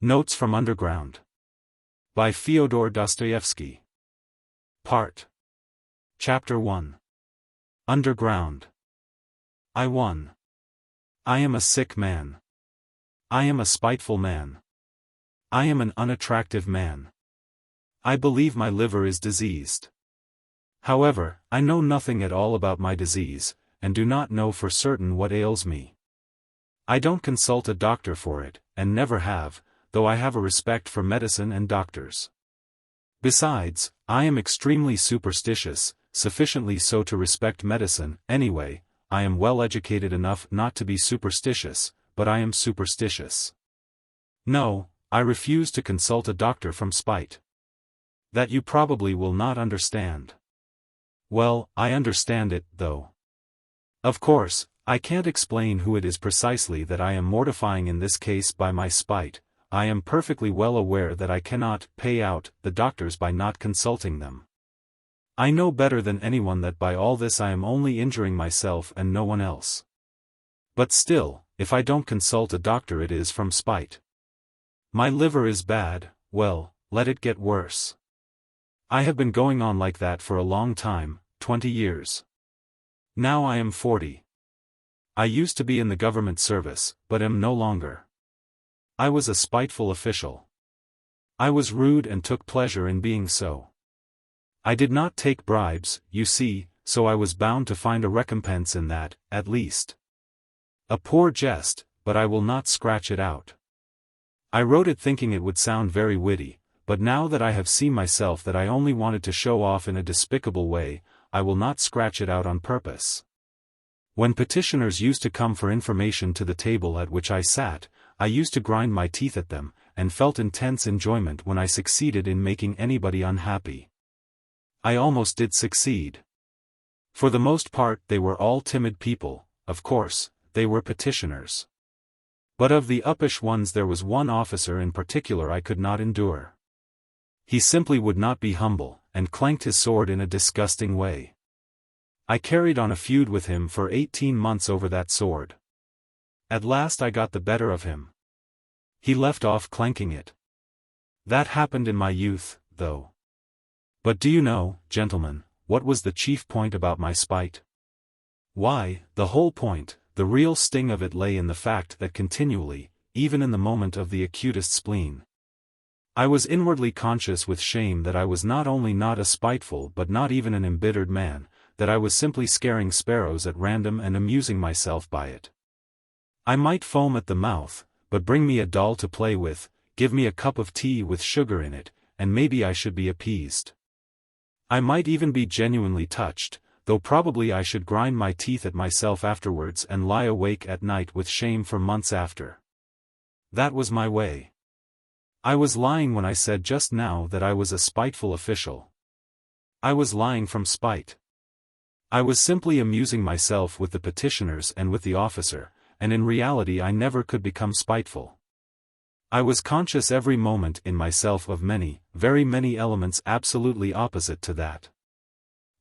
Notes from Underground. By Fyodor Dostoevsky. Part. Chapter 1. Underground. I am a sick man. I am a spiteful man. I am an unattractive man. I believe my liver is diseased. However, I know nothing at all about my disease, and do not know for certain what ails me. I don't consult a doctor for it, and never have, though I have a respect for medicine and doctors. Besides, I am extremely superstitious, sufficiently so to respect medicine. Anyway, I am well educated enough not to be superstitious, but I am superstitious. No, I refuse to consult a doctor from spite. That you probably will not understand. Well, I understand it, though. Of course, I can't explain who it is precisely that I am mortifying in this case by my spite. I am perfectly well aware that I cannot pay out the doctors by not consulting them. I know better than anyone that by all this I am only injuring myself and no one else. But still, if I don't consult a doctor it is from spite. My liver is bad, well, let it get worse. I have been going on like that for a long time, 20 years. Now I am 40. I used to be in the government service, but am no longer. I was a spiteful official. I was rude and took pleasure in being so. I did not take bribes, you see, so I was bound to find a recompense in that, at least. A poor jest, but I will not scratch it out. I wrote it thinking it would sound very witty, but now that I have seen myself that I only wanted to show off in a despicable way, I will not scratch it out on purpose. When petitioners used to come for information to the table at which I sat, I used to grind my teeth at them, and felt intense enjoyment when I succeeded in making anybody unhappy. I almost did succeed. For the most part they were all timid people, of course, they were petitioners. But of the uppish ones there was one officer in particular I could not endure. He simply would not be humble, and clanked his sword in a disgusting way. I carried on a feud with him for 18 months over that sword. At last I got the better of him. He left off clanking it. That happened in my youth, though. But do you know, gentlemen, what was the chief point about my spite? Why, the whole point, the real sting of it lay in the fact that continually, even in the moment of the acutest spleen, I was inwardly conscious with shame that I was not only not a spiteful but not even an embittered man, that I was simply scaring sparrows at random and amusing myself by it. I might foam at the mouth, but bring me a doll to play with, give me a cup of tea with sugar in it, and maybe I should be appeased. I might even be genuinely touched, though probably I should grind my teeth at myself afterwards and lie awake at night with shame for months after. That was my way. I was lying when I said just now that I was a spiteful official. I was lying from spite. I was simply amusing myself with the petitioners and with the officer, and in reality I never could become spiteful. I was conscious every moment in myself of many, very many elements absolutely opposite to that.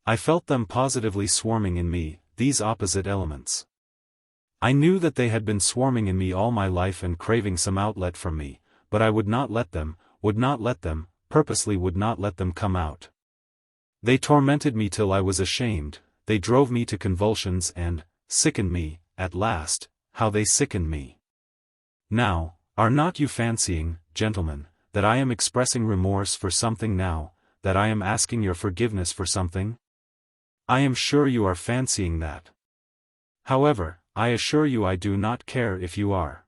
I felt them positively swarming in me, these opposite elements. I knew that they had been swarming in me all my life and craving some outlet from me, but I would not let them, purposely would not let them come out. They tormented me till I was ashamed, they drove me to convulsions and sickened me, at last. How they sickened me. Now, are not you fancying, gentlemen, that I am expressing remorse for something now, that I am asking your forgiveness for something? I am sure you are fancying that. However, I assure you I do not care if you are.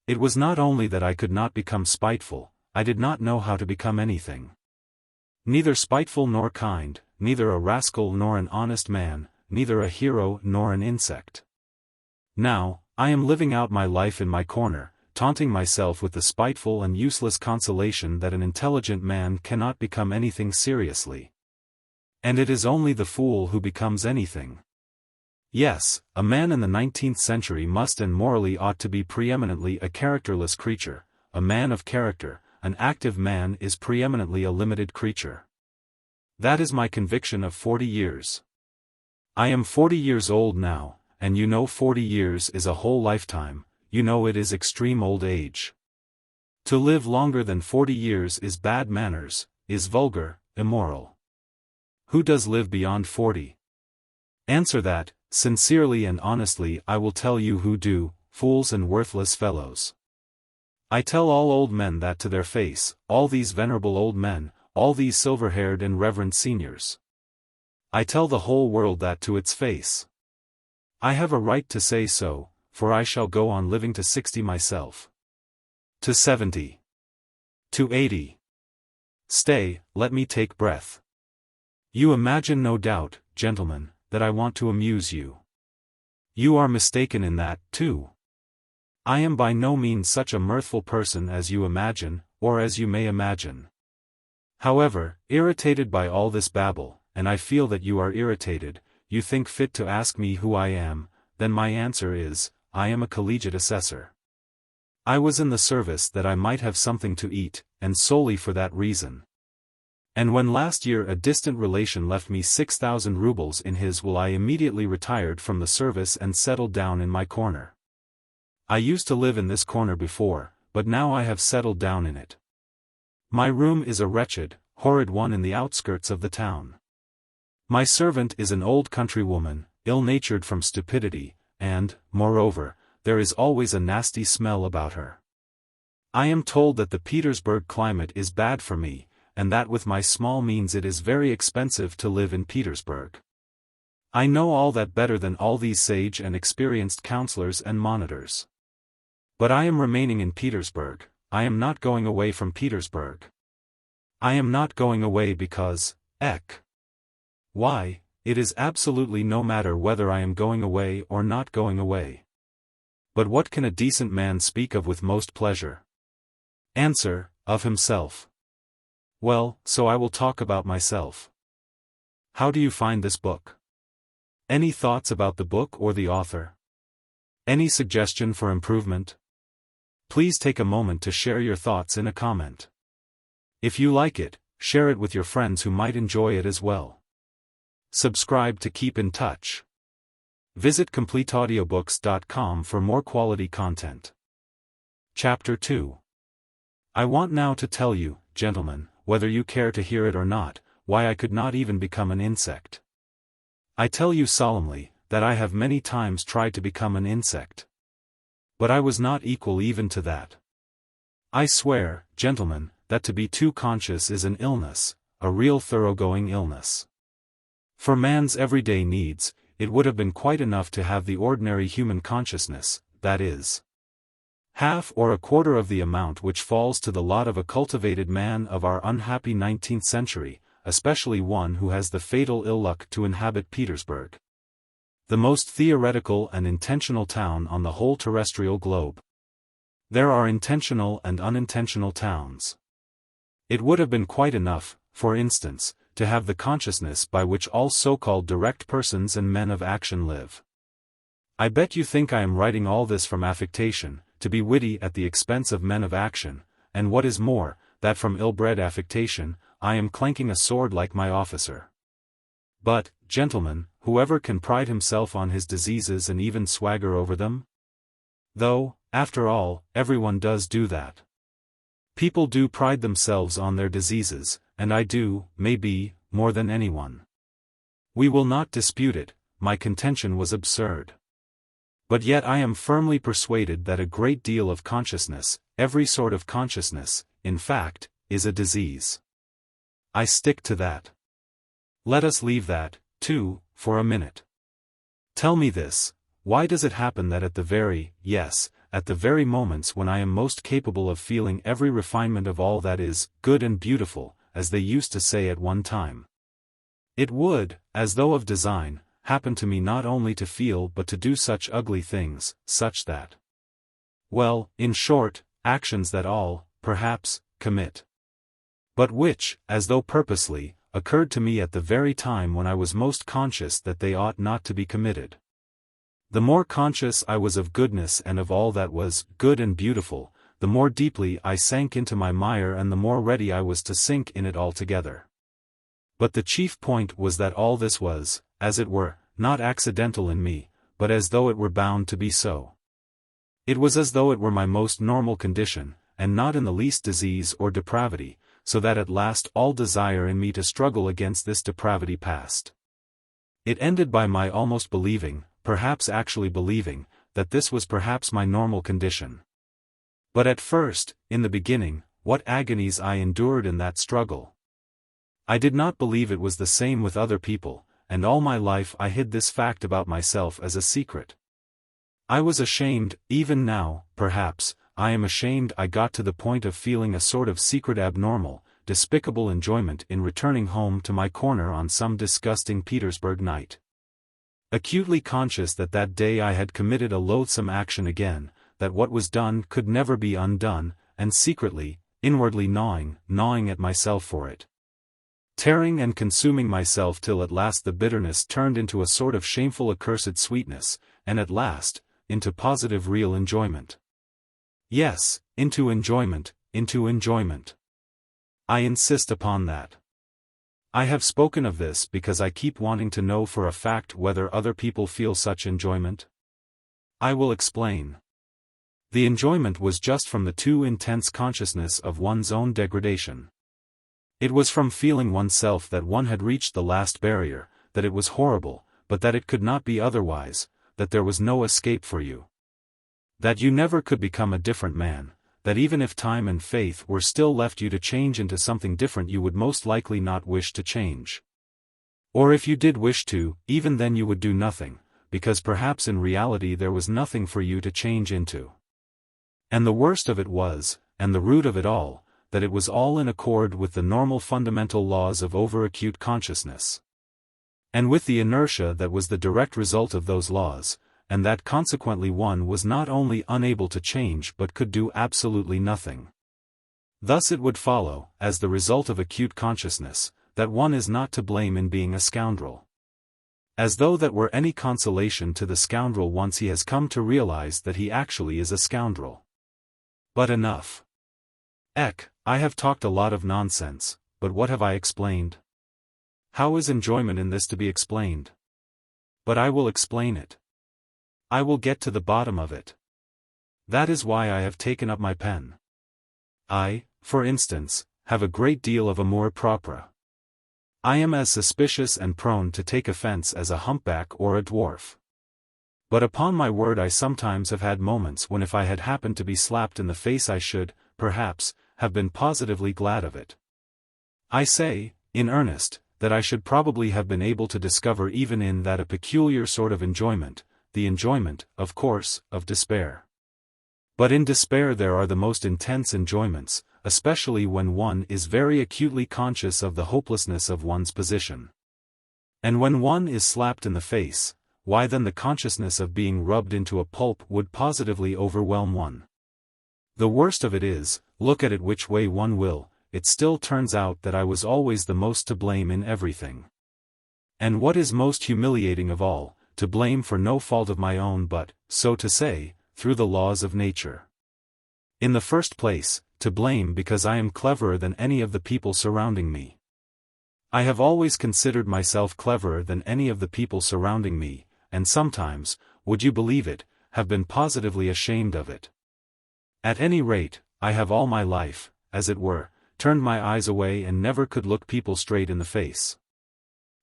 It was not only that I could not become spiteful, I did not know how to become anything. Neither spiteful nor kind, neither a rascal nor an honest man, neither a hero nor an insect. Now, I am living out my life in my corner, taunting myself with the spiteful and useless consolation that an intelligent man cannot become anything seriously. And it is only the fool who becomes anything. Yes, a man in the 19th century must and morally ought to be preeminently a characterless creature, a man of character. An active man is preeminently a limited creature. That is my conviction of 40 years. I am 40 years old now, and you know 40 years is a whole lifetime, you know it is extreme old age. To live longer than 40 years is bad manners, is vulgar, immoral. Who does live beyond 40? Answer that, sincerely and honestly I will tell you who do, fools and worthless fellows. I tell all old men that to their face, all these venerable old men, all these silver-haired and reverend seniors. I tell the whole world that to its face. I have a right to say so, for I shall go on living to 60 myself. To 70. To 80. Stay, let me take breath. You imagine no doubt, gentlemen, that I want to amuse you. You are mistaken in that, too. I am by no means such a mirthful person as you imagine, or as you may imagine. However, irritated by all this babble, and I feel that you are irritated, you think fit to ask me who I am, then my answer is, I am a collegiate assessor. I was in the service that I might have something to eat, and solely for that reason. And when last year a distant relation left me 6,000 rubles in his will, I immediately retired from the service and settled down in my corner. I used to live in this corner before, but now I have settled down in it. My room is a wretched, horrid one in the outskirts of the town. My servant is an old countrywoman, ill-natured from stupidity, and, moreover, there is always a nasty smell about her. I am told that the Petersburg climate is bad for me, and that with my small means it is very expensive to live in Petersburg. I know all that better than all these sage and experienced counselors and monitors. But I am remaining in Petersburg, I am not going away from Petersburg. I am not going away because, why, it is absolutely no matter whether I am going away or not going away. But what can a decent man speak of with most pleasure? Answer, of himself. Well, so I will talk about myself. How do you find this book? Any thoughts about the book or the author? Any suggestion for improvement? Please take a moment to share your thoughts in a comment. If you like it, share it with your friends who might enjoy it as well. Subscribe to keep in touch. Visit CompleteAudiobooks.com for more quality content. Chapter 2. I want now to tell you, gentlemen, whether you care to hear it or not, why I could not even become an insect. I tell you solemnly, that I have many times tried to become an insect. But I was not equal even to that. I swear, gentlemen, that to be too conscious is an illness, a real thoroughgoing illness. For man's everyday needs, it would have been quite enough to have the ordinary human consciousness, that is, half or a quarter of the amount which falls to the lot of a cultivated man of our unhappy 19th century, especially one who has the fatal ill luck to inhabit Petersburg, the most theoretical and intentional town on the whole terrestrial globe. There are intentional and unintentional towns. It would have been quite enough, for instance, to have the consciousness by which all so-called direct persons and men of action live. I bet you think I am writing all this from affectation, to be witty at the expense of men of action, and what is more, that from ill-bred affectation, I am clanking a sword like my officer. But, gentlemen, whoever can pride himself on his diseases and even swagger over them? Though, after all, everyone does do that. People do pride themselves on their diseases, and I do, maybe, more than anyone. We will not dispute it, my contention was absurd. But yet I am firmly persuaded that a great deal of consciousness, every sort of consciousness, in fact, is a disease. I stick to that. Let us leave that, too, for a minute. Tell me this, why does it happen that at the very moments when I am most capable of feeling every refinement of all that is good and beautiful, as they used to say at one time, it would, as though of design, happen to me not only to feel but to do such ugly things, such that, well, in short, actions that all, perhaps, commit, but which, as though purposely, occurred to me at the very time when I was most conscious that they ought not to be committed. The more conscious I was of goodness and of all that was good and beautiful, the more deeply I sank into my mire and the more ready I was to sink in it altogether. But the chief point was that all this was, as it were, not accidental in me, but as though it were bound to be so. It was as though it were my most normal condition, and not in the least disease or depravity, so that at last all desire in me to struggle against this depravity passed. It ended by my almost believing, perhaps actually believing, that this was perhaps my normal condition. But at first, in the beginning, what agonies I endured in that struggle! I did not believe it was the same with other people, and all my life I hid this fact about myself as a secret. I was ashamed, even now, perhaps, I am ashamed. I got to the point of feeling a sort of secret abnormal, despicable enjoyment in returning home to my corner on some disgusting Petersburg night. Acutely conscious that that day I had committed a loathsome action again, that what was done could never be undone, and secretly, inwardly gnawing at myself for it. Tearing and consuming myself till at last the bitterness turned into a sort of shameful accursed sweetness, and at last, into positive real enjoyment. Yes, into enjoyment. I insist upon that. I have spoken of this because I keep wanting to know for a fact whether other people feel such enjoyment. I will explain. The enjoyment was just from the too intense consciousness of one's own degradation. It was from feeling oneself that one had reached the last barrier, that it was horrible, but that it could not be otherwise, that there was no escape for you. That you never could become a different man, that even if time and faith were still left you to change into something different you would most likely not wish to change. Or if you did wish to, even then you would do nothing, because perhaps in reality there was nothing for you to change into. And the worst of it was, and the root of it all, that it was all in accord with the normal fundamental laws of over-acute consciousness. And with the inertia that was the direct result of those laws, and that consequently one was not only unable to change but could do absolutely nothing. Thus it would follow, as the result of acute consciousness, that one is not to blame in being a scoundrel. As though that were any consolation to the scoundrel once he has come to realize that he actually is a scoundrel. But enough. I have talked a lot of nonsense, but what have I explained? How is enjoyment in this to be explained? But I will explain it. I will get to the bottom of it. That is why I have taken up my pen. I, for instance, have a great deal of amour propre. I am as suspicious and prone to take offense as a humpback or a dwarf. But upon my word I sometimes have had moments when if I had happened to be slapped in the face I should, perhaps, have been positively glad of it. I say, in earnest, that I should probably have been able to discover even in that a peculiar sort of enjoyment, the enjoyment, of course, of despair. But in despair there are the most intense enjoyments, especially when one is very acutely conscious of the hopelessness of one's position. And when one is slapped in the face, why then the consciousness of being rubbed into a pulp would positively overwhelm one. The worst of it is, look at it which way one will, it still turns out that I was always the most to blame in everything. And what is most humiliating of all, to blame for no fault of my own but, so to say, through the laws of nature. In the first place, to blame because I am cleverer than any of the people surrounding me. I have always considered myself cleverer than any of the people surrounding me, and sometimes, would you believe it, have been positively ashamed of it. At any rate, I have all my life, as it were, turned my eyes away and never could look people straight in the face.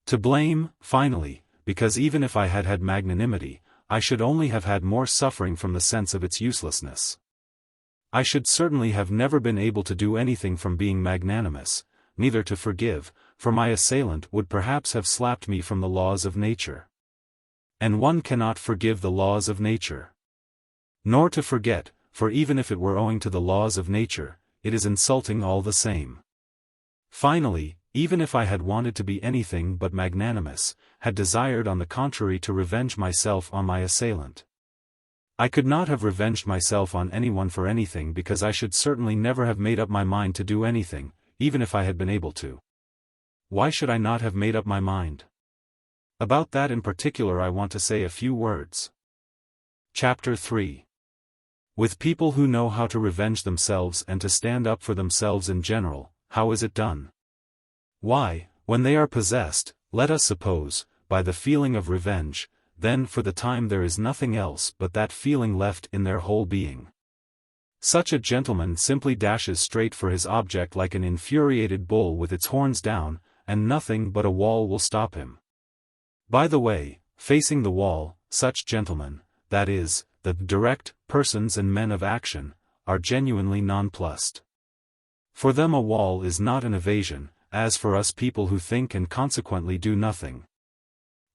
To blame, finally, because even if I had had magnanimity, I should only have had more suffering from the sense of its uselessness. I should certainly have never been able to do anything from being magnanimous, neither to forgive, for my assailant would perhaps have slapped me from the laws of nature. And one cannot forgive the laws of nature. Nor to forget, for even if it were owing to the laws of nature, it is insulting all the same. Finally, even if I had wanted to be anything but magnanimous, had desired on the contrary to revenge myself on my assailant, I could not have revenged myself on anyone for anything because I should certainly never have made up my mind to do anything, even if I had been able to. Why should I not have made up my mind? About that in particular I want to say a few words. Chapter 3. With people who know how to revenge themselves and to stand up for themselves in general, how is it done? Why, when they are possessed, let us suppose, by the feeling of revenge, then for the time there is nothing else but that feeling left in their whole being. Such a gentleman simply dashes straight for his object like an infuriated bull with its horns down, and nothing but a wall will stop him. By the way, facing the wall, such gentlemen, that is, the direct persons and men of action, are genuinely nonplussed. For them a wall is not an evasion, as for us people who think and consequently do nothing.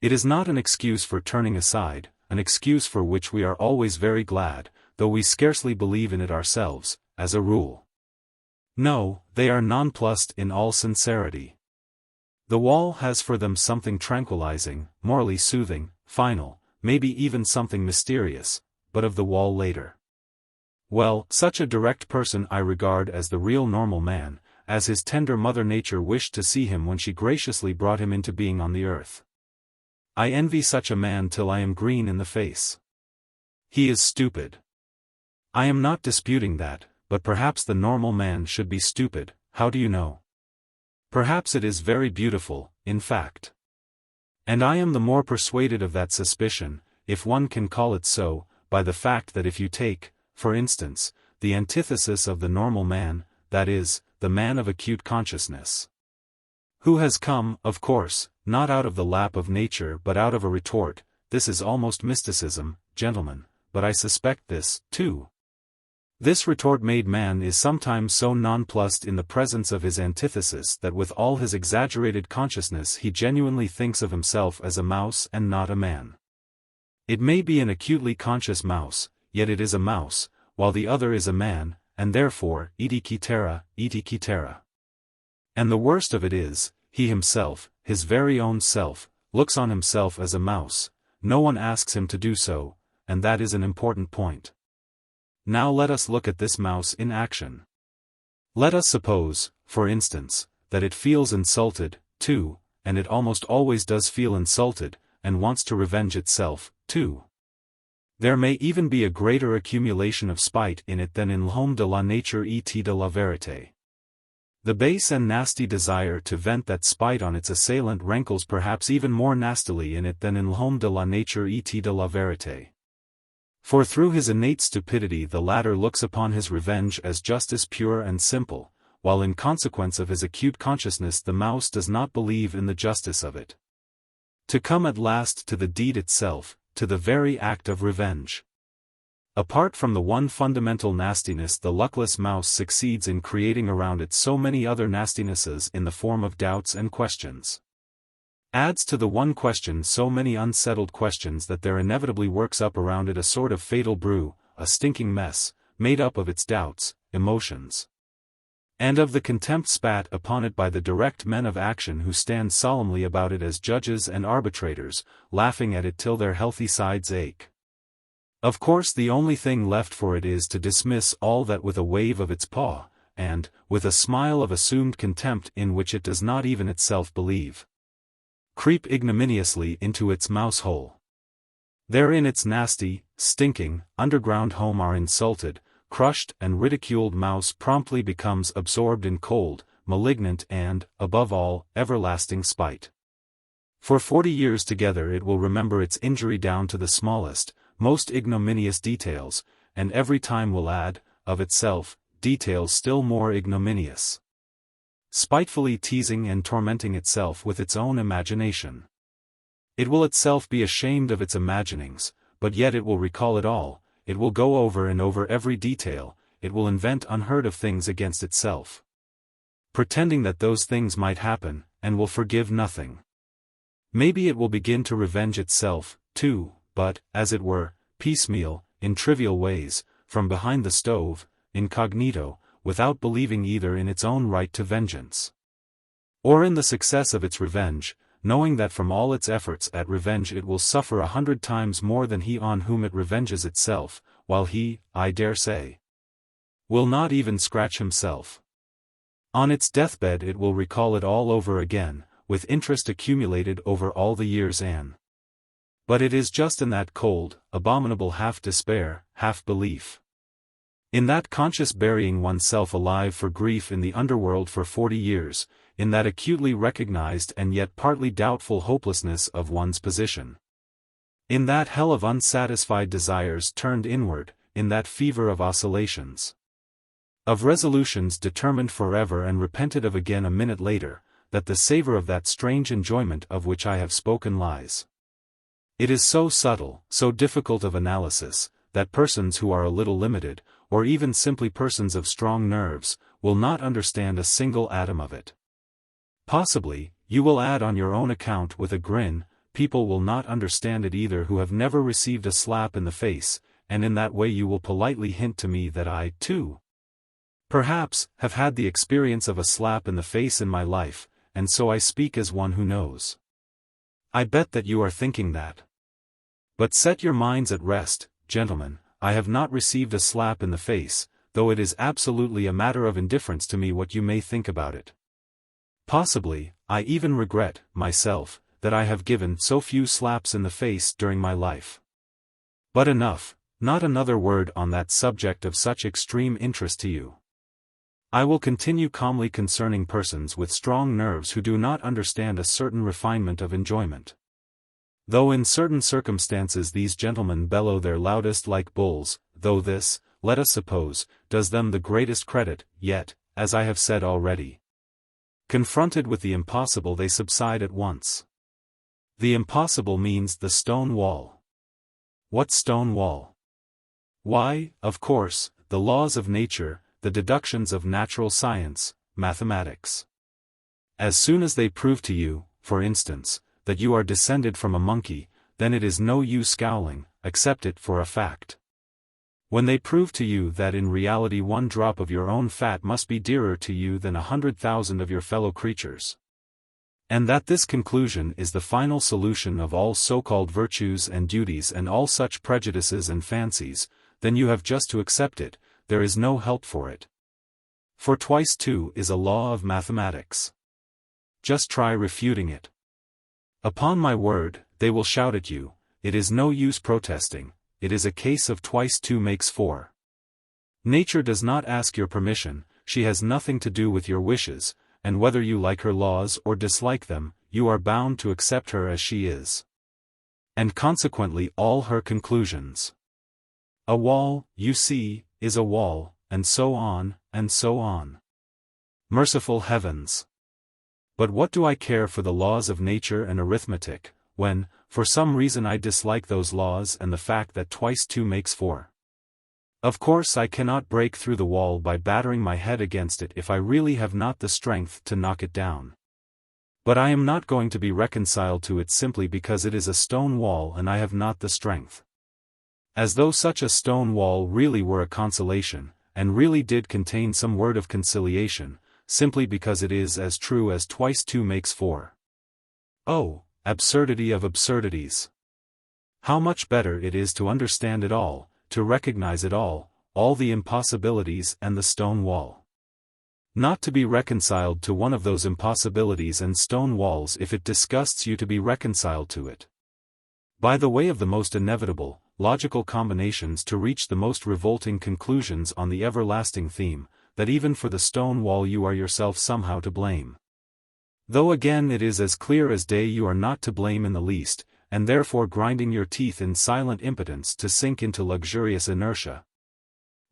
It is not an excuse for turning aside, an excuse for which we are always very glad, though we scarcely believe in it ourselves, as a rule. No, they are nonplussed in all sincerity. The wall has for them something tranquilizing, morally soothing, final, maybe even something mysterious, but of the wall later. Well, such a direct person I regard as the real normal man, as his tender mother nature wished to see him when she graciously brought him into being on the earth. I envy such a man till I am green in the face. He is stupid. I am not disputing that, but perhaps the normal man should be stupid, how do you know? Perhaps it is very beautiful, in fact. And I am the more persuaded of that suspicion, if one can call it so, by the fact that if you take, for instance, the antithesis of the normal man, that is, the man of acute consciousness, who has come, of course, not out of the lap of nature but out of a retort, this is almost mysticism, gentlemen, but I suspect this, too. This retort-made man is sometimes so nonplussed in the presence of his antithesis that with all his exaggerated consciousness he genuinely thinks of himself as a mouse and not a man. It may be an acutely conscious mouse, yet it is a mouse, while the other is a man, and therefore, iti cetera, iti cetera. And the worst of it is, he himself, his very own self, looks on himself as a mouse, no one asks him to do so, and that is an important point. Now let us look at this mouse in action. Let us suppose, for instance, that it feels insulted, too, and it almost always does feel insulted, and wants to revenge itself, too. There may even be a greater accumulation of spite in it than in l'homme de la nature et de la vérité. The base and nasty desire to vent that spite on its assailant rankles perhaps even more nastily in it than in l'homme de la nature et de la vérité. For through his innate stupidity the latter looks upon his revenge as justice pure and simple, while in consequence of his acute consciousness the mouse does not believe in the justice of it. To come at last to the deed itself, to the very act of revenge. Apart from the one fundamental nastiness the luckless mouse succeeds in creating around it so many other nastinesses in the form of doubts and questions. Adds to the one question so many unsettled questions that there inevitably works up around it a sort of fatal brew, a stinking mess, made up of its doubts, emotions, and of the contempt spat upon it by the direct men of action who stand solemnly about it as judges and arbitrators, laughing at it till their healthy sides ache. Of course the only thing left for it is to dismiss all that with a wave of its paw, and, with a smile of assumed contempt in which it does not even itself believe, creep ignominiously into its mouse-hole. Therein its nasty, stinking, underground home are insulted, crushed and ridiculed mouse promptly becomes absorbed in cold, malignant and, above all, everlasting spite. For 40 years together it will remember its injury down to the smallest, most ignominious details, and every time will add, of itself, details still more ignominious. Spitefully teasing and tormenting itself with its own imagination. It will itself be ashamed of its imaginings, but yet it will recall it all, it will go over and over every detail, it will invent unheard of things against itself, pretending that those things might happen, and will forgive nothing. Maybe it will begin to revenge itself, too, but, as it were, piecemeal, in trivial ways, from behind the stove, incognito, without believing either in its own right to vengeance, or in the success of its revenge, knowing that from all its efforts at revenge it will suffer 100 times more than he on whom it revenges itself, while he, I dare say, will not even scratch himself. On its deathbed it will recall it all over again, with interest accumulated over all the years but it is just in that cold, abominable half-despair, half-belief. In that conscious burying oneself alive for grief in the underworld for 40 years, in that acutely recognized and yet partly doubtful hopelessness of one's position. In that hell of unsatisfied desires turned inward, in that fever of oscillations. Of resolutions determined forever and repented of again a minute later, that the savor of that strange enjoyment of which I have spoken lies. It is so subtle, so difficult of analysis, that persons who are a little limited, or even simply persons of strong nerves, will not understand a single atom of it. Possibly, you will add on your own account with a grin, people will not understand it either who have never received a slap in the face, and in that way you will politely hint to me that I, too, perhaps, have had the experience of a slap in the face in my life, and so I speak as one who knows. I bet that you are thinking that. But set your minds at rest, gentlemen, I have not received a slap in the face, though it is absolutely a matter of indifference to me what you may think about it. Possibly, I even regret, myself, that I have given so few slaps in the face during my life. But enough, not another word on that subject of such extreme interest to you. I will continue calmly concerning persons with strong nerves who do not understand a certain refinement of enjoyment. Though in certain circumstances these gentlemen bellow their loudest like bulls, though this, let us suppose, does them the greatest credit, yet, as I have said already, confronted with the impossible they subside at once. The impossible means the stone wall. What stone wall? Why, of course, the laws of nature, the deductions of natural science, mathematics. As soon as they prove to you, for instance, that you are descended from a monkey, then it is no use scowling, accept it for a fact. When they prove to you that in reality one drop of your own fat must be dearer to you than 100,000 of your fellow creatures, and that this conclusion is the final solution of all so-called virtues and duties and all such prejudices and fancies, then you have just to accept it, there is no help for it. For twice two is a law of mathematics. Just try refuting it. Upon my word, they will shout at you, it is no use protesting, it is a case of twice two makes four. Nature does not ask your permission, she has nothing to do with your wishes, and whether you like her laws or dislike them, you are bound to accept her as she is. And consequently all her conclusions. A wall, you see, is a wall, and so on, and so on. Merciful heavens! But what do I care for the laws of nature and arithmetic, when, for some reason I dislike those laws and the fact that twice two makes four? Of course I cannot break through the wall by battering my head against it if I really have not the strength to knock it down. But I am not going to be reconciled to it simply because it is a stone wall and I have not the strength. As though such a stone wall really were a consolation, and really did contain some word of conciliation, simply because it is as true as twice two makes four. Oh, absurdity of absurdities! How much better it is to understand it all, to recognize it all the impossibilities and the stone wall. Not to be reconciled to one of those impossibilities and stone walls if it disgusts you to be reconciled to it. By the way of the most inevitable, logical combinations to reach the most revolting conclusions on the everlasting theme, that even for the stone wall you are yourself somehow to blame. Though again it is as clear as day you are not to blame in the least, and therefore grinding your teeth in silent impotence to sink into luxurious inertia.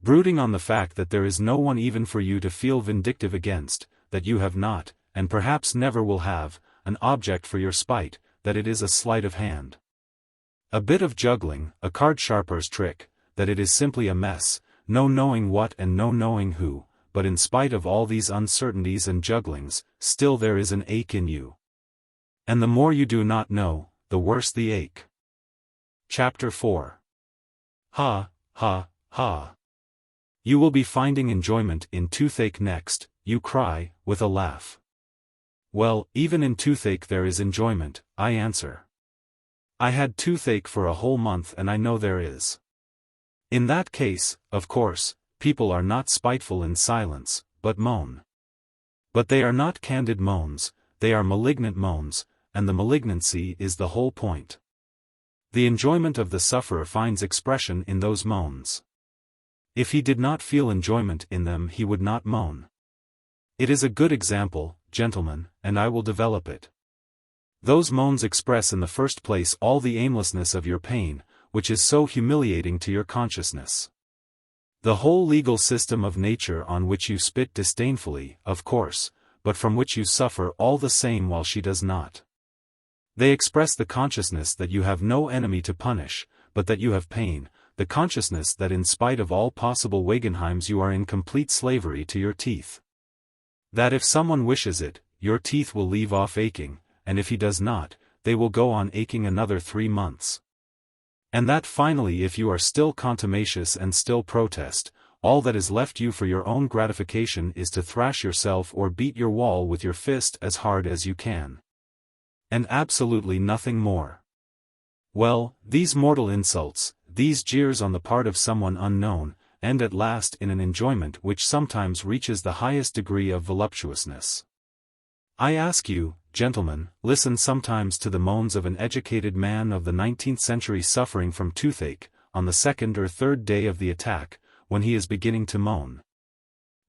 Brooding on the fact that there is no one even for you to feel vindictive against, that you have not, and perhaps never will have, an object for your spite, that it is a sleight of hand. A bit of juggling, a card-sharper's trick, that it is simply a mess, no knowing what and no knowing who, but in spite of all these uncertainties and jugglings, still there is an ache in you. And the more you do not know, the worse the ache. Chapter 4. Ha, ha, ha. You will be finding enjoyment in toothache next, you cry, with a laugh. Well, even in toothache there is enjoyment, I answer. I had toothache for a whole month and I know there is. In that case, of course, people are not spiteful in silence, but moan. But they are not candid moans, they are malignant moans, and the malignancy is the whole point. The enjoyment of the sufferer finds expression in those moans. If he did not feel enjoyment in them he would not moan. It is a good example, gentlemen, and I will develop it. Those moans express in the first place all the aimlessness of your pain, which is so humiliating to your consciousness. The whole legal system of nature on which you spit disdainfully, of course, but from which you suffer all the same while she does not. They express the consciousness that you have no enemy to punish, but that you have pain, the consciousness that in spite of all possible Wagenheims you are in complete slavery to your teeth. That if someone wishes it, your teeth will leave off aching, and if he does not, they will go on aching another 3 months. And that finally if you are still contumacious and still protest, all that is left you for your own gratification is to thrash yourself or beat your wall with your fist as hard as you can. And absolutely nothing more. Well, these mortal insults, these jeers on the part of someone unknown, end at last in an enjoyment which sometimes reaches the highest degree of voluptuousness. I ask you, gentlemen, listen sometimes to the moans of an educated man of the 19th century suffering from toothache, on the 2nd or 3rd day of the attack, when he is beginning to moan.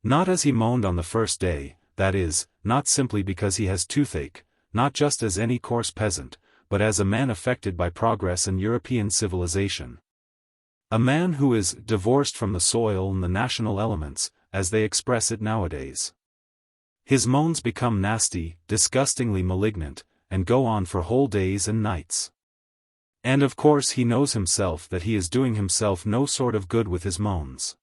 Not as he moaned on the 1st day, that is, not simply because he has toothache, not just as any coarse peasant, but as a man affected by progress and European civilization. A man who is divorced from the soil and the national elements, as they express it nowadays. His moans become nasty, disgustingly malignant, and go on for whole days and nights. And of course he knows himself that he is doing himself no sort of good with his moans.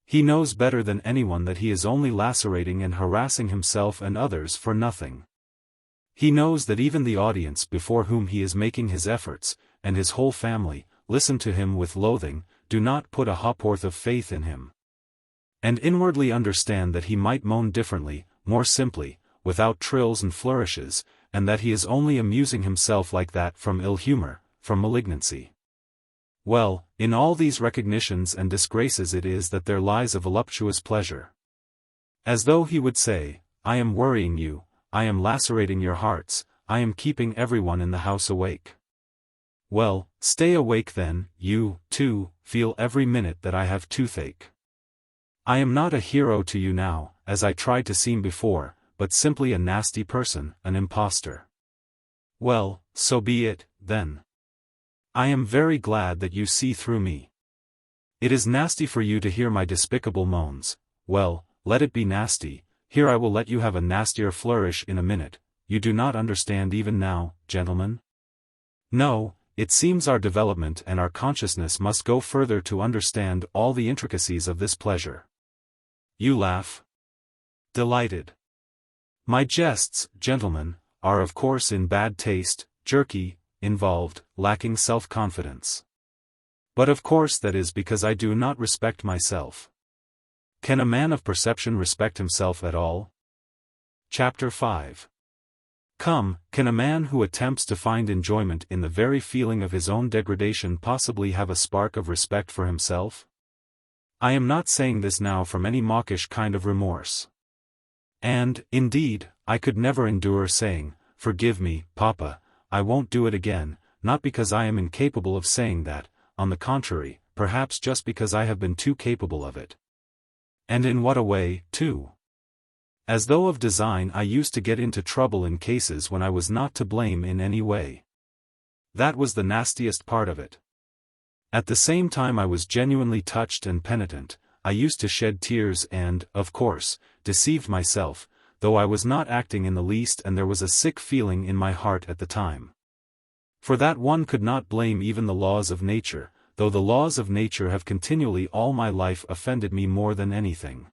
He knows better than anyone that he is only lacerating and harassing himself and others for nothing. He knows that even the audience before whom he is making his efforts, and his whole family, listen to him with loathing, do not put a ha'porth of faith in him. And inwardly understand that he might moan differently, more simply, without trills and flourishes, and that he is only amusing himself like that from ill humor, from malignancy. Well, in all these recognitions and disgraces it is that there lies a voluptuous pleasure. As though he would say, I am worrying you, I am lacerating your hearts, I am keeping everyone in the house awake. Well, stay awake then, you, too, feel every minute that I have toothache. I am not a hero to you now, as I tried to seem before, but simply a nasty person, an impostor. Well, so be it, then. I am very glad that you see through me. It is nasty for you to hear my despicable moans. Well, let it be nasty. Here I will let you have a nastier flourish in a minute. You do not understand even now, gentlemen? No, it seems our development and our consciousness must go further to understand all the intricacies of this pleasure. You laugh? Delighted. My jests, gentlemen, are of course in bad taste, jerky, involved, lacking self-confidence. But of course that is because I do not respect myself. Can a man of perception respect himself at all? Chapter 5. Come, can a man who attempts to find enjoyment in the very feeling of his own degradation possibly have a spark of respect for himself? I am not saying this now from any mawkish kind of remorse. And, indeed, I could never endure saying, forgive me, Papa, I won't do it again, not because I am incapable of saying that, on the contrary, perhaps just because I have been too capable of it. And in what a way, too? As though of design I used to get into trouble in cases when I was not to blame in any way. That was the nastiest part of it. At the same time I was genuinely touched and penitent, I used to shed tears and, of course, deceived myself, though I was not acting in the least and there was a sick feeling in my heart at the time. For that one could not blame even the laws of nature, though the laws of nature have continually all my life offended me more than anything.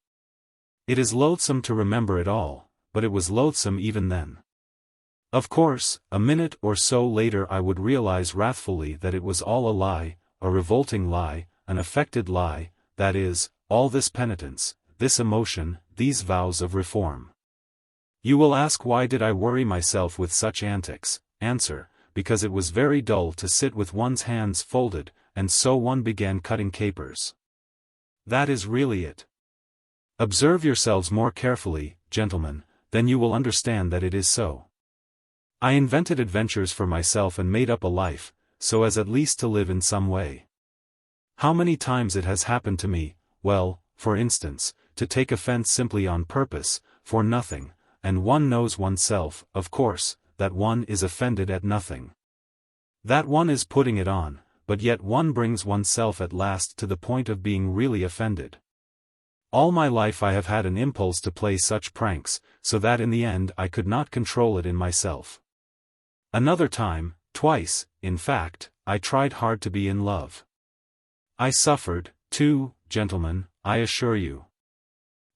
It is loathsome to remember it all, but it was loathsome even then. Of course, a minute or so later I would realize wrathfully that it was all a lie, a revolting lie, an affected lie, that is, all this penitence, this emotion, these vows of reform. You will ask why did I worry myself with such antics? Answer, because it was very dull to sit with one's hands folded, and so one began cutting capers. That is really it. Observe yourselves more carefully, gentlemen, then you will understand that it is so. I invented adventures for myself and made up a life, so as at least to live in some way. How many times it has happened to me, well, for instance, to take offense simply on purpose, for nothing, and one knows oneself, of course, that one is offended at nothing. That one is putting it on, but yet one brings oneself at last to the point of being really offended. All my life I have had an impulse to play such pranks, so that in the end I could not control it in myself. Another time, twice, in fact, I tried hard to be in love. I suffered, too, gentlemen, I assure you.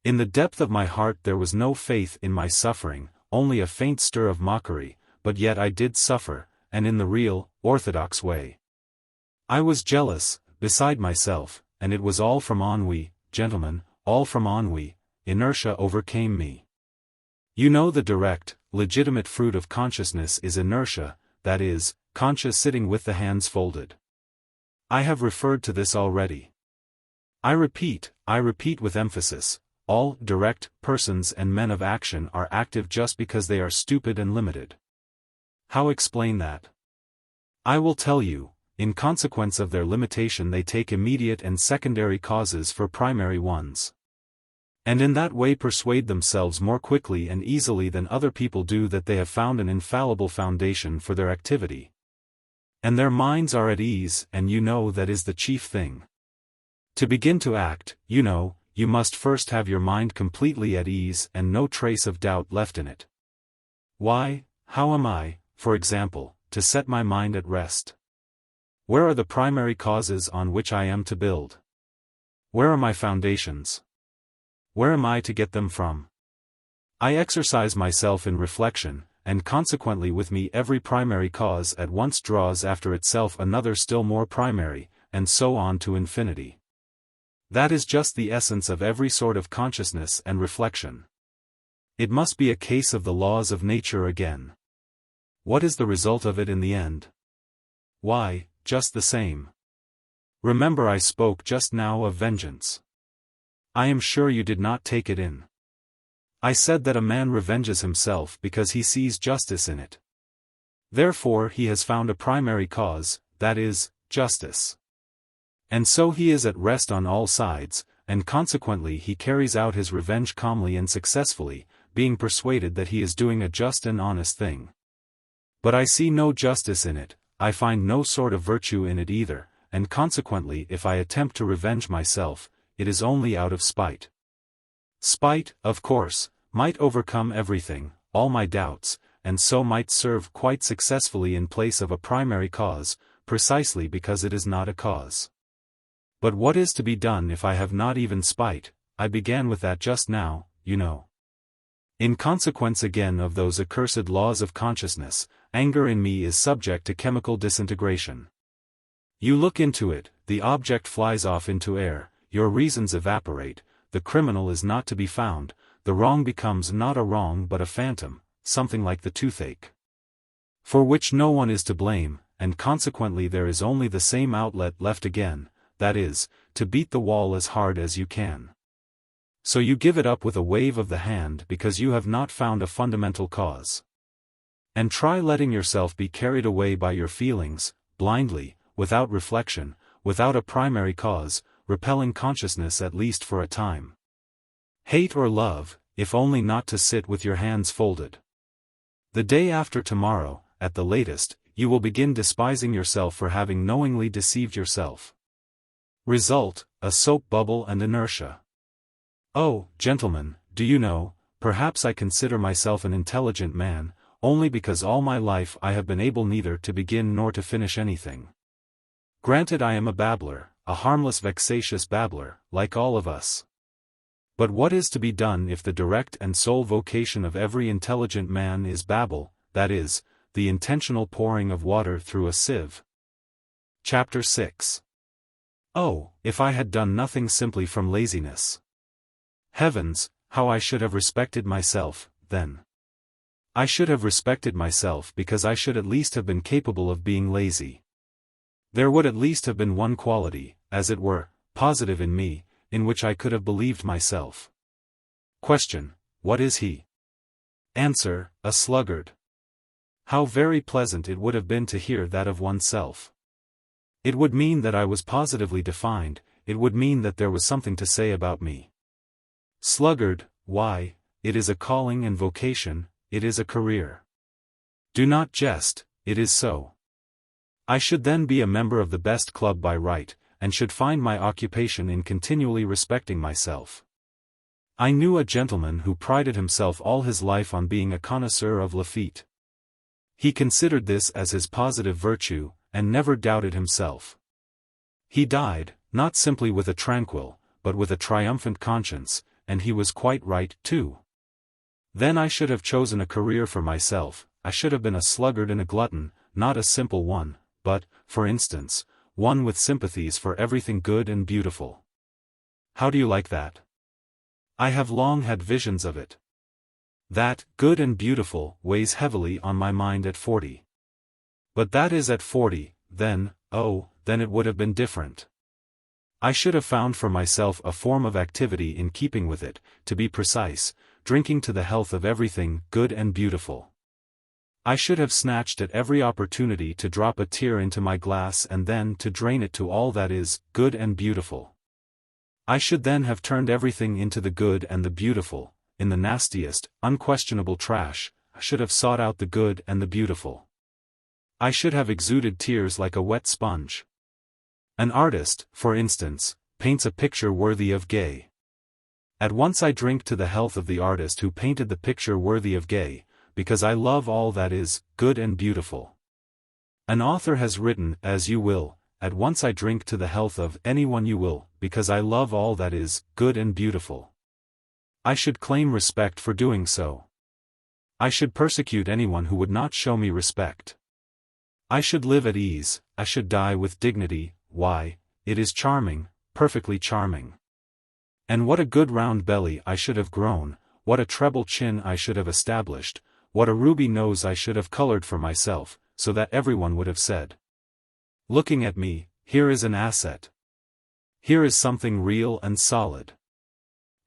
In the depth of my heart there was no faith in my suffering, only a faint stir of mockery, but yet I did suffer, and in the real, orthodox way. I was jealous, beside myself, and it was all from ennui, gentlemen, all from ennui. Inertia overcame me. You know the direct, legitimate fruit of consciousness is inertia, that is, conscious sitting with the hands folded. I have referred to this already. I repeat with emphasis, all direct persons and men of action are active just because they are stupid and limited. How explain that? I will tell you, in consequence of their limitation they take immediate and secondary causes for primary ones. And in that way persuade themselves more quickly and easily than other people do that they have found an infallible foundation for their activity. And their minds are at ease, and you know that is the chief thing. To begin to act, you know, you must first have your mind completely at ease and no trace of doubt left in it. Why, how am I, for example, to set my mind at rest? Where are the primary causes on which I am to build? Where are my foundations? Where am I to get them from? I exercise myself in reflection, and consequently with me every primary cause at once draws after itself another still more primary, and so on to infinity. That is just the essence of every sort of consciousness and reflection. It must be a case of the laws of nature again. What is the result of it in the end? Why, just the same. Remember I spoke just now of vengeance. I am sure you did not take it in. I said that a man revenges himself because he sees justice in it. Therefore he has found a primary cause, that is, justice. And so he is at rest on all sides, and consequently he carries out his revenge calmly and successfully, being persuaded that he is doing a just and honest thing. But I see no justice in it, I find no sort of virtue in it either, and consequently if I attempt to revenge myself, it is only out of spite. Spite, of course, might overcome everything, all my doubts, and so might serve quite successfully in place of a primary cause, precisely because it is not a cause. But what is to be done if I have not even spite? I began with that just now, you know. In consequence again of those accursed laws of consciousness, anger in me is subject to chemical disintegration. You look into it, the object flies off into air, your reasons evaporate, the criminal is not to be found, the wrong becomes not a wrong but a phantom, something like the toothache. For which no one is to blame, and consequently there is only the same outlet left again, that is, to beat the wall as hard as you can. So you give it up with a wave of the hand because you have not found a fundamental cause. And try letting yourself be carried away by your feelings, blindly, without reflection, without a primary cause, repelling consciousness at least for a time. Hate or love, if only not to sit with your hands folded. The day after tomorrow, at the latest, you will begin despising yourself for having knowingly deceived yourself. Result, a soap bubble and inertia. Oh, gentlemen, do you know, perhaps I consider myself an intelligent man, only because all my life I have been able neither to begin nor to finish anything. Granted I am a babbler, a harmless vexatious babbler, like all of us. But what is to be done if the direct and sole vocation of every intelligent man is babble, that is, the intentional pouring of water through a sieve? Chapter 6. Oh, if I had done nothing simply from laziness! Heavens, how I should have respected myself, then! I should have respected myself because I should at least have been capable of being lazy. There would at least have been one quality, as it were, positive in me, in which I could have believed myself. Question: what is he? Answer: a sluggard. How very pleasant it would have been to hear that of oneself. It would mean that I was positively defined, it would mean that there was something to say about me. Sluggard, why, it is a calling and vocation, it is a career. Do not jest, it is so. I should then be a member of the best club by right, and should find my occupation in continually respecting myself. I knew a gentleman who prided himself all his life on being a connoisseur of Lafitte. He considered this as his positive virtue, and never doubted himself. He died, not simply with a tranquil, but with a triumphant conscience, and he was quite right, too. Then I should have chosen a career for myself. I should have been a sluggard and a glutton, not a simple one, but, for instance, one with sympathies for everything good and beautiful. How do you like that? I have long had visions of it. That, good and beautiful, weighs heavily on my mind at 40. But that is at 40, then it would have been different. I should have found for myself a form of activity in keeping with it, to be precise, drinking to the health of everything good and beautiful. I should have snatched at every opportunity to drop a tear into my glass and then to drain it to all that is good and beautiful. I should then have turned everything into the good and the beautiful. In the nastiest, unquestionable trash, I should have sought out the good and the beautiful. I should have exuded tears like a wet sponge. An artist, for instance, paints a picture worthy of Gay. At once I drink to the health of the artist who painted the picture worthy of Gay, because I love all that is good and beautiful. An author has written, As You Will. At once I drink to the health of anyone you will, because I love all that is good and beautiful. I should claim respect for doing so. I should persecute anyone who would not show me respect. I should live at ease, I should die with dignity. Why, it is charming, perfectly charming. And what a good round belly I should have grown, what a treble chin I should have established, what a ruby nose I should have colored for myself, so that everyone would have said, looking at me, here is an asset. Here is something real and solid.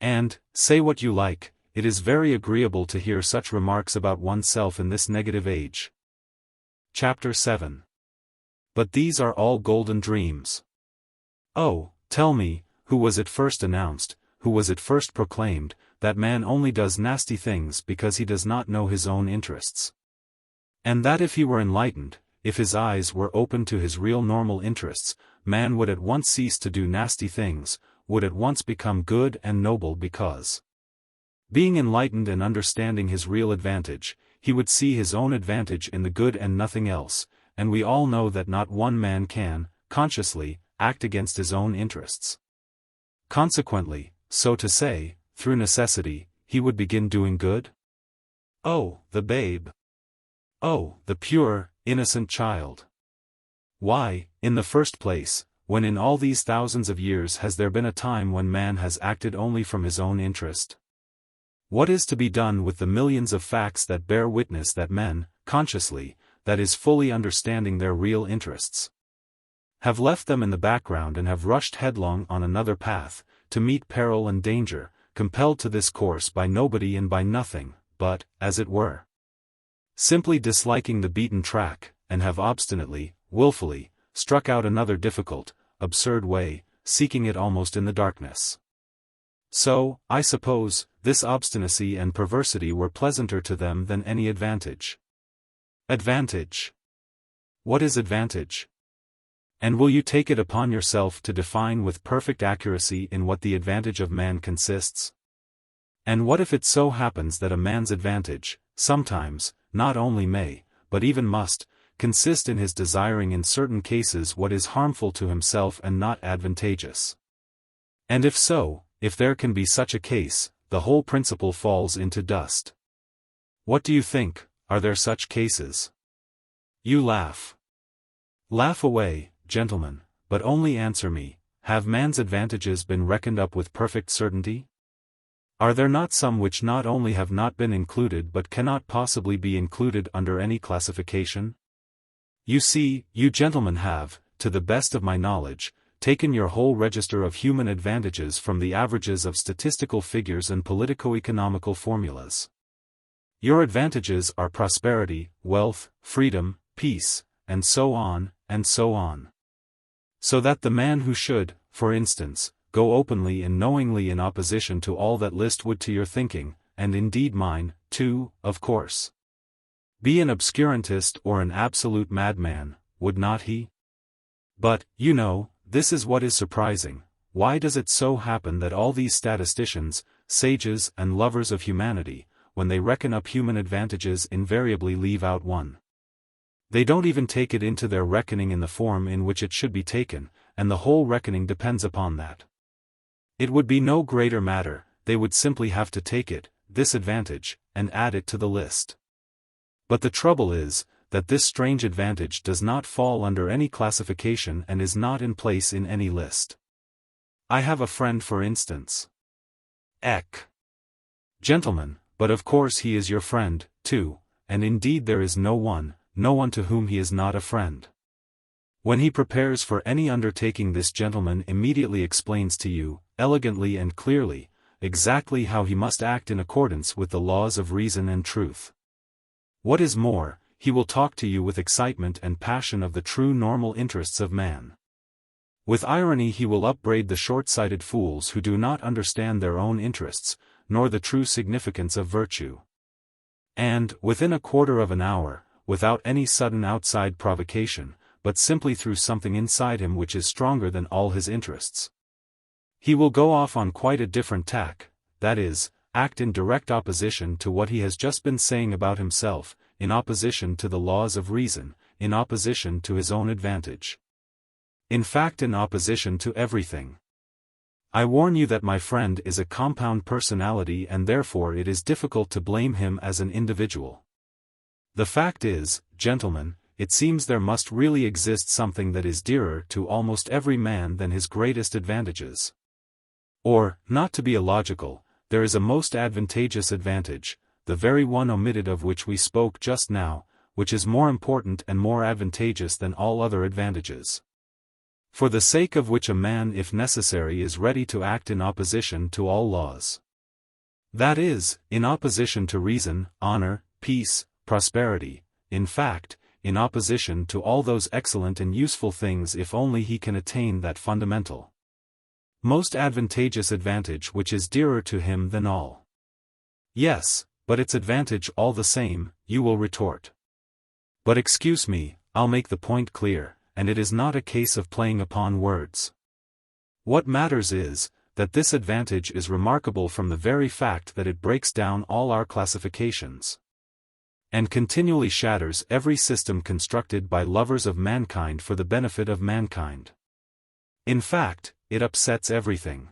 And, say what you like, it is very agreeable to hear such remarks about oneself in this negative age. Chapter 7. But these are all golden dreams. Oh, tell me, who was it first announced, who was it first proclaimed, that man only does nasty things because he does not know his own interests? And that if he were enlightened, if his eyes were open to his real normal interests, man would at once cease to do nasty things, would at once become good and noble because, being enlightened and understanding his real advantage, he would see his own advantage in the good and nothing else, and we all know that not one man can, consciously, act against his own interests. Consequently, so to say, through necessity, he would begin doing good? Oh, the babe! Oh, the pure, innocent child! Why, in the first place, when in all these thousands of years has there been a time when man has acted only from his own interest? What is to be done with the millions of facts that bear witness that men, consciously, that is fully understanding their real interests, have left them in the background and have rushed headlong on another path, to meet peril and danger, compelled to this course by nobody and by nothing, but, as it were, simply disliking the beaten track, and have obstinately, willfully, struck out another difficult, absurd way, seeking it almost in the darkness. So, I suppose, this obstinacy and perversity were pleasanter to them than any advantage. Advantage? What is advantage? And will you take it upon yourself to define with perfect accuracy in what the advantage of man consists? And what if it so happens that a man's advantage, sometimes, not only may, but even must, consist in his desiring in certain cases what is harmful to himself and not advantageous? And if so, if there can be such a case, the whole principle falls into dust. What do you think, are there such cases? You laugh. Laugh away, gentlemen, but only answer me, have man's advantages been reckoned up with perfect certainty? Are there not some which not only have not been included but cannot possibly be included under any classification? You see, you gentlemen have, to the best of my knowledge, taken your whole register of human advantages from the averages of statistical figures and politico-economical formulas. Your advantages are prosperity, wealth, freedom, peace, and so on, and so on. So that the man who should, for instance, go openly and knowingly in opposition to all that list would to your thinking, and indeed mine, too, of course, be an obscurantist or an absolute madman, would not he? But, this is what is surprising. Why does it so happen that all these statisticians, sages and lovers of humanity, when they reckon up human advantages invariably leave out one? They don't even take it into their reckoning in the form in which it should be taken, and the whole reckoning depends upon that. It would be no greater matter, they would simply have to take it, this advantage, and add it to the list. But the trouble is, that this strange advantage does not fall under any classification and is not in place in any list. I have a friend for instance. Gentlemen, but of course he is your friend, too, and indeed there is no one to whom he is not a friend. When he prepares for any undertaking, this gentleman immediately explains to you, elegantly and clearly, exactly how he must act in accordance with the laws of reason and truth. What is more, he will talk to you with excitement and passion of the true normal interests of man. With irony he will upbraid the short-sighted fools who do not understand their own interests, nor the true significance of virtue. And, within a quarter of an hour, without any sudden outside provocation, but simply through something inside him which is stronger than all his interests, he will go off on quite a different tack, that is, act in direct opposition to what he has just been saying about himself, in opposition to the laws of reason, in opposition to his own advantage. In fact, in opposition to everything. I warn you that my friend is a compound personality and therefore it is difficult to blame him as an individual. The fact is, gentlemen, it seems there must really exist something that is dearer to almost every man than his greatest advantages. Or, not to be illogical, there is a most advantageous advantage, the very one omitted of which we spoke just now, which is more important and more advantageous than all other advantages. For the sake of which a man if necessary is ready to act in opposition to all laws. That is, in opposition to reason, honor, peace, prosperity, in fact, in opposition to all those excellent and useful things if only he can attain that fundamental, most advantageous advantage which is dearer to him than all. Yes, but its advantage all the same, you will retort. But excuse me, I'll make the point clear, and it is not a case of playing upon words. What matters is, that this advantage is remarkable from the very fact that it breaks down all our classifications, and continually shatters every system constructed by lovers of mankind for the benefit of mankind. In fact, it upsets everything.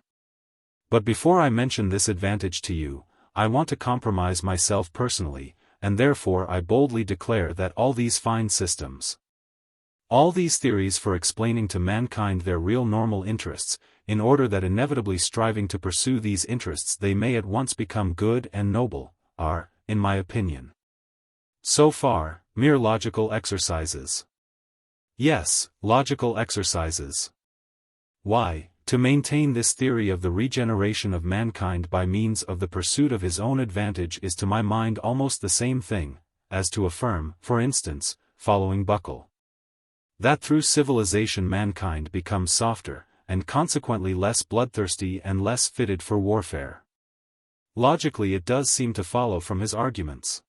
But before I mention this advantage to you, I want to compromise myself personally, and therefore I boldly declare that all these fine systems, all these theories for explaining to mankind their real normal interests, in order that inevitably striving to pursue these interests they may at once become good and noble, are, in my opinion, so far, mere logical exercises. Yes, logical exercises. Why, to maintain this theory of the regeneration of mankind by means of the pursuit of his own advantage is to my mind almost the same thing, as to affirm, for instance, following Buckle, that through civilization mankind becomes softer, and consequently less bloodthirsty and less fitted for warfare. Logically it does seem to follow from his arguments.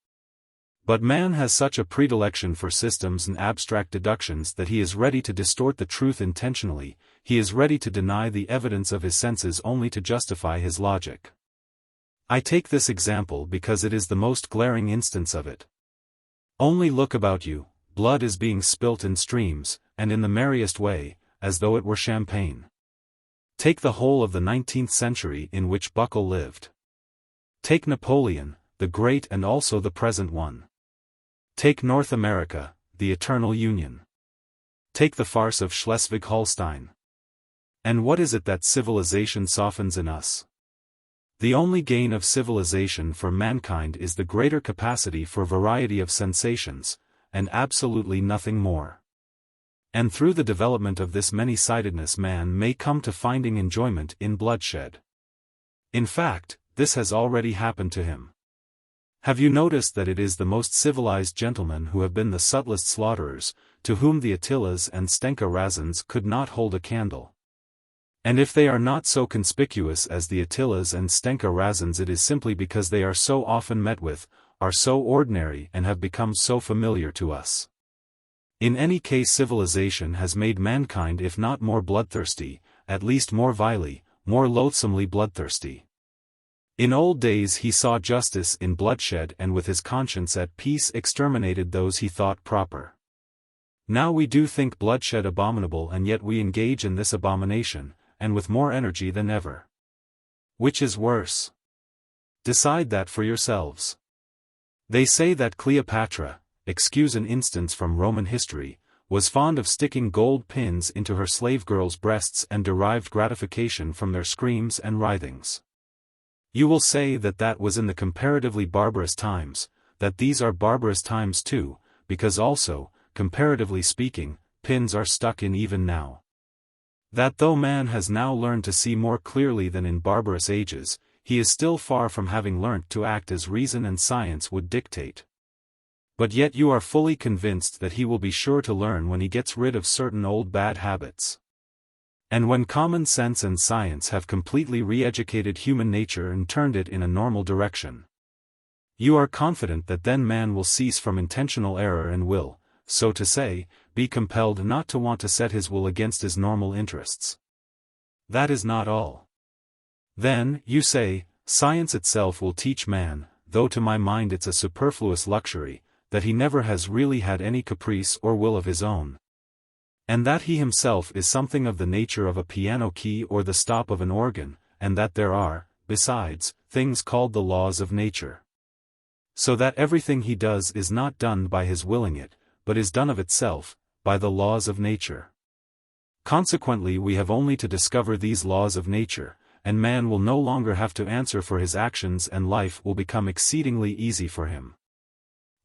But man has such a predilection for systems and abstract deductions that he is ready to distort the truth intentionally, he is ready to deny the evidence of his senses only to justify his logic. I take this example because it is the most glaring instance of it. Only look about you, blood is being spilt in streams, and in the merriest way, as though it were champagne. Take the whole of the 19th century in which Buckle lived. Take Napoleon, the great and also the present one. Take North America, the eternal Union. Take the farce of Schleswig-Holstein. And what is it that civilization softens in us? The only gain of civilization for mankind is the greater capacity for variety of sensations, and absolutely nothing more. And through the development of this many-sidedness man may come to finding enjoyment in bloodshed. In fact, this has already happened to him. Have you noticed that it is the most civilized gentlemen who have been the subtlest slaughterers, to whom the Attilas and Stenka Razins could not hold a candle? And if they are not so conspicuous as the Attilas and Stenka Razins, it is simply because they are so often met with, are so ordinary and have become so familiar to us. In any case, civilization has made mankind if not more bloodthirsty, at least more vilely, more loathsomely bloodthirsty. In old days he saw justice in bloodshed and with his conscience at peace exterminated those he thought proper. Now we do think bloodshed abominable, and yet we engage in this abomination, and with more energy than ever. Which is worse? Decide that for yourselves. They say that Cleopatra, excuse an instance from Roman history, was fond of sticking gold pins into her slave girls' breasts and derived gratification from their screams and writhings. You will say that that was in the comparatively barbarous times, that these are barbarous times too, because also, comparatively speaking, pins are stuck in even now. That though man has now learned to see more clearly than in barbarous ages, he is still far from having learnt to act as reason and science would dictate. But yet you are fully convinced that he will be sure to learn when he gets rid of certain old bad habits. And when common sense and science have completely re-educated human nature and turned it in a normal direction. You are confident that then man will cease from intentional error and will, so to say, be compelled not to want to set his will against his normal interests. That is not all. Then, you say, science itself will teach man, though to my mind it's a superfluous luxury, that he never has really had any caprice or will of his own. And that he himself is something of the nature of a piano key or the stop of an organ, and that there are, besides, things called the laws of nature. So that everything he does is not done by his willing it, but is done of itself, by the laws of nature. Consequently we have only to discover these laws of nature, and man will no longer have to answer for his actions and life will become exceedingly easy for him.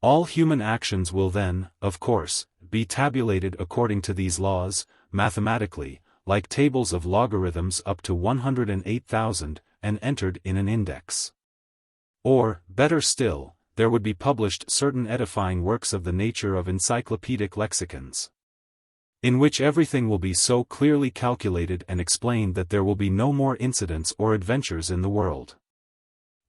All human actions will then, of course, be tabulated according to these laws, mathematically, like tables of logarithms up to 108,000, and entered in an index. Or, better still, there would be published certain edifying works of the nature of encyclopedic lexicons, in which everything will be so clearly calculated and explained that there will be no more incidents or adventures in the world.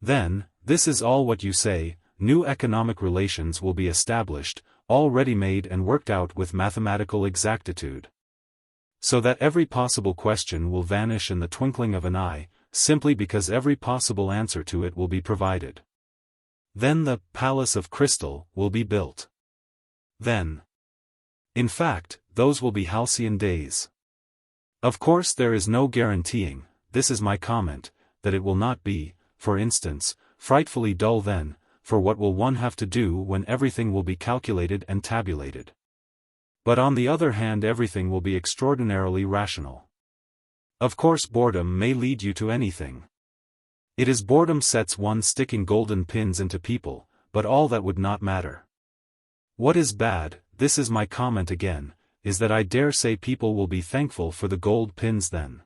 Then, this is all what you say, new economic relations will be established, all ready-made and worked out with mathematical exactitude. So that every possible question will vanish in the twinkling of an eye, simply because every possible answer to it will be provided. Then the palace of crystal will be built. Then, in fact, those will be halcyon days. Of course there is no guaranteeing, this is my comment, that it will not be, for instance, frightfully dull then, for what will one have to do when everything will be calculated and tabulated? But on the other hand everything will be extraordinarily rational. Of course boredom may lead you to anything. It is boredom sets one sticking golden pins into people, but all that would not matter. What is bad, this is my comment again, is that I dare say people will be thankful for the gold pins then.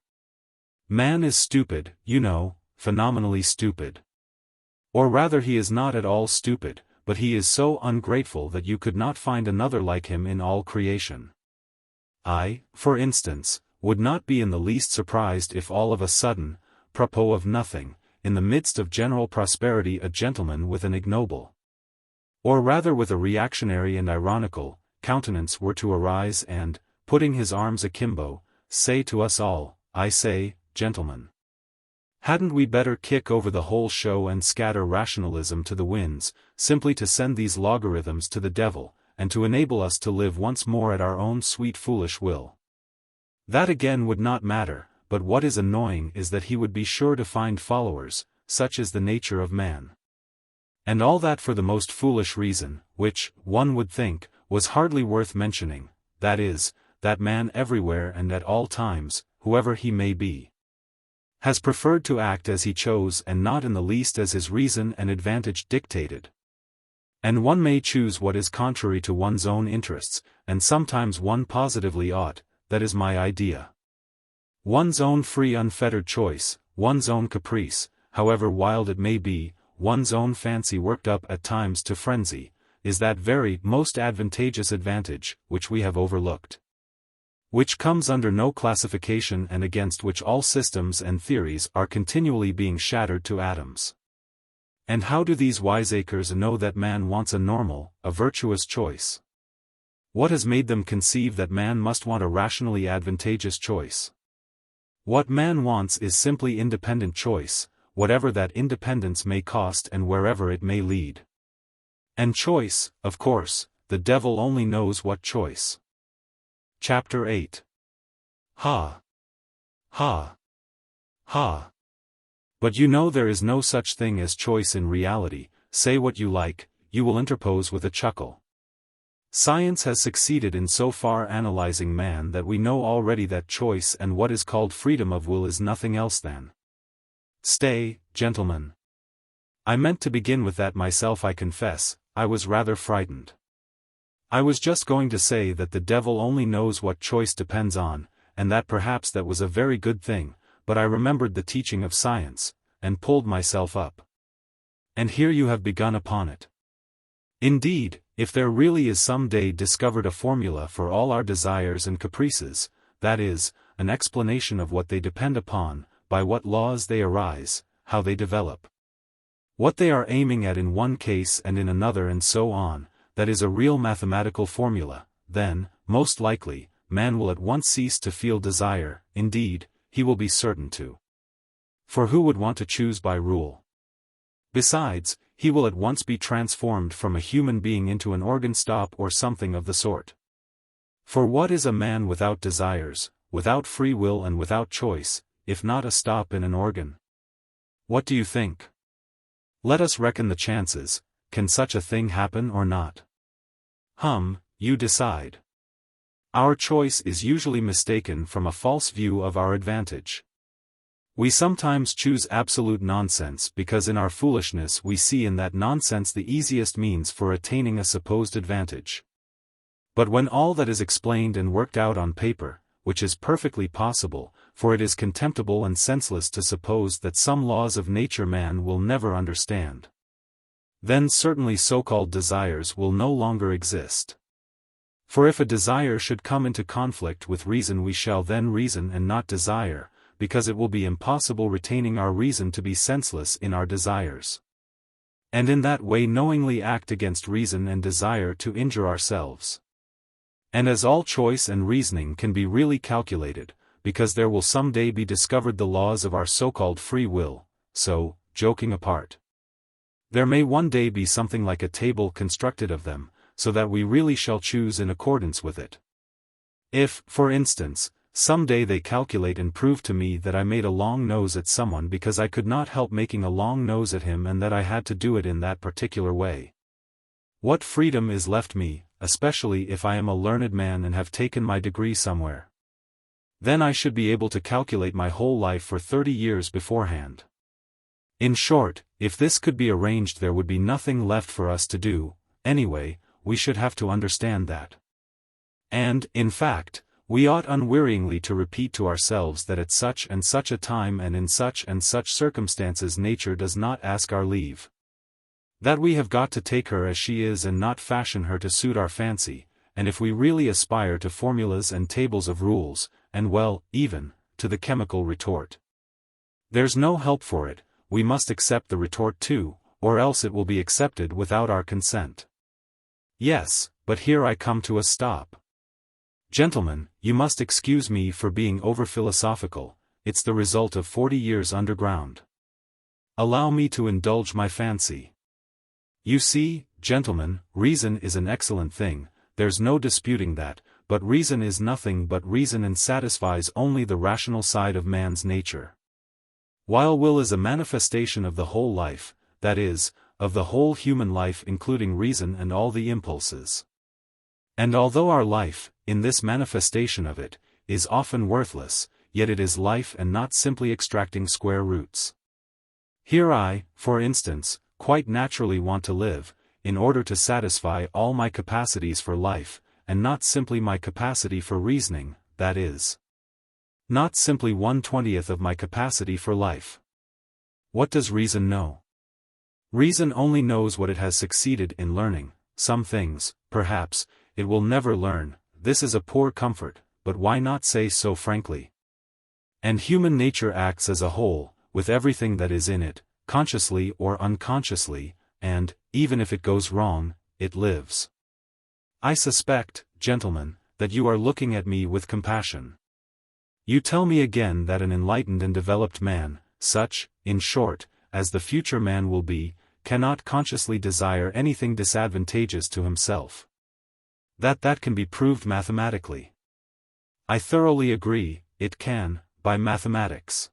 Man is stupid, you know, phenomenally stupid. Or rather he is not at all stupid, but he is so ungrateful that you could not find another like him in all creation. I, for instance, would not be in the least surprised if all of a sudden, propos of nothing, in the midst of general prosperity a gentleman with an ignoble, or rather with a reactionary and ironical, countenance were to arise and, putting his arms akimbo, say to us all, I say, gentlemen, hadn't we better kick over the whole show and scatter rationalism to the winds, simply to send these logarithms to the devil, and to enable us to live once more at our own sweet foolish will? That again would not matter, but what is annoying is that he would be sure to find followers, such is the nature of man. And all that for the most foolish reason, which, one would think, was hardly worth mentioning, that is, that man everywhere and at all times, whoever he may be, has preferred to act as he chose and not in the least as his reason and advantage dictated. And one may choose what is contrary to one's own interests, and sometimes one positively ought, that is my idea. One's own free unfettered choice, one's own caprice, however wild it may be, one's own fancy worked up at times to frenzy, is that very most advantageous advantage, which we have overlooked, which comes under no classification and against which all systems and theories are continually being shattered to atoms. And how do these wiseacres know that man wants a normal, a virtuous choice? What has made them conceive that man must want a rationally advantageous choice? What man wants is simply independent choice, whatever that independence may cost and wherever it may lead. And choice, of course, the devil only knows what choice. Chapter 8. Ha! Ha! Ha! But you know there is no such thing as choice in reality. Say what you like, you will interpose with a chuckle. Science has succeeded in so far analyzing man that we know already that choice and what is called freedom of will is nothing else than. Stay, gentlemen. I meant to begin with that myself, I confess. I was rather frightened. I was just going to say that the devil only knows what choice depends on, and that perhaps that was a very good thing, but I remembered the teaching of science, and pulled myself up. And here you have begun upon it. Indeed, if there really is some day discovered a formula for all our desires and caprices, that is, an explanation of what they depend upon, by what laws they arise, how they develop, what they are aiming at in one case and in another and so on, that is a real mathematical formula, then, most likely, man will at once cease to feel desire, indeed, he will be certain to. For who would want to choose by rule? Besides, he will at once be transformed from a human being into an organ stop or something of the sort. For what is a man without desires, without free will and without choice, if not a stop in an organ? What do you think? Let us reckon the chances. Can such a thing happen or not? You decide. Our choice is usually mistaken from a false view of our advantage. We sometimes choose absolute nonsense because in our foolishness we see in that nonsense the easiest means for attaining a supposed advantage. But when all that is explained and worked out on paper, which is perfectly possible, for it is contemptible and senseless to suppose that some laws of nature man will never understand, then certainly so-called desires will no longer exist. For if a desire should come into conflict with reason, we shall then reason and not desire, because it will be impossible retaining our reason to be senseless in our desires. And in that way knowingly act against reason and desire to injure ourselves. And as all choice and reasoning can be really calculated, because there will some day be discovered the laws of our so-called free will, so, joking apart, there may one day be something like a table constructed of them, so that we really shall choose in accordance with it. If, for instance, some day they calculate and prove to me that I made a long nose at someone because I could not help making a long nose at him and that I had to do it in that particular way, what freedom is left me, especially if I am a learned man and have taken my degree somewhere? Then I should be able to calculate my whole life for 30 years beforehand. In short, if this could be arranged there would be nothing left for us to do. Anyway, we should have to understand that. And, in fact, we ought unwearyingly to repeat to ourselves that at such and such a time and in such and such circumstances nature does not ask our leave. That we have got to take her as she is and not fashion her to suit our fancy, and if we really aspire to formulas and tables of rules, and well, even, to the chemical retort, there's no help for it, we must accept the retort too, or else it will be accepted without our consent. Yes, but here I come to a stop. Gentlemen, you must excuse me for being over-philosophical, it's the result of 40 years underground. Allow me to indulge my fancy. You see, gentlemen, reason is an excellent thing, there's no disputing that, but reason is nothing but reason and satisfies only the rational side of man's nature. While will is a manifestation of the whole life, that is, of the whole human life including reason and all the impulses. And although our life, in this manifestation of it, is often worthless, yet it is life and not simply extracting square roots. Here I, for instance, quite naturally want to live, in order to satisfy all my capacities for life, and not simply my capacity for reasoning, that is, not simply 1/20th of my capacity for life. What does reason know? Reason only knows what it has succeeded in learning. Some things, perhaps, it will never learn. This is a poor comfort, but why not say so frankly? And human nature acts as a whole, with everything that is in it, consciously or unconsciously, and, even if it goes wrong, it lives. I suspect, gentlemen, that you are looking at me with compassion. You tell me again that an enlightened and developed man, such, in short, as the future man will be, cannot consciously desire anything disadvantageous to himself. That can be proved mathematically. I thoroughly agree, it can, by mathematics.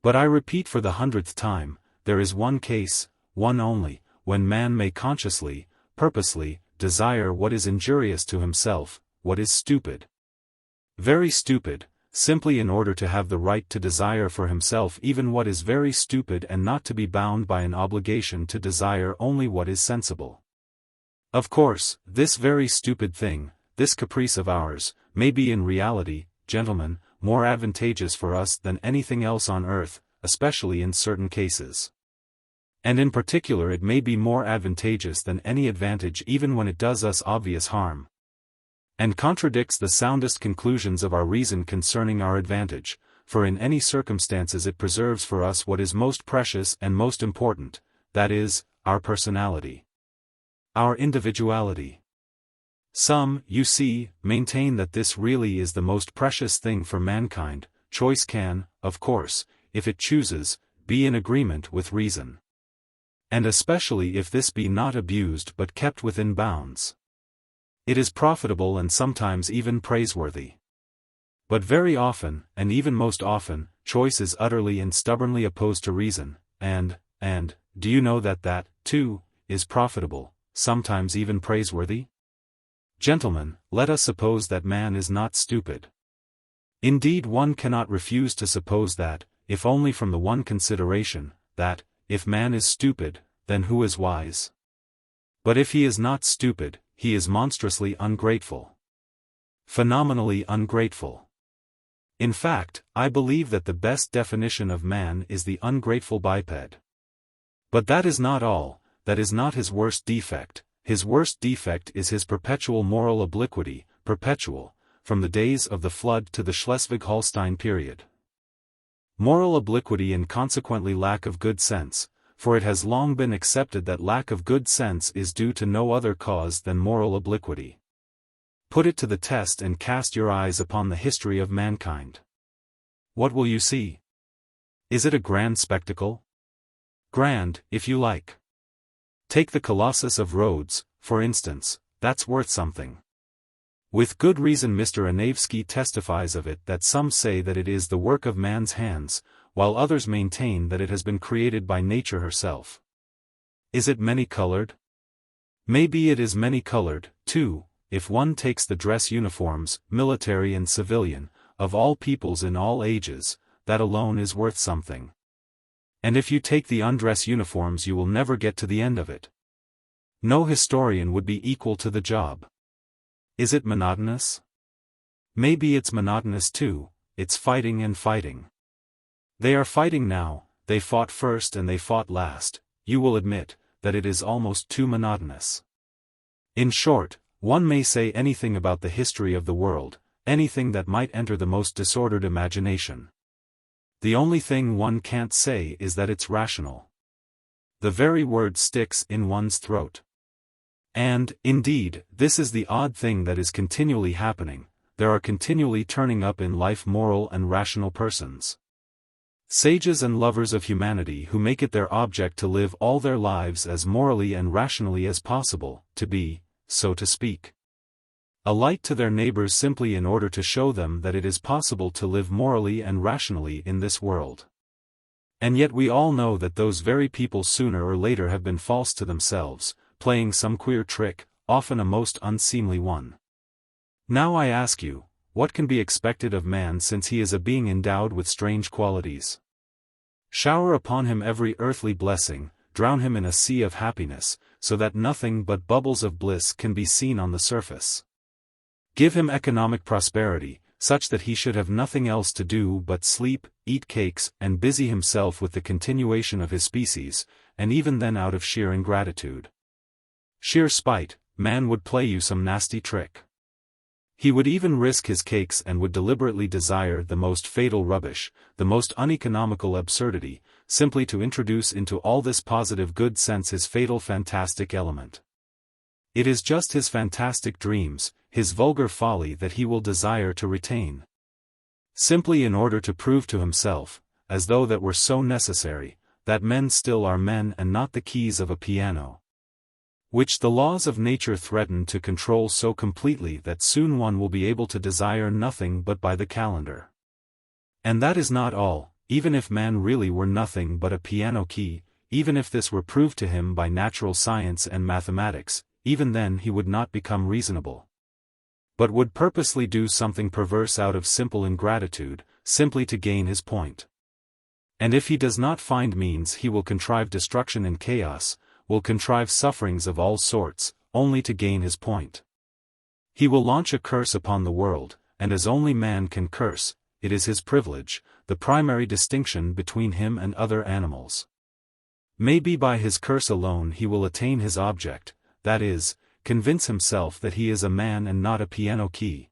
But I repeat for the 100th time, there is one case, one only, when man may consciously, purposely, desire what is injurious to himself, what is stupid. Very stupid, simply in order to have the right to desire for himself even what is very stupid and not to be bound by an obligation to desire only what is sensible. Of course, this very stupid thing, this caprice of ours, may be in reality, gentlemen, more advantageous for us than anything else on earth, especially in certain cases. And in particular it may be more advantageous than any advantage even when it does us obvious harm, and contradicts the soundest conclusions of our reason concerning our advantage, for in any circumstances it preserves for us what is most precious and most important, that is, our personality, our individuality. Some, you see, maintain that this really is the most precious thing for mankind. Choice can, of course, if it chooses, be in agreement with reason. And especially if this be not abused but kept within bounds. It is profitable and sometimes even praiseworthy. But very often, and even most often, choice is utterly and stubbornly opposed to reason, and, do you know that, too, is profitable, sometimes even praiseworthy? Gentlemen, let us suppose that man is not stupid. Indeed, one cannot refuse to suppose that, if only from the one consideration, that, if man is stupid, then who is wise? But if he is not stupid, he is monstrously ungrateful. Phenomenally ungrateful. In fact, I believe that the best definition of man is the ungrateful biped. But that is not all, that is not his worst defect. His worst defect is his perpetual moral obliquity, perpetual, from the days of the flood to the Schleswig-Holstein period. Moral obliquity and consequently lack of good sense, for it has long been accepted that lack of good sense is due to no other cause than moral obliquity. Put it to the test and cast your eyes upon the history of mankind. What will you see? Is it a grand spectacle? Grand, if you like. Take the Colossus of Rhodes, for instance, that's worth something. With good reason Mr. Anavsky testifies of it that some say that it is the work of man's hands, while others maintain that it has been created by nature herself. Is it many-colored? Maybe it is many-colored, too, if one takes the dress uniforms, military and civilian, of all peoples in all ages, that alone is worth something. And if you take the undress uniforms you will never get to the end of it. No historian would be equal to the job. Is it monotonous? Maybe it's monotonous too, it's fighting and fighting. They are fighting now, they fought first and they fought last, you will admit, that it is almost too monotonous. In short, one may say anything about the history of the world, anything that might enter the most disordered imagination. The only thing one can't say is that it's rational. The very word sticks in one's throat. And, indeed, this is the odd thing that is continually happening, there are continually turning up in life moral and rational persons. Sages and lovers of humanity who make it their object to live all their lives as morally and rationally as possible, to be, so to speak, a light to their neighbors simply in order to show them that it is possible to live morally and rationally in this world. And yet we all know that those very people sooner or later have been false to themselves, playing some queer trick, often a most unseemly one. Now I ask you, what can be expected of man since he is a being endowed with strange qualities? Shower upon him every earthly blessing, drown him in a sea of happiness, so that nothing but bubbles of bliss can be seen on the surface. Give him economic prosperity, such that he should have nothing else to do but sleep, eat cakes, and busy himself with the continuation of his species, and even then out of sheer ingratitude, sheer spite, man would play you some nasty trick. He would even risk his cakes and would deliberately desire the most fatal rubbish, the most uneconomical absurdity, simply to introduce into all this positive good sense his fatal fantastic element. It is just his fantastic dreams, his vulgar folly that he will desire to retain. Simply in order to prove to himself, as though that were so necessary, that men still are men and not the keys of a piano, which the laws of nature threaten to control so completely that soon one will be able to desire nothing but by the calendar. And that is not all. Even if man really were nothing but a piano key, even if this were proved to him by natural science and mathematics, even then he would not become reasonable, but would purposely do something perverse out of simple ingratitude, simply to gain his point. And if he does not find means, he will contrive destruction and chaos, will contrive sufferings of all sorts, only to gain his point. He will launch a curse upon the world, and as only man can curse, it is his privilege, the primary distinction between him and other animals. Maybe by his curse alone he will attain his object, that is, convince himself that he is a man and not a piano key.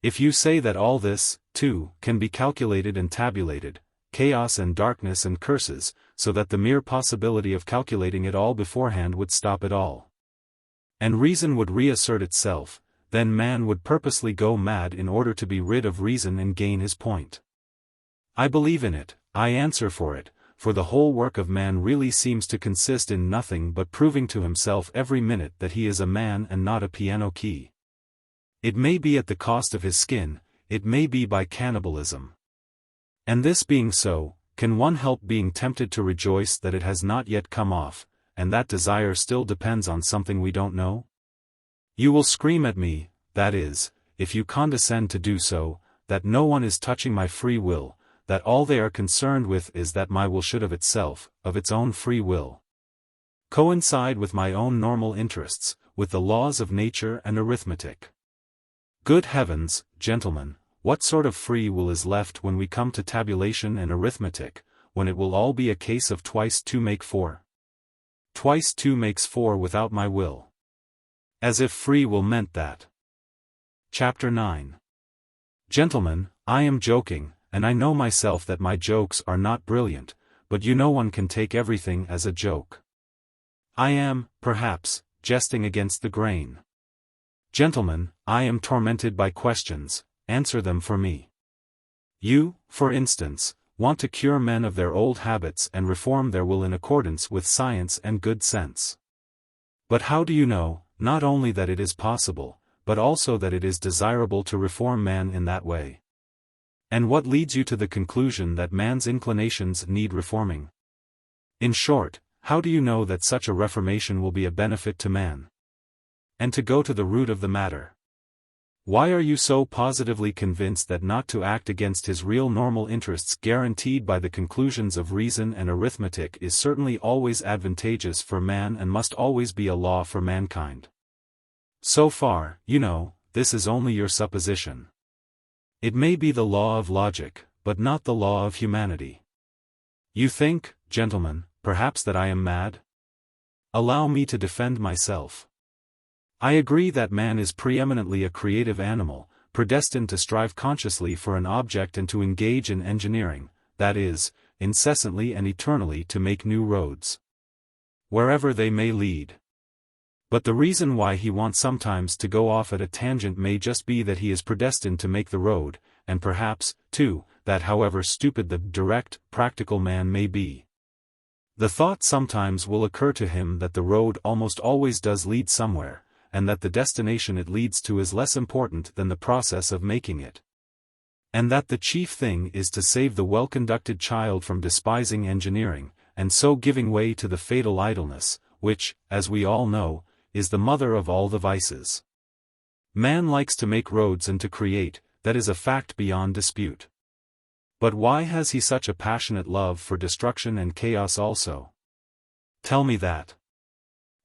If you say that all this, too, can be calculated and tabulated, chaos and darkness and curses, so that the mere possibility of calculating it all beforehand would stop it all, and reason would reassert itself, then man would purposely go mad in order to be rid of reason and gain his point. I believe in it, I answer for it, for the whole work of man really seems to consist in nothing but proving to himself every minute that he is a man and not a piano key. It may be at the cost of his skin, it may be by cannibalism. And this being so, can one help being tempted to rejoice that it has not yet come off, and that desire still depends on something we don't know? You will scream at me, that is, if you condescend to do so, that no one is touching my free will, that all they are concerned with is that my will should of itself, of its own free will, coincide with my own normal interests, with the laws of nature and arithmetic. Good heavens, gentlemen, what sort of free will is left when we come to tabulation and arithmetic, when it will all be a case of twice 2 make 4? Twice 2 makes 4 without my will. As if free will meant that. Chapter 9. Gentlemen, I am joking, and I know myself that my jokes are not brilliant, but you know one can take everything as a joke. I am, perhaps, jesting against the grain. Gentlemen, I am tormented by questions, answer them for me. You, for instance, want to cure men of their old habits and reform their will in accordance with science and good sense. But how do you know, not only that it is possible, but also that it is desirable to reform man in that way? And what leads you to the conclusion that man's inclinations need reforming? In short, how do you know that such a reformation will be a benefit to man? And to go to the root of the matter, why are you so positively convinced that not to act against his real normal interests guaranteed by the conclusions of reason and arithmetic is certainly always advantageous for man and must always be a law for mankind? So far, you know, this is only your supposition. It may be the law of logic, but not the law of humanity. You think, gentlemen, perhaps that I am mad? Allow me to defend myself. I agree that man is preeminently a creative animal, predestined to strive consciously for an object and to engage in engineering, that is, incessantly and eternally to make new roads, wherever they may lead. But the reason why he wants sometimes to go off at a tangent may just be that he is predestined to make the road, and perhaps, too, that however stupid the direct, practical man may be, the thought sometimes will occur to him that the road almost always does lead somewhere, and that the destination it leads to is less important than the process of making it. And that the chief thing is to save the well-conducted child from despising engineering, and so giving way to the fatal idleness, which, as we all know, is the mother of all the vices. Man likes to make roads and to create, that is a fact beyond dispute. But why has he such a passionate love for destruction and chaos also? Tell me that.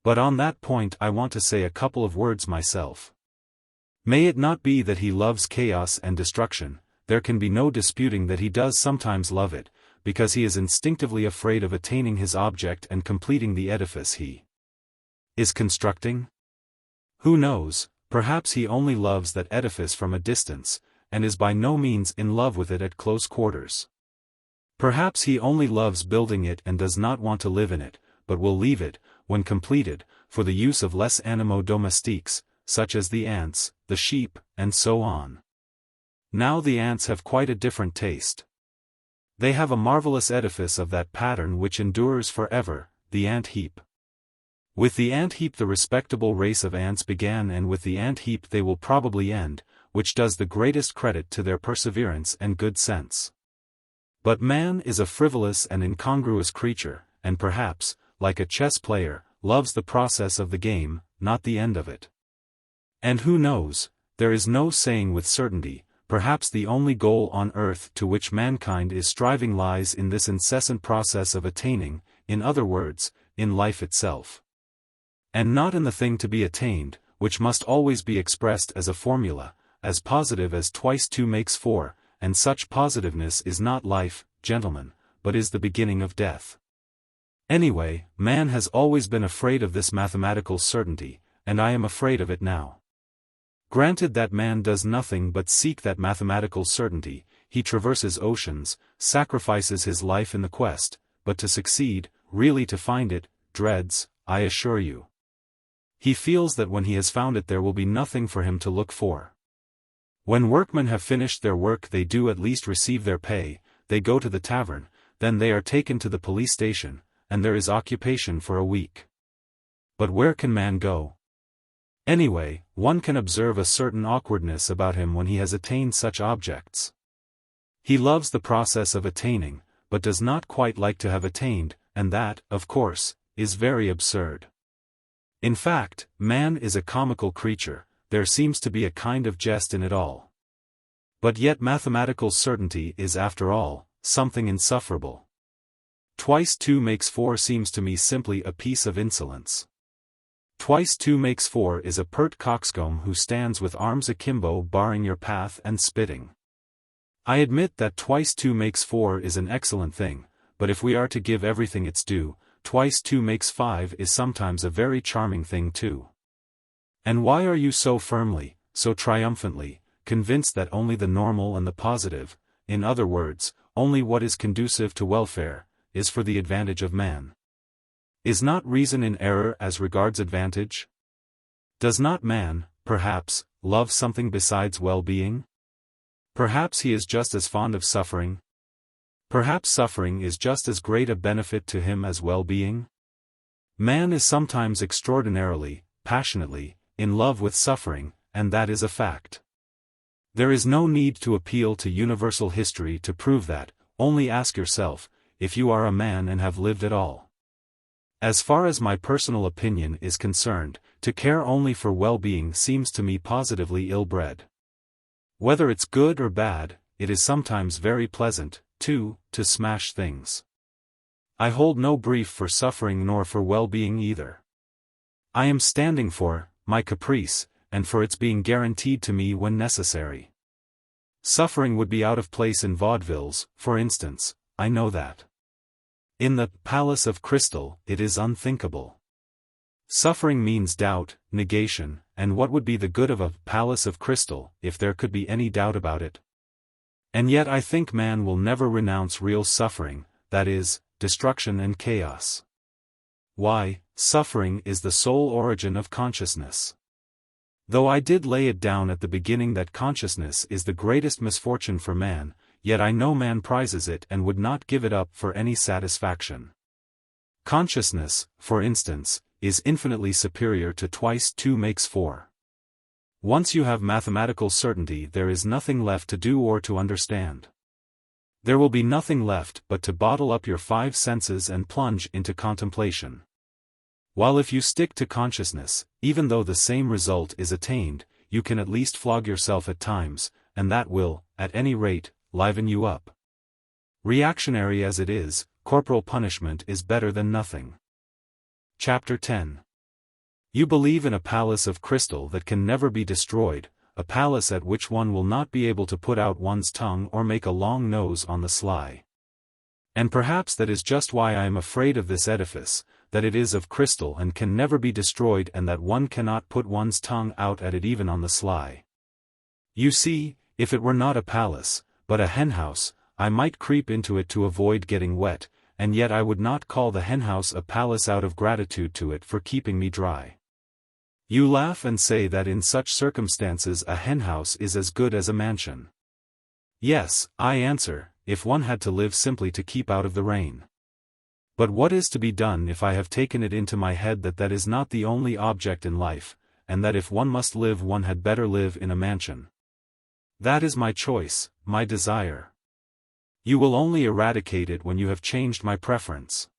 But on that point I want to say a couple of words myself. May it not be that he loves chaos and destruction, there can be no disputing that he does sometimes love it, because he is instinctively afraid of attaining his object and completing the edifice he is constructing? Who knows, perhaps he only loves that edifice from a distance, and is by no means in love with it at close quarters. Perhaps he only loves building it and does not want to live in it, but will leave it, when completed, for the use of les animaux domestiques, such as the ants, the sheep, and so on. Now the ants have quite a different taste. They have a marvelous edifice of that pattern which endures forever, the ant heap. With the ant heap the respectable race of ants began, and with the ant heap they will probably end, which does the greatest credit to their perseverance and good sense. But man is a frivolous and incongruous creature, and perhaps, like a chess player, loves the process of the game, not the end of it. And who knows, there is no saying with certainty, perhaps the only goal on earth to which mankind is striving lies in this incessant process of attaining, in other words, in life itself. And not in the thing to be attained, which must always be expressed as a formula, as positive as twice two makes four, and such positiveness is not life, gentlemen, but is the beginning of death. Anyway, man has always been afraid of this mathematical certainty, and I am afraid of it now. Granted that man does nothing but seek that mathematical certainty, he traverses oceans, sacrifices his life in the quest, but to succeed, really to find it, dreads, I assure you. He feels that when he has found it there will be nothing for him to look for. When workmen have finished their work they do at least receive their pay, they go to the tavern, then they are taken to the police station, and there is occupation for a week. But where can man go? Anyway, one can observe a certain awkwardness about him when he has attained such objects. He loves the process of attaining, but does not quite like to have attained, and that, of course, is very absurd. In fact, man is a comical creature, there seems to be a kind of jest in it all. But yet mathematical certainty is after all, something insufferable. Twice two makes four seems to me simply a piece of insolence. Twice two makes four is a pert coxcomb who stands with arms akimbo barring your path and spitting. I admit that twice two makes four is an excellent thing, but if we are to give everything its due, twice two makes five is sometimes a very charming thing too. And why are you so firmly, so triumphantly, convinced that only the normal and the positive, in other words, only what is conducive to welfare, is for the advantage of man? Is not reason in error as regards advantage? Does not man, perhaps, love something besides well-being? Perhaps he is just as fond of suffering? Perhaps suffering is just as great a benefit to him as well-being? Man is sometimes extraordinarily, passionately, in love with suffering, and that is a fact. There is no need to appeal to universal history to prove that, only ask yourself, if you are a man and have lived at all. As far as my personal opinion is concerned, to care only for well-being seems to me positively ill-bred. Whether it's good or bad, it is sometimes very pleasant, too, to smash things. I hold no brief for suffering nor for well-being either. I am standing for my caprice, and for its being guaranteed to me when necessary. Suffering would be out of place in vaudevilles, for instance, I know that. In the Palace of Crystal, it is unthinkable. Suffering means doubt, negation, and what would be the good of a Palace of Crystal, if there could be any doubt about it? And yet I think man will never renounce real suffering, that is, destruction and chaos. Why, suffering is the sole origin of consciousness. Though I did lay it down at the beginning that consciousness is the greatest misfortune for man, yet I know man prizes it and would not give it up for any satisfaction. Consciousness, for instance, is infinitely superior to twice two makes four. Once you have mathematical certainty there is nothing left to do or to understand. There will be nothing left but to bottle up your five senses and plunge into contemplation. While if you stick to consciousness, even though the same result is attained, you can at least flog yourself at times, and that will, at any rate, liven you up. Reactionary as it is, corporal punishment is better than nothing. Chapter 10. You believe in a palace of crystal that can never be destroyed, a palace at which one will not be able to put out one's tongue or make a long nose on the sly. And perhaps that is just why I am afraid of this edifice, that it is of crystal and can never be destroyed and that one cannot put one's tongue out at it even on the sly. You see, if it were not a palace, but a henhouse, I might creep into it to avoid getting wet, and yet I would not call the henhouse a palace out of gratitude to it for keeping me dry. You laugh and say that in such circumstances a henhouse is as good as a mansion. Yes, I answer, if one had to live simply to keep out of the rain. But what is to be done if I have taken it into my head that that is not the only object in life, and that if one must live one had better live in a mansion? That is my choice, my desire. You will only eradicate it when you have changed my preference.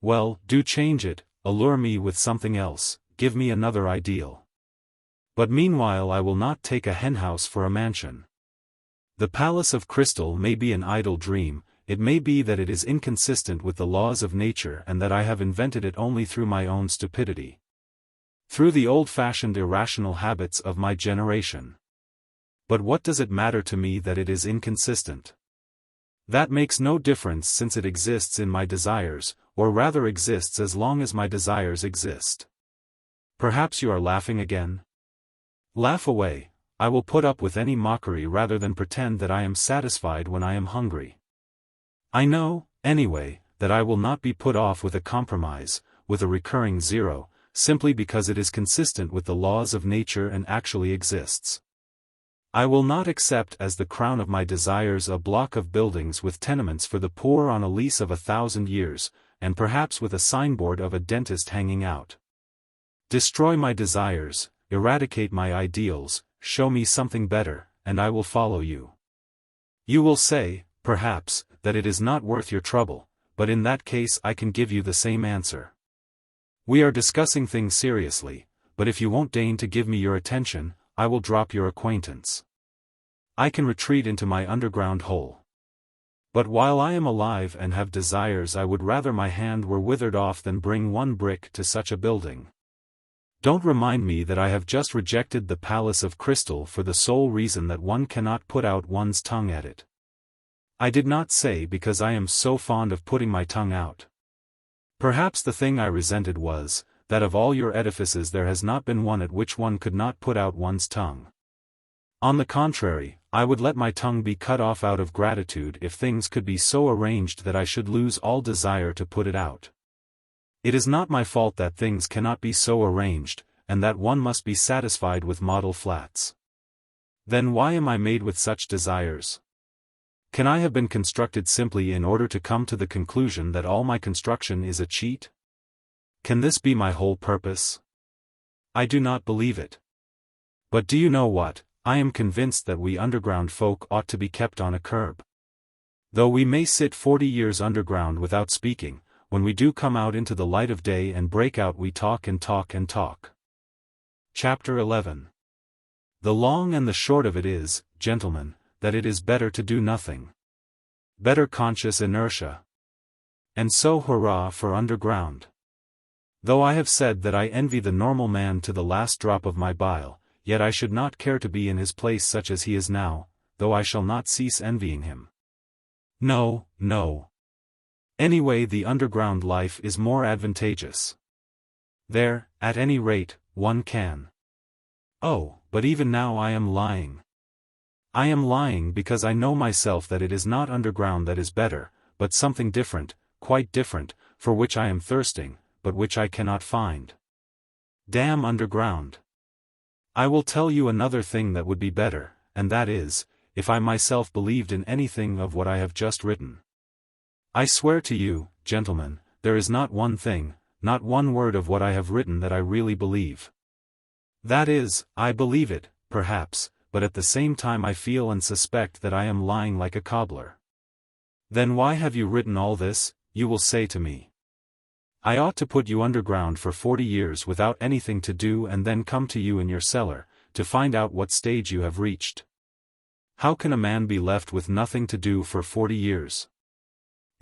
Well, do change it, allure me with something else, give me another ideal. But meanwhile I will not take a henhouse for a mansion. The palace of crystal may be an idle dream, it may be that it is inconsistent with the laws of nature and that I have invented it only through my own stupidity. Through the old-fashioned irrational habits of my generation. But what does it matter to me that it is inconsistent? That makes no difference since it exists in my desires, or rather exists as long as my desires exist. Perhaps you are laughing again? Laugh away, I will put up with any mockery rather than pretend that I am satisfied when I am hungry. I know, anyway, that I will not be put off with a compromise, with a recurring zero, simply because it is consistent with the laws of nature and actually exists. I will not accept as the crown of my desires a block of buildings with tenements for the poor on a lease of 1,000 years, and perhaps with a signboard of a dentist hanging out. Destroy my desires, eradicate my ideals, show me something better, and I will follow you. You will say, perhaps, that it is not worth your trouble, but in that case I can give you the same answer. We are discussing things seriously, but if you won't deign to give me your attention, I will drop your acquaintance. I can retreat into my underground hole. But while I am alive and have desires, I would rather my hand were withered off than bring one brick to such a building. Don't remind me that I have just rejected the palace of crystal for the sole reason that one cannot put out one's tongue at it. I did not say because I am so fond of putting my tongue out. Perhaps the thing I resented was, that of all your edifices there has not been one at which one could not put out one's tongue. On the contrary, I would let my tongue be cut off out of gratitude if things could be so arranged that I should lose all desire to put it out. It is not my fault that things cannot be so arranged, and that one must be satisfied with model flats. Then why am I made with such desires? Can I have been constructed simply in order to come to the conclusion that all my construction is a cheat? Can this be my whole purpose? I do not believe it. But do you know what? I am convinced that we underground folk ought to be kept on a curb. Though we may sit 40 years underground without speaking, when we do come out into the light of day and break out we talk and talk and talk. Chapter 11. The long and the short of it is, gentlemen, that it is better to do nothing. Better conscious inertia. And so hurrah for underground. Though I have said that I envy the normal man to the last drop of my bile, yet I should not care to be in his place such as he is now, though I shall not cease envying him. No, no. Anyway, the underground life is more advantageous. There, at any rate, one can. Oh, but even now I am lying. I am lying because I know myself that it is not underground that is better, but something different, quite different, for which I am thirsting, but which I cannot find. Damn underground. I will tell you another thing that would be better, and that is, if I myself believed in anything of what I have just written. I swear to you, gentlemen, there is not one thing, not one word of what I have written that I really believe. That is, I believe it, perhaps, but at the same time I feel and suspect that I am lying like a cobbler. Then why have you written all this, you will say to me. I ought to put you underground for 40 years without anything to do and then come to you in your cellar, to find out what stage you have reached. How can a man be left with nothing to do for 40 years?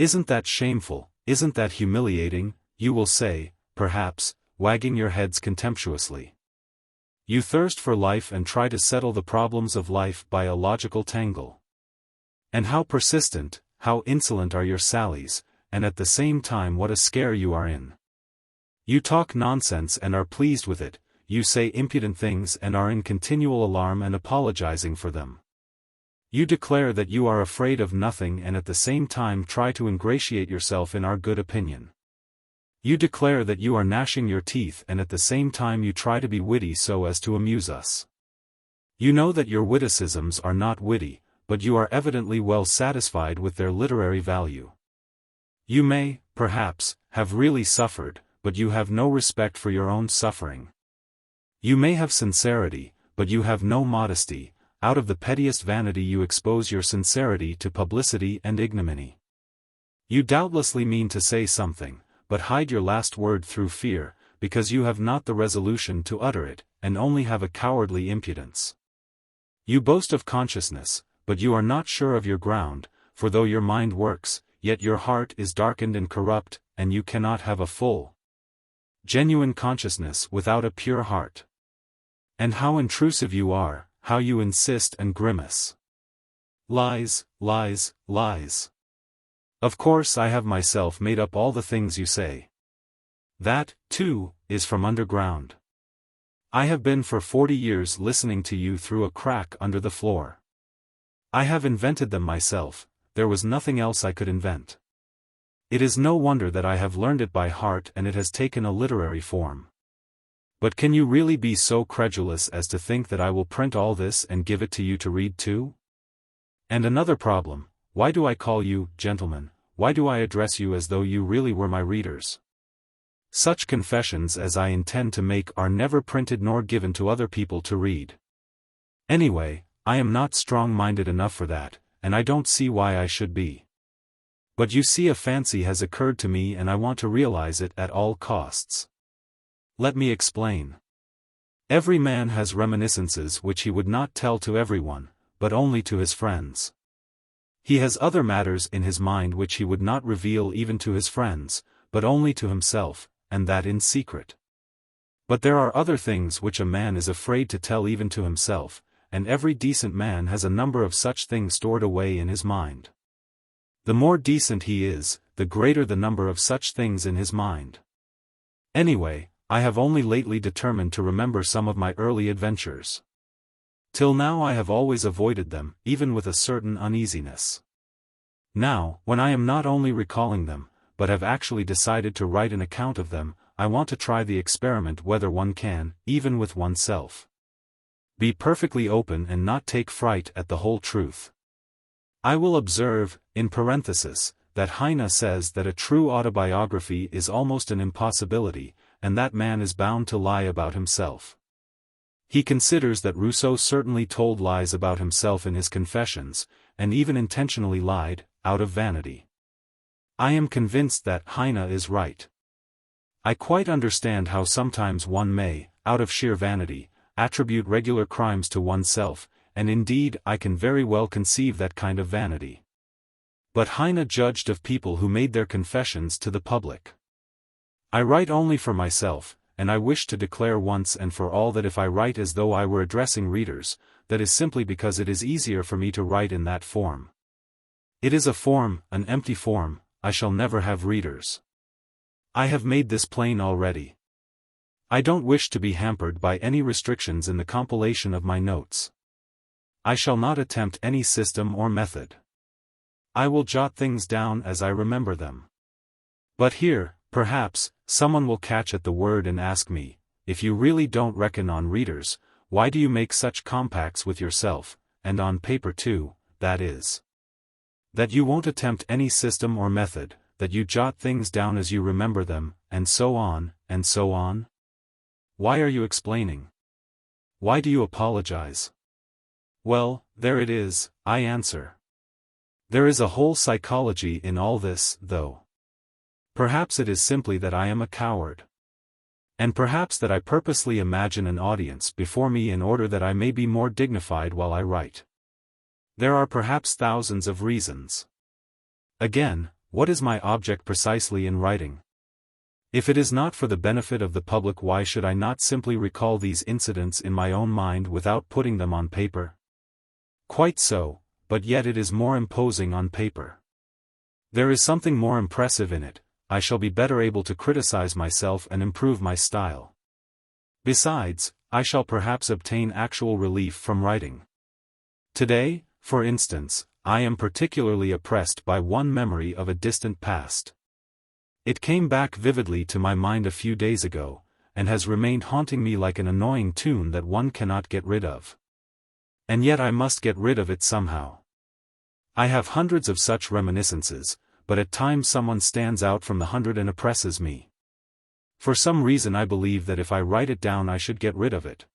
Isn't that shameful, isn't that humiliating, you will say, perhaps, wagging your heads contemptuously. You thirst for life and try to settle the problems of life by a logical tangle. And how persistent, how insolent are your sallies, and at the same time what a scare you are in. You talk nonsense and are pleased with it, you say impudent things and are in continual alarm and apologizing for them. You declare that you are afraid of nothing and at the same time try to ingratiate yourself in our good opinion. You declare that you are gnashing your teeth and at the same time you try to be witty so as to amuse us. You know that your witticisms are not witty, but you are evidently well satisfied with their literary value. You may, perhaps, have really suffered, but you have no respect for your own suffering. You may have sincerity, but you have no modesty. Out of the pettiest vanity you expose your sincerity to publicity and ignominy. You doubtlessly mean to say something, but hide your last word through fear, because you have not the resolution to utter it, and only have a cowardly impudence. You boast of consciousness, but you are not sure of your ground, for though your mind works, yet your heart is darkened and corrupt, and you cannot have a full, genuine consciousness without a pure heart. And how intrusive you are, how you insist and grimace. Lies, lies, lies. Of course I have myself made up all the things you say. That, too, is from underground. I have been for 40 years listening to you through a crack under the floor. I have invented them myself, there was nothing else I could invent. It is no wonder that I have learned it by heart and it has taken a literary form. But can you really be so credulous as to think that I will print all this and give it to you to read too? And another problem, why do I call you, gentlemen, why do I address you as though you really were my readers? Such confessions as I intend to make are never printed nor given to other people to read. Anyway, I am not strong-minded enough for that, and I don't see why I should be. But you see, a fancy has occurred to me and I want to realize it at all costs. Let me explain. Every man has reminiscences which he would not tell to everyone, but only to his friends. He has other matters in his mind which he would not reveal even to his friends, but only to himself, and that in secret. But there are other things which a man is afraid to tell even to himself, and every decent man has a number of such things stored away in his mind. The more decent he is, the greater the number of such things in his mind. Anyway, I have only lately determined to remember some of my early adventures. Till now I have always avoided them, even with a certain uneasiness. Now, when I am not only recalling them, but have actually decided to write an account of them, I want to try the experiment whether one can, even with oneself, be perfectly open and not take fright at the whole truth. I will observe, in parenthesis, that Heine says that a true autobiography is almost an impossibility, and that man is bound to lie about himself. He considers that Rousseau certainly told lies about himself in his Confessions, and even intentionally lied, out of vanity. I am convinced that Heine is right. I quite understand how sometimes one may, out of sheer vanity, attribute regular crimes to oneself, and indeed I can very well conceive that kind of vanity. But Heine judged of people who made their confessions to the public. I write only for myself, and I wish to declare once and for all that if I write as though I were addressing readers, that is simply because it is easier for me to write in that form. It is a form, an empty form, I shall never have readers. I have made this plain already. I don't wish to be hampered by any restrictions in the compilation of my notes. I shall not attempt any system or method. I will jot things down as I remember them. But here, perhaps, someone will catch at the word and ask me, if you really don't reckon on readers, why do you make such compacts with yourself, and on paper too, that is? That you won't attempt any system or method, that you jot things down as you remember them, and so on, and so on? Why are you explaining? Why do you apologize? Well, there it is, I answer. There is a whole psychology in all this, though. Perhaps it is simply that I am a coward. And perhaps that I purposely imagine an audience before me in order that I may be more dignified while I write. There are perhaps thousands of reasons. Again, what is my object precisely in writing? If it is not for the benefit of the public, why should I not simply recall these incidents in my own mind without putting them on paper? Quite so, but yet it is more imposing on paper. There is something more impressive in it. I shall be better able to criticize myself and improve my style. Besides, I shall perhaps obtain actual relief from writing. Today, for instance, I am particularly oppressed by one memory of a distant past. It came back vividly to my mind a few days ago, and has remained haunting me like an annoying tune that one cannot get rid of. And yet I must get rid of it somehow. I have hundreds of such reminiscences, but at times someone stands out from the hundred and oppresses me. For some reason I believe that if I write it down I should get rid of it.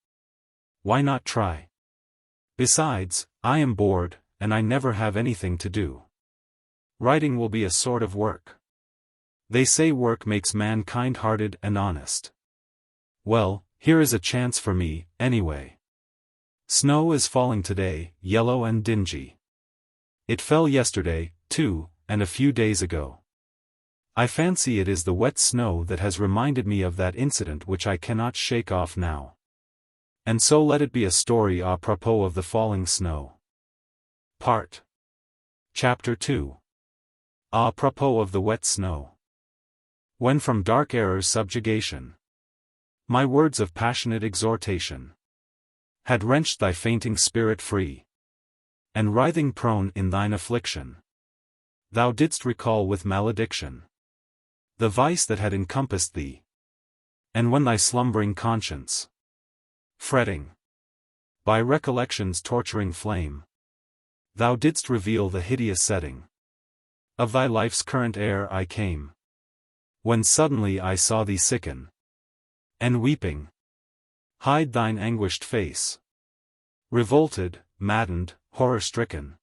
Why not try? Besides, I am bored, and I never have anything to do. Writing will be a sort of work. They say work makes man kind-hearted and honest. Well, here is a chance for me, anyway. Snow is falling today, yellow and dingy. It fell yesterday, too, and a few days ago. I fancy it is the wet snow that has reminded me of that incident which I cannot shake off now. And so let it be a story à propos of the falling snow. Chapter 2. À propos of the wet snow. When from dark error's subjugation, my words of passionate exhortation had wrenched thy fainting spirit free, and writhing prone in thine affliction, thou didst recall with malediction the vice that had encompassed thee. And when thy slumbering conscience, fretting by recollection's torturing flame, thou didst reveal the hideous setting of thy life's current air, I came, when suddenly I saw thee sicken, and weeping hide thine anguished face, revolted, maddened, horror-stricken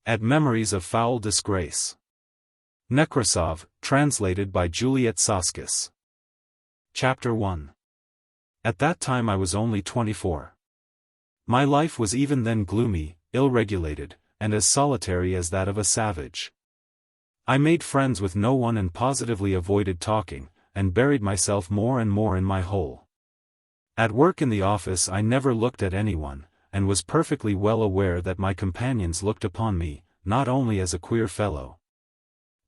at memories of foul disgrace. Nekrasov, translated by Juliet Soskis. Chapter 1. At that time I was only 24. My life was even then gloomy, ill-regulated, and as solitary as that of a savage. I made friends with no one and positively avoided talking, and buried myself more and more in my hole. At work in the office I never looked at anyone, and was perfectly well aware that my companions looked upon me, not only as a queer fellow,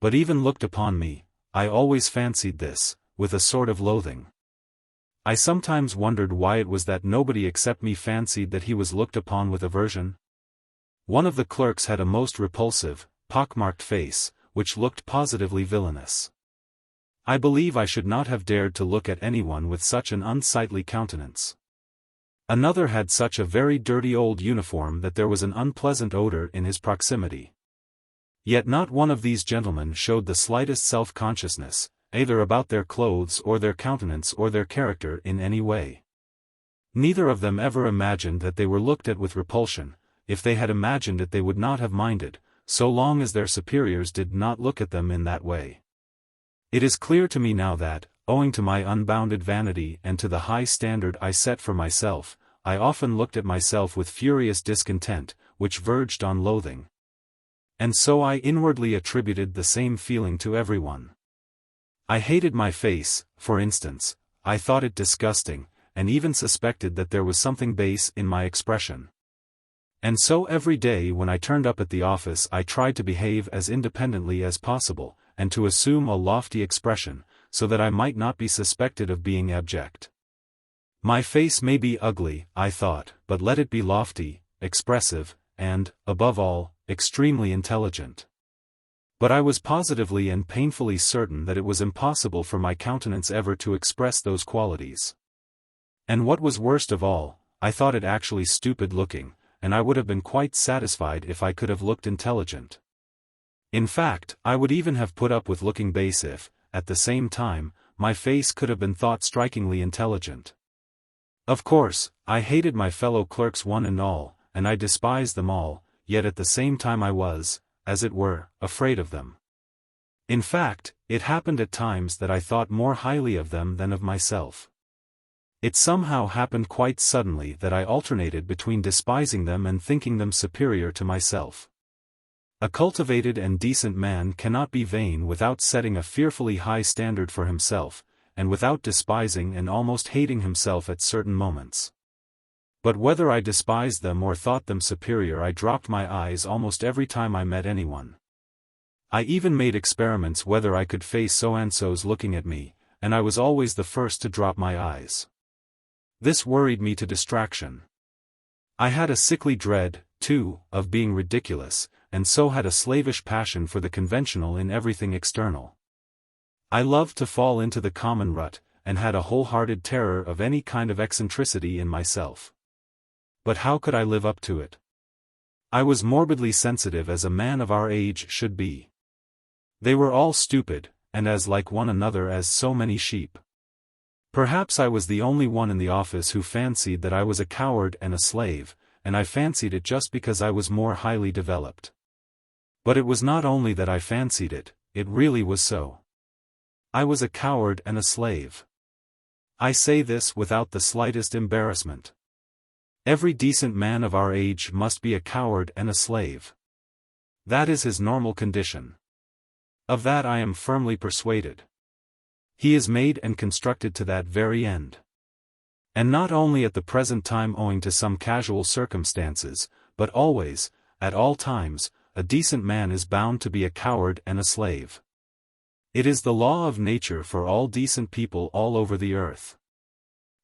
but even looked upon me, I always fancied this, with a sort of loathing. I sometimes wondered why it was that nobody except me fancied that he was looked upon with aversion. One of the clerks had a most repulsive, pockmarked face, which looked positively villainous. I believe I should not have dared to look at anyone with such an unsightly countenance. Another had such a very dirty old uniform that there was an unpleasant odor in his proximity. Yet not one of these gentlemen showed the slightest self-consciousness, either about their clothes or their countenance or their character in any way. Neither of them ever imagined that they were looked at with repulsion. If they had imagined it they would not have minded, so long as their superiors did not look at them in that way. It is clear to me now that, owing to my unbounded vanity and to the high standard I set for myself, I often looked at myself with furious discontent, which verged on loathing. And so I inwardly attributed the same feeling to everyone. I hated my face, for instance, I thought it disgusting, and even suspected that there was something base in my expression. And so every day when I turned up at the office I tried to behave as independently as possible, and to assume a lofty expression, so that I might not be suspected of being abject. My face may be ugly, I thought, but let it be lofty, expressive, and, above all, extremely intelligent. But I was positively and painfully certain that it was impossible for my countenance ever to express those qualities. And what was worst of all, I thought it actually stupid-looking, and I would have been quite satisfied if I could have looked intelligent. In fact, I would even have put up with looking base if, at the same time, my face could have been thought strikingly intelligent. Of course, I hated my fellow clerks one and all, and I despised them all, yet at the same time I was, as it were, afraid of them. In fact, it happened at times that I thought more highly of them than of myself. It somehow happened quite suddenly that I alternated between despising them and thinking them superior to myself. A cultivated and decent man cannot be vain without setting a fearfully high standard for himself, and without despising and almost hating himself at certain moments. But whether I despised them or thought them superior, I dropped my eyes almost every time I met anyone. I even made experiments whether I could face so-and-so's looking at me, and I was always the first to drop my eyes. This worried me to distraction. I had a sickly dread, too, of being ridiculous, and so had a slavish passion for the conventional in everything external. I loved to fall into the common rut, and had a wholehearted terror of any kind of eccentricity in myself. But how could I live up to it? I was morbidly sensitive as a man of our age should be. They were all stupid, and as like one another as so many sheep. Perhaps I was the only one in the office who fancied that I was a coward and a slave, and I fancied it just because I was more highly developed. But it was not only that I fancied it, it really was so. I was a coward and a slave. I say this without the slightest embarrassment. Every decent man of our age must be a coward and a slave. That is his normal condition. Of that I am firmly persuaded. He is made and constructed to that very end. And not only at the present time owing to some casual circumstances, but always, at all times, a decent man is bound to be a coward and a slave. It is the law of nature for all decent people all over the earth.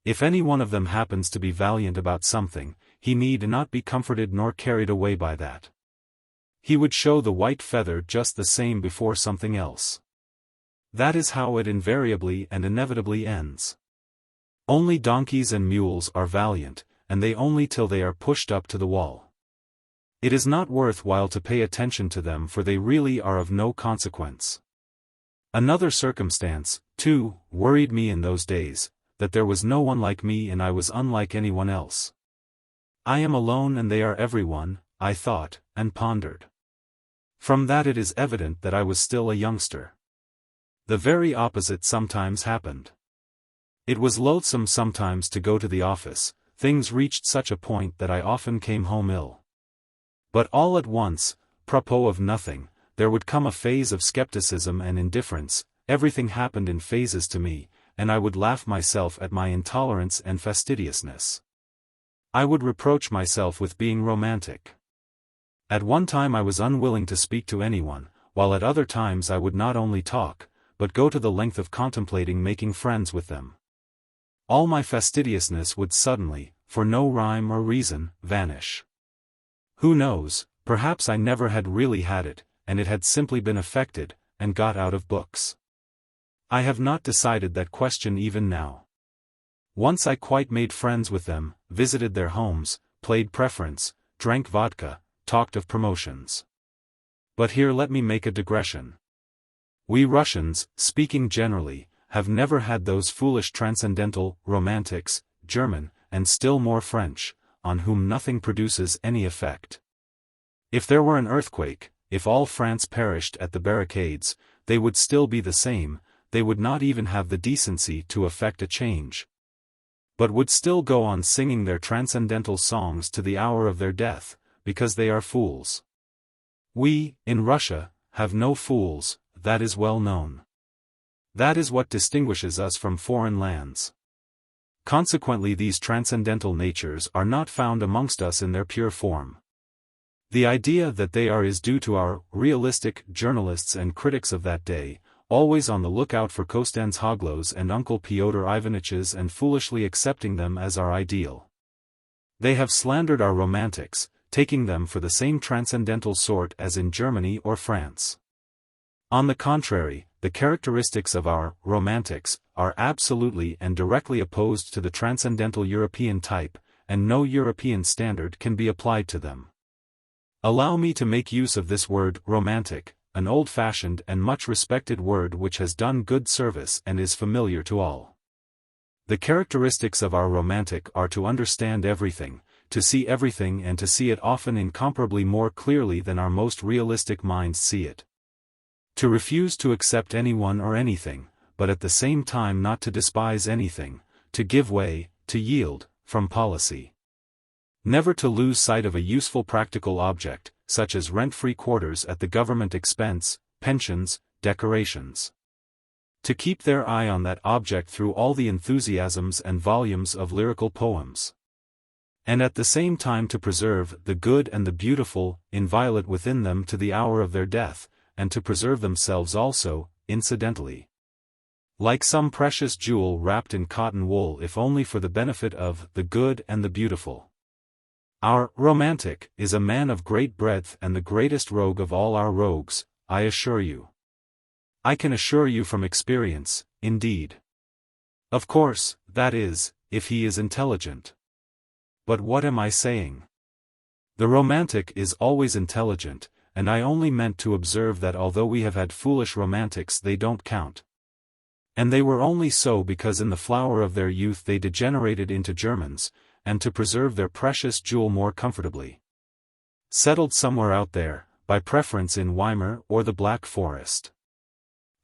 If any one of them happens to be valiant about something, he need not be comforted nor carried away by that. He would show the white feather just the same before something else. That is how it invariably and inevitably ends. Only donkeys and mules are valiant, and they only till they are pushed up to the wall. It is not worth while to pay attention to them, for they really are of no consequence. Another circumstance, too, worried me in those days, that there was no one like me and I was unlike anyone else. I am alone and they are everyone, I thought, and pondered. From that it is evident that I was still a youngster. The very opposite sometimes happened. It was loathsome sometimes to go to the office, things reached such a point that I often came home ill. But all at once, propos of nothing, there would come a phase of skepticism and indifference, everything happened in phases to me, and I would laugh myself at my intolerance and fastidiousness. I would reproach myself with being romantic. At one time I was unwilling to speak to anyone, while at other times I would not only talk, but go to the length of contemplating making friends with them. All my fastidiousness would suddenly, for no rhyme or reason, vanish. Who knows, perhaps I never had really had it, and it had simply been affected, and got out of books. I have not decided that question even now. Once I quite made friends with them, visited their homes, played preference, drank vodka, talked of promotions. But here let me make a digression. We Russians, speaking generally, have never had those foolish transcendental romantics, German, and still more French, on whom nothing produces any effect. If there were an earthquake, if all France perished at the barricades, they would still be the same, they would not even have the decency to effect a change. But would still go on singing their transcendental songs to the hour of their death, because they are fools. We, in Russia, have no fools, that is well known. That is what distinguishes us from foreign lands. Consequently these transcendental natures are not found amongst us in their pure form. The idea that they are is due to our realistic journalists and critics of that day, always on the lookout for Kostanzhoglos and Uncle Pyotr Ivanitchs and foolishly accepting them as our ideal. They have slandered our romantics, taking them for the same transcendental sort as in Germany or France. On the contrary, the characteristics of our romantics are absolutely and directly opposed to the transcendental European type, and no European standard can be applied to them. Allow me to make use of this word romantic, an old-fashioned and much respected word which has done good service and is familiar to all. The characteristics of our romantic are to understand everything, to see everything and to see it often incomparably more clearly than our most realistic minds see it. To refuse to accept anyone or anything, but at the same time not to despise anything, to give way, to yield, from policy. Never to lose sight of a useful practical object, such as rent-free quarters at the government expense, pensions, decorations. To keep their eye on that object through all the enthusiasms and volumes of lyrical poems. And at the same time to preserve the good and the beautiful, inviolate within them to the hour of their death, and to preserve themselves also, incidentally. Like some precious jewel wrapped in cotton wool if only for the benefit of the good and the beautiful. Our romantic is a man of great breadth and the greatest rogue of all our rogues, I assure you. I can assure you from experience, indeed. Of course, that is, if he is intelligent. But what am I saying? The romantic is always intelligent, and I only meant to observe that although we have had foolish romantics, they don't count. And they were only so because in the flower of their youth they degenerated into Germans, and to preserve their precious jewel more comfortably settled somewhere out there, by preference in Weimar or the Black Forest.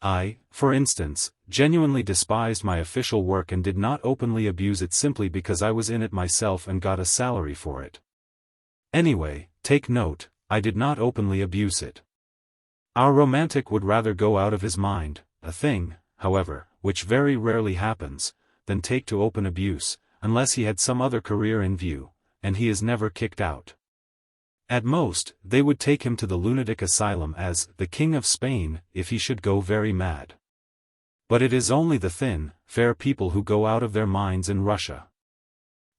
I, for instance, genuinely despised my official work and did not openly abuse it simply because I was in it myself and got a salary for it. Anyway, take note, I did not openly abuse it. Our romantic would rather go out of his mind, a thing, however, which very rarely happens, than take to open abuse, unless he had some other career in view, and he is never kicked out. At most, they would take him to the lunatic asylum as the King of Spain, if he should go very mad. But it is only the thin, fair people who go out of their minds in Russia.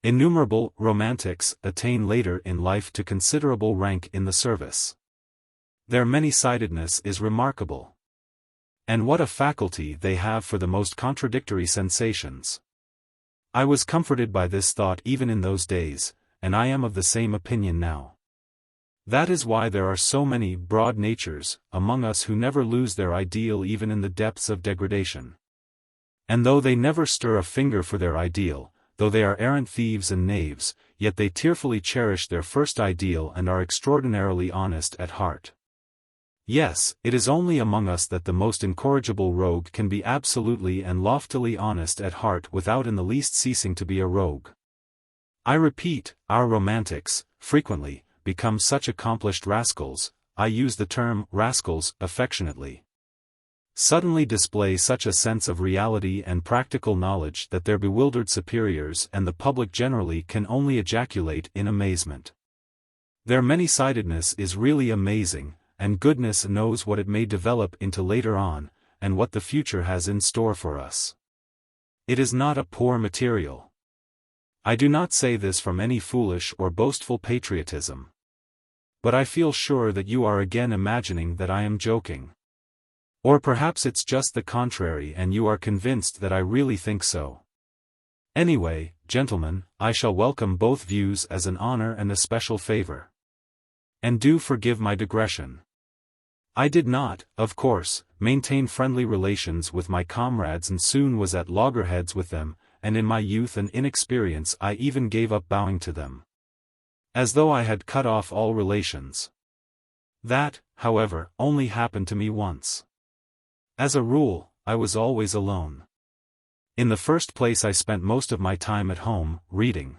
Innumerable romantics attain later in life to considerable rank in the service. Their many-sidedness is remarkable. And what a faculty they have for the most contradictory sensations. I was comforted by this thought even in those days, and I am of the same opinion now. That is why there are so many broad natures among us who never lose their ideal even in the depths of degradation. And though they never stir a finger for their ideal, though they are arrant thieves and knaves, yet they tearfully cherish their first ideal and are extraordinarily honest at heart. Yes, it is only among us that the most incorrigible rogue can be absolutely and loftily honest at heart without in the least ceasing to be a rogue. I repeat, our romantics, frequently, become such accomplished rascals, I use the term rascals affectionately. Suddenly display such a sense of reality and practical knowledge that their bewildered superiors and the public generally can only ejaculate in amazement. Their many-sidedness is really amazing, and goodness knows what it may develop into later on, and what the future has in store for us. It is not a poor material. I do not say this from any foolish or boastful patriotism. But I feel sure that you are again imagining that I am joking. Or perhaps it's just the contrary and you are convinced that I really think so. Anyway, gentlemen, I shall welcome both views as an honor and a special favor. And do forgive my digression. I did not, of course, maintain friendly relations with my comrades and soon was at loggerheads with them, and in my youth and inexperience I even gave up bowing to them. As though I had cut off all relations. That, however, only happened to me once. As a rule, I was always alone. In the first place I spent most of my time at home, reading.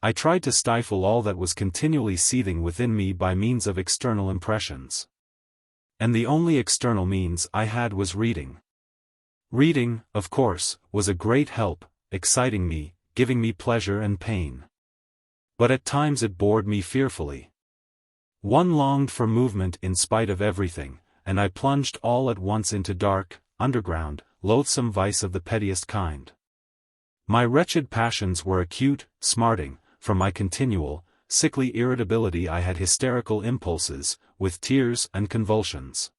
I tried to stifle all that was continually seething within me by means of external impressions. And the only external means I had was reading. Reading, of course, was a great help, exciting me, giving me pleasure and pain. But at times it bored me fearfully. One longed for movement in spite of everything, and I plunged all at once into dark, underground, loathsome vice of the pettiest kind. My wretched passions were acute, smarting, from my continual, sickly irritability I had hysterical impulses, with tears and convulsions.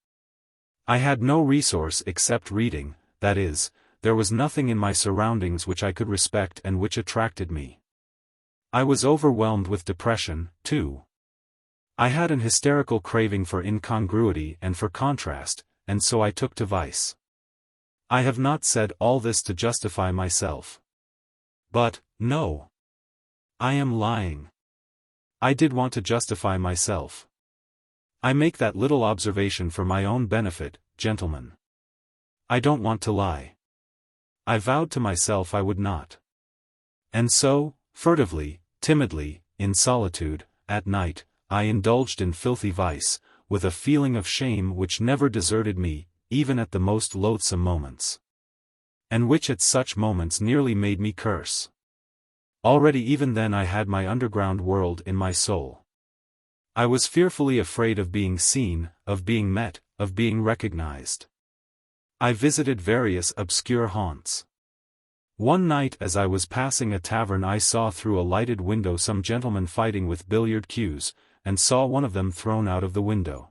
I had no resource except reading, that is, there was nothing in my surroundings which I could respect and which attracted me. I was overwhelmed with depression, too. I had an hysterical craving for incongruity and for contrast, and so I took to vice. I have not said all this to justify myself. But, no. I am lying. I did want to justify myself. I make that little observation for my own benefit, gentlemen. I don't want to lie. I vowed to myself I would not. And so, furtively, timidly, in solitude, at night, I indulged in filthy vice, with a feeling of shame which never deserted me, even at the most loathsome moments. And which at such moments nearly made me curse. Already even then I had my underground world in my soul. I was fearfully afraid of being seen, of being met, of being recognized. I visited various obscure haunts. One night as I was passing a tavern I saw through a lighted window some gentlemen fighting with billiard cues, and saw one of them thrown out of the window.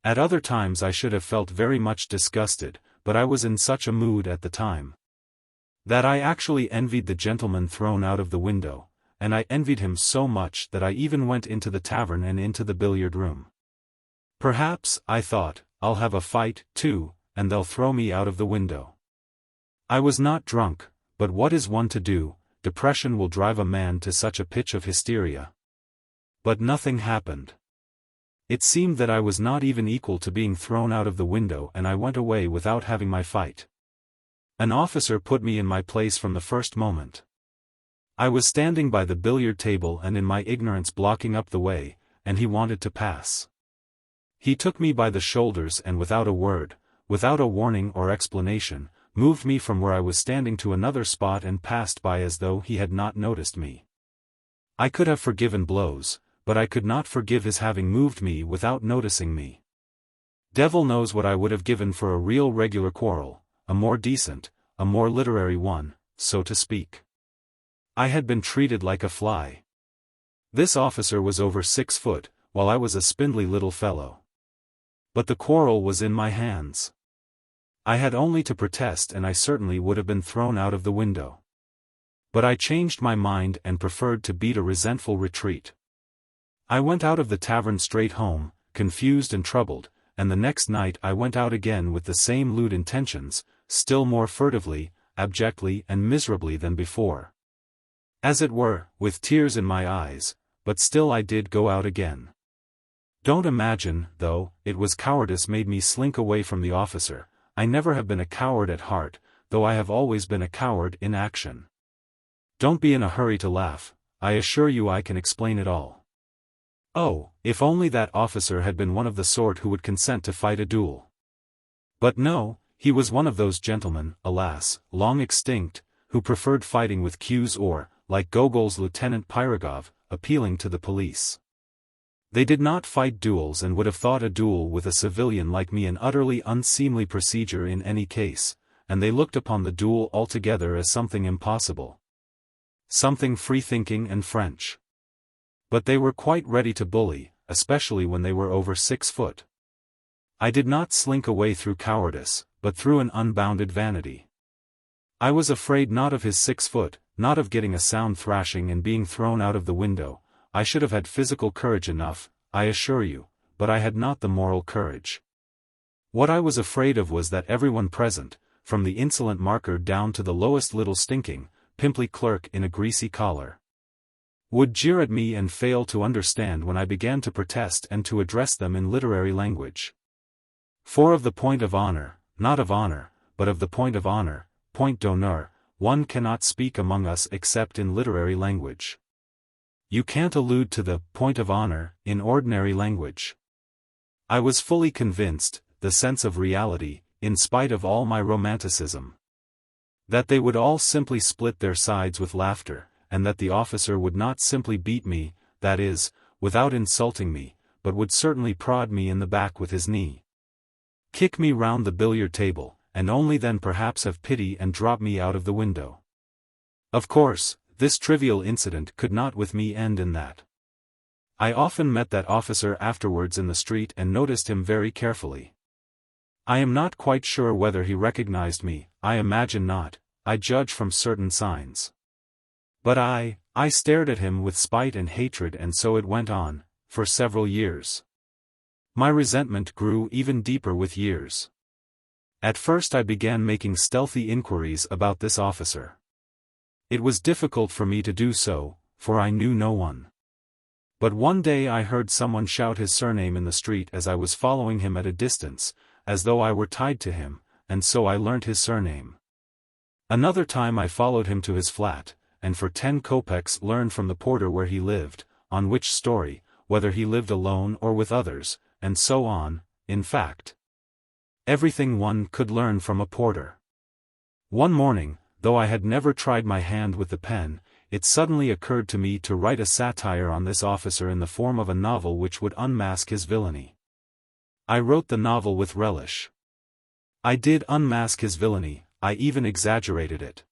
At other times I should have felt very much disgusted, but I was in such a mood at the time that I actually envied the gentleman thrown out of the window, and I envied him so much that I even went into the tavern and into the billiard room. Perhaps, I thought, I'll have a fight, too, and they'll throw me out of the window. I was not drunk, but what is one to do? Depression will drive a man to such a pitch of hysteria. But nothing happened. It seemed that I was not even equal to being thrown out of the window, and I went away without having my fight. An officer put me in my place from the first moment. I was standing by the billiard table and in my ignorance blocking up the way, and he wanted to pass. He took me by the shoulders and without a word, without a warning or explanation, moved me from where I was standing to another spot and passed by as though he had not noticed me. I could have forgiven blows, but I could not forgive his having moved me without noticing me. Devil knows what I would have given for a real regular quarrel, a more decent, a more literary one, so to speak. I had been treated like a fly. This officer was over 6 foot, while I was a spindly little fellow. But the quarrel was in my hands. I had only to protest and I certainly would have been thrown out of the window. But I changed my mind and preferred to beat a resentful retreat. I went out of the tavern straight home, confused and troubled, and the next night I went out again with the same lewd intentions, still more furtively, abjectly and miserably than before. As it were, with tears in my eyes, but still I did go out again. Don't imagine, though, it was cowardice made me slink away from the officer. I never have been a coward at heart, though I have always been a coward in action. Don't be in a hurry to laugh, I assure you I can explain it all. Oh, if only that officer had been one of the sort who would consent to fight a duel. But no, he was one of those gentlemen, alas, long extinct, who preferred fighting with cues or, like Gogol's Lieutenant Pirogov, appealing to the police. They did not fight duels and would have thought a duel with a civilian like me an utterly unseemly procedure in any case, and they looked upon the duel altogether as something impossible. Something free-thinking and French. But they were quite ready to bully, especially when they were over 6 foot. I did not slink away through cowardice, but through an unbounded vanity. I was afraid not of his 6 foot, not of getting a sound thrashing and being thrown out of the window. I should have had physical courage enough, I assure you, but I had not the moral courage. What I was afraid of was that everyone present, from the insolent marker down to the lowest little stinking, pimply clerk in a greasy collar, would jeer at me and fail to understand when I began to protest and to address them in literary language. For of the point of honor, not of honor, but of the point of honor, point d'honneur, one cannot speak among us except in literary language. You can't allude to the point of honor in ordinary language. I was fully convinced, the sense of reality, in spite of all my romanticism, that they would all simply split their sides with laughter, and that the officer would not simply beat me, that is, without insulting me, but would certainly prod me in the back with his knee, kick me round the billiard table, and only then perhaps have pity and drop me out of the window. Of course, this trivial incident could not with me end in that. I often met that officer afterwards in the street and noticed him very carefully. I am not quite sure whether he recognized me, I imagine not, I judge from certain signs. But I stared at him with spite and hatred, and so it went on, for several years. My resentment grew even deeper with years. At first I began making stealthy inquiries about this officer. It was difficult for me to do so, for I knew no one. But one day I heard someone shout his surname in the street as I was following him at a distance, as though I were tied to him, and so I learnt his surname. Another time I followed him to his flat, and for 10 kopecks learned from the porter where he lived, on which story, whether he lived alone or with others, and so on, in fact. Everything one could learn from a porter. One morning, though I had never tried my hand with the pen, it suddenly occurred to me to write a satire on this officer in the form of a novel which would unmask his villainy. I wrote the novel with relish. I did unmask his villainy, I even exaggerated it.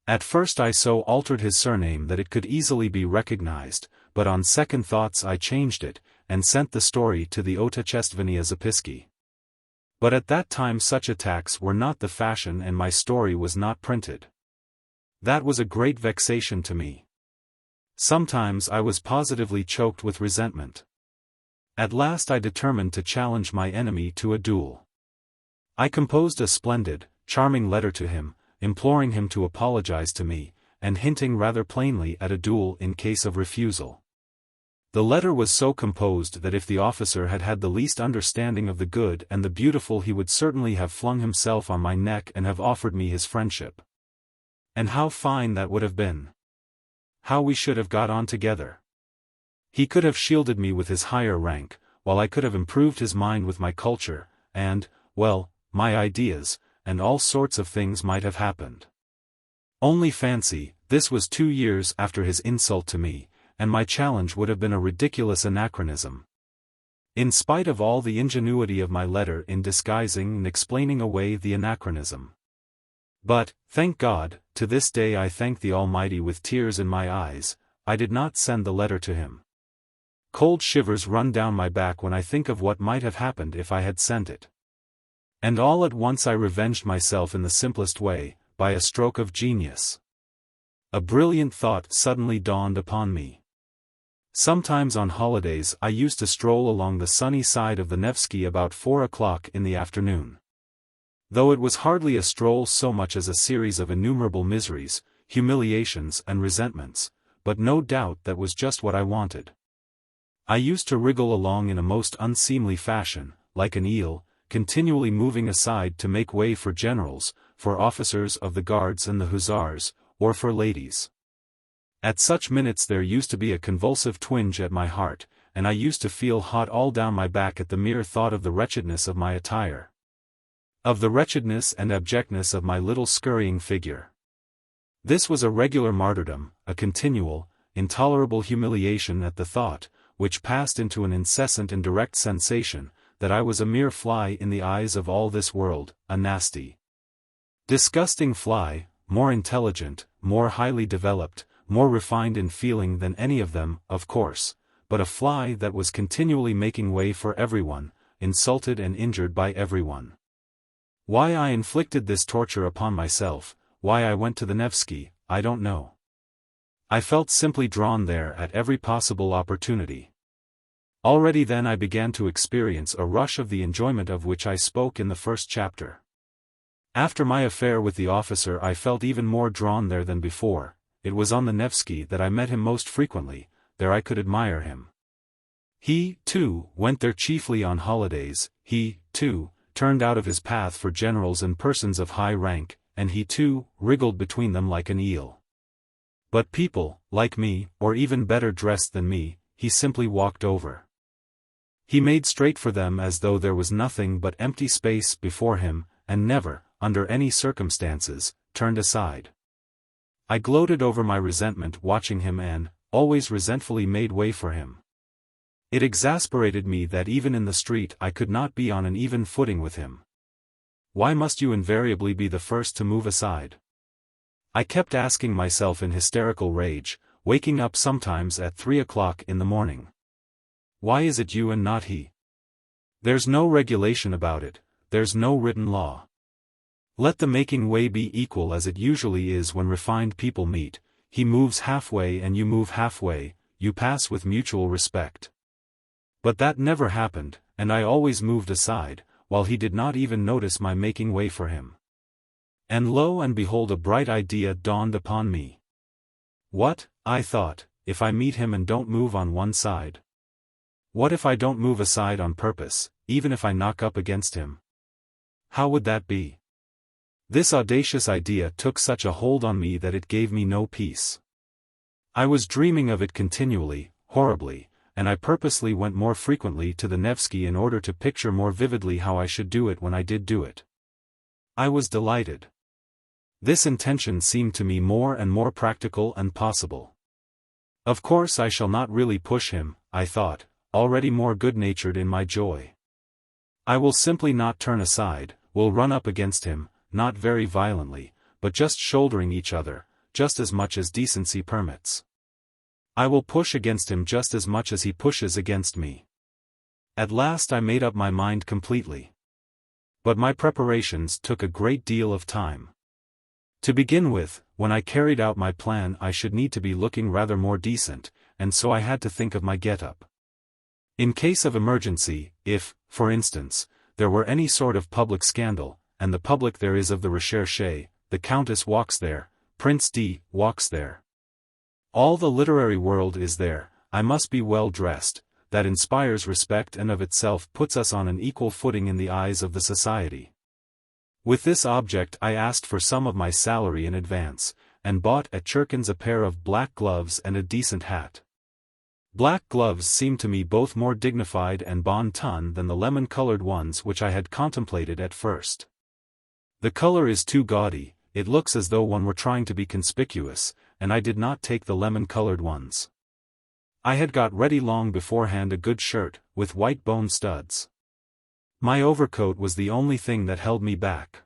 At first I so altered his surname that it could easily be recognized, but on second thoughts I changed it, and sent the story to the Otechestvenia Zapiski. But at that time such attacks were not the fashion and my story was not printed. That was a great vexation to me. Sometimes I was positively choked with resentment. At last I determined to challenge my enemy to a duel. I composed a splendid, charming letter to him, imploring him to apologize to me, and hinting rather plainly at a duel in case of refusal. The letter was so composed that if the officer had had the least understanding of the good and the beautiful he would certainly have flung himself on my neck and have offered me his friendship. And how fine that would have been! How we should have got on together! He could have shielded me with his higher rank, while I could have improved his mind with my culture, and, well, my ideas, and all sorts of things might have happened. Only fancy, this was 2 years after his insult to me, and my challenge would have been a ridiculous anachronism. In spite of all the ingenuity of my letter in disguising and explaining away the anachronism. But, thank God, to this day I thank the Almighty with tears in my eyes, I did not send the letter to him. Cold shivers run down my back when I think of what might have happened if I had sent it. And all at once I revenged myself in the simplest way, by a stroke of genius. A brilliant thought suddenly dawned upon me. Sometimes on holidays I used to stroll along the sunny side of the Nevsky about 4 o'clock in the afternoon. Though it was hardly a stroll so much as a series of innumerable miseries, humiliations and resentments, but no doubt that was just what I wanted. I used to wriggle along in a most unseemly fashion, like an eel, continually moving aside to make way for generals, for officers of the guards and the hussars, or for ladies. At such minutes there used to be a convulsive twinge at my heart, and I used to feel hot all down my back at the mere thought of the wretchedness of my attire. Of the wretchedness and abjectness of my little scurrying figure. This was a regular martyrdom, a continual, intolerable humiliation at the thought, which passed into an incessant and direct sensation, that I was a mere fly in the eyes of all this world, a nasty, disgusting fly, more intelligent, more highly developed, more refined in feeling than any of them, of course, but a fly that was continually making way for everyone, insulted and injured by everyone. Why I inflicted this torture upon myself, why I went to the Nevsky, I don't know. I felt simply drawn there at every possible opportunity. Already then I began to experience a rush of the enjoyment of which I spoke in the first chapter. After my affair with the officer I felt even more drawn there than before. It was on the Nevsky that I met him most frequently, there I could admire him. He, too, went there chiefly on holidays, he, too, turned out of his path for generals and persons of high rank, and he too, wriggled between them like an eel. But people, like me, or even better dressed than me, he simply walked over. He made straight for them as though there was nothing but empty space before him, and never, under any circumstances, turned aside. I gloated over my resentment watching him and, always resentfully made way for him. It exasperated me that even in the street I could not be on an even footing with him. Why must you invariably be the first to move aside? I kept asking myself in hysterical rage, waking up sometimes at 3 o'clock in the morning. Why is it you and not he? There's no regulation about it, there's no written law. Let the making way be equal as it usually is when refined people meet, he moves halfway and you move halfway, you pass with mutual respect. But that never happened, and I always moved aside, while he did not even notice my making way for him. And lo and behold a bright idea dawned upon me. What, I thought, if I meet him and don't move on one side? What if I don't move aside on purpose, even if I knock up against him? How would that be? This audacious idea took such a hold on me that it gave me no peace. I was dreaming of it continually, horribly, and I purposely went more frequently to the Nevsky in order to picture more vividly how I should do it when I did do it. I was delighted. This intention seemed to me more and more practical and possible. Of course I shall not really push him, I thought, already more good-natured in my joy. I will simply not turn aside, will run up against him, not very violently, but just shouldering each other, just as much as decency permits. I will push against him just as much as he pushes against me. At last I made up my mind completely. But my preparations took a great deal of time. To begin with, when I carried out my plan I should need to be looking rather more decent, and so I had to think of my get-up. In case of emergency, if, for instance, there were any sort of public scandal, and the public there is of the recherche, the Countess walks there, Prince D. walks there. All the literary world is there, I must be well dressed, that inspires respect and of itself puts us on an equal footing in the eyes of the society. With this object I asked for some of my salary in advance, and bought at Churkin's a pair of black gloves and a decent hat. Black gloves seemed to me both more dignified and bon ton than the lemon-colored ones which I had contemplated at first. The color is too gaudy, it looks as though one were trying to be conspicuous, and I did not take the lemon-colored ones. I had got ready long beforehand a good shirt, with white bone studs. My overcoat was the only thing that held me back.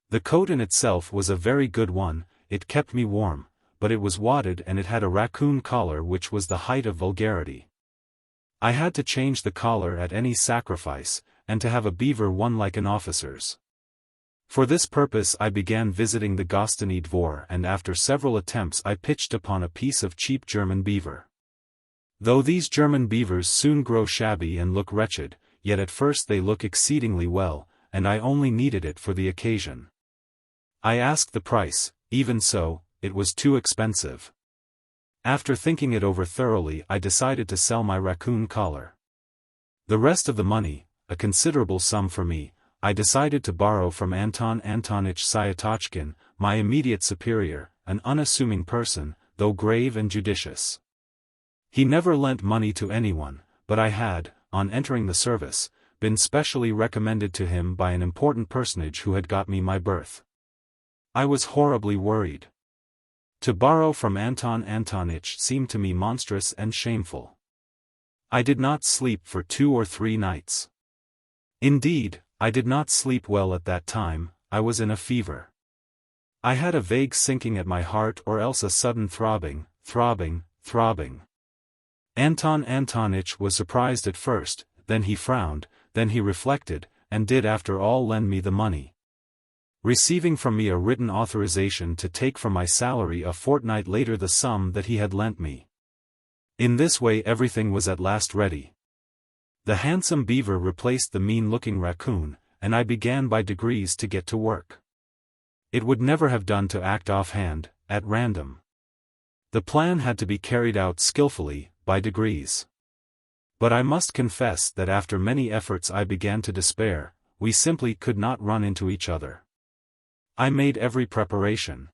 The coat in itself was a very good one, it kept me warm, but it was wadded and it had a raccoon collar which was the height of vulgarity. I had to change the collar at any sacrifice, and to have a beaver one like an officer's. For this purpose I began visiting the Gostiny Dvor, and after several attempts I pitched upon a piece of cheap German beaver. Though these German beavers soon grow shabby and look wretched, yet at first they look exceedingly well, and I only needed it for the occasion. I asked the price, even so, it was too expensive. After thinking it over thoroughly I decided to sell my raccoon collar. The rest of the money, a considerable sum for me, I decided to borrow from Anton Antonitch Syatochkin, my immediate superior, an unassuming person, though grave and judicious. He never lent money to anyone, but I had, on entering the service, been specially recommended to him by an important personage who had got me my berth. I was horribly worried. To borrow from Anton Antonitch seemed to me monstrous and shameful. I did not sleep for 2 or 3 nights. Indeed, I did not sleep well at that time, I was in a fever. I had a vague sinking at my heart or else a sudden throbbing. Anton Antonitch was surprised at first, then he frowned, then he reflected, and did after all lend me the money. Receiving from me a written authorization to take from my salary a fortnight later the sum that he had lent me. In this way everything was at last ready. The handsome beaver replaced the mean-looking raccoon, and I began by degrees to get to work. It would never have done to act offhand, at random. The plan had to be carried out skillfully, by degrees. But I must confess that after many efforts I began to despair, we simply could not run into each other. I made every preparation.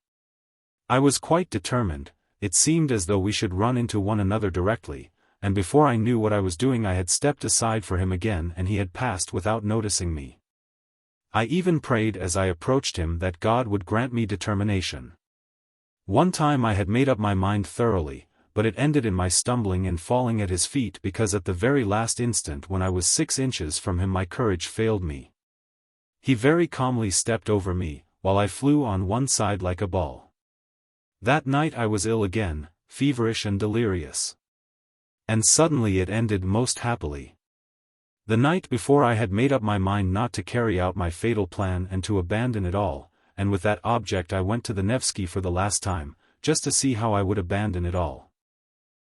I was quite determined, it seemed as though we should run into one another directly, and before I knew what I was doing I had stepped aside for him again and he had passed without noticing me. I even prayed as I approached him that God would grant me determination. One time I had made up my mind thoroughly, but it ended in my stumbling and falling at his feet because at the very last instant when I was 6 inches from him my courage failed me. He very calmly stepped over me, while I flew on one side like a ball. That night I was ill again, feverish and delirious. And suddenly it ended most happily. The night before I had made up my mind not to carry out my fatal plan and to abandon it all, and with that object I went to the Nevsky for the last time, just to see how I would abandon it all.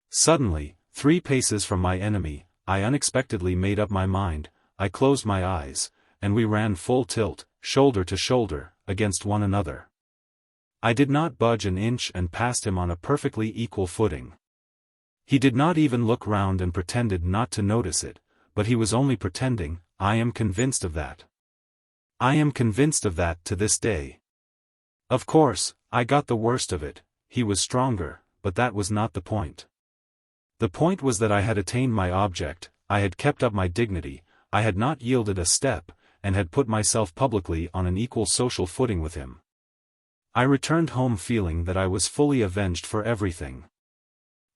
Suddenly, 3 paces from my enemy, I unexpectedly made up my mind, I closed my eyes, and we ran full tilt, shoulder to shoulder, against one another. I did not budge an inch and passed him on a perfectly equal footing. He did not even look round and pretended not to notice it, but he was only pretending, I am convinced of that. I am convinced of that to this day. Of course, I got the worst of it, he was stronger, but that was not the point. The point was that I had attained my object, I had kept up my dignity, I had not yielded a step, and had put myself publicly on an equal social footing with him. I returned home feeling that I was fully avenged for everything.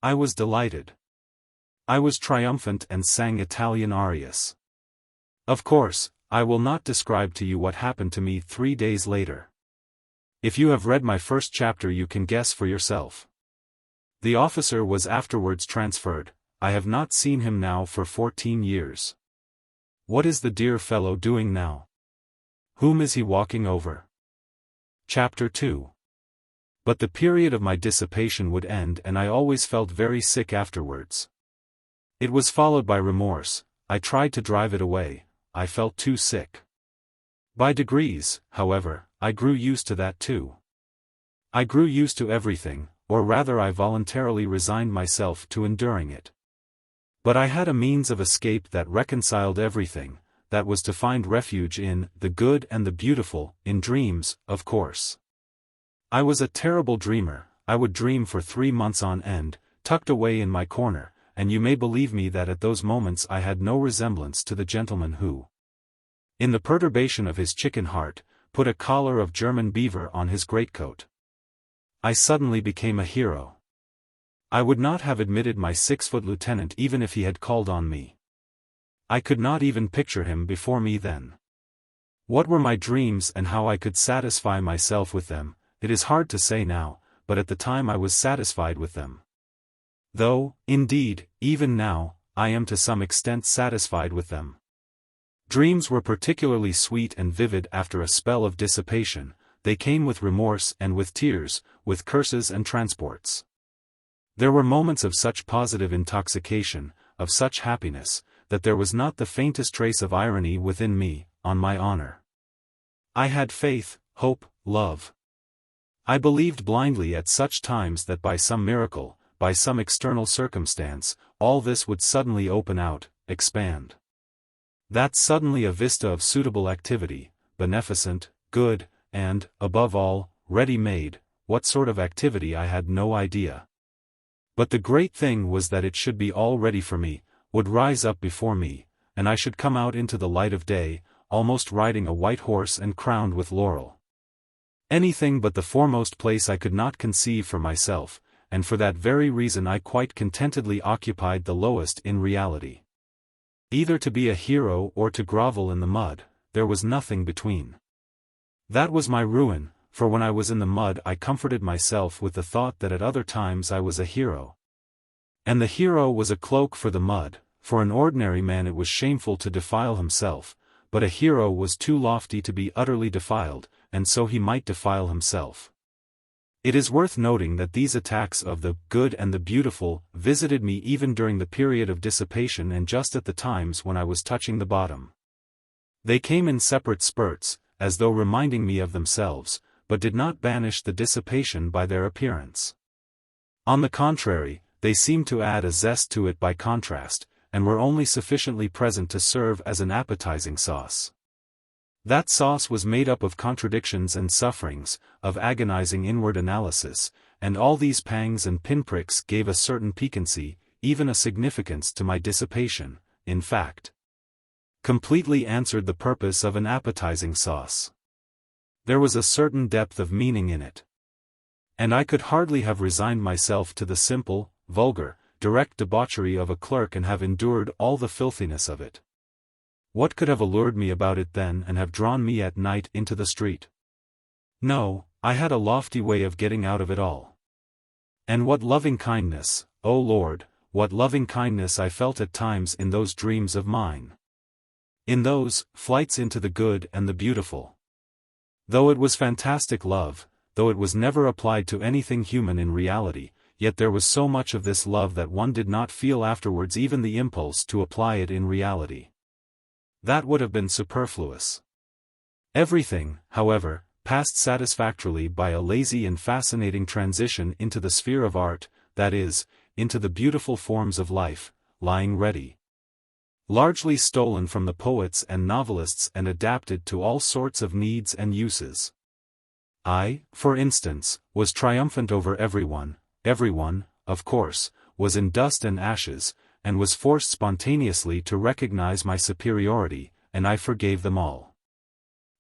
I was delighted. I was triumphant and sang Italian arias. Of course, I will not describe to you what happened to me 3 days later. If you have read my first chapter you can guess for yourself. The officer was afterwards transferred, I have not seen him now for 14 years. What is the dear fellow doing now? Whom is he walking over? Chapter 2. But the period of my dissipation would end and I always felt very sick afterwards. It was followed by remorse. I tried to drive it away, I felt too sick. By degrees, however, I grew used to that too. I grew used to everything, or rather I voluntarily resigned myself to enduring it. But I had a means of escape that reconciled everything, that was to find refuge in the good and the beautiful, in dreams, of course. I was a terrible dreamer. I would dream for 3 months on end, tucked away in my corner, and you may believe me that at those moments I had no resemblance to the gentleman who, in the perturbation of his chicken heart, put a collar of German beaver on his greatcoat. I suddenly became a hero. I would not have admitted my 6-foot lieutenant even if he had called on me. I could not even picture him before me then. What were my dreams and how I could satisfy myself with them, it is hard to say now, but at the time I was satisfied with them. Though, indeed, even now, I am to some extent satisfied with them. Dreams were particularly sweet and vivid after a spell of dissipation. They came with remorse and with tears, with curses and transports. There were moments of such positive intoxication, of such happiness, that there was not the faintest trace of irony within me, on my honor. I had faith, hope, love. I believed blindly at such times that by some miracle, by some external circumstance, all this would suddenly open out, expand. That suddenly a vista of suitable activity, beneficent, good, and, above all, ready-made, what sort of activity I had no idea. But the great thing was that it should be all ready for me, would rise up before me, and I should come out into the light of day, almost riding a white horse and crowned with laurel. Anything but the foremost place I could not conceive for myself, and for that very reason I quite contentedly occupied the lowest in reality. Either to be a hero or to grovel in the mud, there was nothing between. That was my ruin, for when I was in the mud I comforted myself with the thought that at other times I was a hero. And the hero was a cloak for the mud. For an ordinary man it was shameful to defile himself, but a hero was too lofty to be utterly defiled, and so he might defile himself. It is worth noting that these attacks of the good and the beautiful visited me even during the period of dissipation and just at the times when I was touching the bottom. They came in separate spurts, as though reminding me of themselves, but did not banish the dissipation by their appearance. On the contrary, they seemed to add a zest to it by contrast, and were only sufficiently present to serve as an appetizing sauce. That sauce was made up of contradictions and sufferings, of agonizing inward analysis, and all these pangs and pinpricks gave a certain piquancy, even a significance to my dissipation, in fact. Completely answered the purpose of an appetizing sauce. There was a certain depth of meaning in it. And I could hardly have resigned myself to the simple, vulgar, direct debauchery of a clerk and have endured all the filthiness of it. What could have allured me about it then and have drawn me at night into the street? No, I had a lofty way of getting out of it all. And what loving kindness, O Lord, what loving kindness I felt at times in those dreams of mine. In those flights into the good and the beautiful. Though it was fantastic love, though it was never applied to anything human in reality, yet there was so much of this love that one did not feel afterwards even the impulse to apply it in reality. That would have been superfluous. Everything, however, passed satisfactorily by a lazy and fascinating transition into the sphere of art, that is, into the beautiful forms of life, lying ready. Largely stolen from the poets and novelists and adapted to all sorts of needs and uses. I, for instance, was triumphant over everyone, of course, was in dust and ashes, and was forced spontaneously to recognize my superiority, and I forgave them all.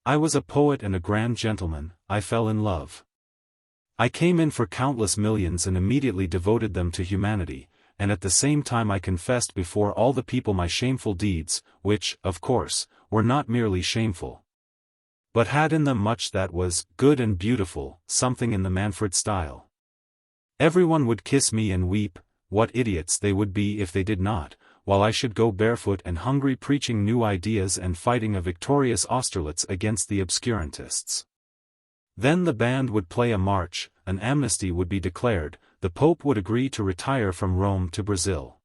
I was a poet and a grand gentleman, I fell in love. I came in for countless millions and immediately devoted them to humanity, and at the same time I confessed before all the people my shameful deeds, which, of course, were not merely shameful, but had in them much that was good and beautiful, something in the Manfred style. Everyone would kiss me and weep. What idiots they would be if they did not, while I should go barefoot and hungry preaching new ideas and fighting a victorious Austerlitz against the obscurantists. Then the band would play a march, an amnesty would be declared, the Pope would agree to retire from Rome to Brazil.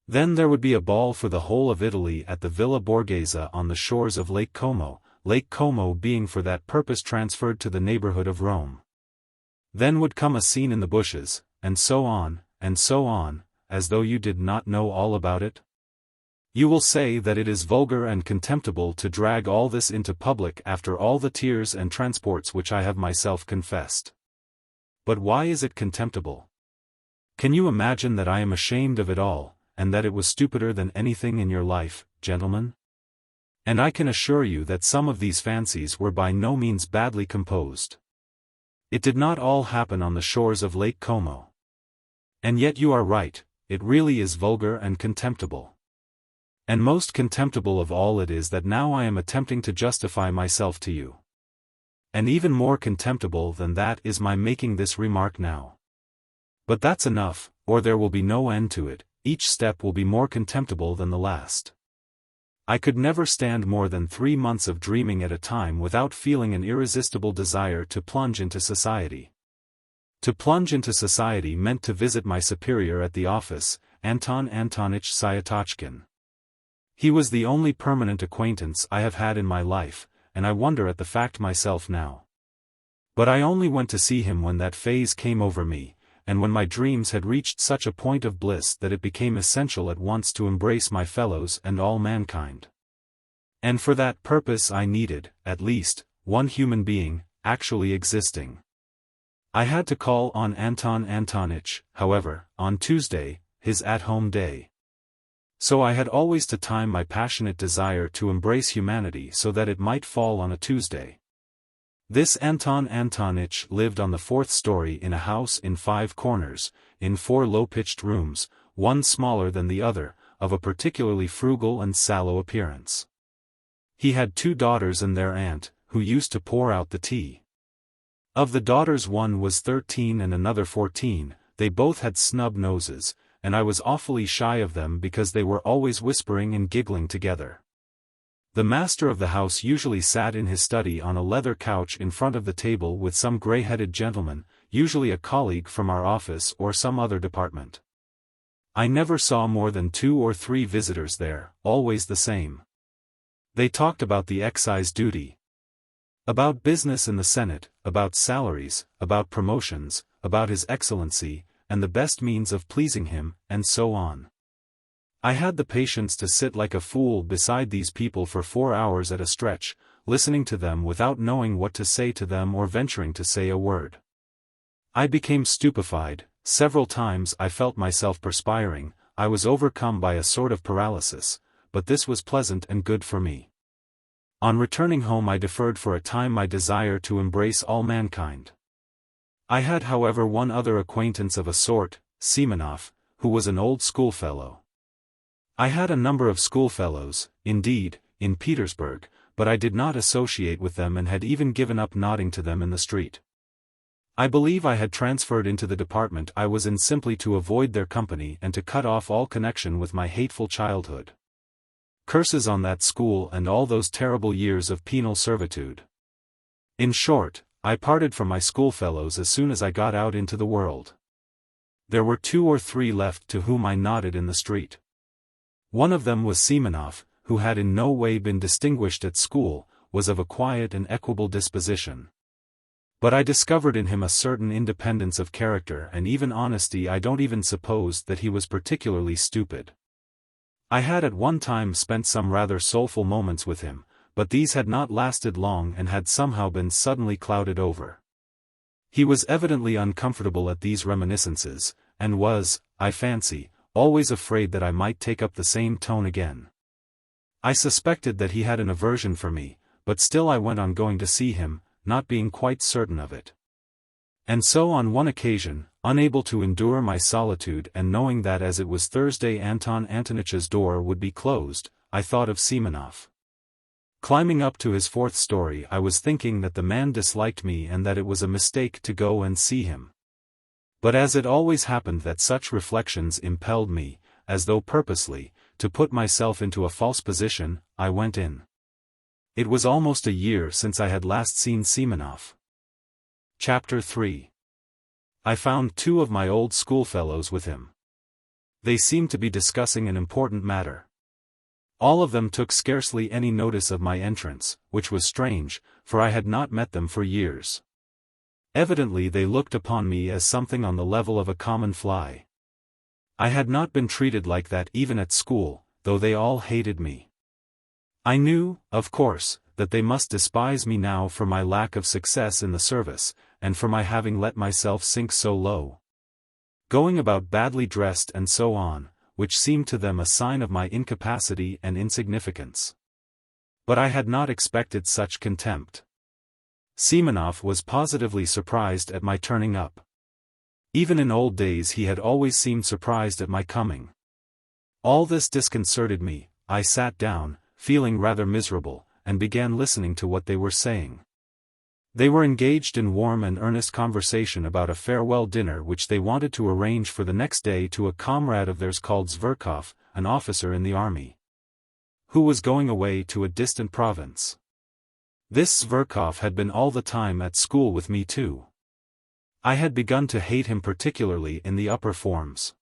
Then there would be a ball for the whole of Italy at the Villa Borghese on the shores of Lake Como being for that purpose transferred to the neighborhood of Rome. Then would come a scene in the bushes, and so on, as though you did not know all about it? You will say that it is vulgar and contemptible to drag all this into public after all the tears and transports which I have myself confessed. But why is it contemptible? Can you imagine that I am ashamed of it all, and that it was stupider than anything in your life, gentlemen? And I can assure you that some of these fancies were by no means badly composed. It did not all happen on the shores of Lake Como. And yet you are right, it really is vulgar and contemptible. And most contemptible of all it is that now I am attempting to justify myself to you. And even more contemptible than that is my making this remark now. But that's enough, or there will be no end to it, each step will be more contemptible than the last. I could never stand more than 3 months of dreaming at a time without feeling an irresistible desire to plunge into society. To plunge into society meant to visit my superior at the office, Anton Antonich Syatochkin. He was the only permanent acquaintance I have had in my life, and I wonder at the fact myself now. But I only went to see him when that phase came over me, and when my dreams had reached such a point of bliss that it became essential at once to embrace my fellows and all mankind. And for that purpose I needed, at least, one human being, actually existing. I had to call on Anton Antonich, however, on Tuesday, his at-home day. So I had always to time my passionate desire to embrace humanity so that it might fall on a Tuesday. This Anton Antonich lived on the 4th story in a house in 5 corners, in 4 low-pitched rooms, one smaller than the other, of a particularly frugal and sallow appearance. He had 2 daughters and their aunt, who used to pour out the tea. Of the daughters one was 13 and another 14, they both had snub noses, and I was awfully shy of them because they were always whispering and giggling together. The master of the house usually sat in his study on a leather couch in front of the table with some grey-headed gentleman, usually a colleague from our office or some other department. I never saw more than 2 or 3 visitors there, always the same. They talked about the excise duty, about business in the Senate, about salaries, about promotions, about His Excellency, and the best means of pleasing him, and so on. I had the patience to sit like a fool beside these people for 4 hours at a stretch, listening to them without knowing what to say to them or venturing to say a word. I became stupefied, several times I felt myself perspiring, I was overcome by a sort of paralysis, but this was pleasant and good for me. On returning home I deferred for a time my desire to embrace all mankind. I had however one other acquaintance of a sort, Simonov, who was an old schoolfellow. I had a number of schoolfellows, indeed, in Petersburg, but I did not associate with them and had even given up nodding to them in the street. I believe I had transferred into the department I was in simply to avoid their company and to cut off all connection with my hateful childhood. Curses on that school and all those terrible years of penal servitude. In short, I parted from my schoolfellows as soon as I got out into the world. There were 2 or 3 left to whom I nodded in the street. One of them was Simonov, who had in no way been distinguished at school, was of a quiet and equable disposition. But I discovered in him a certain independence of character and even honesty. I don't even suppose that he was particularly stupid. I had at one time spent some rather soulful moments with him, but these had not lasted long and had somehow been suddenly clouded over. He was evidently uncomfortable at these reminiscences, and was, I fancy, always afraid that I might take up the same tone again. I suspected that he had an aversion for me, but still I went on going to see him, not being quite certain of it. And so on one occasion, unable to endure my solitude and knowing that as it was Thursday Anton Antonich's door would be closed, I thought of Simonov. Climbing up to his 4th story I was thinking that the man disliked me and that it was a mistake to go and see him. But as it always happened that such reflections impelled me, as though purposely, to put myself into a false position, I went in. It was almost a year since I had last seen Simonov. Chapter 3. I found 2 of my old schoolfellows with him. They seemed to be discussing an important matter. All of them took scarcely any notice of my entrance, which was strange, for I had not met them for years. Evidently they looked upon me as something on the level of a common fly. I had not been treated like that even at school, though they all hated me. I knew, of course, that they must despise me now for my lack of success in the service, and for my having let myself sink so low. Going about badly dressed and so on, which seemed to them a sign of my incapacity and insignificance. But I had not expected such contempt. Simonov was positively surprised at my turning up. Even in old days he had always seemed surprised at my coming. All this disconcerted me. I sat down, feeling rather miserable, and began listening to what they were saying. They were engaged in warm and earnest conversation about a farewell dinner which they wanted to arrange for the next day to a comrade of theirs called Zverkov, an officer in the army, who was going away to a distant province. This Zverkov had been all the time at school with me too. I had begun to hate him particularly in the upper forms.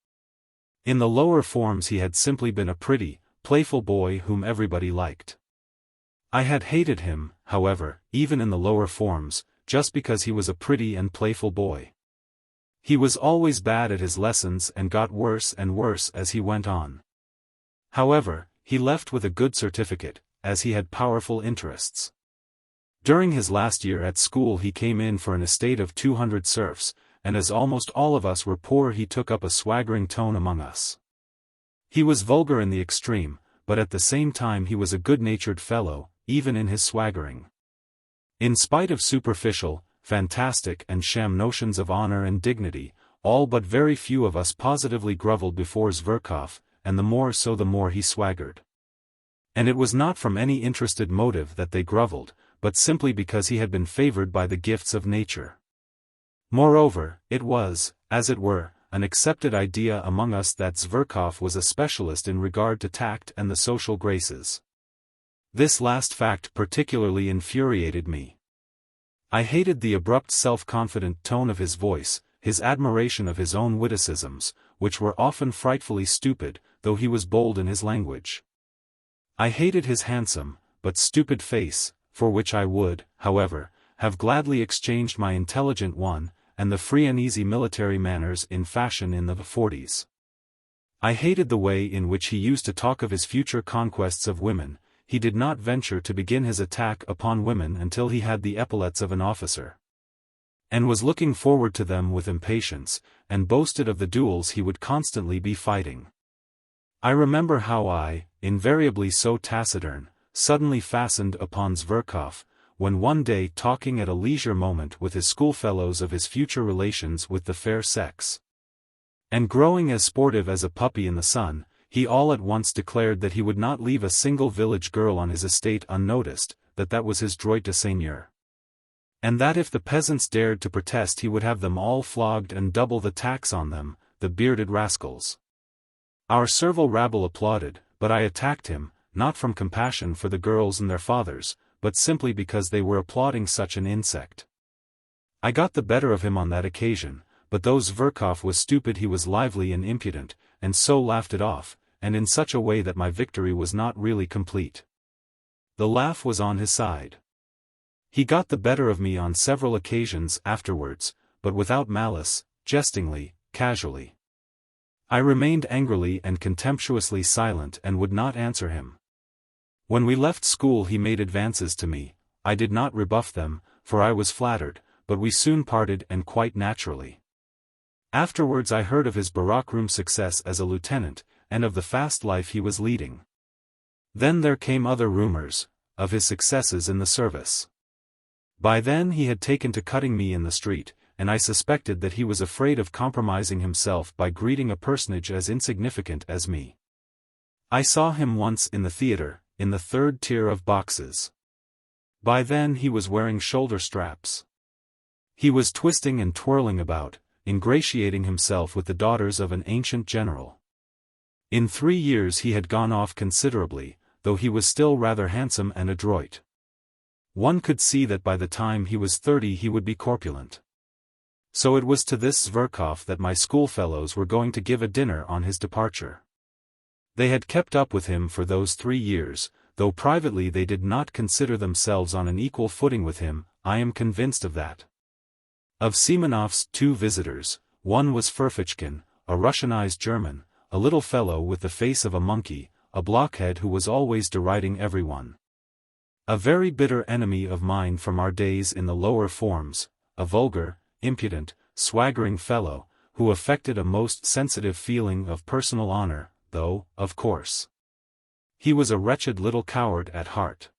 In the lower forms he had simply been a pretty, playful boy whom everybody liked. I had hated him, however, even in the lower forms, just because he was a pretty and playful boy. He was always bad at his lessons and got worse and worse as he went on. However, he left with a good certificate, as he had powerful interests. During his last year at school he came in for an estate of 200 serfs, and as almost all of us were poor he took up a swaggering tone among us. He was vulgar in the extreme, but at the same time he was a good-natured fellow, even in his swaggering. In spite of superficial, fantastic and sham notions of honor and dignity, all but very few of us positively grovelled before Zverkov, and the more so the more he swaggered. And it was not from any interested motive that they grovelled, but simply because he had been favored by the gifts of nature. Moreover, it was, as it were, an accepted idea among us that Zverkov was a specialist in regard to tact and the social graces. This last fact particularly infuriated me. I hated the abrupt self-confident tone of his voice, his admiration of his own witticisms, which were often frightfully stupid, though he was bold in his language. I hated his handsome, but stupid face, for which I would, however, have gladly exchanged my intelligent one, and the free and easy military manners in fashion in the 40s. I hated the way in which he used to talk of his future conquests of women. He did not venture to begin his attack upon women until he had the epaulets of an officer, and was looking forward to them with impatience, and boasted of the duels he would constantly be fighting. I remember how I, invariably so taciturn, suddenly fastened upon Zverkov, when one day talking at a leisure moment with his schoolfellows of his future relations with the fair sex, and growing as sportive as a puppy in the sun, he all at once declared that he would not leave a single village girl on his estate unnoticed, that was his droit de seigneur, and that if the peasants dared to protest he would have them all flogged and double the tax on them, the bearded rascals. Our servile rabble applauded, but I attacked him, not from compassion for the girls and their fathers, but simply because they were applauding such an insect. I got the better of him on that occasion, but though Zverkov was stupid he was lively and impudent, and so laughed it off, and in such a way that my victory was not really complete. The laugh was on his side. He got the better of me on several occasions afterwards, but without malice, jestingly, casually. I remained angrily and contemptuously silent and would not answer him. When we left school he made advances to me. I did not rebuff them, for I was flattered, but we soon parted and quite naturally. Afterwards I heard of his barrack-room success as a lieutenant, and of the fast life he was leading. Then there came other rumors, of his successes in the service. By then he had taken to cutting me in the street, and I suspected that he was afraid of compromising himself by greeting a personage as insignificant as me. I saw him once in the theatre, in the third tier of boxes. By then he was wearing shoulder straps. He was twisting and twirling about, ingratiating himself with the daughters of an ancient general. In 3 years he had gone off considerably, though he was still rather handsome and adroit. One could see that by the time he was 30 he would be corpulent. So it was to this Zverkov that my schoolfellows were going to give a dinner on his departure. They had kept up with him for those 3 years, though privately they did not consider themselves on an equal footing with him, I am convinced of that. Of Simonov's 2 visitors, one was Ferfitchkin, a Russianized German, a little fellow with the face of a monkey, a blockhead who was always deriding everyone. A very bitter enemy of mine from our days in the lower forms, a vulgar, impudent, swaggering fellow, who affected a most sensitive feeling of personal honor, though, of course, he was a wretched little coward at heart.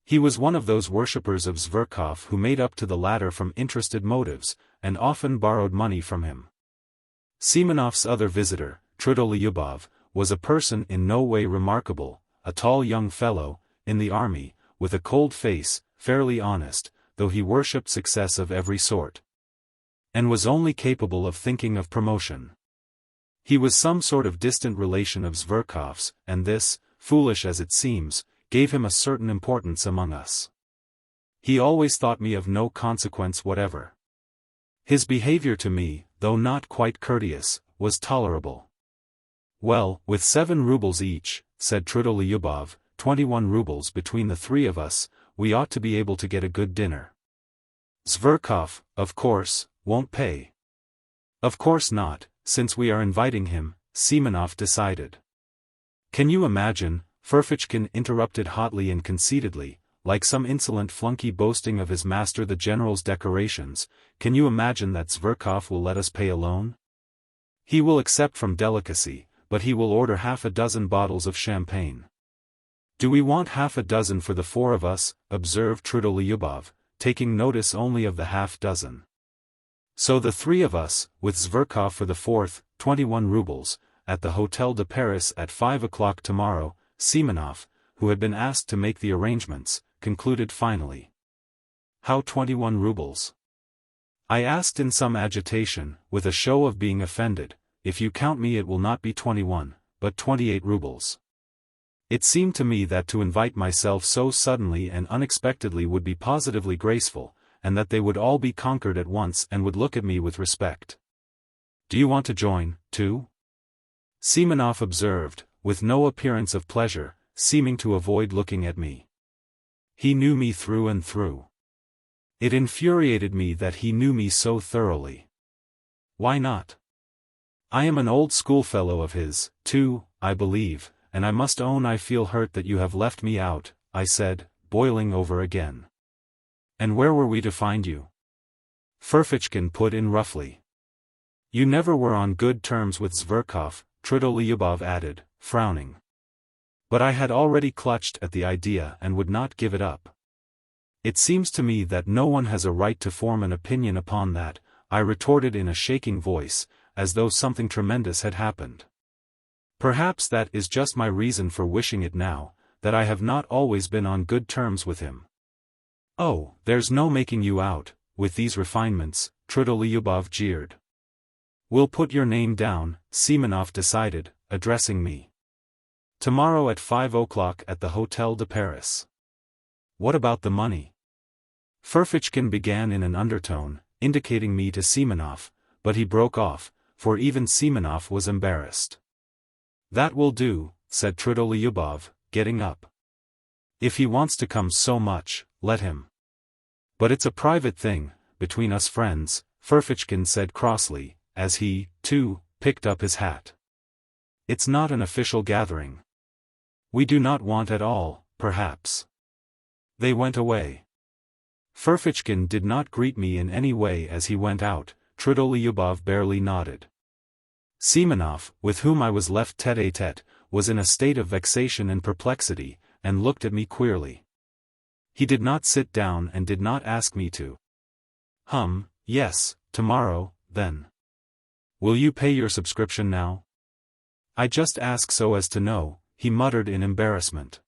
He was one of those worshippers of Zverkov who made up to the latter from interested motives, and often borrowed money from him. Simonov's other visitor, Trudolyubov, was a person in no way remarkable, a tall young fellow, in the army, with a cold face, fairly honest, though he worshipped success of every sort, and was only capable of thinking of promotion. He was some sort of distant relation of Zverkov's, and this, foolish as it seems, gave him a certain importance among us. He always thought me of no consequence whatever. His behavior to me, though not quite courteous, was tolerable. "Well, with 7 rubles each," said Trudolyubov, 21 rubles between the 3 of us, we ought to be able to get a good dinner. Zverkov, of course, won't pay. Of course not, since we are inviting him, Simonov decided. Can you imagine, Ferfitchkin interrupted hotly and conceitedly, like some insolent flunky boasting of his master the general's decorations, can you imagine that Zverkov will let us pay alone? He will accept from delicacy, but he will order 6 bottles of champagne. Do we want 6 for the 4 of us, observed Trudolyubov, taking notice only of the 6. So the 3 of us, with Zverkov for the 4th, 21 rubles, at the Hotel de Paris at 5 o'clock tomorrow, Simonov, who had been asked to make the arrangements, concluded finally. How 21 rubles? I asked in some agitation, with a show of being offended. If you count me it will not be 21, but 28 rubles. It seemed to me that to invite myself so suddenly and unexpectedly would be positively graceful, and that they would all be conquered at once and would look at me with respect. Do you want to join, too? Simonov observed, with no appearance of pleasure, seeming to avoid looking at me. He knew me through and through. It infuriated me that he knew me so thoroughly. Why not? I am an old schoolfellow of his, too, I believe, and I must own I feel hurt that you have left me out, I said, boiling over again. And where were we to find you? Ferfitchkin put in roughly. You never were on good terms with Zverkov, Trudolyubov added, frowning. But I had already clutched at the idea and would not give it up. It seems to me that no one has a right to form an opinion upon that, I retorted in a shaking voice, as though something tremendous had happened. Perhaps that is just my reason for wishing it now, that I have not always been on good terms with him. Oh, there's no making you out, with these refinements, Trudolyubov jeered. We'll put your name down, Simonov decided, addressing me. Tomorrow at 5 o'clock at the Hotel de Paris. What about the money? Ferfitchkin began in an undertone, indicating me to Simonov, but he broke off, for even Simonov was embarrassed. That will do, said Trudolyubov, getting up. If he wants to come so much, let him. But it's a private thing, between us friends, Ferfitchkin said crossly, as he, too, picked up his hat. It's not an official gathering. We do not want at all, perhaps. They went away. Ferfitchkin did not greet me in any way as he went out, Trudolyubov barely nodded. Simonov, with whom I was left tête-à-tête, was in a state of vexation and perplexity, and looked at me queerly. He did not sit down and did not ask me to. Yes, tomorrow, then. Will you pay your subscription now? I just ask so as to know, he muttered in embarrassment.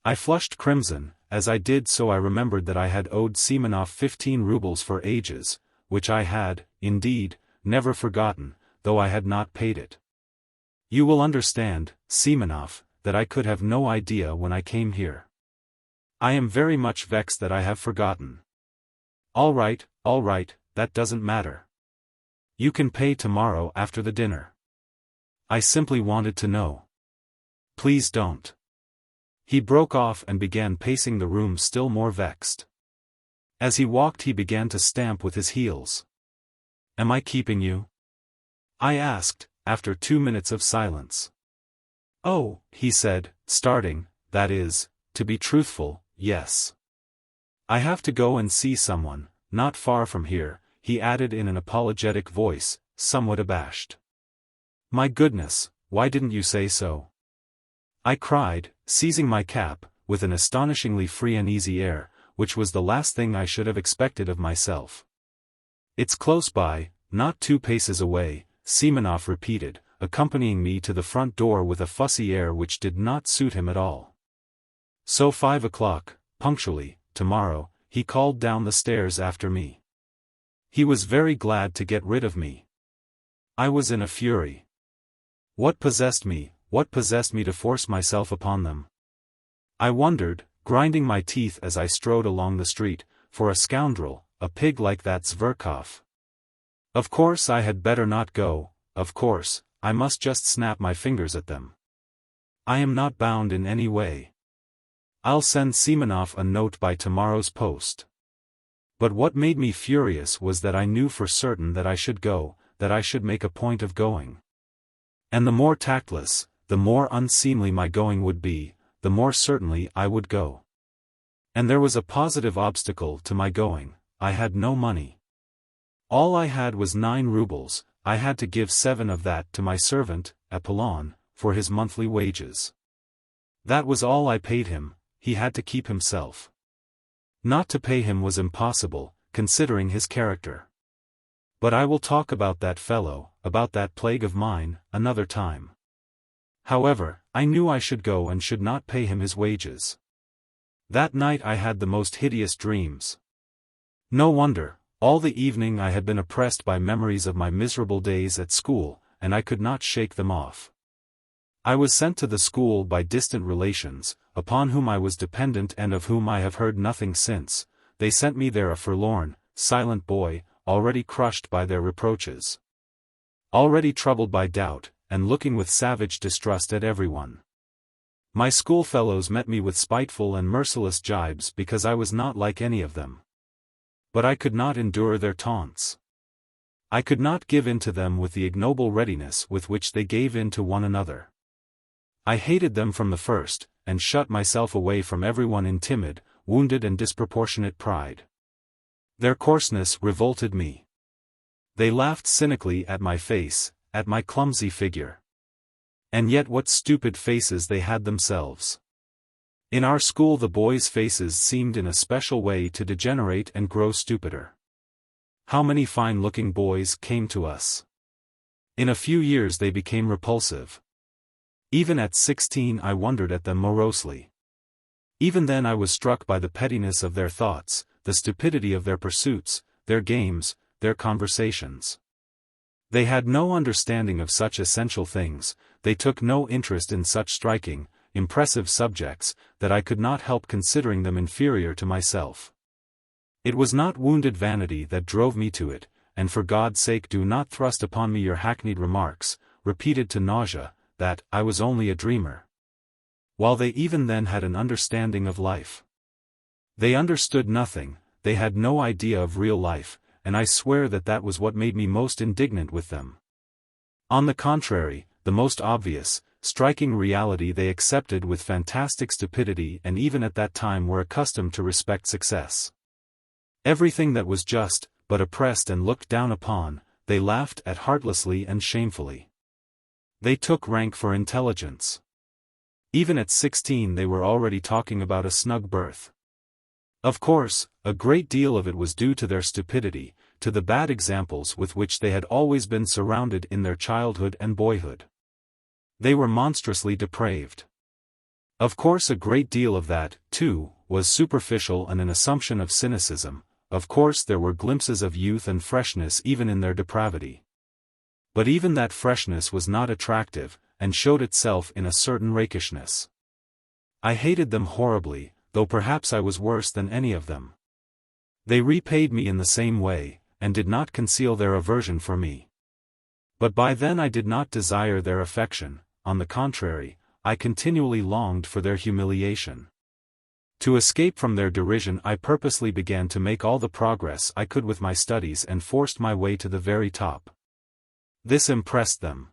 I flushed crimson, as I did so I remembered that I had owed Simonov 15 rubles for ages, which I had, indeed, never forgotten, though I had not paid it. You will understand, Semenov, that I could have no idea when I came here. I am very much vexed that I have forgotten. All right, that doesn't matter. You can pay tomorrow after the dinner. I simply wanted to know. Please don't. He broke off and began pacing the room still more vexed. As he walked he began to stamp with his heels. Am I keeping you? I asked, after 2 minutes of silence. Oh, he said, starting, that is, to be truthful, yes. I have to go and see someone, not far from here, he added in an apologetic voice, somewhat abashed. My goodness, why didn't you say so? I cried, seizing my cap, with an astonishingly free and easy air, which was the last thing I should have expected of myself. It's close by, not 2 paces away, Semenov repeated, accompanying me to the front door with a fussy air which did not suit him at all. So 5 o'clock, punctually, tomorrow, he called down the stairs after me. He was very glad to get rid of me. I was in a fury. What possessed me to force myself upon them? I wondered, grinding my teeth as I strode along the street, for a scoundrel, a pig like that Zverkov. Of course I had better not go, of course, I must just snap my fingers at them. I am not bound in any way. I'll send Semenov a note by tomorrow's post. But what made me furious was that I knew for certain that I should go, that I should make a point of going. And the more tactless, the more unseemly my going would be, the more certainly I would go. And there was a positive obstacle to my going, I had no money. All I had was 9 rubles, I had to give 7 of that to my servant, Apollon, for his monthly wages. That was all I paid him, he had to keep himself. Not to pay him was impossible, considering his character. But I will talk about that fellow, about that plague of mine, another time. However, I knew I should go and should not pay him his wages. That night I had the most hideous dreams. No wonder, all the evening I had been oppressed by memories of my miserable days at school, and I could not shake them off. I was sent to the school by distant relations, upon whom I was dependent and of whom I have heard nothing since. They sent me there a forlorn, silent boy, already crushed by their reproaches. Already troubled by doubt, and looking with savage distrust at everyone. My schoolfellows met me with spiteful and merciless jibes because I was not like any of them. But I could not endure their taunts. I could not give in to them with the ignoble readiness with which they gave in to one another. I hated them from the first, and shut myself away from everyone in timid, wounded and disproportionate pride. Their coarseness revolted me. They laughed cynically at my face, at my clumsy figure. And yet what stupid faces they had themselves. In our school the boys' faces seemed in a special way to degenerate and grow stupider. How many fine-looking boys came to us. In a few years they became repulsive. Even at 16 I wondered at them morosely. Even then I was struck by the pettiness of their thoughts, the stupidity of their pursuits, their games, their conversations. They had no understanding of such essential things, they took no interest in such striking, impressive subjects, that I could not help considering them inferior to myself. It was not wounded vanity that drove me to it, and for God's sake do not thrust upon me your hackneyed remarks, repeated to nausea, that I was only a dreamer. While they even then had an understanding of life. They understood nothing, they had no idea of real life, and I swear that that was what made me most indignant with them. On the contrary, the most obvious, striking reality they accepted with fantastic stupidity and even at that time were accustomed to respect success. Everything that was just, but oppressed and looked down upon, they laughed at heartlessly and shamefully. They took rank for intelligence. Even at 16 they were already talking about a snug berth. Of course, a great deal of it was due to their stupidity, to the bad examples with which they had always been surrounded in their childhood and boyhood. They were monstrously depraved. Of course a great deal of that, too, was superficial and an assumption of cynicism. Of course there were glimpses of youth and freshness even in their depravity. But even that freshness was not attractive, and showed itself in a certain rakishness. I hated them horribly, though perhaps I was worse than any of them. They repaid me in the same way, and did not conceal their aversion for me. But by then I did not desire their affection, on the contrary, I continually longed for their humiliation. To escape from their derision I purposely began to make all the progress I could with my studies and forced my way to the very top. This impressed them.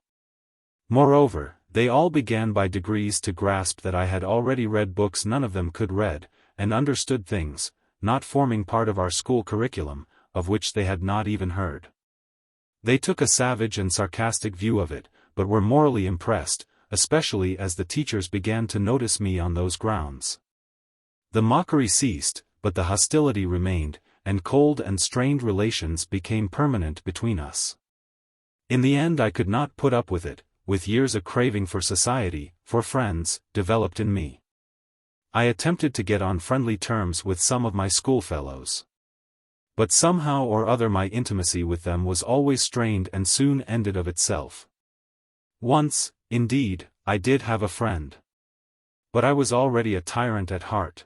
Moreover, they all began by degrees to grasp that I had already read books none of them could read, and understood things, not forming part of our school curriculum, of which they had not even heard. They took a savage and sarcastic view of it, but were morally impressed, especially as the teachers began to notice me on those grounds. The mockery ceased, but the hostility remained, and cold and strained relations became permanent between us. In the end I could not put up with it, with years a craving for society, for friends, developed in me. I attempted to get on friendly terms with some of my schoolfellows. But somehow or other my intimacy with them was always strained and soon ended of itself. Once, indeed, I did have a friend. But I was already a tyrant at heart.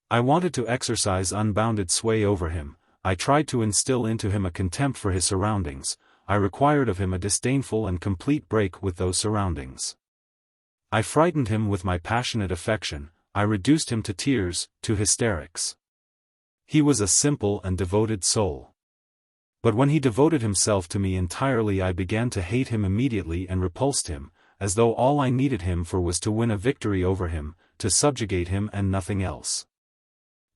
I wanted to exercise unbounded sway over him, I tried to instill into him a contempt for his surroundings, I required of him a disdainful and complete break with those surroundings. I frightened him with my passionate affection, I reduced him to tears, to hysterics. He was a simple and devoted soul. But when he devoted himself to me entirely I began to hate him immediately and repulsed him, as though all I needed him for was to win a victory over him, to subjugate him and nothing else.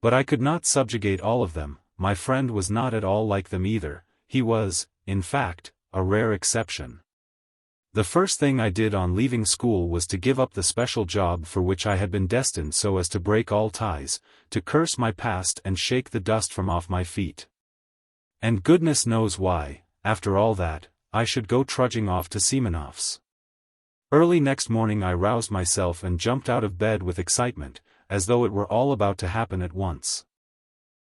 But I could not subjugate all of them, my friend was not at all like them either, he was, in fact, a rare exception. The first thing I did on leaving school was to give up the special job for which I had been destined so as to break all ties, to curse my past and shake the dust from off my feet. And goodness knows why, after all that, I should go trudging off to Semenov's. Early next morning I roused myself and jumped out of bed with excitement, as though it were all about to happen at once.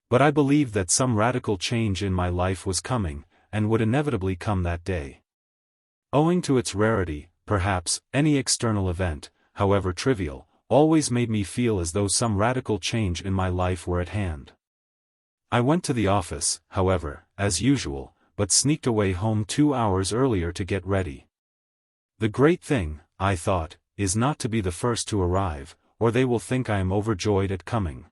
But I believed that some radical change in my life was coming, and would inevitably come that day. Owing to its rarity, perhaps, any external event, however trivial, always made me feel as though some radical change in my life were at hand. I went to the office, however, as usual, but sneaked away home 2 hours earlier to get ready. The great thing, I thought, is not to be the first to arrive, or they will think I am overjoyed at coming.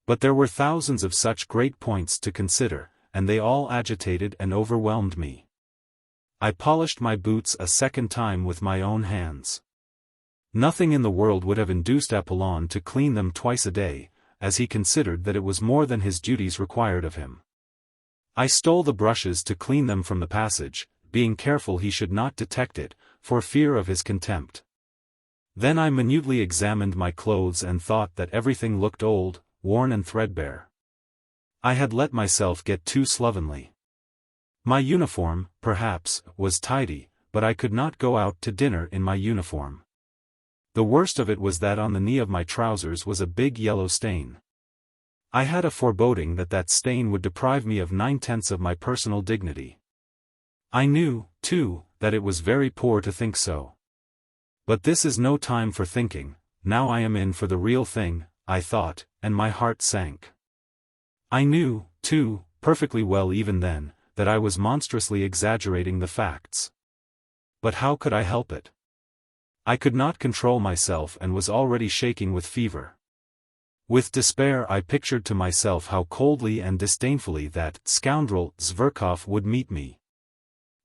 But there were thousands of such great points to consider, and they all agitated and overwhelmed me. I polished my boots a second time with my own hands. Nothing in the world would have induced Apollon to clean them twice a day, as he considered that it was more than his duties required of him. I stole the brushes to clean them from the passage, being careful he should not detect it, for fear of his contempt. Then I minutely examined my clothes and thought that everything looked old, worn and threadbare. I had let myself get too slovenly. My uniform, perhaps, was tidy, but I could not go out to dinner in my uniform. The worst of it was that on the knee of my trousers was a big yellow stain. I had a foreboding that that stain would deprive me of 9/10 of my personal dignity. I knew, too, that it was very poor to think so. But this is no time for thinking, now I am in for the real thing, I thought, and my heart sank. I knew, too, perfectly well even then, that I was monstrously exaggerating the facts. But how could I help it? I could not control myself and was already shaking with fever. With despair I pictured to myself how coldly and disdainfully that scoundrel Zverkov would meet me.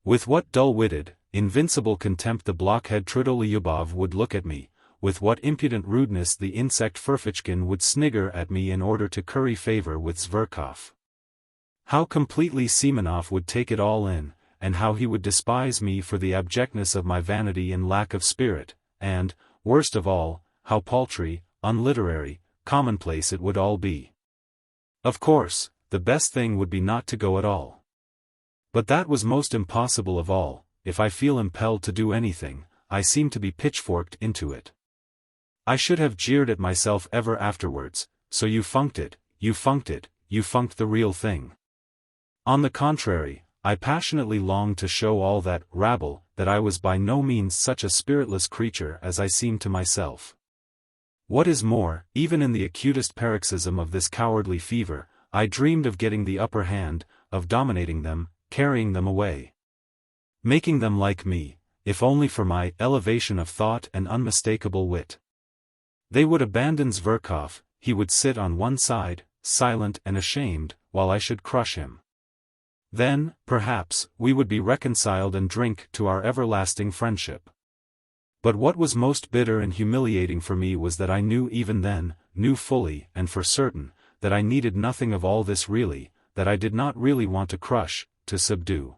With what dull-witted, invincible contempt the blockhead Trudolyubov would look at me, with what impudent rudeness the insect Ferfitchkin would snigger at me in order to curry favor with Zverkov. How completely Semenov would take it all in, and how he would despise me for the abjectness of my vanity and lack of spirit, and, worst of all, how paltry, unliterary, commonplace it would all be. Of course, the best thing would be not to go at all. But that was most impossible of all. If I feel impelled to do anything, I seem to be pitchforked into it. I should have jeered at myself ever afterwards, so you funked it, you funked it, you funked the real thing. On the contrary, I passionately longed to show all that rabble, that I was by no means such a spiritless creature as I seemed to myself. What is more, even in the acutest paroxysm of this cowardly fever, I dreamed of getting the upper hand, of dominating them, carrying them away. Making them like me, if only for my elevation of thought and unmistakable wit. They would abandon Zverkov, he would sit on one side, silent and ashamed, while I should crush him. Then, perhaps, we would be reconciled and drink to our everlasting friendship. But what was most bitter and humiliating for me was that I knew even then, knew fully and for certain, that I needed nothing of all this really, that I did not really want to crush, to subdue,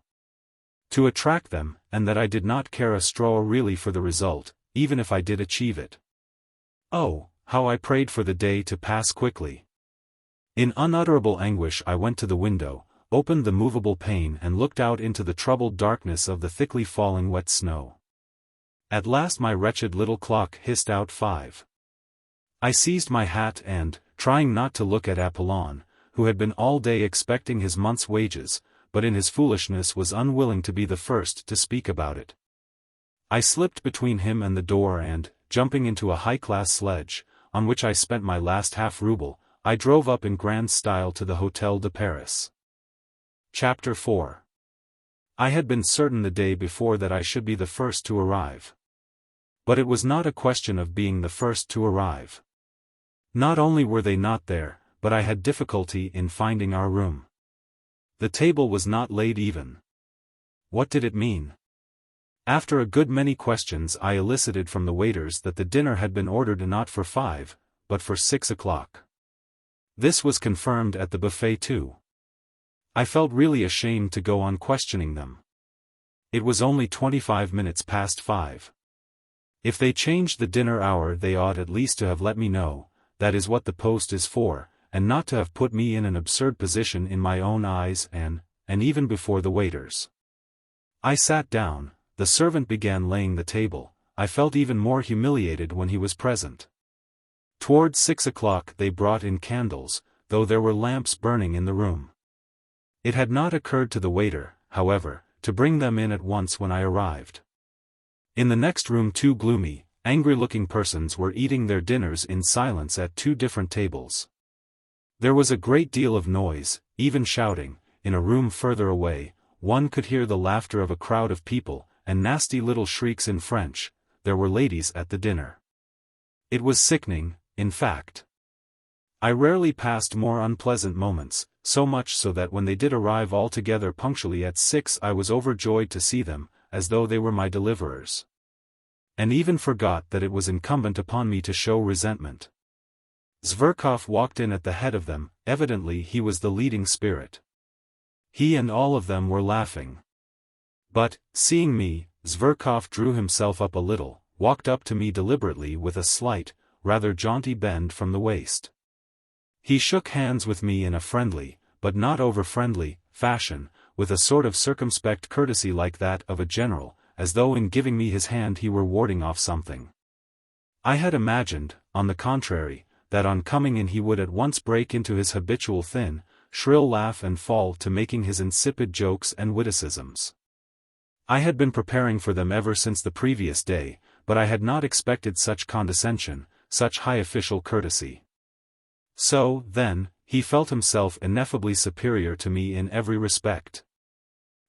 to attract them, and that I did not care a straw really for the result, even if I did achieve it. Oh, how I prayed for the day to pass quickly. In unutterable anguish I went to the window, opened the movable pane and looked out into the troubled darkness of the thickly falling wet snow. At last my wretched little clock hissed out 5. I seized my hat and, trying not to look at Apollon, who had been all day expecting his month's wages, but in his foolishness was unwilling to be the first to speak about it, I slipped between him and the door and, jumping into a high-class sledge, on which I spent my last half-ruble, I drove up in grand style to the Hôtel de Paris. Chapter 4. I had been certain the day before that I should be the first to arrive. But it was not a question of being the first to arrive. Not only were they not there, but I had difficulty in finding our room. The table was not laid even. What did it mean? After a good many questions I elicited from the waiters that the dinner had been ordered not for 5, but for 6 o'clock. This was confirmed at the buffet too. I felt really ashamed to go on questioning them. It was only 25 minutes past 5. If they changed the dinner hour they ought at least to have let me know, that is what the post is for, and not to have put me in an absurd position in my own eyes and even before the waiters. I sat down, the servant began laying the table, I felt even more humiliated when he was present. Towards 6 o'clock they brought in candles, though there were lamps burning in the room. It had not occurred to the waiter, however, to bring them in at once when I arrived. In the next room 2 gloomy, angry-looking persons were eating their dinners in silence at 2 different tables. There was a great deal of noise, even shouting. In a room further away, one could hear the laughter of a crowd of people, and nasty little shrieks in French. There were ladies at the dinner. It was sickening, in fact. I rarely passed more unpleasant moments, so much so that when they did arrive all together punctually at 6 I was overjoyed to see them, as though they were my deliverers. And even forgot that it was incumbent upon me to show resentment. Zverkov walked in at the head of them, evidently he was the leading spirit. He and all of them were laughing. But, seeing me, Zverkov drew himself up a little, walked up to me deliberately with a slight, rather jaunty bend from the waist. He shook hands with me in a friendly, but not over-friendly, fashion, with a sort of circumspect courtesy like that of a general, as though in giving me his hand he were warding off something. I had imagined, on the contrary, that on coming in he would at once break into his habitual thin, shrill laugh and fall to making his insipid jokes and witticisms. I had been preparing for them ever since the previous day, but I had not expected such condescension, such high official courtesy. So, then, he felt himself ineffably superior to me in every respect.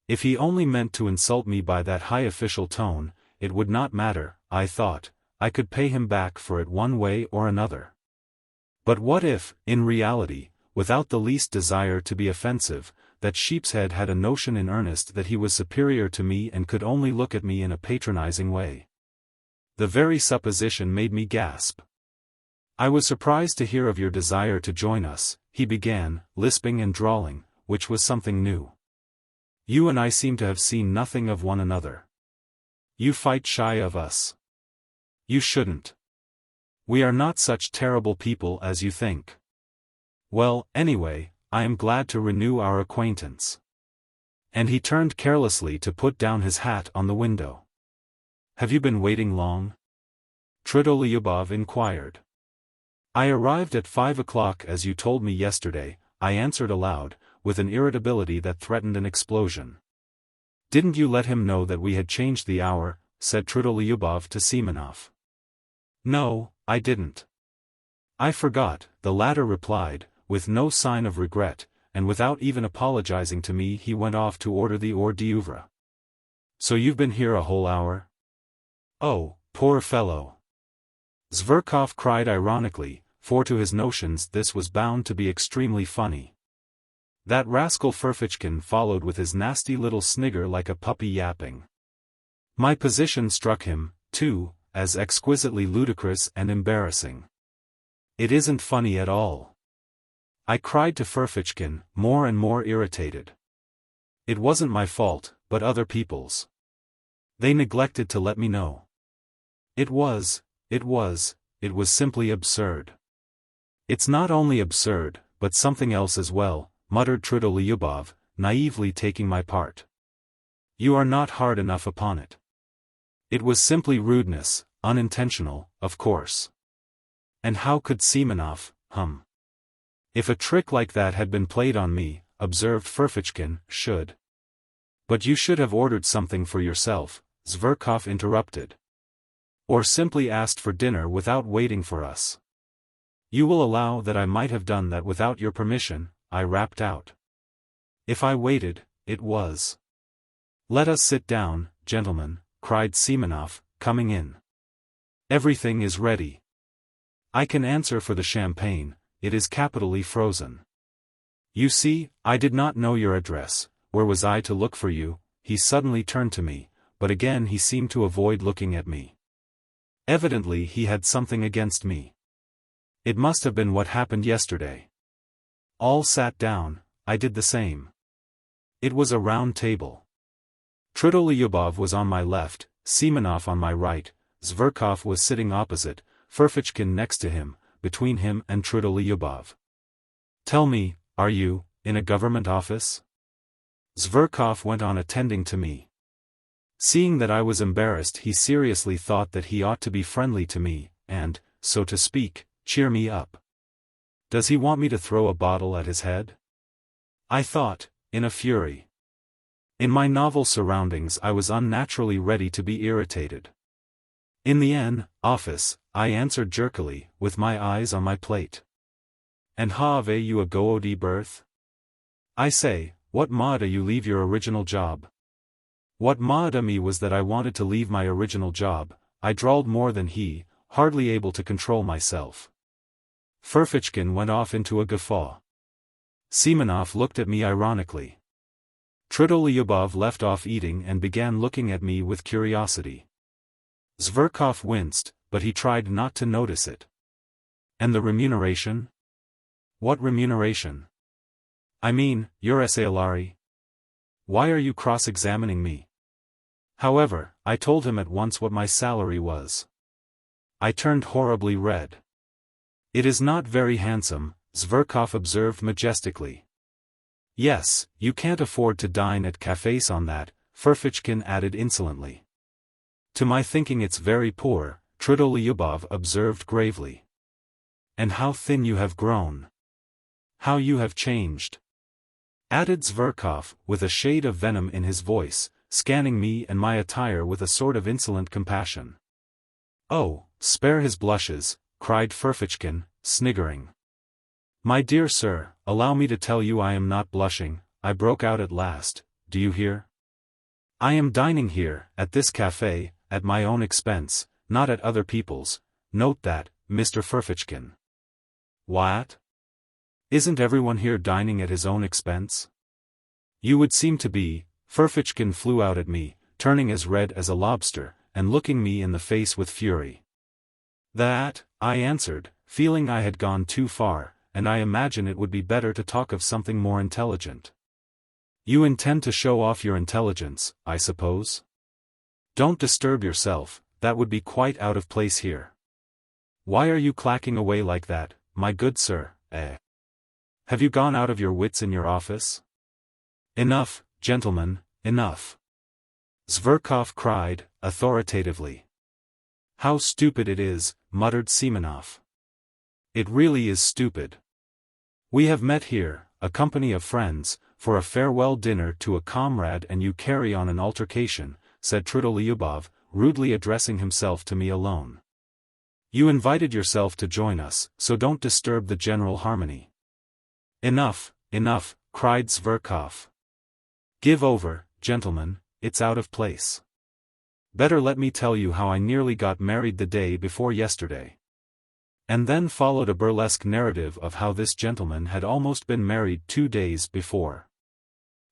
If he only meant to insult me by that high official tone, it would not matter, I thought, I could pay him back for it one way or another. But what if, in reality, without the least desire to be offensive, that sheepshead had a notion in earnest that he was superior to me and could only look at me in a patronizing way? The very supposition made me gasp. I was surprised to hear of your desire to join us, he began, lisping and drawling, which was something new. You and I seem to have seen nothing of one another. You fight shy of us. You shouldn't. We are not such terrible people as you think. Well, anyway, I am glad to renew our acquaintance. And he turned carelessly to put down his hat on the window. Have you been waiting long? Trudolyubov inquired. I arrived at 5 o'clock as you told me yesterday, I answered aloud, with an irritability that threatened an explosion. Didn't you let him know that we had changed the hour? Said Trudolyubov to Simonov. No, I didn't. I forgot, the latter replied, with no sign of regret, and without even apologizing to me he went off to order the hors d'oeuvre. So you've been here a whole hour? Oh, poor fellow. Zverkov cried ironically, for to his notions this was bound to be extremely funny. That rascal Ferfitchkin followed with his nasty little snigger like a puppy yapping. My position struck him, too, as exquisitely ludicrous and embarrassing. It isn't funny at all. I cried to Ferfitchkin, more and more irritated. It wasn't my fault, but other people's. They neglected to let me know. It was simply absurd. It's not only absurd, but something else as well, muttered Trudolyubov, naively taking my part. You are not hard enough upon it. It was simply rudeness, unintentional, of course. And how could Simonov, If a trick like that had been played on me, observed Ferfitchkin, should. But you should have ordered something for yourself, Zverkov interrupted. Or simply asked for dinner without waiting for us. You will allow that I might have done that without your permission, I rapped out. If I waited, it was. Let us sit down, gentlemen, cried Simonov, coming in. Everything is ready. I can answer for the champagne, it is capitally frozen. You see, I did not know your address, where was I to look for you? He suddenly turned to me, but again he seemed to avoid looking at me. Evidently he had something against me. It must have been what happened yesterday. All sat down, I did the same. It was a round table. Trudolyubov was on my left, Simonov on my right, Zverkov was sitting opposite, Ferfitchkin next to him, between him and Trudolyubov. Tell me, are you, in a government office? Zverkov went on attending to me. Seeing that I was embarrassed, he seriously thought that he ought to be friendly to me, and, so to speak, cheer me up. Does he want me to throw a bottle at his head? I thought, in a fury. In my novel surroundings I was unnaturally ready to be irritated. In the office, I answered jerkily, with my eyes on my plate. And have you a go-ody berth? I say, what made you leave your original job? What made me was that I wanted to leave my original job, I drawled more than he, hardly able to control myself. Ferfitchkin went off into a guffaw. Simonov looked at me ironically. Trudolyubov left off eating and began looking at me with curiosity. Zverkov winced, but he tried not to notice it. And the remuneration? What remuneration? I mean, your salary? Why are you cross-examining me? However, I told him at once what my salary was. I turned horribly red. It is not very handsome, Zverkov observed majestically. Yes, you can't afford to dine at cafes on that, Ferfitchkin added insolently. To my thinking it's very poor, Trudolyubov observed gravely. And how thin you have grown. How you have changed. Added Zverkov, with a shade of venom in his voice, scanning me and my attire with a sort of insolent compassion. Oh, spare his blushes, cried Ferfitchkin, sniggering. My dear sir, allow me to tell you I am not blushing, I broke out at last, do you hear? I am dining here, at this café, at my own expense, not at other people's, note that, Mr. Ferfitchkin. What? Isn't everyone here dining at his own expense? You would seem to be. Ferfitchkin flew out at me, turning as red as a lobster, and looking me in the face with fury. That, I answered, feeling I had gone too far, and I imagine it would be better to talk of something more intelligent. You intend to show off your intelligence, I suppose? Don't disturb yourself, that would be quite out of place here. Why are you clacking away like that, my good sir, Have you gone out of your wits in your office? Enough, gentlemen, enough. Zverkov cried, authoritatively. How stupid it is, muttered Simonov. It really is stupid. We have met here, a company of friends, for a farewell dinner to a comrade and you carry on an altercation," said Trudolyubov, rudely addressing himself to me alone. "You invited yourself to join us, so don't disturb the general harmony." "Enough, enough," cried Zverkov. "Give over, gentlemen, it's out of place. Better let me tell you how I nearly got married the day before yesterday." And then followed a burlesque narrative of how this gentleman had almost been married 2 days before.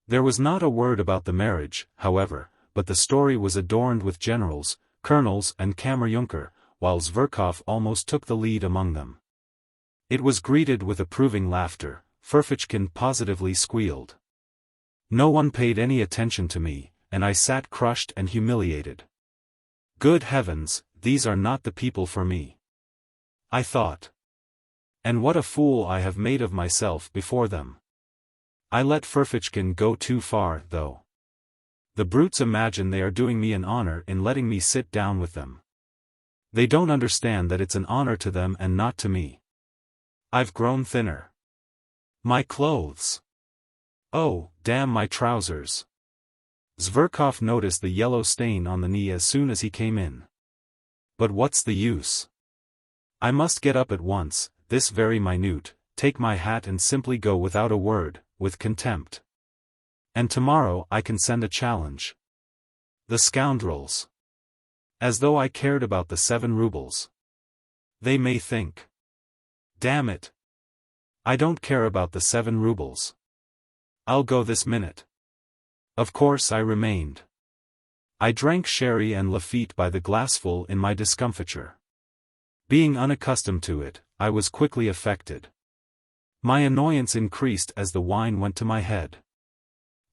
There was not a word about the marriage, however, but the story was adorned with generals, colonels and Kammerjunker, while Zverkov almost took the lead among them. It was greeted with approving laughter. Ferfitchkin positively squealed. No one paid any attention to me, and I sat crushed and humiliated. Good heavens, these are not the people for me, I thought. And what a fool I have made of myself before them. I let Ferfitchkin go too far, though. The brutes imagine they are doing me an honor in letting me sit down with them. They don't understand that it's an honor to them and not to me. I've grown thinner. My clothes. Oh, damn my trousers. Zverkov noticed the yellow stain on the knee as soon as he came in. But what's the use? I must get up at once, this very minute, take my hat and simply go without a word, with contempt. And tomorrow I can send a challenge. The scoundrels. As though I cared about the 7 rubles. They may think. Damn it. I don't care about the 7 rubles. I'll go this minute. Of course I remained. I drank sherry and Lafitte by the glassful in my discomfiture. Being unaccustomed to it, I was quickly affected. My annoyance increased as the wine went to my head.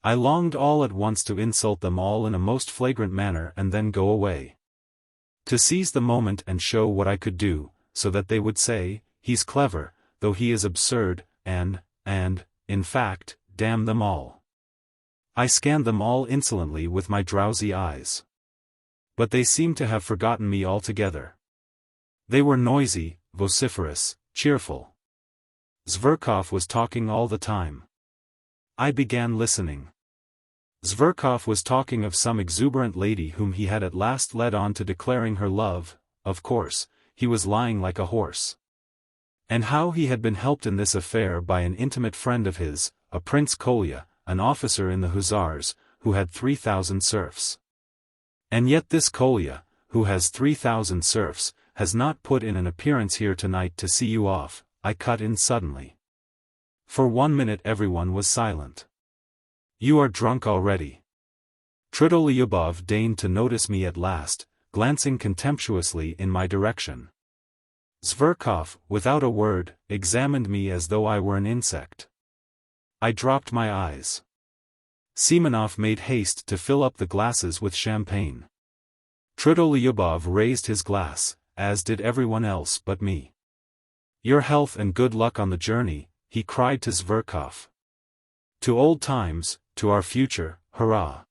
I longed all at once to insult them all in a most flagrant manner and then go away. To seize the moment and show what I could do, so that they would say, "He's clever, though he is absurd, and, in fact, damn them all." I scanned them all insolently with my drowsy eyes. But they seemed to have forgotten me altogether. They were noisy, vociferous, cheerful. Zverkov was talking all the time. I began listening. Zverkov was talking of some exuberant lady whom he had at last led on to declaring her love. Of course, he was lying like a horse. And how he had been helped in this affair by an intimate friend of his, a Prince Kolya, an officer in the Hussars, who had 3,000 serfs. And yet this Kolya, who has 3,000 serfs, has not put in an appearance here tonight to see you off, I cut in suddenly. For 1 minute everyone was silent. "You are drunk already." Trudolyubov deigned to notice me at last, glancing contemptuously in my direction. Zverkov, without a word, examined me as though I were an insect. I dropped my eyes. Simonov made haste to fill up the glasses with champagne. Trudolyubov raised his glass, as did everyone else but me. "Your health and good luck on the journey," he cried to Zverkov. "To old times, to our future, hurrah!"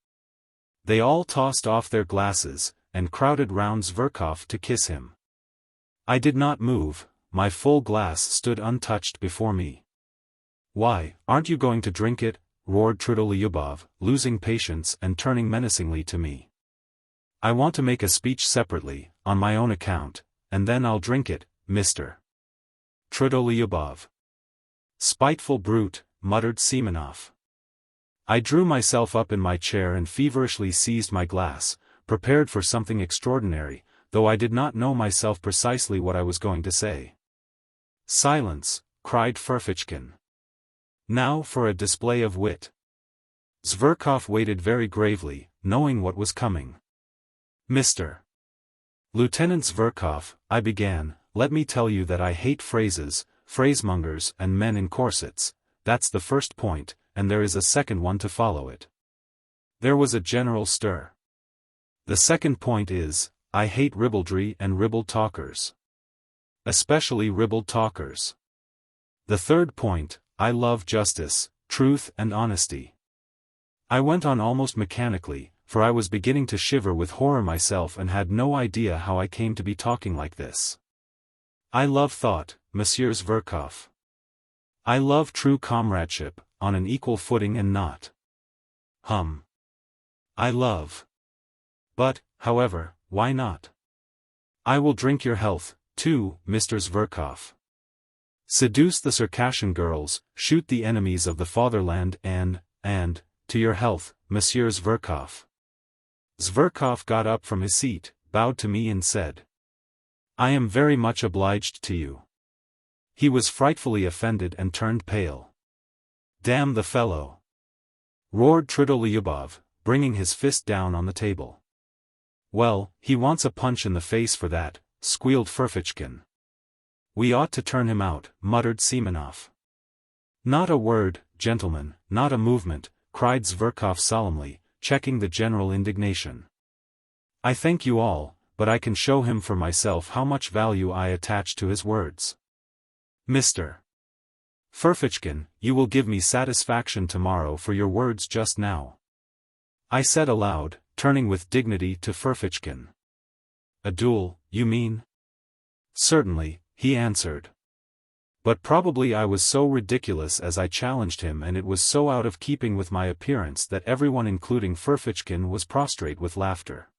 They all tossed off their glasses, and crowded round Zverkov to kiss him. I did not move, my full glass stood untouched before me. "Why, aren't you going to drink it?" roared Trudolyubov, losing patience and turning menacingly to me. "I want to make a speech separately, on my own account, and then I'll drink it, Mr. Trudolyubov." "Spiteful brute," muttered Simonov. I drew myself up in my chair and feverishly seized my glass, prepared for something extraordinary, though I did not know myself precisely what I was going to say. "Silence," cried Ferfitchkin. "Now for a display of wit." Zverkov waited very gravely, knowing what was coming. "Mr. Lieutenant Zverkov," I began, "let me tell you that I hate phrases, phrasemongers and men in corsets. That's the first point, and there is a second one to follow it." There was a general stir. "The second point is, I hate ribaldry and ribald talkers. Especially ribald talkers. The third point, I love justice, truth and honesty." I went on almost mechanically, for I was beginning to shiver with horror myself and had no idea how I came to be talking like this. "I love thought, Monsieur Zverkov. I love true comradeship, on an equal footing and not. I love. But, however, why not? I will drink your health, too, Mr. Zverkov. Seduce the Circassian girls, shoot the enemies of the fatherland and, to your health, Monsieur Zverkov. Zverkov got up from his seat, bowed to me and said, I am very much obliged to you. He was frightfully offended and turned pale. Damn the fellow! Roared Tridolyubov, bringing his fist down on the table. Well, he wants a punch in the face for that, squealed Ferfitchkin. We ought to turn him out, muttered Semenov. Not a word, gentlemen, not a movement, cried Zverkov solemnly, checking the general indignation. I thank you all, but I can show him for myself how much value I attach to his words. Mr. Ferfitchkin, you will give me satisfaction tomorrow for your words just now. I said aloud, turning with dignity to Ferfitchkin. A duel, you mean? Certainly, he answered. But probably I was so ridiculous as I challenged him, and it was so out of keeping with my appearance that everyone including Ferfitchkin was prostrate with laughter.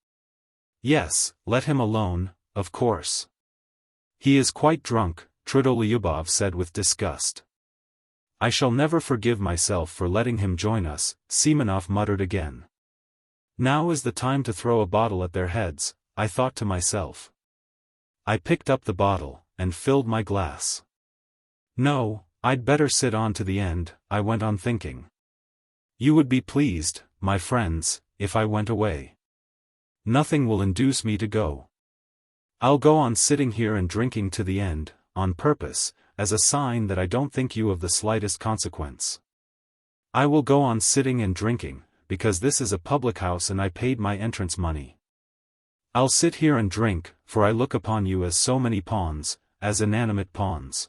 Yes, let him alone, of course. He is quite drunk, Tridolyubov said with disgust. I shall never forgive myself for letting him join us, Semenov muttered again. Now is the time to throw a bottle at their heads, I thought to myself. I picked up the bottle, and filled my glass. No, I'd better sit on to the end, I went on thinking. You would be pleased, my friends, if I went away. Nothing will induce me to go. I'll go on sitting here and drinking to the end, on purpose, as a sign that I don't think you of the slightest consequence. I will go on sitting and drinking, because this is a public house and I paid my entrance money. I'll sit here and drink, for I look upon you as so many pawns, as inanimate pawns.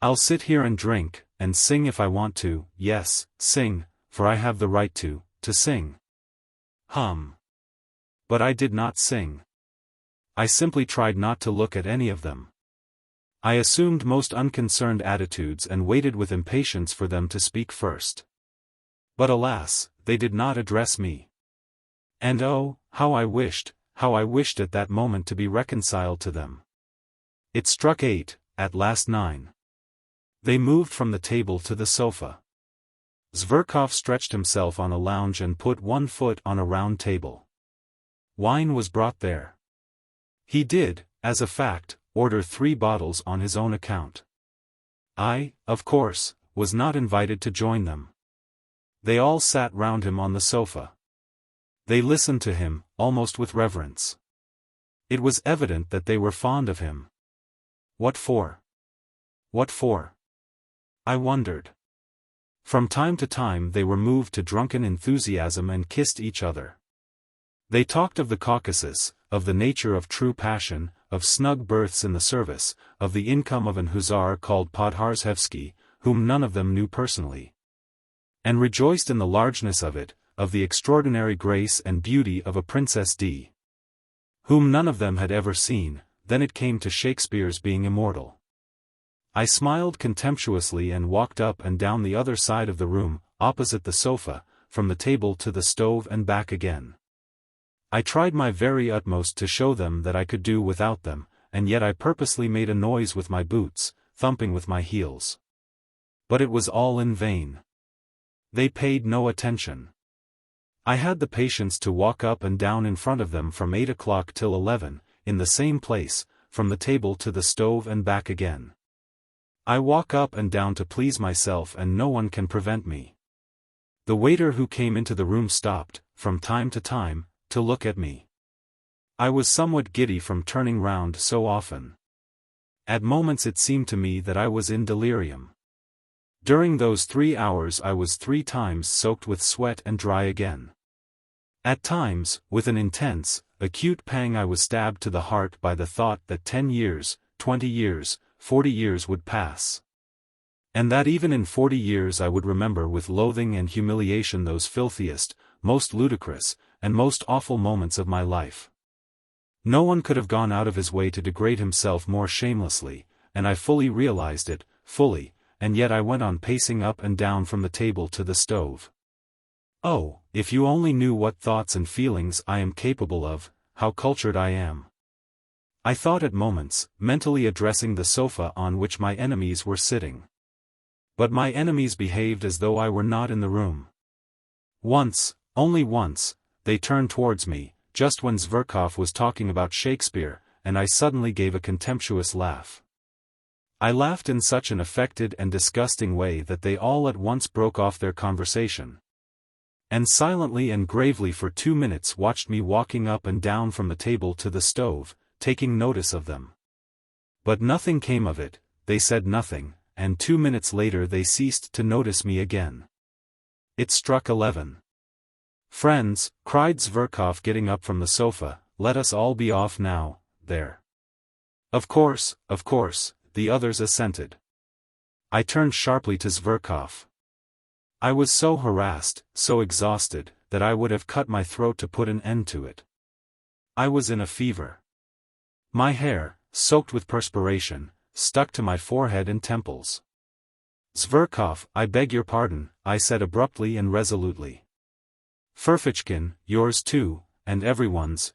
I'll sit here and drink, and sing if I want to, yes, sing, for I have the right to sing. But I did not sing. I simply tried not to look at any of them. I assumed most unconcerned attitudes and waited with impatience for them to speak first. But alas, they did not address me. And oh, how I wished at that moment to be reconciled to them. It struck 8, at last 9. They moved from the table to the sofa. Zverkov stretched himself on a lounge and put one foot on a round table. Wine was brought there. He did, as a fact, order 3 bottles on his own account. I, of course, was not invited to join them. They all sat round him on the sofa. They listened to him, almost with reverence. It was evident that they were fond of him. What for? What for? I wondered. From time to time they were moved to drunken enthusiasm and kissed each other. They talked of the Caucasus, of the nature of true passion, of snug berths in the service, of the income of an hussar called Podharzhevsky, whom none of them knew personally. And rejoiced in the largeness of it, of the extraordinary grace and beauty of a Princess D. whom none of them had ever seen. Then it came to Shakespeare's being immortal. I smiled contemptuously and walked up and down the other side of the room, opposite the sofa, from the table to the stove and back again. I tried my very utmost to show them that I could do without them, and yet I purposely made a noise with my boots, thumping with my heels. But it was all in vain. They paid no attention. I had the patience to walk up and down in front of them from 8 o'clock till 11, in the same place, from the table to the stove and back again. I walk up and down to please myself and no one can prevent me. The waiter who came into the room stopped, from time to time, to look at me. I was somewhat giddy from turning round so often. At moments it seemed to me that I was in delirium. During those 3 hours I was 3 times soaked with sweat and dry again. At times, with an intense, acute pang I was stabbed to the heart by the thought that 10 years, 20 years, 40 years would pass. And that even in 40 years I would remember with loathing and humiliation those filthiest, most ludicrous, and most awful moments of my life. No one could have gone out of his way to degrade himself more shamelessly, and I fully realized it, fully, and yet I went on pacing up and down from the table to the stove. Oh, if you only knew what thoughts and feelings I am capable of, how cultured I am. I thought at moments, mentally addressing the sofa on which my enemies were sitting. But my enemies behaved as though I were not in the room. Once, only once, they turned towards me, just when Zverkov was talking about Shakespeare, and I suddenly gave a contemptuous laugh. I laughed in such an affected and disgusting way that they all at once broke off their conversation, and silently and gravely for 2 minutes watched me walking up and down from the table to the stove, taking notice of them. But nothing came of it, they said nothing, and 2 minutes later they ceased to notice me again. It struck 11. "Friends," cried Zverkov getting up from the sofa, "let us all be off now, there." Of course, the others assented. I turned sharply to Zverkov. I was so harassed, so exhausted, that I would have cut my throat to put an end to it. I was in a fever. My hair, soaked with perspiration, stuck to my forehead and temples. "Zverkov, I beg your pardon," I said abruptly and resolutely. "Ferfitchkin, yours too, and everyone's,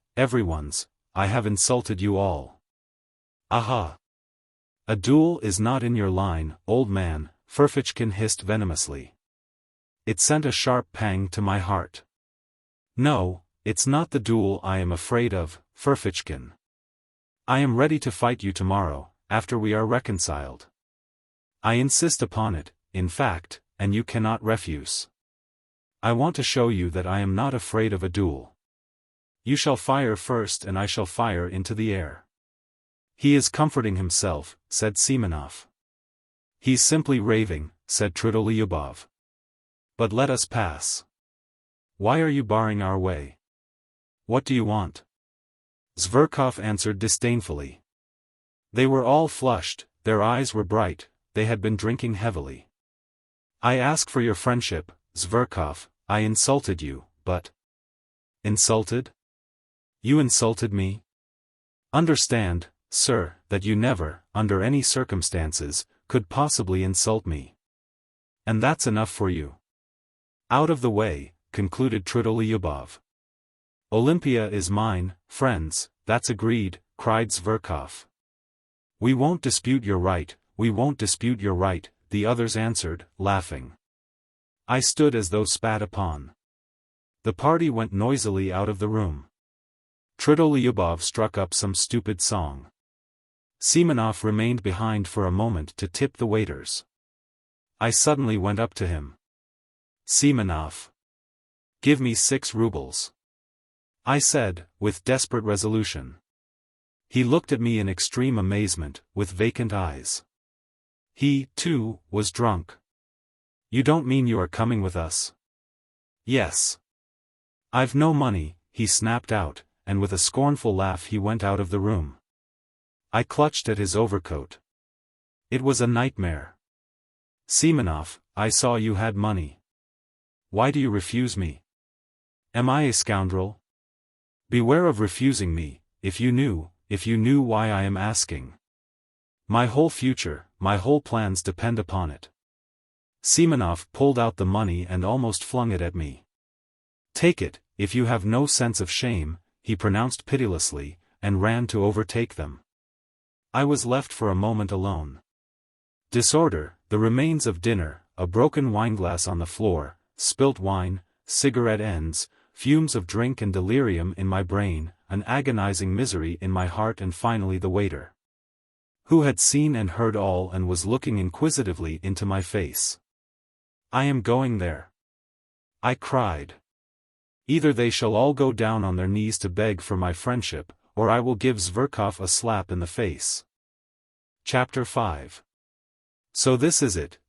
I have insulted you all." "Aha! A duel is not in your line, old man," Ferfitchkin hissed venomously. It sent a sharp pang to my heart. "No, it's not the duel I am afraid of, Ferfitchkin. I am ready to fight you tomorrow, after we are reconciled. I insist upon it, in fact, and you cannot refuse. I want to show you that I am not afraid of a duel. You shall fire first and I shall fire into the air." "He is comforting himself," said Simonov. "He's simply raving," said Trudolyubov. "But let us pass. Why are you barring our way? What do you want?" Zverkov answered disdainfully. They were all flushed, their eyes were bright, they had been drinking heavily. "I ask for your friendship, Zverkov, I insulted you, but—" "Insulted? You insulted me? Understand, sir, that you never, under any circumstances, could possibly insult me. And that's enough for you. Out of the way," concluded Trudolyubov. "Olympia is mine, friends, that's agreed," cried Zverkov. "We won't dispute your right, the others answered, laughing. I stood as though spat upon. The party went noisily out of the room. Trudolyubov struck up some stupid song. Simonov remained behind for a moment to tip the waiters. I suddenly went up to him. "Simonov, give me 6 rubles. I said, with desperate resolution. He looked at me in extreme amazement, with vacant eyes. He, too, was drunk. "You don't mean you are coming with us?" "Yes." "I've no money," he snapped out, and with a scornful laugh he went out of the room. I clutched at his overcoat. It was a nightmare. "Simonov, I saw you had money. Why do you refuse me? Am I a scoundrel? Beware of refusing me, if you knew why I am asking. My whole future, my whole plans depend upon it." Simonov pulled out the money and almost flung it at me. "Take it, if you have no sense of shame," he pronounced pitilessly, and ran to overtake them. I was left for a moment alone. Disorder, the remains of dinner, a broken wineglass on the floor, spilt wine, cigarette ends, fumes of drink and delirium in my brain, an agonizing misery in my heart, and finally the waiter, who had seen and heard all and was looking inquisitively into my face. "I am going there," I cried. "Either they shall all go down on their knees to beg for my friendship, or I will give Zverkov a slap in the face." Chapter 5. So this is it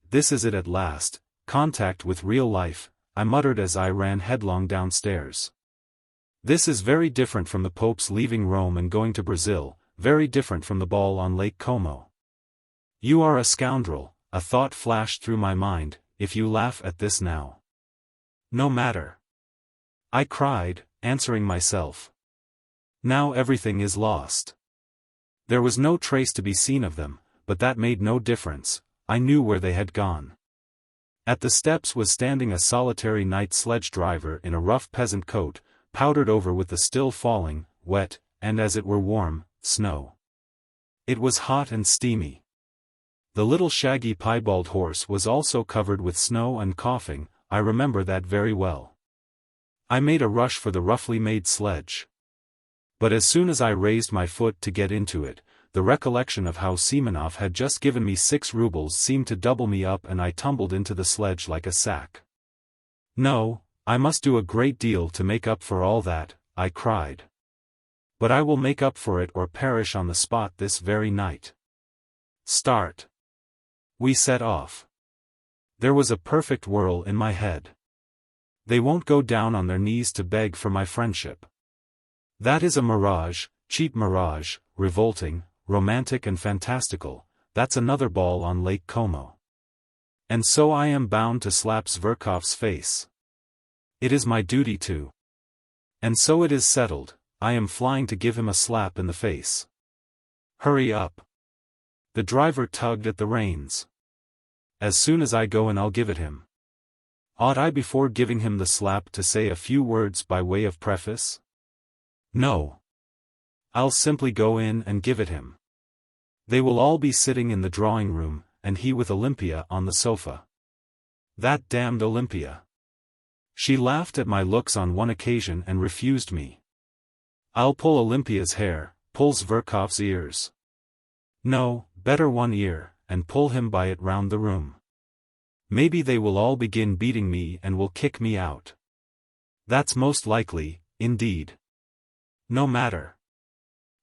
at last, contact with real life, I muttered as I ran headlong downstairs. This is very different from the Pope's leaving Rome and going to Brazil, very different from the ball on Lake Como. "You are a scoundrel," a thought flashed through my mind, "if you laugh at this now. No matter," I cried, answering myself. "Now everything is lost." There was no trace to be seen of them, but that made no difference. I knew where they had gone. At the steps was standing a solitary night sledge driver in a rough peasant coat, powdered over with the still falling, wet, and as it were warm, snow. It was hot and steamy. The little shaggy piebald horse was also covered with snow and coughing. I remember that very well. I made a rush for the roughly made sledge. But as soon as I raised my foot to get into it, the recollection of how Semenov had just given me 6 rubles seemed to double me up and I tumbled into the sledge like a sack. "No, I must do a great deal to make up for all that," I cried. "But I will make up for it or perish on the spot this very night." Start. We set off. There was a perfect whirl in my head. They won't go down on their knees to beg for my friendship. That is a mirage, cheap mirage, revolting, romantic and fantastical. That's another ball on Lake Como. And so I am bound to slap Zverkov's face. It is my duty to. And so it is settled, I am flying to give him a slap in the face. Hurry up. The driver tugged at the reins. As soon as I go in I'll give it him. Ought I before giving him the slap to say a few words by way of preface? No. I'll simply go in and give it him. They will all be sitting in the drawing room, and he with Olympia on the sofa. That damned Olympia. She laughed at my looks on one occasion and refused me. I'll pull Olympia's hair, pull Zverkov's ears. No, better one ear, and pull him by it round the room. Maybe they will all begin beating me and will kick me out. That's most likely, indeed. No matter.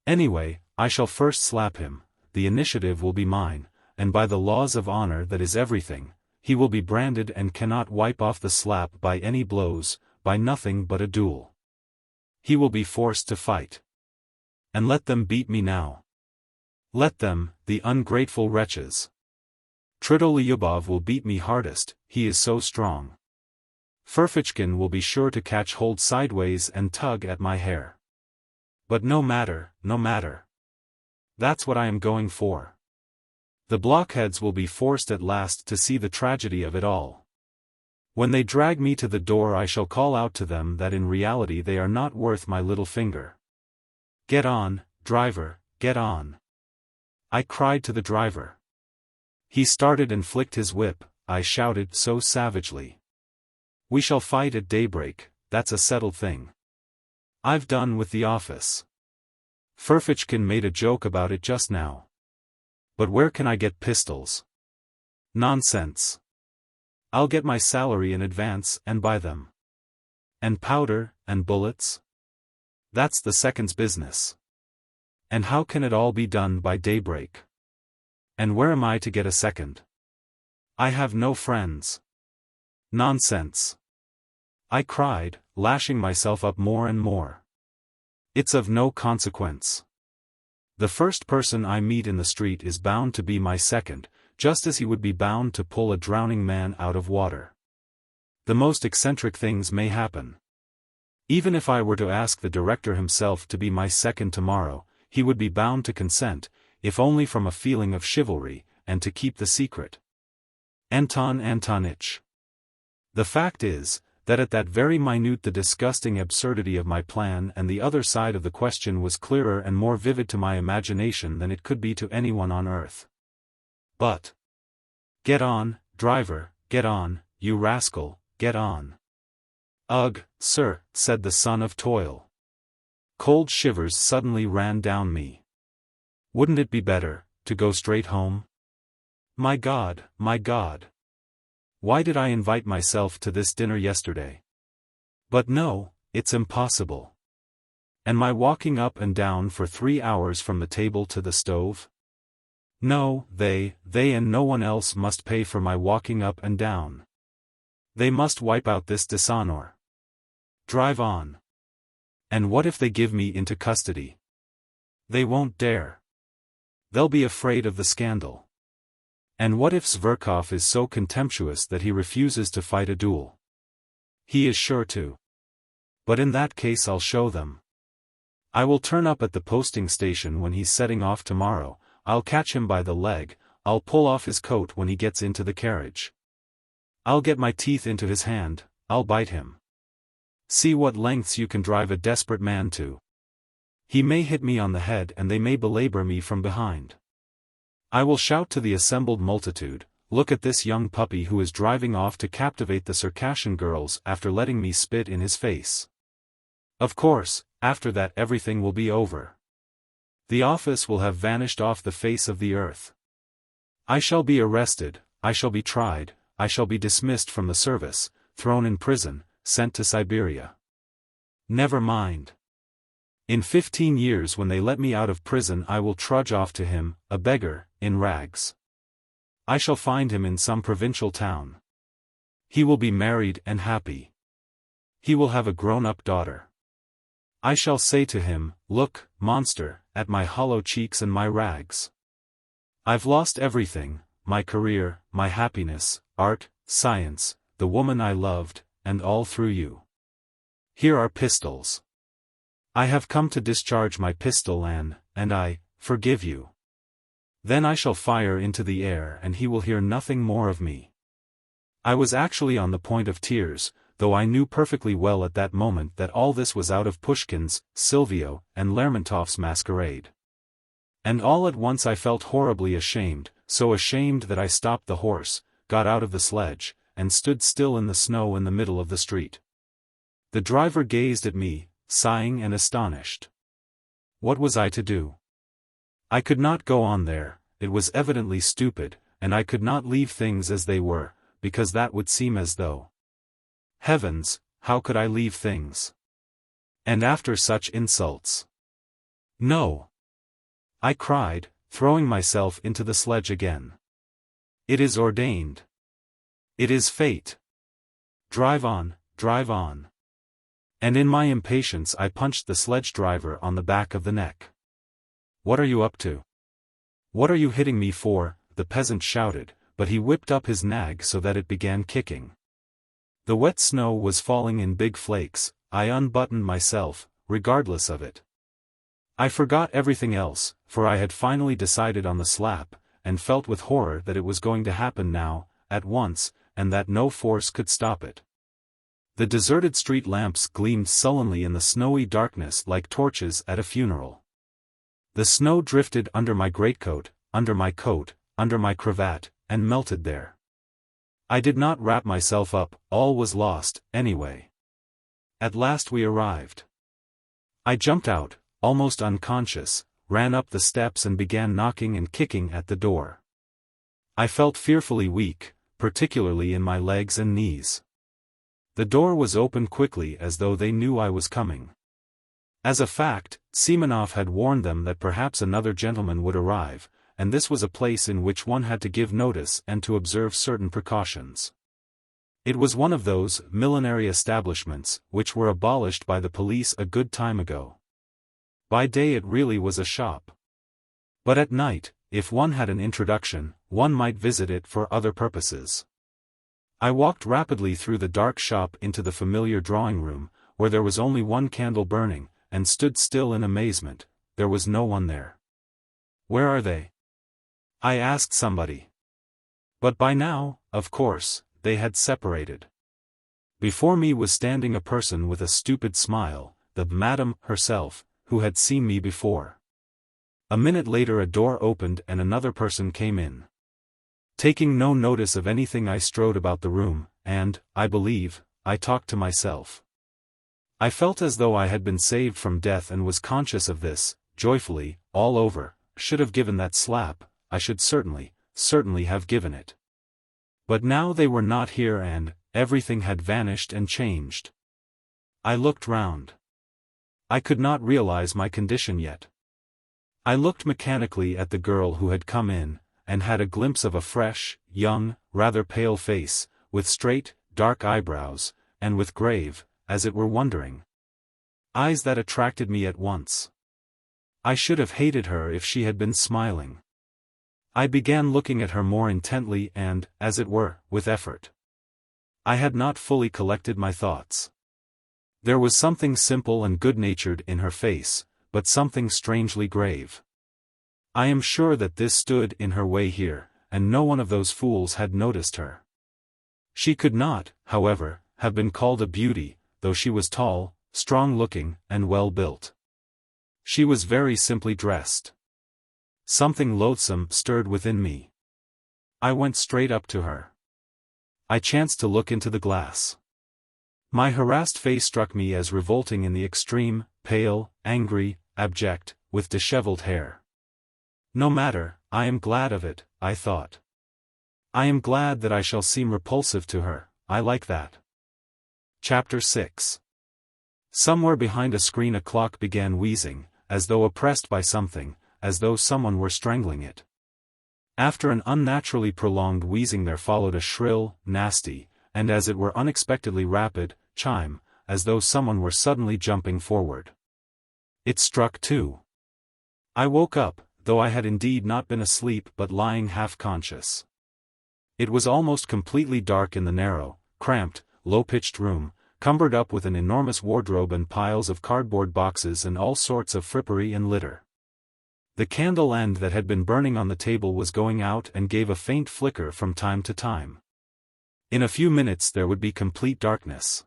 Anyway, I shall first slap him, the initiative will be mine, and by the laws of honor that is everything, he will be branded and cannot wipe off the slap by any blows, by nothing but a duel. He will be forced to fight. And let them beat me now. Let them, the ungrateful wretches. Tridolyubov will beat me hardest, he is so strong. Ferfitchkin will be sure to catch hold sideways and tug at my hair. But no matter, no matter. That's what I am going for. The blockheads will be forced at last to see the tragedy of it all. When they drag me to the door I shall call out to them that in reality they are not worth my little finger. Get on, driver, get on. I cried to the driver. He started and flicked his whip, I shouted so savagely. We shall fight at daybreak, that's a settled thing. I've done with the office. Ferfitchkin made a joke about it just now. But where can I get pistols? Nonsense. I'll get my salary in advance and buy them. And powder, and bullets? That's the second's business. And how can it all be done by daybreak? And where am I to get a second? I have no friends. Nonsense. I cried, lashing myself up more and more. It's of no consequence. The first person I meet in the street is bound to be my second, just as he would be bound to pull a drowning man out of water. The most eccentric things may happen. Even if I were to ask the director himself to be my second tomorrow, he would be bound to consent, if only from a feeling of chivalry, and to keep the secret. Anton Antonitch. The fact is, that at that very minute the disgusting absurdity of my plan and the other side of the question was clearer and more vivid to my imagination than it could be to anyone on earth. But, get on, driver, get on, you rascal, get on. Ugh, sir, said the son of toil. Cold shivers suddenly ran down me. Wouldn't it be better, to go straight home? My God, my God. Why did I invite myself to this dinner yesterday? But no, it's impossible. And my walking up and down for 3 hours from the table to the stove? No, they and no one else must pay for my walking up and down. They must wipe out this dishonor. Drive on. And what if they give me into custody? They won't dare. They'll be afraid of the scandal. And what if Zverkov is so contemptuous that he refuses to fight a duel? He is sure to. But in that case I'll show them. I will turn up at the posting station when he's setting off tomorrow, I'll catch him by the leg, I'll pull off his coat when he gets into the carriage. I'll get my teeth into his hand, I'll bite him. See what lengths you can drive a desperate man to. He may hit me on the head and they may belabor me from behind. I will shout to the assembled multitude, look at this young puppy who is driving off to captivate the Circassian girls after letting me spit in his face. Of course, after that everything will be over. The office will have vanished off the face of the earth. I shall be arrested, I shall be tried, I shall be dismissed from the service, thrown in prison, sent to Siberia. Never mind. In 15 years when they let me out of prison I will trudge off to him, a beggar, in rags. I shall find him in some provincial town. He will be married and happy. He will have a grown-up daughter. I shall say to him, look, monster, at my hollow cheeks and my rags. I've lost everything, my career, my happiness, art, science, the woman I loved, and all through you. Here are pistols. I have come to discharge my pistol and I forgive you. Then I shall fire into the air and he will hear nothing more of me. I was actually on the point of tears, though I knew perfectly well at that moment that all this was out of Pushkin's, Silvio, and Lermontov's masquerade. And all at once I felt horribly ashamed, so ashamed that I stopped the horse, got out of the sledge, and stood still in the snow in the middle of the street. The driver gazed at me, sighing and astonished. What was I to do? I could not go on there, it was evidently stupid, and I could not leave things as they were, because that would seem as though. Heavens, how could I leave things? And after such insults? No! I cried, throwing myself into the sledge again. It is ordained. It is fate. Drive on, drive on. And in my impatience I punched the sledge driver on the back of the neck. What are you up to? What are you hitting me for? The peasant shouted, but he whipped up his nag so that it began kicking. The wet snow was falling in big flakes. I unbuttoned myself, regardless of it. I forgot everything else, for I had finally decided on the slap, and felt with horror that it was going to happen now, at once, and that no force could stop it. The deserted street lamps gleamed sullenly in the snowy darkness like torches at a funeral. The snow drifted under my greatcoat, under my coat, under my cravat, and melted there. I did not wrap myself up, all was lost, anyway. At last we arrived. I jumped out, almost unconscious, ran up the steps and began knocking and kicking at the door. I felt fearfully weak, particularly in my legs and knees. The door was opened quickly as though they knew I was coming. As a fact, Simonov had warned them that perhaps another gentleman would arrive, and this was a place in which one had to give notice and to observe certain precautions. It was one of those millinery establishments which were abolished by the police a good time ago. By day it really was a shop. But at night, if one had an introduction, one might visit it for other purposes. I walked rapidly through the dark shop into the familiar drawing room, where there was only one candle burning, and stood still in amazement. There was no one there. Where are they? I asked somebody. But by now, of course, they had separated. Before me was standing a person with a stupid smile, the madam herself, who had seen me before. A minute later a door opened and another person came in. Taking no notice of anything I strode about the room, and, I believe, I talked to myself. I felt as though I had been saved from death and was conscious of this, joyfully, all over. Should have given that slap, I should certainly have given it. But now they were not here and, everything had vanished and changed. I looked round. I could not realize my condition yet. I looked mechanically at the girl who had come in, and had a glimpse of a fresh, young, rather pale face, with straight, dark eyebrows, and with grave, as it were wondering eyes that attracted me at once. I should have hated her if she had been smiling. I began looking at her more intently and, as it were, with effort. I had not fully collected my thoughts. There was something simple and good-natured in her face, but something strangely grave. I am sure that this stood in her way here, and no one of those fools had noticed her. She could not, however, have been called a beauty, though she was tall, strong-looking, and well-built. She was very simply dressed. Something loathsome stirred within me. I went straight up to her. I chanced to look into the glass. My harassed face struck me as revolting in the extreme, pale, angry, abject, with disheveled hair. No matter, I am glad of it, I thought. I am glad that I shall seem repulsive to her, I like that. Chapter 6. Somewhere behind a screen a clock began wheezing, as though oppressed by something, as though someone were strangling it. After an unnaturally prolonged wheezing there followed a shrill, nasty, and as it were unexpectedly rapid, chime, as though someone were suddenly jumping forward. It struck 2. I woke up, though I had indeed not been asleep but lying half-conscious. It was almost completely dark in the narrow, cramped, low-pitched room, cumbered up with an enormous wardrobe and piles of cardboard boxes and all sorts of frippery and litter. The candle end that had been burning on the table was going out and gave a faint flicker from time to time. In a few minutes there would be complete darkness.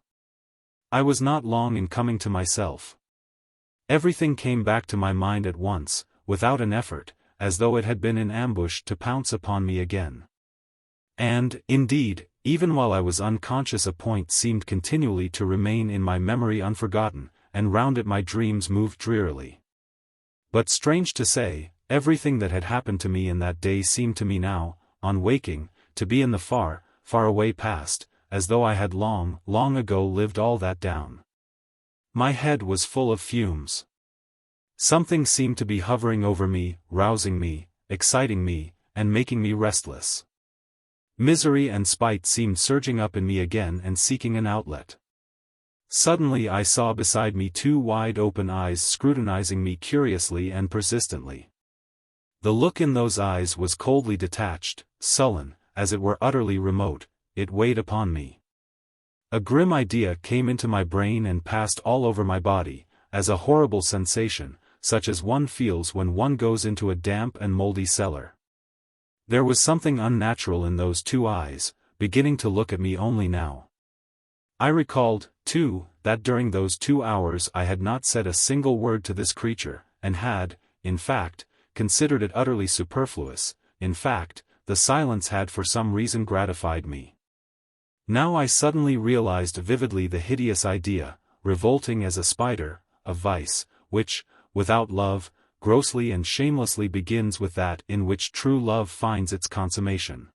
I was not long in coming to myself. Everything came back to my mind at once, without an effort, as though it had been in ambush to pounce upon me again. And, indeed, even while I was unconscious a point seemed continually to remain in my memory unforgotten, and round it my dreams moved drearily. But strange to say, everything that had happened to me in that day seemed to me now, on waking, to be in the far, far away past, as though I had long, long ago lived all that down. My head was full of fumes. Something seemed to be hovering over me, rousing me, exciting me, and making me restless. Misery and spite seemed surging up in me again and seeking an outlet. Suddenly I saw beside me 2 wide-open eyes scrutinizing me curiously and persistently. The look in those eyes was coldly detached, sullen, as it were utterly remote. It weighed upon me. A grim idea came into my brain and passed all over my body, as a horrible sensation, such as one feels when one goes into a damp and moldy cellar. There was something unnatural in those 2 eyes, beginning to look at me only now. I recalled, too, that during those 2 hours I had not said a single word to this creature, and had, in fact, considered it utterly superfluous. In fact, the silence had for some reason gratified me. Now I suddenly realized vividly the hideous idea, revolting as a spider, of vice, which, without love, grossly and shamelessly begins with that in which true love finds its consummation.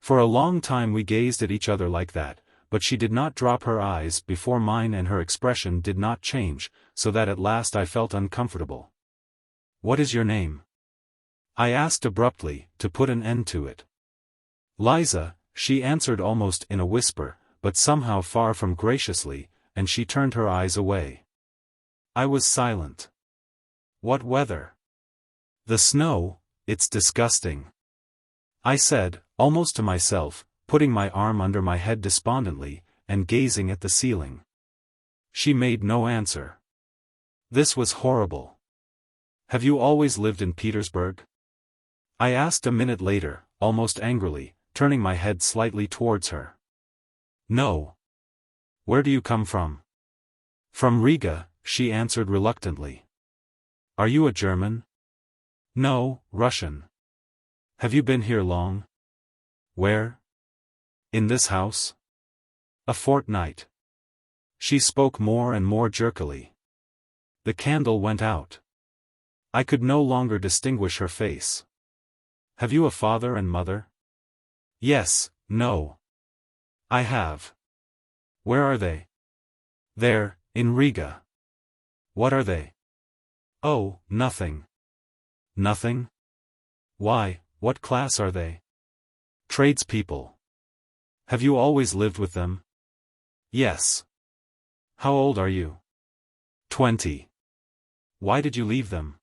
For a long time we gazed at each other like that, but she did not drop her eyes before mine and her expression did not change, so that at last I felt uncomfortable. "What is your name?" I asked abruptly, to put an end to it. "Liza," she answered almost in a whisper, but somehow far from graciously, and she turned her eyes away. I was silent. "What weather?" "The snow, it's disgusting," I said, almost to myself, putting my arm under my head despondently, and gazing at the ceiling. She made no answer. This was horrible. "Have you always lived in Petersburg?" I asked a minute later, almost angrily, turning my head slightly towards her. "No." "Where do you come from?" "From Riga," she answered reluctantly. "Are you a German?" "No, Russian." "Have you been here long?" "Where?" "In this house?" "A fortnight." She spoke more and more jerkily. The candle went out. I could no longer distinguish her face. "Have you a father and mother?" "Yes, no." "I have." "Where are they?" "There, in Riga." "What are they?" "Oh, nothing." "Nothing? Why, what class are they?" "Tradespeople." "Have you always lived with them?" "Yes." "How old are you?" 20. "Why did you leave them?"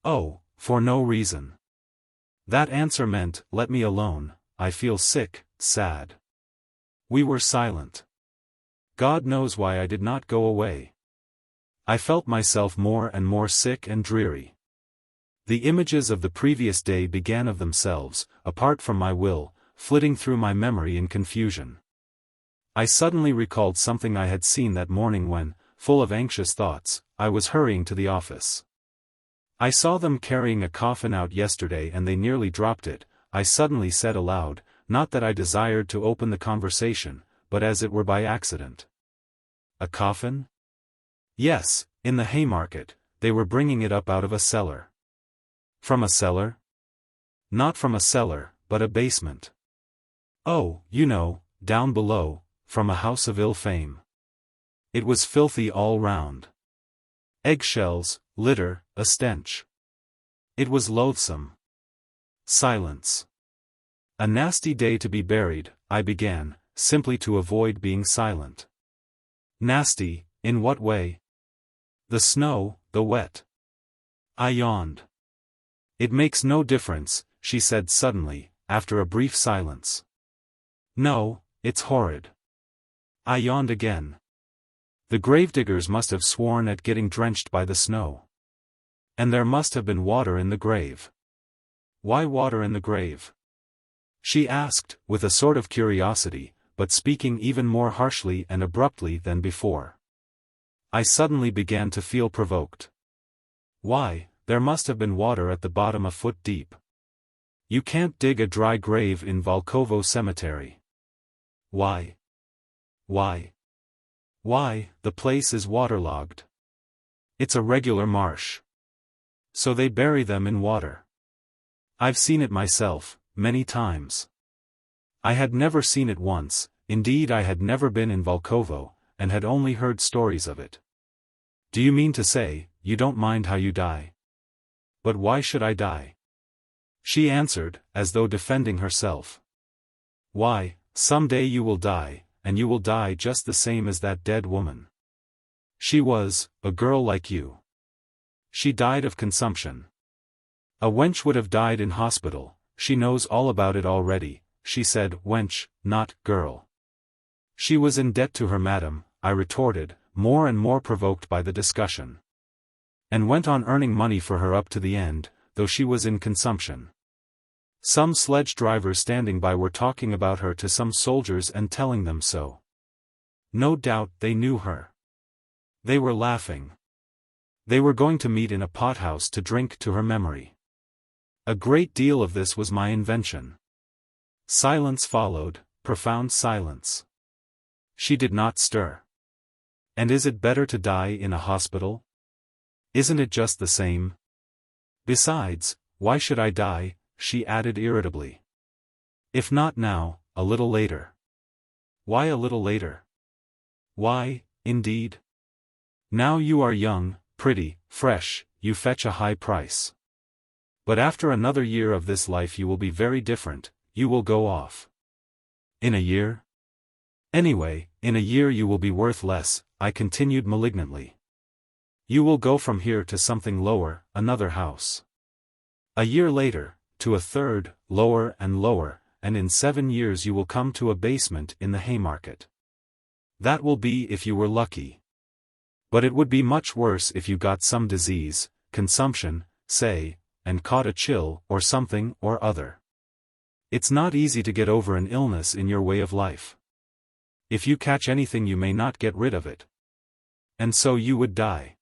"Oh, for no reason." That answer meant, let me alone, I feel sick, sad. We were silent. God knows why I did not go away. I felt myself more and more sick and dreary. The images of the previous day began of themselves, apart from my will, flitting through my memory in confusion. I suddenly recalled something I had seen that morning when, full of anxious thoughts, I was hurrying to the office. I saw them carrying a coffin out yesterday and they nearly dropped it. I suddenly said aloud, not that I desired to open the conversation, but as it were by accident. A coffin? Yes, in the Haymarket, they were bringing it up out of a cellar. From a cellar? Not from a cellar, but a basement. Oh, you know, down below, from a house of ill fame. It was filthy all round. Eggshells, litter, a stench. It was loathsome. Silence. A nasty day to be buried, I began, simply to avoid being silent. Nasty, in what way? The snow, the wet. I yawned. It makes no difference, she said suddenly, after a brief silence. No, it's horrid. I yawned again. The gravediggers must have sworn at getting drenched by the snow. And there must have been water in the grave. Why water in the grave? She asked, with a sort of curiosity, but speaking even more harshly and abruptly than before. I suddenly began to feel provoked. Why, there must have been water at the bottom a foot deep. You can't dig a dry grave in Volkovo Cemetery. Why? Why? Why, the place is waterlogged. It's a regular marsh. So they bury them in water. I've seen it myself, many times. I had never seen it once, indeed I had never been in Volkovo, and had only heard stories of it. Do you mean to say, you don't mind how you die? But why should I die? She answered, as though defending herself. Why, some day you will die, and you will die just the same as that dead woman. She was, a girl like you. She died of consumption. A wench would have died in hospital, she knows all about it already, she said wench, not girl. She was in debt to her madam, I retorted, more and more provoked by the discussion. And went on earning money for her up to the end, though she was in consumption. Some sledge drivers standing by were talking about her to some soldiers and telling them so. No doubt they knew her. They were laughing. They were going to meet in a pothouse to drink to her memory. A great deal of this was my invention. Silence followed, profound silence. She did not stir. And is it better to die in a hospital? Isn't it just the same? Besides, why should I die? She added irritably. If not now, a little later. Why a little later? Why, indeed? Now you are young, pretty, fresh, you fetch a high price. But after another year of this life you will be very different, you will go off. In a year? Anyway, in a year you will be worth less, I continued malignantly. You will go from here to something lower, another house. A year later, to a third, lower, and in 7 years you will come to a basement in the Haymarket. That will be if you were lucky. But it would be much worse if you got some disease, consumption, say, and caught a chill or something or other. It's not easy to get over an illness in your way of life. If you catch anything you may not get rid of it. And so you would die.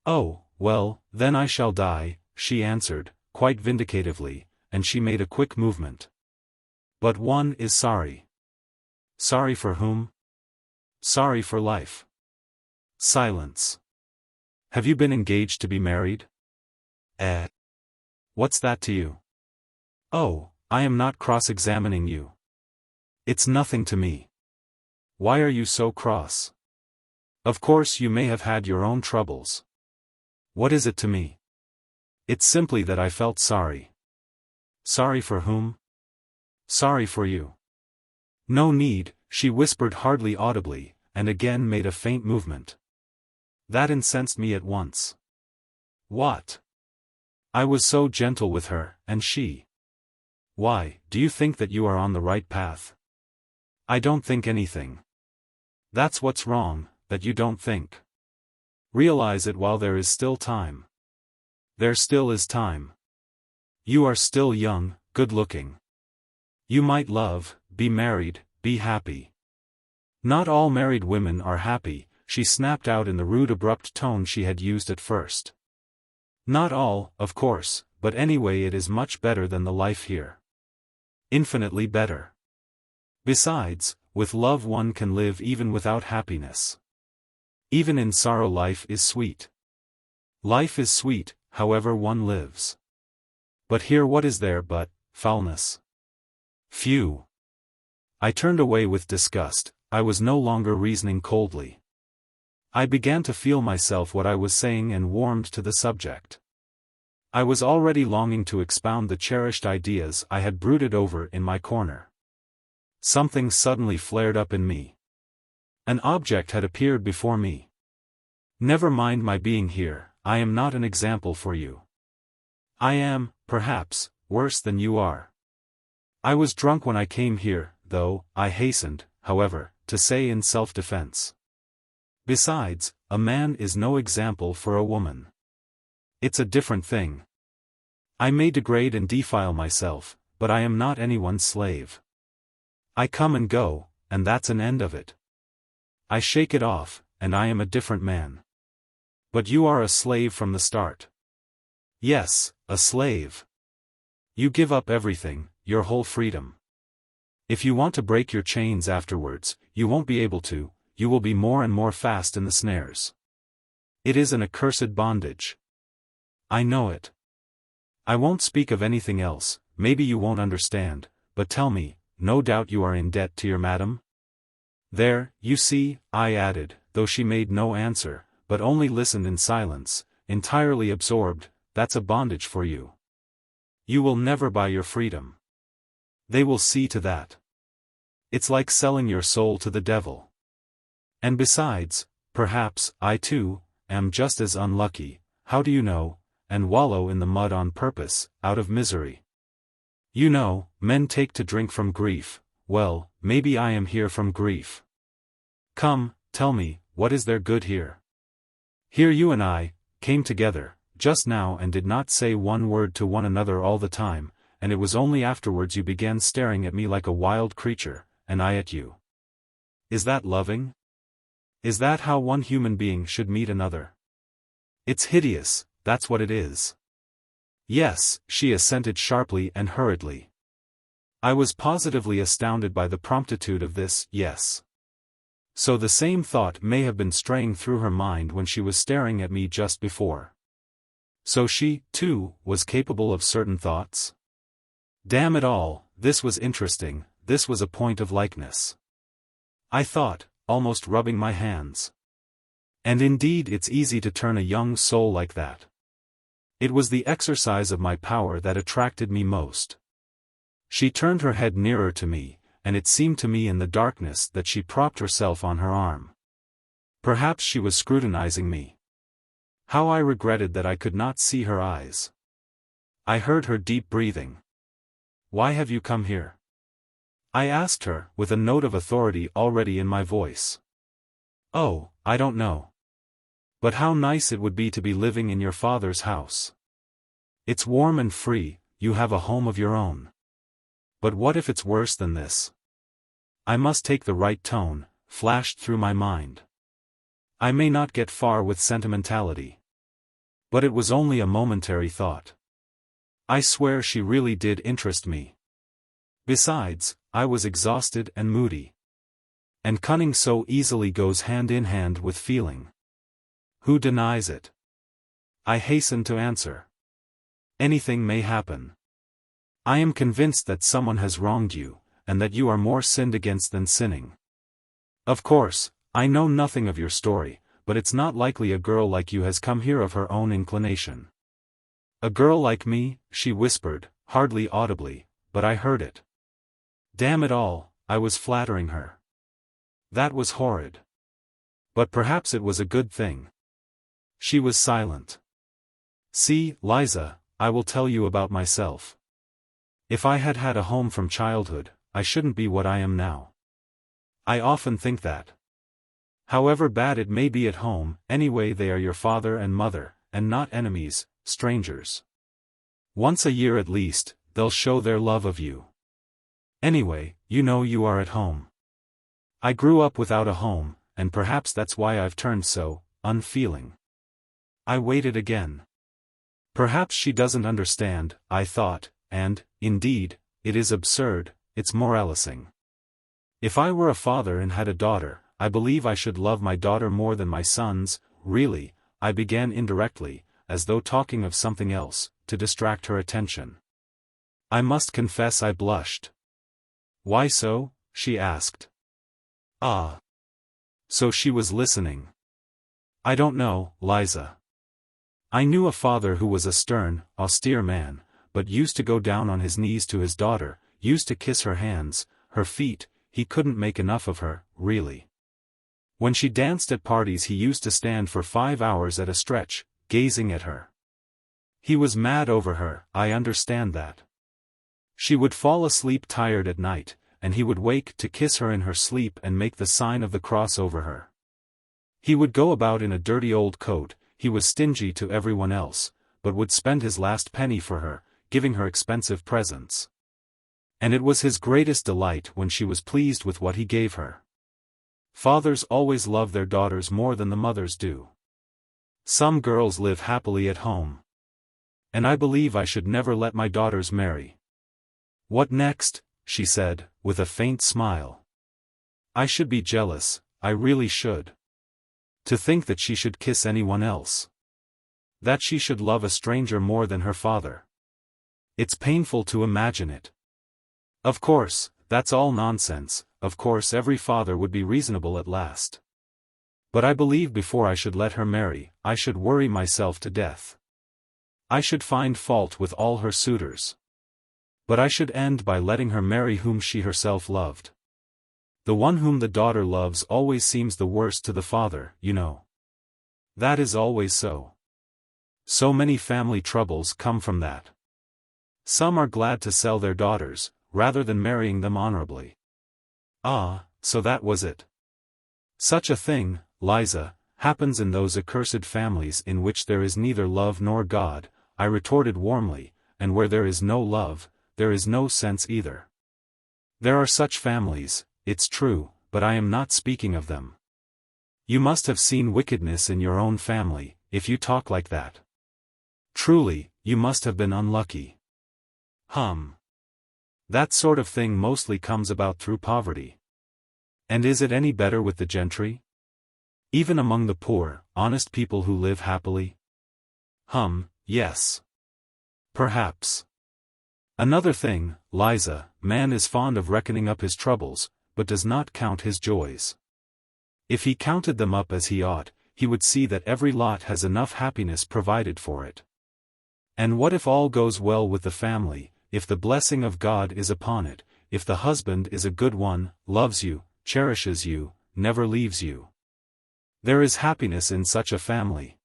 Oh, well, then I shall die, she answered, quite vindicatively, and she made a quick movement. But one is sorry. Sorry for whom? Sorry for life. Silence. Have you been engaged to be married? What's that to you? Oh, I am not cross-examining you. It's nothing to me. Why are you so cross? Of course you may have had your own troubles. What is it to me? It's simply that I felt sorry. Sorry for whom? Sorry for you. No need, she whispered hardly audibly, and again made a faint movement. That incensed me at once. What? I was so gentle with her, and she. Why, do you think that you are on the right path? I don't think anything. That's what's wrong, that you don't think. Realize it while there is still time. There still is time. You are still young, good-looking. You might love, be married, be happy. Not all married women are happy, she snapped out in the rude abrupt tone she had used at first. Not all, of course, but anyway it is much better than the life here. Infinitely better. Besides, with love one can live even without happiness. Even in sorrow life is sweet. Life is sweet, however one lives. But here what is there but foulness? Phew. I turned away with disgust. I was no longer reasoning coldly. I began to feel myself what I was saying and warmed to the subject. I was already longing to expound the cherished ideas I had brooded over in my corner. Something suddenly flared up in me. An object had appeared before me. Never mind my being here, I am not an example for you. I am, perhaps, worse than you are. I was drunk when I came here, though, I hastened, however, to say in self-defense. Besides, a man is no example for a woman. It's a different thing. I may degrade and defile myself, but I am not anyone's slave. I come and go, and that's an end of it. I shake it off, and I am a different man. But you are a slave from the start. Yes, a slave. You give up everything, your whole freedom. If you want to break your chains afterwards, you won't be able to, you will be more and more fast in the snares. It is an accursed bondage. I know it. I won't speak of anything else, maybe you won't understand, but tell me, no doubt you are in debt to your madam? There, you see, I added, though she made no answer, but only listened in silence, entirely absorbed, that's a bondage for you. You will never buy your freedom. They will see to that. It's like selling your soul to the devil. And besides, perhaps, I too, am just as unlucky, how do you know, and wallow in the mud on purpose, out of misery. You know, men take to drink from grief, well, maybe I am here from grief. Come, tell me, what is there good here? Here you and I came together, just now and did not say one word to one another all the time, and it was only afterwards you began staring at me like a wild creature, and I at you. Is that loving? Is that how one human being should meet another? It's hideous, that's what it is. Yes, she assented sharply and hurriedly. I was positively astounded by the promptitude of this yes. So the same thought may have been straying through her mind when she was staring at me just before. So she, too, was capable of certain thoughts? Damn it all, this was interesting, this was a point of likeness. I thought, almost rubbing my hands. And indeed it's easy to turn a young soul like that. It was the exercise of my power that attracted me most. She turned her head nearer to me, and it seemed to me in the darkness that she propped herself on her arm. Perhaps she was scrutinizing me. How I regretted that I could not see her eyes. I heard her deep breathing. Why have you come here? I asked her, with a note of authority already in my voice. Oh, I don't know. But how nice it would be to be living in your father's house. It's warm and free, you have a home of your own. But what if it's worse than this? I must take the right tone, flashed through my mind. I may not get far with sentimentality. But it was only a momentary thought. I swear she really did interest me. Besides, I was exhausted and moody. And cunning so easily goes hand in hand with feeling. Who denies it? I hastened to answer. Anything may happen. I am convinced that someone has wronged you, and that you are more sinned against than sinning. Of course, I know nothing of your story, but it's not likely a girl like you has come here of her own inclination. A girl like me, she whispered, hardly audibly, but I heard it. Damn it all, I was flattering her. That was horrid. But perhaps it was a good thing. She was silent. See, Liza, I will tell you about myself. If I had had a home from childhood, I shouldn't be what I am now. I often think that. However bad it may be at home, anyway they are your father and mother, and not enemies, strangers. Once a year at least, they'll show their love of you. Anyway, you know you are at home. I grew up without a home, and perhaps that's why I've turned so unfeeling. I waited again. Perhaps she doesn't understand, I thought, and, indeed, it is absurd, it's moralising. If I were a father and had a daughter, I believe I should love my daughter more than my sons. Really, I began indirectly, as though talking of something else, to distract her attention. I must confess I blushed. Why so? She asked. Ah. So she was listening. I don't know, Liza. I knew a father who was a stern, austere man, but used to go down on his knees to his daughter, used to kiss her hands, her feet. He couldn't make enough of her, really. When she danced at parties he used to stand for 5 hours at a stretch, gazing at her. He was mad over her, I understand that. She would fall asleep tired at night, and he would wake to kiss her in her sleep and make the sign of the cross over her. He would go about in a dirty old coat, he was stingy to everyone else, but would spend his last penny for her, giving her expensive presents. And it was his greatest delight when she was pleased with what he gave her. Fathers always love their daughters more than the mothers do. Some girls live happily at home. And I believe I should never let my daughters marry. What next? She said, with a faint smile. I should be jealous, I really should. To think that she should kiss anyone else. That she should love a stranger more than her father. It's painful to imagine it. Of course, that's all nonsense, of course every father would be reasonable at last. But I believe before I should let her marry, I should worry myself to death. I should find fault with all her suitors. But I should end by letting her marry whom she herself loved. The one whom the daughter loves always seems the worst to the father, you know. That is always so. So many family troubles come from that. Some are glad to sell their daughters, rather than marrying them honorably. Ah, so that was it. Such a thing, Liza, happens in those accursed families in which there is neither love nor God, I retorted warmly, and where there is no love, there is no sense either. There are such families, it's true, but I am not speaking of them. You must have seen wickedness in your own family, if you talk like that. Truly, you must have been unlucky. That sort of thing mostly comes about through poverty. And is it any better with the gentry? Even among the poor, honest people who live happily? Yes. Perhaps. Another thing, Liza, man is fond of reckoning up his troubles, but does not count his joys. If he counted them up as he ought, he would see that every lot has enough happiness provided for it. And what if all goes well with the family, if the blessing of God is upon it, if the husband is a good one, loves you, cherishes you, never leaves you? There is happiness in such a family.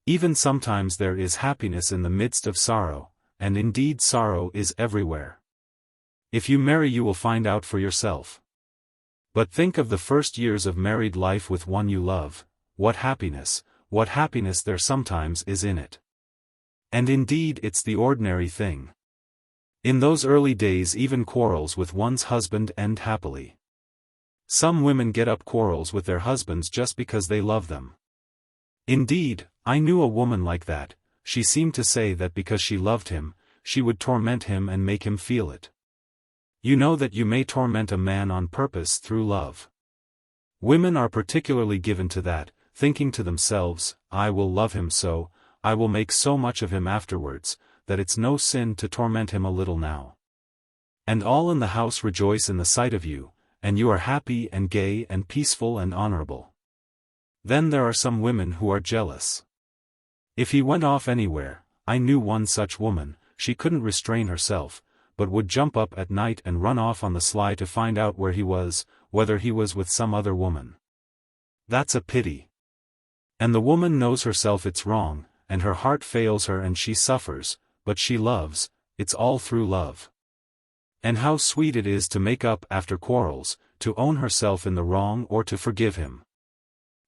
Even sometimes there is happiness in the midst of sorrow, and indeed sorrow is everywhere. If you marry you will find out for yourself. But think of the first years of married life with one you love, what happiness there sometimes is in it. And indeed it's the ordinary thing. In those early days even quarrels with one's husband end happily. Some women get up quarrels with their husbands just because they love them. Indeed, I knew a woman like that. She seemed to say that because she loved him, she would torment him and make him feel it. You know that you may torment a man on purpose through love. Women are particularly given to that, thinking to themselves, I will love him so, I will make so much of him afterwards, that it's no sin to torment him a little now. And all in the house rejoice in the sight of you, and you are happy and gay and peaceful and honorable. Then there are some women who are jealous. If he went off anywhere, I knew one such woman, she couldn't restrain herself, but would jump up at night and run off on the sly to find out where he was, whether he was with some other woman. That's a pity. And the woman knows herself it's wrong, and her heart fails her and she suffers, but she loves, it's all through love. And how sweet it is to make up after quarrels, to own herself in the wrong or to forgive him.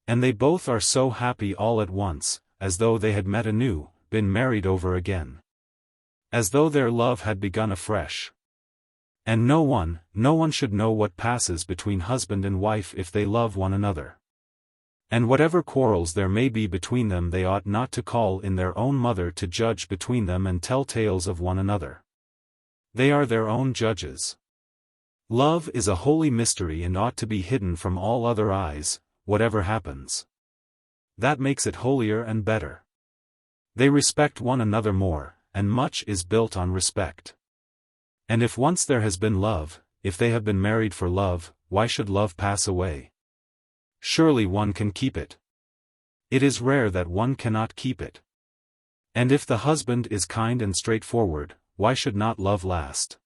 And they both are so happy all at once, as though they had met anew, been married over again. As though their love had begun afresh. And no one should know what passes between husband and wife if they love one another. And whatever quarrels there may be between them they ought not to call in their own mother to judge between them and tell tales of one another. They are their own judges. Love is a holy mystery and ought to be hidden from all other eyes, whatever happens. That makes it holier and better. They respect one another more, and much is built on respect. And if once there has been love, if they have been married for love, why should love pass away? Surely one can keep it. It is rare that one cannot keep it. And if the husband is kind and straightforward, why should not love last?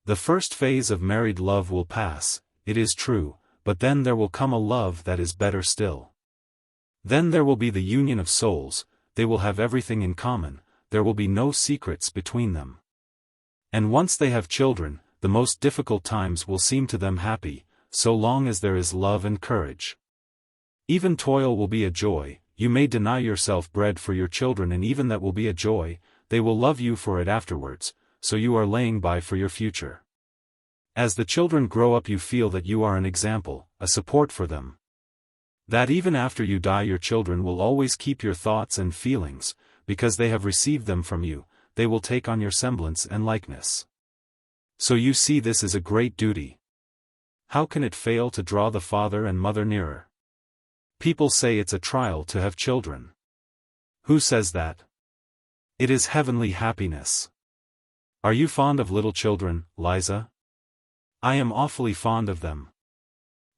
The first phase of married love will pass, it is true, but then there will come a love that is better still. Then there will be the union of souls, they will have everything in common, there will be no secrets between them. And once they have children, the most difficult times will seem to them happy, so long as there is love and courage. Even toil will be a joy, you may deny yourself bread for your children and even that will be a joy, they will love you for it afterwards, so you are laying by for your future. As the children grow up you feel that you are an example, a support for them. That even after you die your children will always keep your thoughts and feelings, because they have received them from you, they will take on your semblance and likeness. So you see this is a great duty. How can it fail to draw the father and mother nearer? People say it's a trial to have children. Who says that? It is heavenly happiness. Are you fond of little children, Liza? I am awfully fond of them.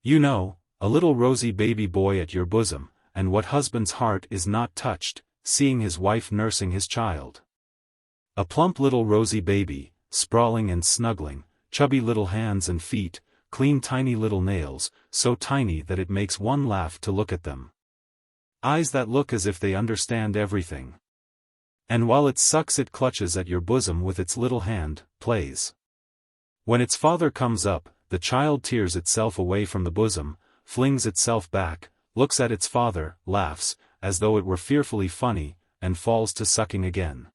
You know, a little rosy baby boy at your bosom, and what husband's heart is not touched, seeing his wife nursing his child? A plump little rosy baby, sprawling and snuggling, chubby little hands and feet, clean tiny little nails, so tiny that it makes one laugh to look at them. Eyes that look as if they understand everything. And while it sucks it clutches at your bosom with its little hand, plays. When its father comes up, the child tears itself away from the bosom, flings itself back, looks at its father, laughs, as though it were fearfully funny, and falls to sucking again.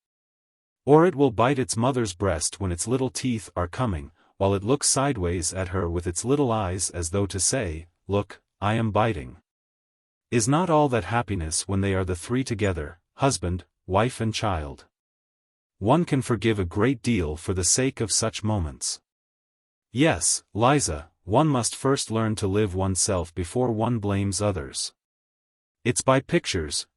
Or it will bite its mother's breast when its little teeth are coming, while it looks sideways at her with its little eyes as though to say, "Look, I am biting." Is not all that happiness when they are the three together, husband, wife and child? One can forgive a great deal for the sake of such moments. Yes, Liza, one must first learn to live oneself before one blames others. It's by pictures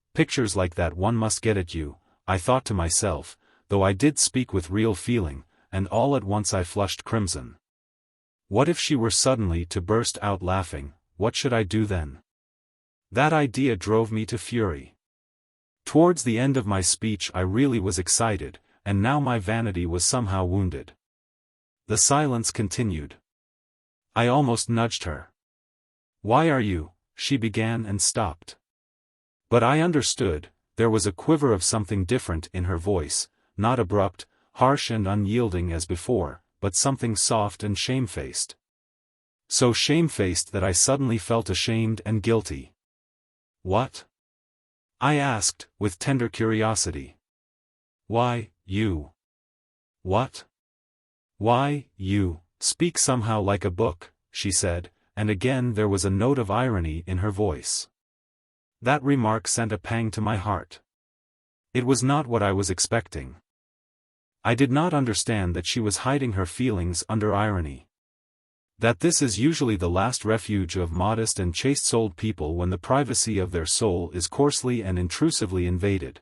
like that one must get at you, I thought to myself, though I did speak with real feeling, and all at once I flushed crimson. What if she were suddenly to burst out laughing, what should I do then? That idea drove me to fury. Towards the end of my speech I really was excited, and now my vanity was somehow wounded. The silence continued. I almost nudged her. "Why are you?" she began and stopped. But I understood, there was a quiver of something different in her voice, not abrupt, harsh and unyielding as before, but something soft and shamefaced. So shamefaced that I suddenly felt ashamed and guilty. "What?" I asked, with tender curiosity. "Why, you." "What?" "Why, you speak somehow like a book," she said, and again there was a note of irony in her voice. That remark sent a pang to my heart. It was not what I was expecting. I did not understand that she was hiding her feelings under irony. That this is usually the last refuge of modest and chaste-souled people when the privacy of their soul is coarsely and intrusively invaded.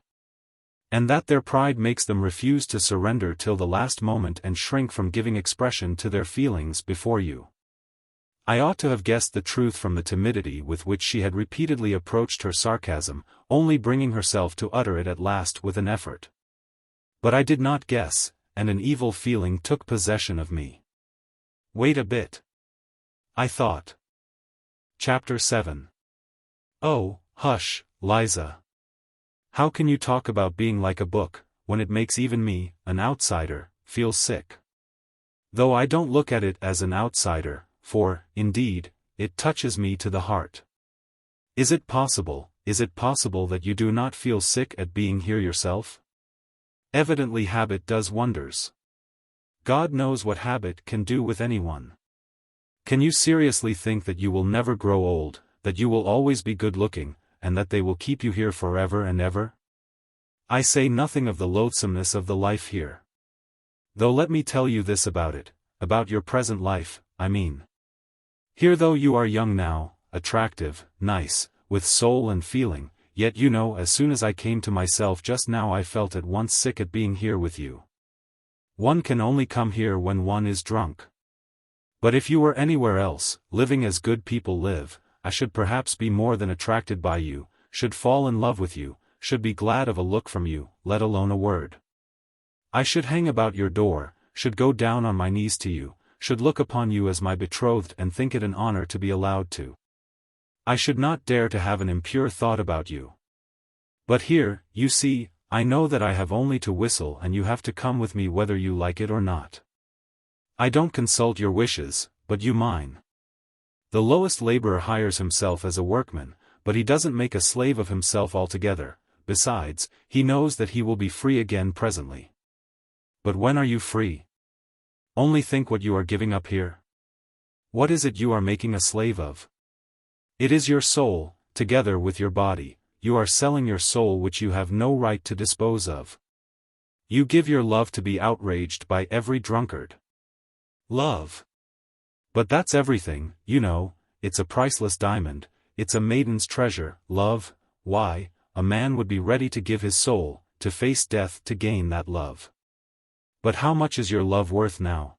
And that their pride makes them refuse to surrender till the last moment and shrink from giving expression to their feelings before you. I ought to have guessed the truth from the timidity with which she had repeatedly approached her sarcasm, only bringing herself to utter it at last with an effort. But I did not guess, and an evil feeling took possession of me. Wait a bit, I thought. Chapter 7. Oh, hush, Liza. How can you talk about being like a book, when it makes even me, an outsider, feel sick? Though I don't look at it as an outsider, for, indeed, it touches me to the heart. Is it possible, is it possible that you do not feel sick at being here yourself? Evidently habit does wonders. God knows what habit can do with anyone. Can you seriously think that you will never grow old, that you will always be good-looking, and that they will keep you here forever and ever? I say nothing of the loathsomeness of the life here. Though let me tell you this about it, about your present life, I mean. Here though you are young now, attractive, nice, with soul and feeling, yet you know as soon as I came to myself just now I felt at once sick at being here with you. One can only come here when one is drunk. But if you were anywhere else, living as good people live, I should perhaps be more than attracted by you, should fall in love with you, should be glad of a look from you, let alone a word. I should hang about your door, should go down on my knees to you, should look upon you as my betrothed and think it an honor to be allowed to. I should not dare to have an impure thought about you. But here, you see, I know that I have only to whistle and you have to come with me whether you like it or not. I don't consult your wishes, but you mine. The lowest laborer hires himself as a workman, but he doesn't make a slave of himself altogether. Besides, he knows that he will be free again presently. But when are you free? Only think what you are giving up here. What is it you are making a slave of? It is your soul, together with your body. You are selling your soul which you have no right to dispose of. You give your love to be outraged by every drunkard. Love. But that's everything, you know, it's a priceless diamond, it's a maiden's treasure, love. Why, a man would be ready to give his soul, to face death to gain that love. But how much is your love worth now?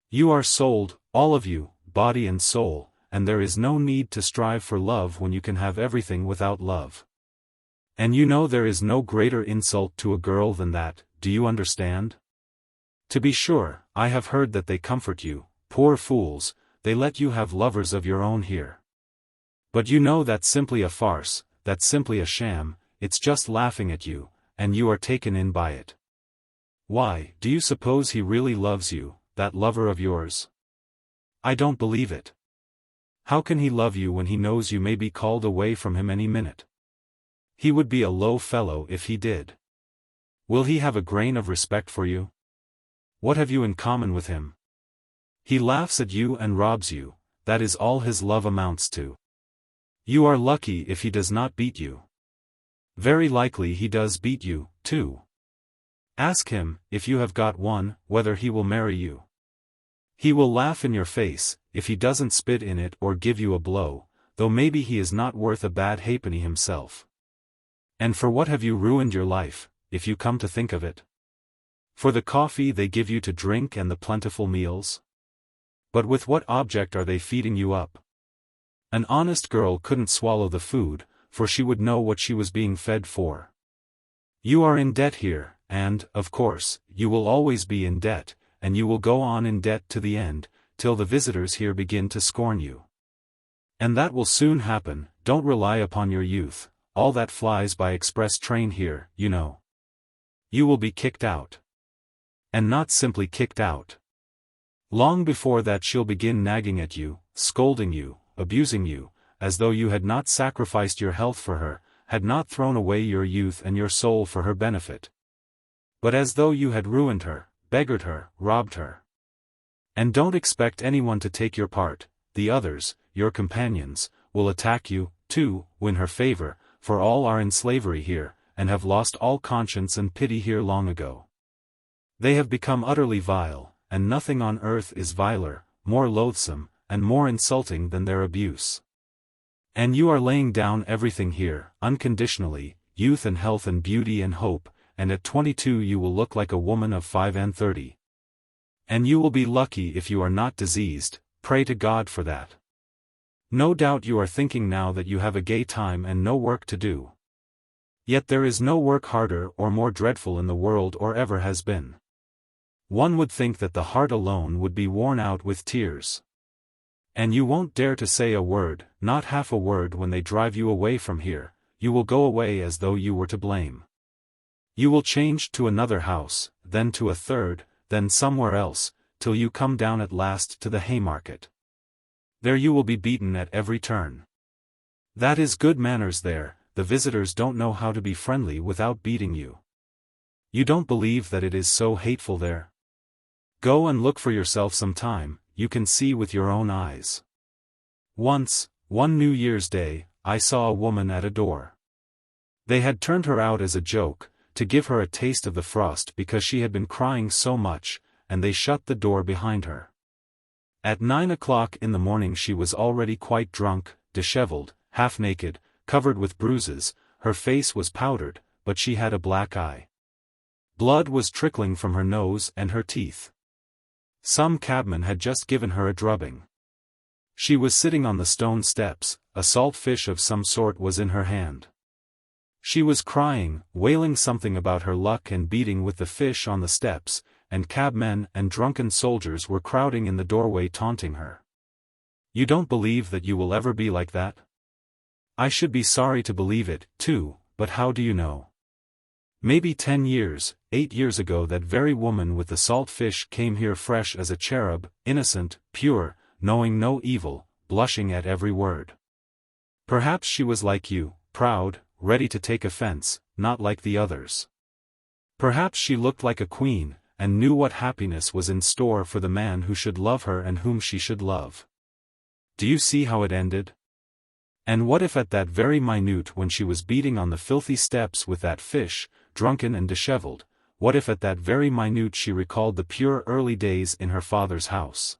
You are sold, all of you, body and soul, and there is no need to strive for love when you can have everything without love. And you know there is no greater insult to a girl than that, do you understand? To be sure, I have heard that they comfort you, poor fools, they let you have lovers of your own here. But you know that's simply a farce, that's simply a sham, it's just laughing at you, and you are taken in by it. Why, do you suppose he really loves you, that lover of yours? I don't believe it. How can he love you when he knows you may be called away from him any minute? He would be a low fellow if he did. Will he have a grain of respect for you? What have you in common with him? He laughs at you and robs you, that is all his love amounts to. You are lucky if he does not beat you. Very likely he does beat you, too. Ask him, if you have got one, whether he will marry you. He will laugh in your face, if he doesn't spit in it or give you a blow, though maybe he is not worth a bad halfpenny himself. And for what have you ruined your life, if you come to think of it? For the coffee they give you to drink and the plentiful meals? But with what object are they feeding you up? An honest girl couldn't swallow the food, for she would know what she was being fed for. You are in debt here, and, of course, you will always be in debt, and you will go on in debt to the end, till the visitors here begin to scorn you. And that will soon happen, don't rely upon your youth, all that flies by express train here, you know. You will be kicked out. And not simply kicked out. Long before that she'll begin nagging at you, scolding you, abusing you, as though you had not sacrificed your health for her, had not thrown away your youth and your soul for her benefit. But as though you had ruined her, beggared her, robbed her. And don't expect anyone to take your part, the others, your companions, will attack you, too, win her favor, for all are in slavery here, and have lost all conscience and pity here long ago. They have become utterly vile, and nothing on earth is viler, more loathsome, and more insulting than their abuse. And you are laying down everything here, unconditionally, youth and health and beauty and hope, and at 22 you will look like a woman of 35. And you will be lucky if you are not diseased, pray to God for that. No doubt you are thinking now that you have a gay time and no work to do. Yet there is no work harder or more dreadful in the world or ever has been. One would think that the heart alone would be worn out with tears. And you won't dare to say a word, not half a word when they drive you away from here, you will go away as though you were to blame. You will change to another house, then to a third, then somewhere else, till you come down at last to the Haymarket. There you will be beaten at every turn. That is good manners there. The visitors don't know how to be friendly without beating you. You don't believe that it is so hateful there? Go and look for yourself some time, you can see with your own eyes. Once, one New Year's Day, I saw a woman at a door. They had turned her out as a joke, to give her a taste of the frost because she had been crying so much, and they shut the door behind her. At 9 o'clock in the morning she was already quite drunk, disheveled, half-naked, covered with bruises, her face was powdered, but she had a black eye. Blood was trickling from her nose and her teeth. Some cabman had just given her a drubbing. She was sitting on the stone steps, a salt fish of some sort was in her hand. She was crying, wailing something about her luck and beating with the fish on the steps, and cabmen and drunken soldiers were crowding in the doorway taunting her. You don't believe that you will ever be like that? I should be sorry to believe it, too, but how do you know? Maybe 10 years, 8 years ago that very woman with the salt fish came here fresh as a cherub, innocent, pure, knowing no evil, blushing at every word. Perhaps she was like you, proud, ready to take offense, not like the others. Perhaps she looked like a queen, and knew what happiness was in store for the man who should love her and whom she should love. Do you see how it ended? And what if at that very minute when she was beating on the filthy steps with that fish, drunken and disheveled, what if at that very minute she recalled the pure early days in her father's house?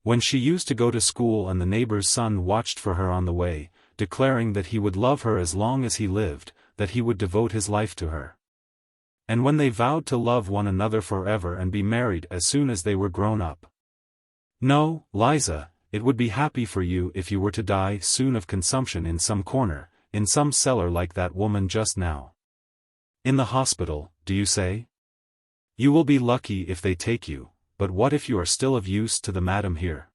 When she used to go to school and the neighbor's son watched for her on the way, declaring that he would love her as long as he lived, that he would devote his life to her. And when they vowed to love one another forever and be married as soon as they were grown up. No, Liza, it would be happy for you if you were to die soon of consumption in some corner, in some cellar like that woman just now. In the hospital, do you say? You will be lucky if they take you, but what if you are still of use to the madam here?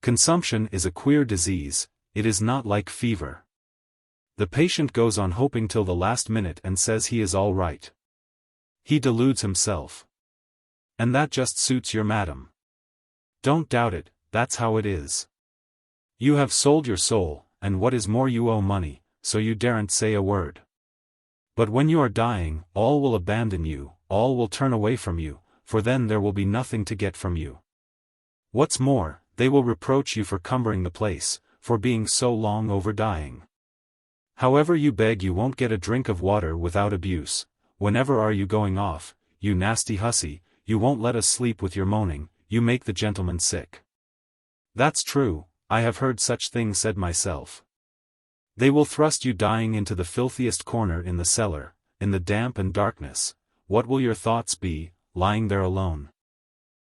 Consumption is a queer disease, it is not like fever. The patient goes on hoping till the last minute and says he is all right. He deludes himself. And that just suits your madam. Don't doubt it, that's how it is. You have sold your soul, and what is more you owe money, so you daren't say a word. But when you are dying, all will abandon you, all will turn away from you, for then there will be nothing to get from you. What's more, they will reproach you for cumbering the place, for being so long over dying. However you beg you won't get a drink of water without abuse. Whenever are you going off, you nasty hussy, you won't let us sleep with your moaning, you make the gentleman sick. That's true, I have heard such things said myself. They will thrust you dying into the filthiest corner in the cellar, in the damp and darkness. What will your thoughts be, lying there alone?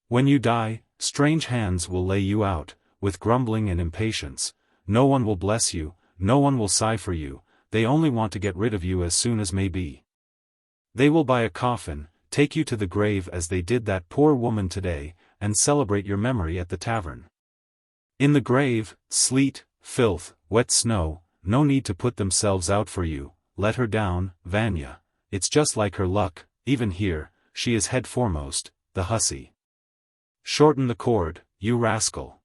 When you die, strange hands will lay you out, with grumbling and impatience. No one will bless you, no one will sigh for you, they only want to get rid of you as soon as may be. They will buy a coffin, take you to the grave as they did that poor woman today, and celebrate your memory at the tavern. In the grave, sleet, filth, wet snow, no need to put themselves out for you, let her down, Vanya, it's just like her luck, even here, she is head foremost, the hussy. Shorten the cord, you rascal.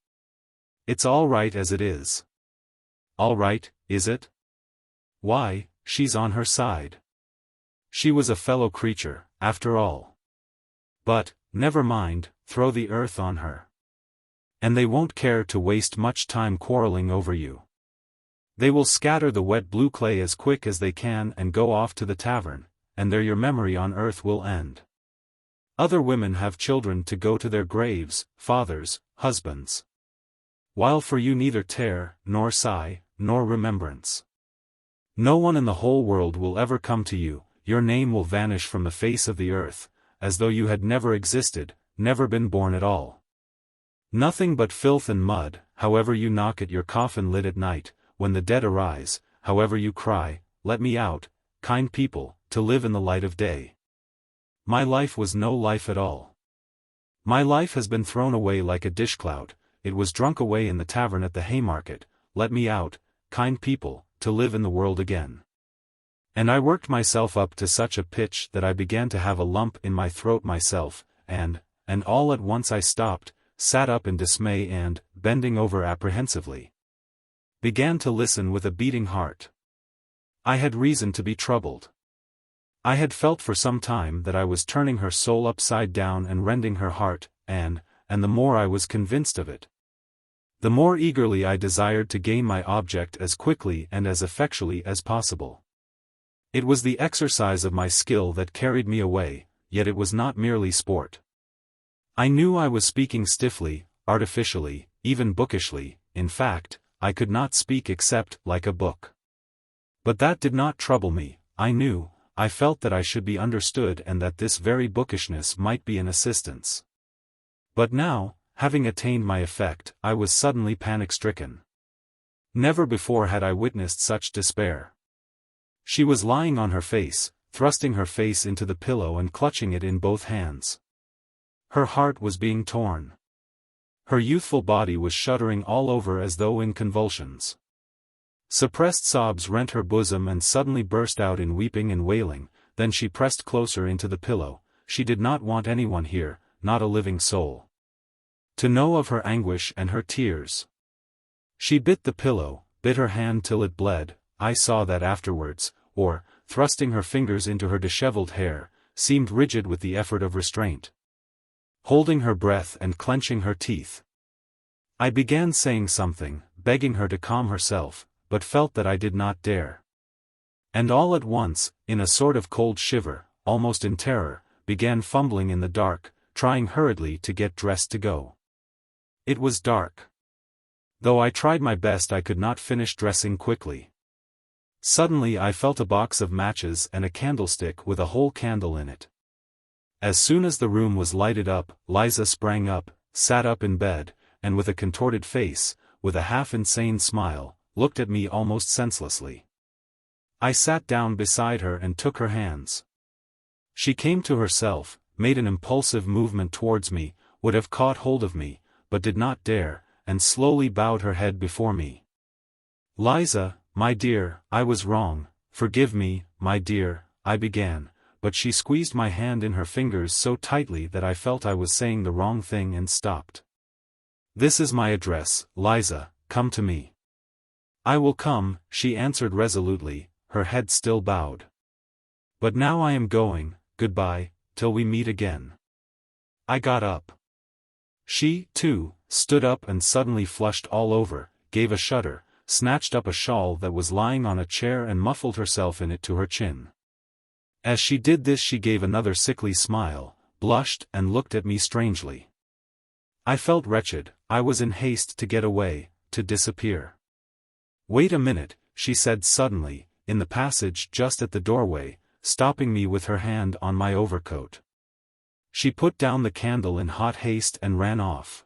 It's all right as it is. All right, is it? Why, she's on her side. She was a fellow creature, after all. But, never mind, throw the earth on her. And they won't care to waste much time quarreling over you. They will scatter the wet blue clay as quick as they can and go off to the tavern, and there your memory on earth will end. Other women have children to go to their graves, fathers, husbands. While for you neither tear, nor sigh, nor remembrance. No one in the whole world will ever come to you, your name will vanish from the face of the earth, as though you had never existed, never been born at all. Nothing but filth and mud, however you knock at your coffin lid at night, when the dead arise, however you cry, let me out, kind people, to live in the light of day. My life was no life at all. My life has been thrown away like a dishclout, it was drunk away in the tavern at the Haymarket, let me out, kind people, to live in the world again. And I worked myself up to such a pitch that I began to have a lump in my throat myself, and all at once I stopped, sat up in dismay and, bending over apprehensively. began to listen with a beating heart. I had reason to be troubled. I had felt for some time that I was turning her soul upside down and rending her heart, and the more I was convinced of it, the more eagerly I desired to gain my object as quickly and as effectually as possible. It was the exercise of my skill that carried me away, yet it was not merely sport. I knew I was speaking stiffly, artificially, even bookishly. In fact, I could not speak except like a book. But that did not trouble me. I felt that I should be understood and that this very bookishness might be an assistance. But now, having attained my effect, I was suddenly panic-stricken. Never before had I witnessed such despair. She was lying on her face, thrusting her face into the pillow and clutching it in both hands. Her heart was being torn. Her youthful body was shuddering all over as though in convulsions. Suppressed sobs rent her bosom and suddenly burst out in weeping and wailing. Then she pressed closer into the pillow. She did not want anyone here, not a living soul, to know of her anguish and her tears. She bit the pillow, bit her hand till it bled. I saw that afterwards, or, thrusting her fingers into her disheveled hair, seemed rigid with the effort of restraint, holding her breath and clenching her teeth. I began saying something, begging her to calm herself, but felt that I did not dare. And all at once, in a sort of cold shiver, almost in terror, began fumbling in the dark, trying hurriedly to get dressed to go. It was dark. Though I tried my best, I could not finish dressing quickly. Suddenly I felt a box of matches and a candlestick with a whole candle in it. As soon as the room was lighted up, Liza sprang up, sat up in bed, and with a contorted face, with a half-insane smile, looked at me almost senselessly. I sat down beside her and took her hands. She came to herself, made an impulsive movement towards me, would have caught hold of me, but did not dare, and slowly bowed her head before me. "Liza, my dear, I was wrong, forgive me, my dear," I began, but she squeezed my hand in her fingers so tightly that I felt I was saying the wrong thing and stopped. "This is my address, Liza, come to me." "I will come," she answered resolutely, her head still bowed. "But now I am going, goodbye, till we meet again." I got up. She, too, stood up and suddenly flushed all over, gave a shudder, snatched up a shawl that was lying on a chair and muffled herself in it to her chin. As she did this she gave another sickly smile, blushed and looked at me strangely. I felt wretched. I was in haste to get away, to disappear. "Wait a minute," she said suddenly, in the passage just at the doorway, stopping me with her hand on my overcoat. She put down the candle in hot haste and ran off.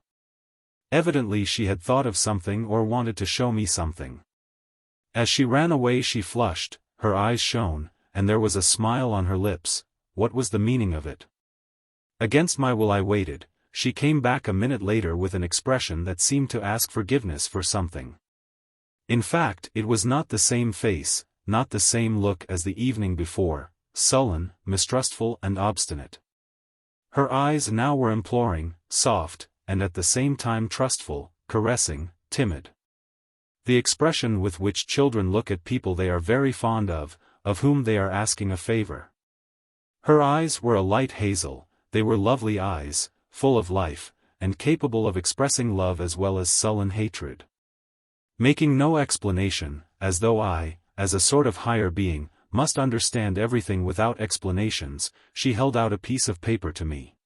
Evidently she had thought of something or wanted to show me something. As she ran away she flushed, her eyes shone, and there was a smile on her lips. What was the meaning of it? Against my will I waited. She came back a minute later with an expression that seemed to ask forgiveness for something. In fact, it was not the same face, not the same look as the evening before, sullen, mistrustful and obstinate. Her eyes now were imploring, soft, and at the same time trustful, caressing, timid. The expression with which children look at people they are very fond of whom they are asking a favor. Her eyes were a light hazel. They were lovely eyes, full of life, and capable of expressing love as well as sullen hatred. Making no explanation, as though I, as a sort of higher being, must understand everything without explanations, she held out a piece of paper to me.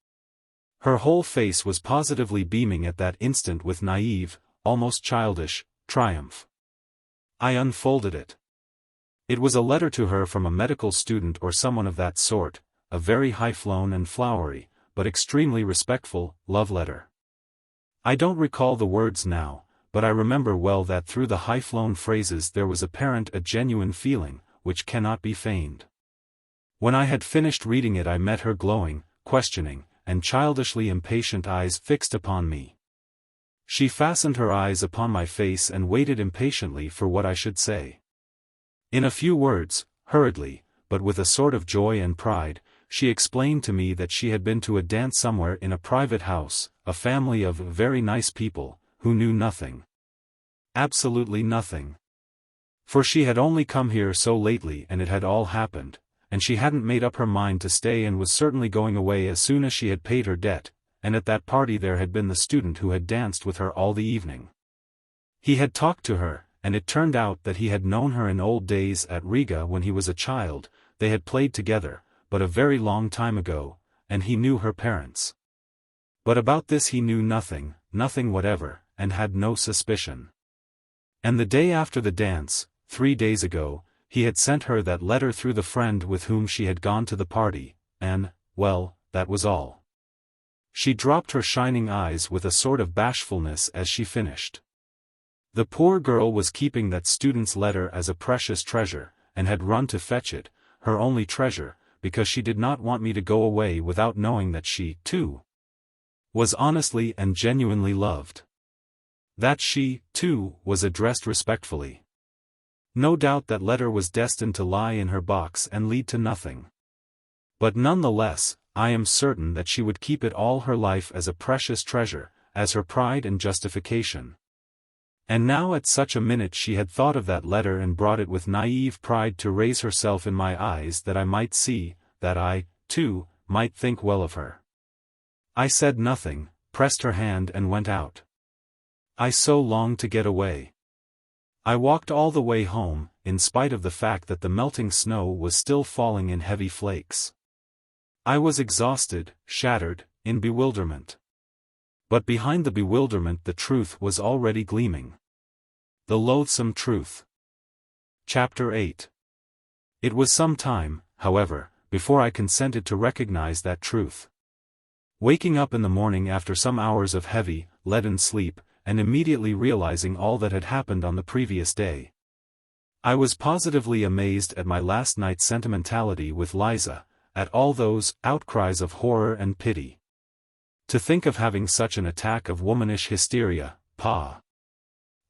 Her whole face was positively beaming at that instant with naive, almost childish, triumph. I unfolded it. It was a letter to her from a medical student or someone of that sort, a very high-flown and flowery, but extremely respectful, love letter. I don't recall the words now, but I remember well that through the high-flown phrases there was apparent a genuine feeling, which cannot be feigned. When I had finished reading it I met her glowing, questioning, and childishly impatient eyes fixed upon me. She fastened her eyes upon my face and waited impatiently for what I should say. In a few words, hurriedly, but with a sort of joy and pride, she explained to me that she had been to a dance somewhere in a private house, a family of very nice people, who knew nothing. Absolutely nothing. For she had only come here so lately and it had all happened, and she hadn't made up her mind to stay and was certainly going away as soon as she had paid her debt, and at that party there had been the student who had danced with her all the evening. He had talked to her, and it turned out that he had known her in old days at Riga when he was a child. They had played together, but a very long time ago, and he knew her parents. But about this he knew nothing, nothing whatever, and had no suspicion. And the day after the dance, 3 days ago, he had sent her that letter through the friend with whom she had gone to the party, and, well, that was all. She dropped her shining eyes with a sort of bashfulness as she finished. The poor girl was keeping that student's letter as a precious treasure, and had run to fetch it, her only treasure, because she did not want me to go away without knowing that she, too, was honestly and genuinely loved. That she, too, was addressed respectfully. No doubt that letter was destined to lie in her box and lead to nothing. But none the less, I am certain that she would keep it all her life as a precious treasure, as her pride and justification. And now at such a minute she had thought of that letter and brought it with naive pride to raise herself in my eyes that I might see, that I, too, might think well of her. I said nothing, pressed her hand and went out. I so longed to get away. I walked all the way home, in spite of the fact that the melting snow was still falling in heavy flakes. I was exhausted, shattered, in bewilderment. But behind the bewilderment the truth was already gleaming. The loathsome truth. Chapter 8. It was some time, however, before I consented to recognize that truth. Waking up in the morning after some hours of heavy, leaden sleep, and immediately realizing all that had happened on the previous day, I was positively amazed at my last night's sentimentality with Liza, at all those outcries of horror and pity. To think of having such an attack of womanish hysteria,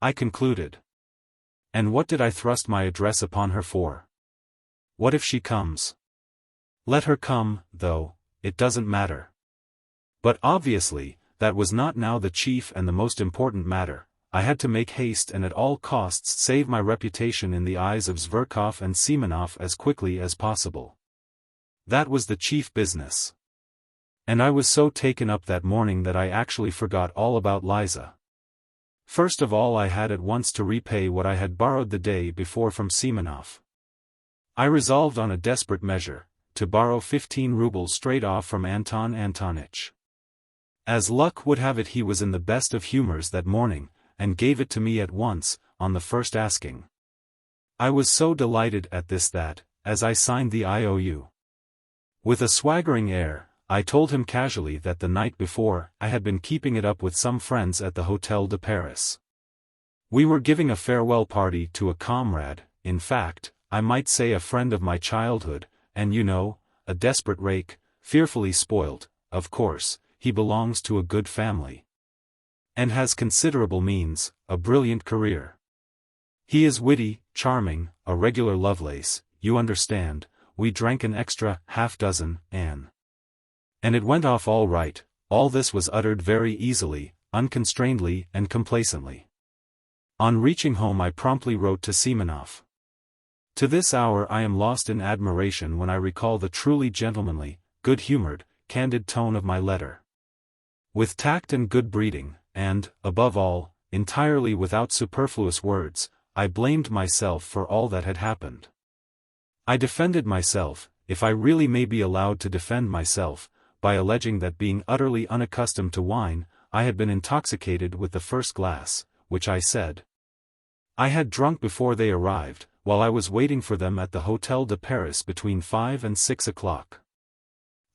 I concluded. And what did I thrust my address upon her for? What if she comes? Let her come, though, it doesn't matter. But obviously, that was not now the chief and the most important matter. I had to make haste and at all costs save my reputation in the eyes of Zverkov and Semenov as quickly as possible. That was the chief business. And I was so taken up that morning that I actually forgot all about Liza. First of all I had at once to repay what I had borrowed the day before from Semenov. I resolved on a desperate measure, to borrow 15 rubles straight off from Anton Antonitch. As luck would have it he was in the best of humors that morning, and gave it to me at once, on the first asking. I was so delighted at this that, as I signed the IOU, with a swaggering air, I told him casually that the night before I had been keeping it up with some friends at the Hôtel de Paris. We were giving a farewell party to a comrade, in fact, I might say a friend of my childhood, and you know, a desperate rake, fearfully spoilt, of course, he belongs to a good family. And has considerable means, a brilliant career. He is witty, charming, a regular Lovelace, you understand. We drank an extra half-dozen, and it went off all right. All this was uttered very easily, unconstrainedly and complacently. On reaching home I promptly wrote to Semenov. To this hour I am lost in admiration when I recall the truly gentlemanly, good-humored, candid tone of my letter. With tact and good breeding, and, above all, entirely without superfluous words, I blamed myself for all that had happened. I defended myself, if I really may be allowed to defend myself, by alleging that being utterly unaccustomed to wine, I had been intoxicated with the first glass, which I said I had drunk before they arrived, while I was waiting for them at the Hôtel de Paris between 5 and 6 o'clock.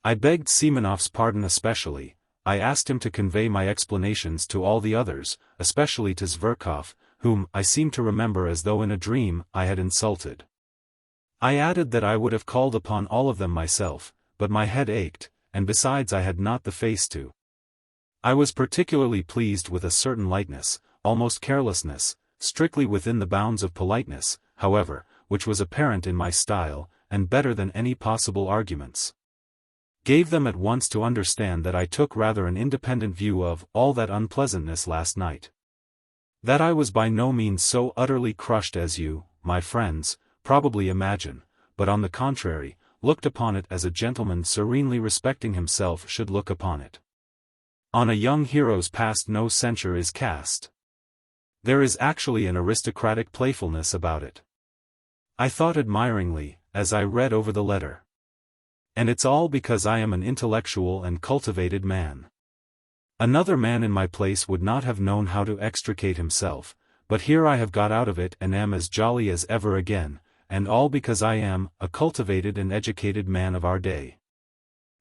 I begged Semenov's pardon especially. I asked him to convey my explanations to all the others, especially to Zverkov, whom I seem to remember as though in a dream I had insulted. I added that I would have called upon all of them myself, but my head ached, and besides I had not the face to. I was particularly pleased with a certain lightness, almost carelessness, strictly within the bounds of politeness, however, which was apparent in my style, and better than any possible arguments. Gave them at once to understand that I took rather an independent view of all that unpleasantness last night. That I was by no means so utterly crushed as you, my friends, probably imagine, but on the contrary, looked upon it as a gentleman serenely respecting himself should look upon it. On a young hero's past no censure is cast. There is actually an aristocratic playfulness about it. I thought admiringly, as I read over the letter. And it's all because I am an intellectual and cultivated man. Another man in my place would not have known how to extricate himself, but here I have got out of it and am as jolly as ever again, and all because I am a cultivated and educated man of our day.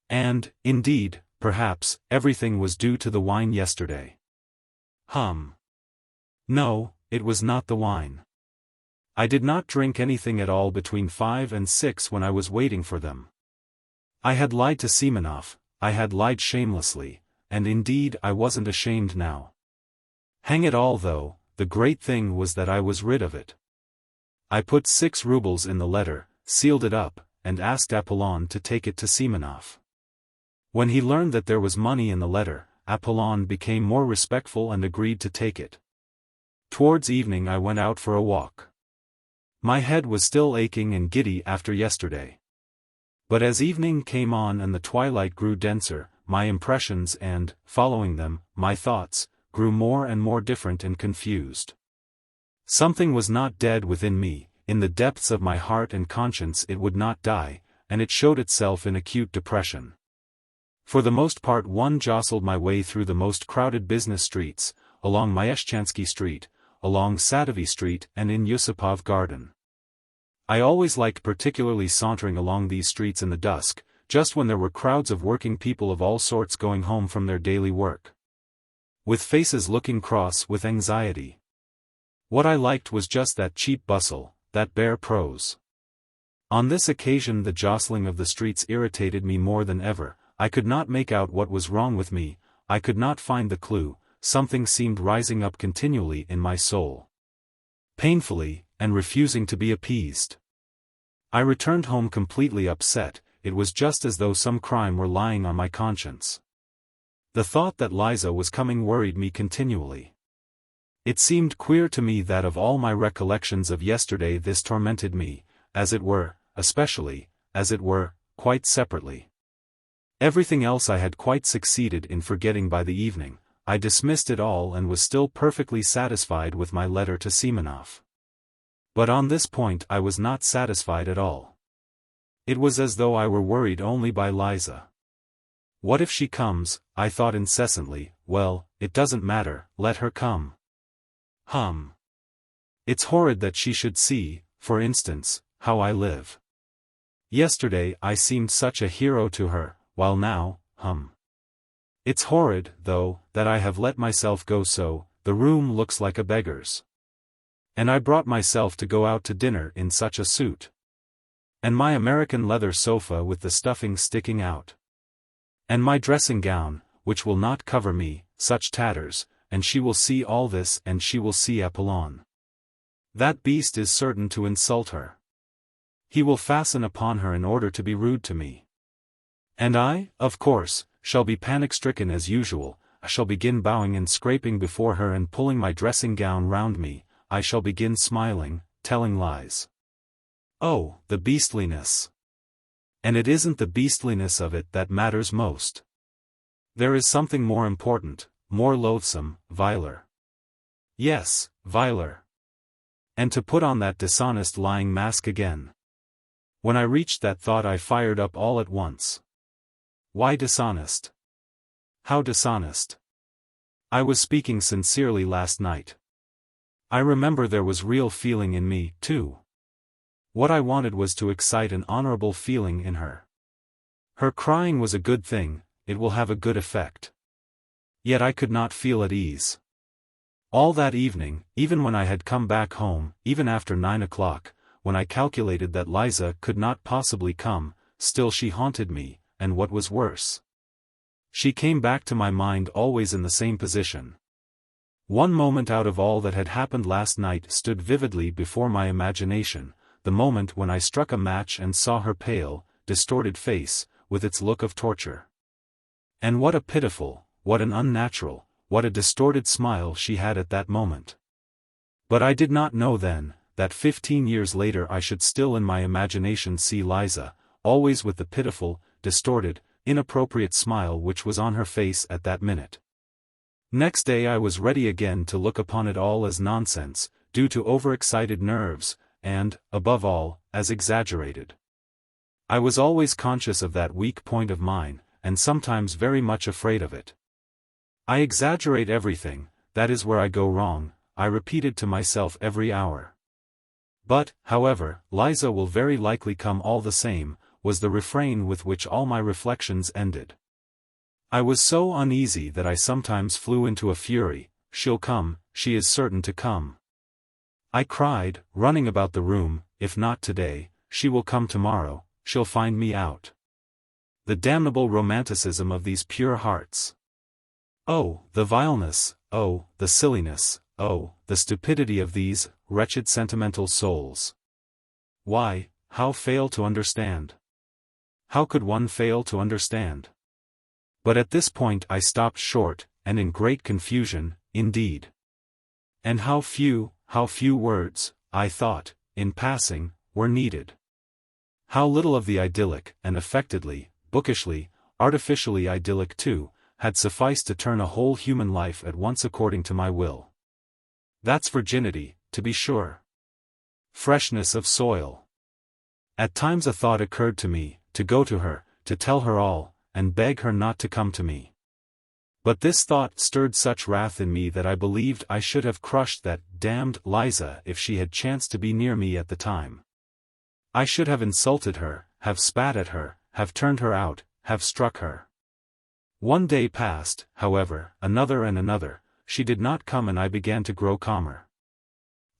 And, indeed, perhaps, everything was due to the wine yesterday. No, it was not the wine. I did not drink anything at all between 5 and 6 when I was waiting for them. I had lied to Simonov, I had lied shamelessly, and indeed I wasn't ashamed now. Hang it all though, the great thing was that I was rid of it. I put 6 rubles in the letter, sealed it up, and asked Apollon to take it to Simonov. When he learned that there was money in the letter, Apollon became more respectful and agreed to take it. Towards evening I went out for a walk. My head was still aching and giddy after yesterday. But as evening came on and the twilight grew denser, my impressions and, following them, my thoughts, grew more and more different and confused. Something was not dead within me, in the depths of my heart and conscience it would not die, and it showed itself in acute depression. For the most part one jostled my way through the most crowded business streets, along Myeshchansky Street, along Sadovy Street and in Yusupov Garden. I always liked particularly sauntering along these streets in the dusk, just when there were crowds of working people of all sorts going home from their daily work, with faces looking cross with anxiety. What I liked was just that cheap bustle, that bare prose. On this occasion the jostling of the streets irritated me more than ever. I could not make out what was wrong with me, I could not find the clue, something seemed rising up continually in my soul, painfully, and refusing to be appeased. I returned home completely upset. It was just as though some crime were lying on my conscience. The thought that Liza was coming worried me continually. It seemed queer to me that of all my recollections of yesterday this tormented me, as it were, especially, as it were, quite separately. Everything else I had quite succeeded in forgetting by the evening. I dismissed it all and was still perfectly satisfied with my letter to Simonov. But on this point I was not satisfied at all. It was as though I were worried only by Liza. What if she comes, I thought incessantly, well, it doesn't matter, let her come. It's horrid that she should see, for instance, how I live. Yesterday I seemed such a hero to her, while now, It's horrid, though, that I have let myself go so, the room looks like a beggar's. And I brought myself to go out to dinner in such a suit. And my American leather sofa with the stuffing sticking out. And my dressing gown, which will not cover me, such tatters, and she will see all this and she will see Apollon. That beast is certain to insult her. He will fasten upon her in order to be rude to me. And I, of course, shall be panic-stricken as usual. I shall begin bowing and scraping before her and pulling my dressing gown round me. I shall begin smiling, telling lies. Oh, the beastliness! And it isn't the beastliness of it that matters most. There is something more important, more loathsome, viler. Yes, viler. And to put on that dishonest lying mask again. When I reached that thought I fired up all at once. Why dishonest? How dishonest? I was speaking sincerely last night. I remember there was real feeling in me, too. What I wanted was to excite an honorable feeling in her. Her crying was a good thing, it will have a good effect. Yet I could not feel at ease. All that evening, even when I had come back home, even after 9 o'clock, when I calculated that Liza could not possibly come, still she haunted me, and what was worse, she came back to my mind always in the same position. One moment out of all that had happened last night stood vividly before my imagination, the moment when I struck a match and saw her pale, distorted face, with its look of torture. And what a pitiful, what an unnatural, what a distorted smile she had at that moment. But I did not know then, that 15 years later I should still in my imagination see Liza, always with the pitiful, distorted, inappropriate smile which was on her face at that minute. Next day I was ready again to look upon it all as nonsense, due to overexcited nerves, and, above all, as exaggerated. I was always conscious of that weak point of mine, and sometimes very much afraid of it. I exaggerate everything, that is where I go wrong, I repeated to myself every hour. But, however, Liza will very likely come all the same, was the refrain with which all my reflections ended. I was so uneasy that I sometimes flew into a fury. She'll come, she is certain to come. I cried, running about the room, if not today, she will come tomorrow, she'll find me out. The damnable romanticism of these pure hearts. Oh, the vileness, oh, the silliness, oh, the stupidity of these wretched sentimental souls. Why, how fail to understand? How could one fail to understand? But at this point I stopped short, and in great confusion, indeed. And how few words, I thought, in passing, were needed. How little of the idyllic, and affectedly, bookishly, artificially idyllic too, had sufficed to turn a whole human life at once according to my will. That's virginity, to be sure. Freshness of soil. At times a thought occurred to me, to go to her, to tell her all, and beg her not to come to me. But this thought stirred such wrath in me that I believed I should have crushed that damned Liza if she had chanced to be near me at the time. I should have insulted her, have spat at her, have turned her out, have struck her. One day passed, however, another and another, she did not come and I began to grow calmer.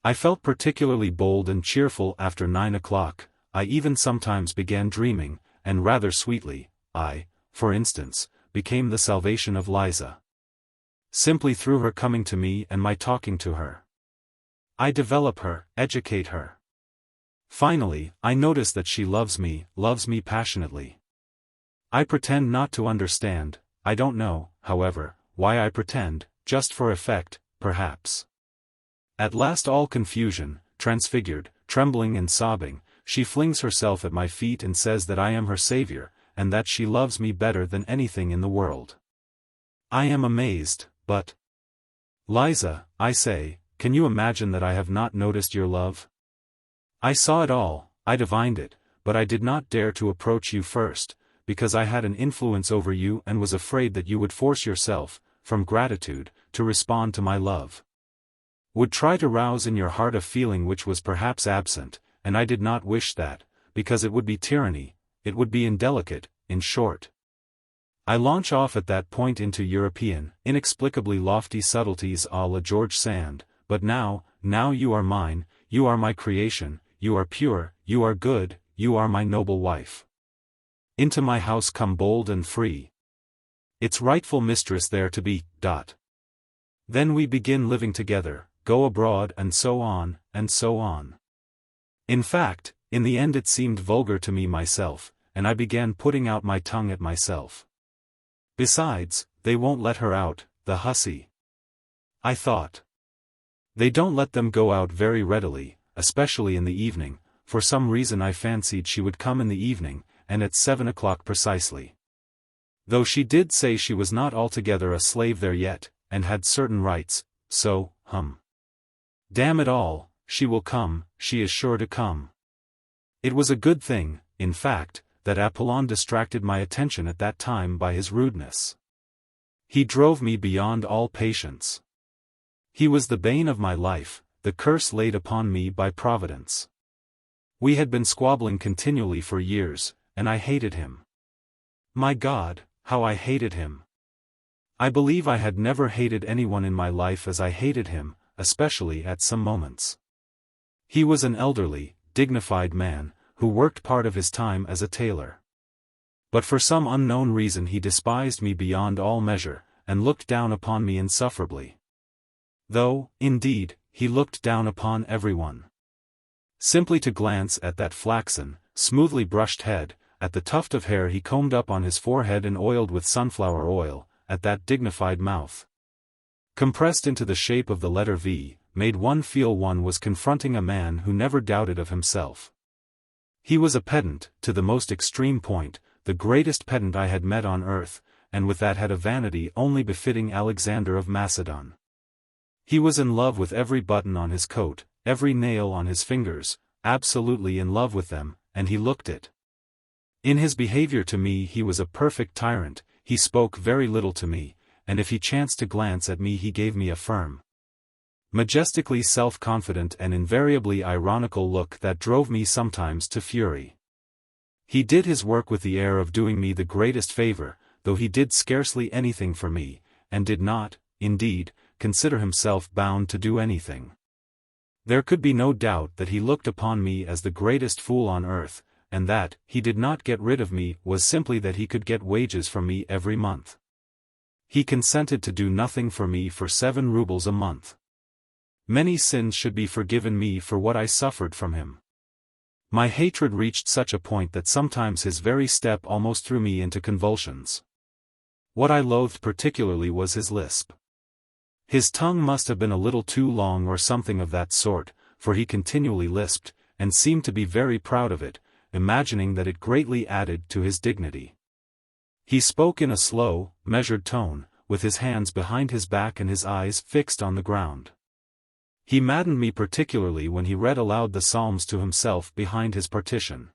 I felt particularly bold and cheerful after 9 o'clock, I even sometimes began dreaming, and rather sweetly, I, for instance, became the salvation of Liza. Simply through her coming to me and my talking to her. I develop her, educate her. Finally, I notice that she loves me passionately. I pretend not to understand, I don't know, however, why I pretend, just for effect, perhaps. At last all confusion, transfigured, trembling and sobbing, she flings herself at my feet and says that I am her savior, and that she loves me better than anything in the world. I am amazed, but... Liza, I say, can you imagine that I have not noticed your love? I saw it all, I divined it, but I did not dare to approach you first, because I had an influence over you and was afraid that you would force yourself, from gratitude, to respond to my love. Would try to rouse in your heart a feeling which was perhaps absent, and I did not wish that, because it would be tyranny, it would be indelicate, in short. I launch off at that point into European, inexplicably lofty subtleties à la George Sand, but now you are mine, you are my creation, you are pure, you are good, you are my noble wife. Into my house come bold and free. Its rightful mistress there to be, Then we begin living together, go abroad and so on, and so on. In fact, in the end it seemed vulgar to me myself, and I began putting out my tongue at myself. Besides, they won't let her out, the hussy. I thought. They don't let them go out very readily, especially in the evening. For some reason I fancied she would come in the evening, and at 7 o'clock precisely. Though she did say she was not altogether a slave there yet, and had certain rights, so, Damn it all, she will come, she is sure to come. It was a good thing, in fact, that Apollon distracted my attention at that time by his rudeness. He drove me beyond all patience. He was the bane of my life, the curse laid upon me by Providence. We had been squabbling continually for years, and I hated him. My God, how I hated him! I believe I had never hated anyone in my life as I hated him, especially at some moments. He was an elderly, dignified man, who worked part of his time as a tailor. But for some unknown reason he despised me beyond all measure, and looked down upon me insufferably. Though, indeed, he looked down upon everyone. Simply to glance at that flaxen, smoothly brushed head, at the tuft of hair he combed up on his forehead and oiled with sunflower oil, at that dignified mouth, compressed into the shape of the letter V, made one feel one was confronting a man who never doubted of himself. He was a pedant, to the most extreme point, the greatest pedant I had met on earth, and with that had a vanity only befitting Alexander of Macedon. He was in love with every button on his coat, every nail on his fingers, absolutely in love with them, and he looked it. In his behavior to me he was a perfect tyrant, he spoke very little to me, and if he chanced to glance at me he gave me a firm, majestically self-confident and invariably ironical look that drove me sometimes to fury. He did his work with the air of doing me the greatest favor, though he did scarcely anything for me, and did not, indeed, consider himself bound to do anything. There could be no doubt that he looked upon me as the greatest fool on earth, and that he did not get rid of me was simply that he could get wages from me every month. He consented to do nothing for me for 7 rubles a month. Many sins should be forgiven me for what I suffered from him. My hatred reached such a point that sometimes his very step almost threw me into convulsions. What I loathed particularly was his lisp. His tongue must have been a little too long or something of that sort, for he continually lisped, and seemed to be very proud of it, imagining that it greatly added to his dignity. He spoke in a slow, measured tone, with his hands behind his back and his eyes fixed on the ground. He maddened me particularly when he read aloud the Psalms to himself behind his partition.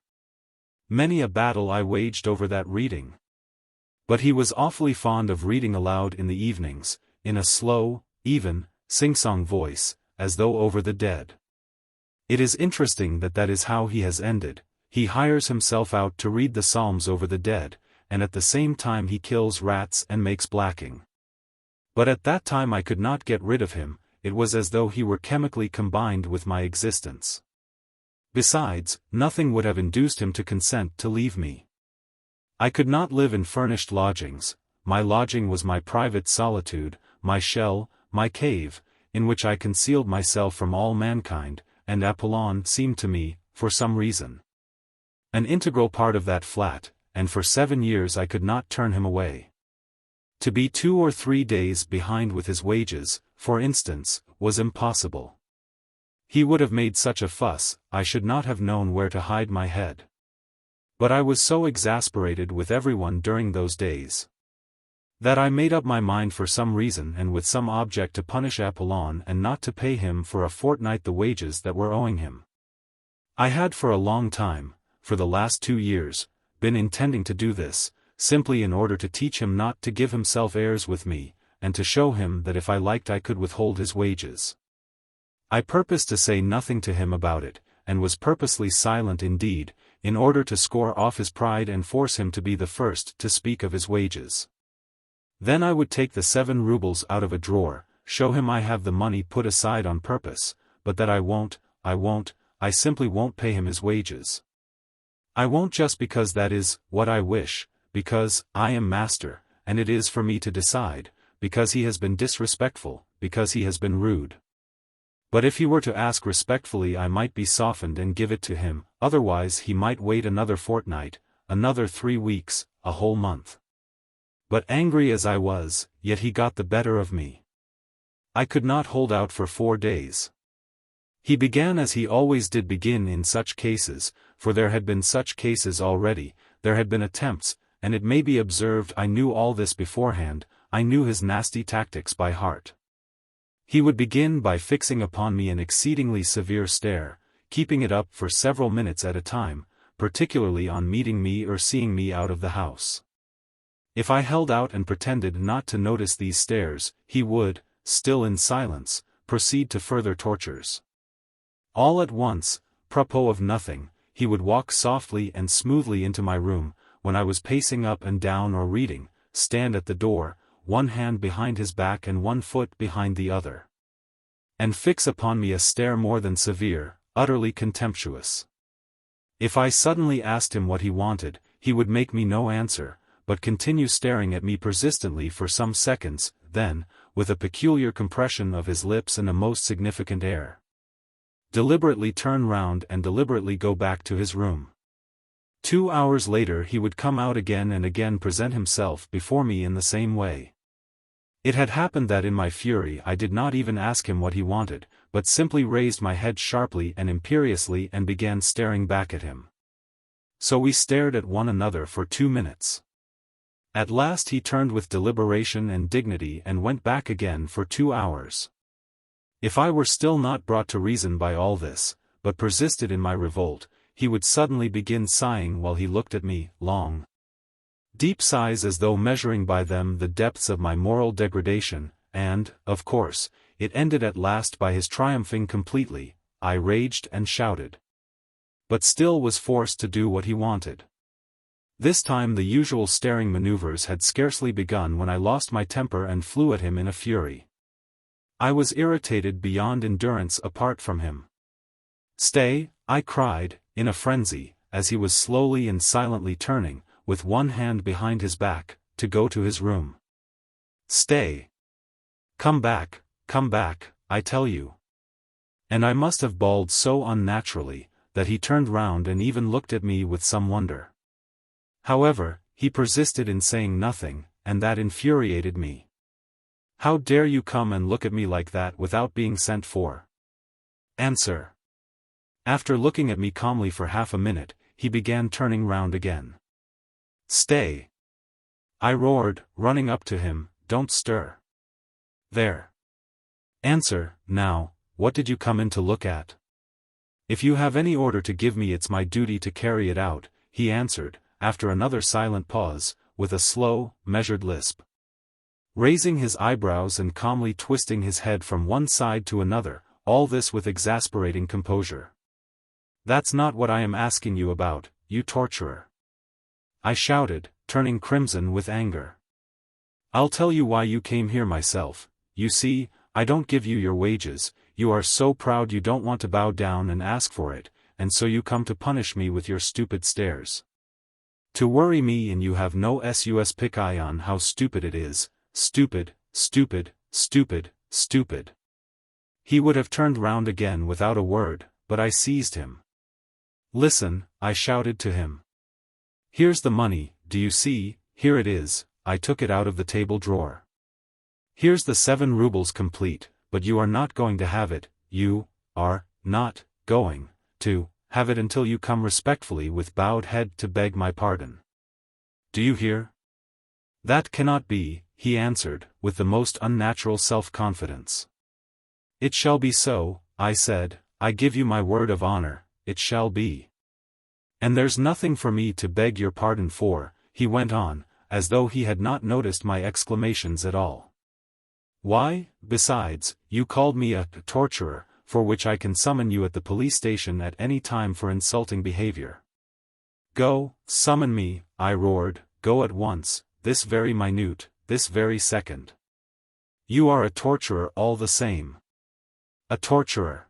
Many a battle I waged over that reading. But he was awfully fond of reading aloud in the evenings, in a slow, even, sing-song voice, as though over the dead. It is interesting that that is how he has ended. He hires himself out to read the Psalms over the dead, and at the same time he kills rats and makes blacking. But at that time I could not get rid of him, it was as though he were chemically combined with my existence. Besides, nothing would have induced him to consent to leave me. I could not live in furnished lodgings, my lodging was my private solitude, my shell, my cave, in which I concealed myself from all mankind, and Apollon seemed to me, for some reason, an integral part of that flat, and for 7 years I could not turn him away. To be 2 or 3 days behind with his wages, for instance, was impossible. He would have made such a fuss, I should not have known where to hide my head. But I was so exasperated with everyone during those days that I made up my mind for some reason and with some object to punish Apollon and not to pay him for a fortnight the wages that were owing him. I had for a long time, for the last 2 years, been intending to do this, simply in order to teach him not to give himself airs with me, and to show him that if I liked I could withhold his wages. I purposed to say nothing to him about it, and was purposely silent indeed, in order to score off his pride and force him to be the first to speak of his wages. Then I would take the 7 rubles out of a drawer, show him I have the money put aside on purpose, but that I simply won't pay him his wages. I won't just because that is what I wish, because I am master, and it is for me to decide, because he has been disrespectful, because he has been rude. But if he were to ask respectfully I might be softened and give it to him, otherwise he might wait another fortnight, another 3 weeks, a whole month. But angry as I was, yet he got the better of me. I could not hold out for 4 days. He began as he always did begin in such cases, for there had been such cases already, there had been attempts, and it may be observed I knew all this beforehand, I knew his nasty tactics by heart. He would begin by fixing upon me an exceedingly severe stare, keeping it up for several minutes at a time, particularly on meeting me or seeing me out of the house. If I held out and pretended not to notice these stares, he would, still in silence, proceed to further tortures. All at once, propos of nothing, he would walk softly and smoothly into my room, when I was pacing up and down or reading, stand at the door, one hand behind his back and one foot behind the other, and fix upon me a stare more than severe, utterly contemptuous. If I suddenly asked him what he wanted, he would make me no answer, but continue staring at me persistently for some seconds, then, with a peculiar compression of his lips and a most significant air, deliberately turn round and deliberately go back to his room. 2 hours later he would come out again and again present himself before me in the same way. It had happened that in my fury I did not even ask him what he wanted, but simply raised my head sharply and imperiously and began staring back at him. So we stared at one another for 2 minutes. At last he turned with deliberation and dignity and went back again for 2 hours. If I were still not brought to reason by all this, but persisted in my revolt, he would suddenly begin sighing while he looked at me, long, deep sighs as though measuring by them the depths of my moral degradation, and, of course, it ended at last by his triumphing completely. I raged and shouted, but still was forced to do what he wanted. This time the usual staring maneuvers had scarcely begun when I lost my temper and flew at him in a fury. I was irritated beyond endurance apart from him. "Stay," I cried, in a frenzy, as he was slowly and silently turning, with one hand behind his back, to go to his room. "Stay. Come back, I tell you." And I must have bawled so unnaturally, that he turned round and even looked at me with some wonder. However, he persisted in saying nothing, and that infuriated me. "How dare you come and look at me like that without being sent for? Answer." After looking at me calmly for half a minute, he began turning round again. "Stay," I roared, running up to him, "don't stir. There. Answer, now, what did you come in to look at? If you have any order to give me, it's my duty to carry it out," he answered, after another silent pause, with a slow, measured lisp. Raising his eyebrows and calmly twisting his head from one side to another, all this with exasperating composure. "That's not what I am asking you about, you torturer," I shouted, turning crimson with anger. "I'll tell you why you came here myself. You see, I don't give you your wages, you are so proud you don't want to bow down and ask for it, and so you come to punish me with your stupid stares. To worry me, and you have no sus pick eye on how stupid it is. Stupid, stupid, stupid, stupid." He would have turned round again without a word, but I seized him. "Listen," I shouted to him. "Here's the money, do you see? Here it is." I took it out of the table drawer. "Here's the 7 rubles complete, but you are not going to have it, you are not going to have it until you come respectfully with bowed head to beg my pardon. Do you hear?" "That cannot be," he answered, with the most unnatural self-confidence. "It shall be so," I said, "I give you my word of honor, it shall be. And there's nothing for me to beg your pardon for," he went on, as though he had not noticed my exclamations at all. "Why, besides, you called me a torturer, for which I can summon you at the police station at any time for insulting behavior." "Go, summon me," I roared, "go at once, this very minute, this very second. You are a torturer all the same. A torturer."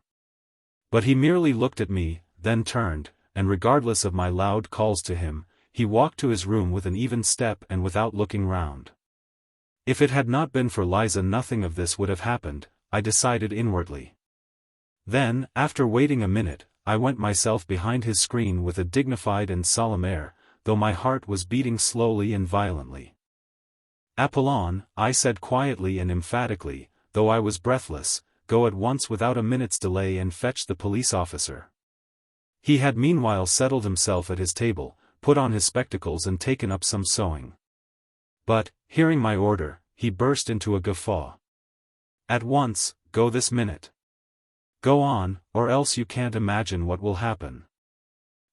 But he merely looked at me, then turned, and regardless of my loud calls to him, he walked to his room with an even step and without looking round. If it had not been for Liza, nothing of this would have happened, I decided inwardly. Then, after waiting a minute, I went myself behind his screen with a dignified and solemn air, though my heart was beating slowly and violently. "Apollon," I said quietly and emphatically, though I was breathless, "go at once without a minute's delay and fetch the police officer." He had meanwhile settled himself at his table, put on his spectacles and taken up some sewing. But, hearing my order, he burst into a guffaw. "At once, go this minute. Go on, or else you can't imagine what will happen."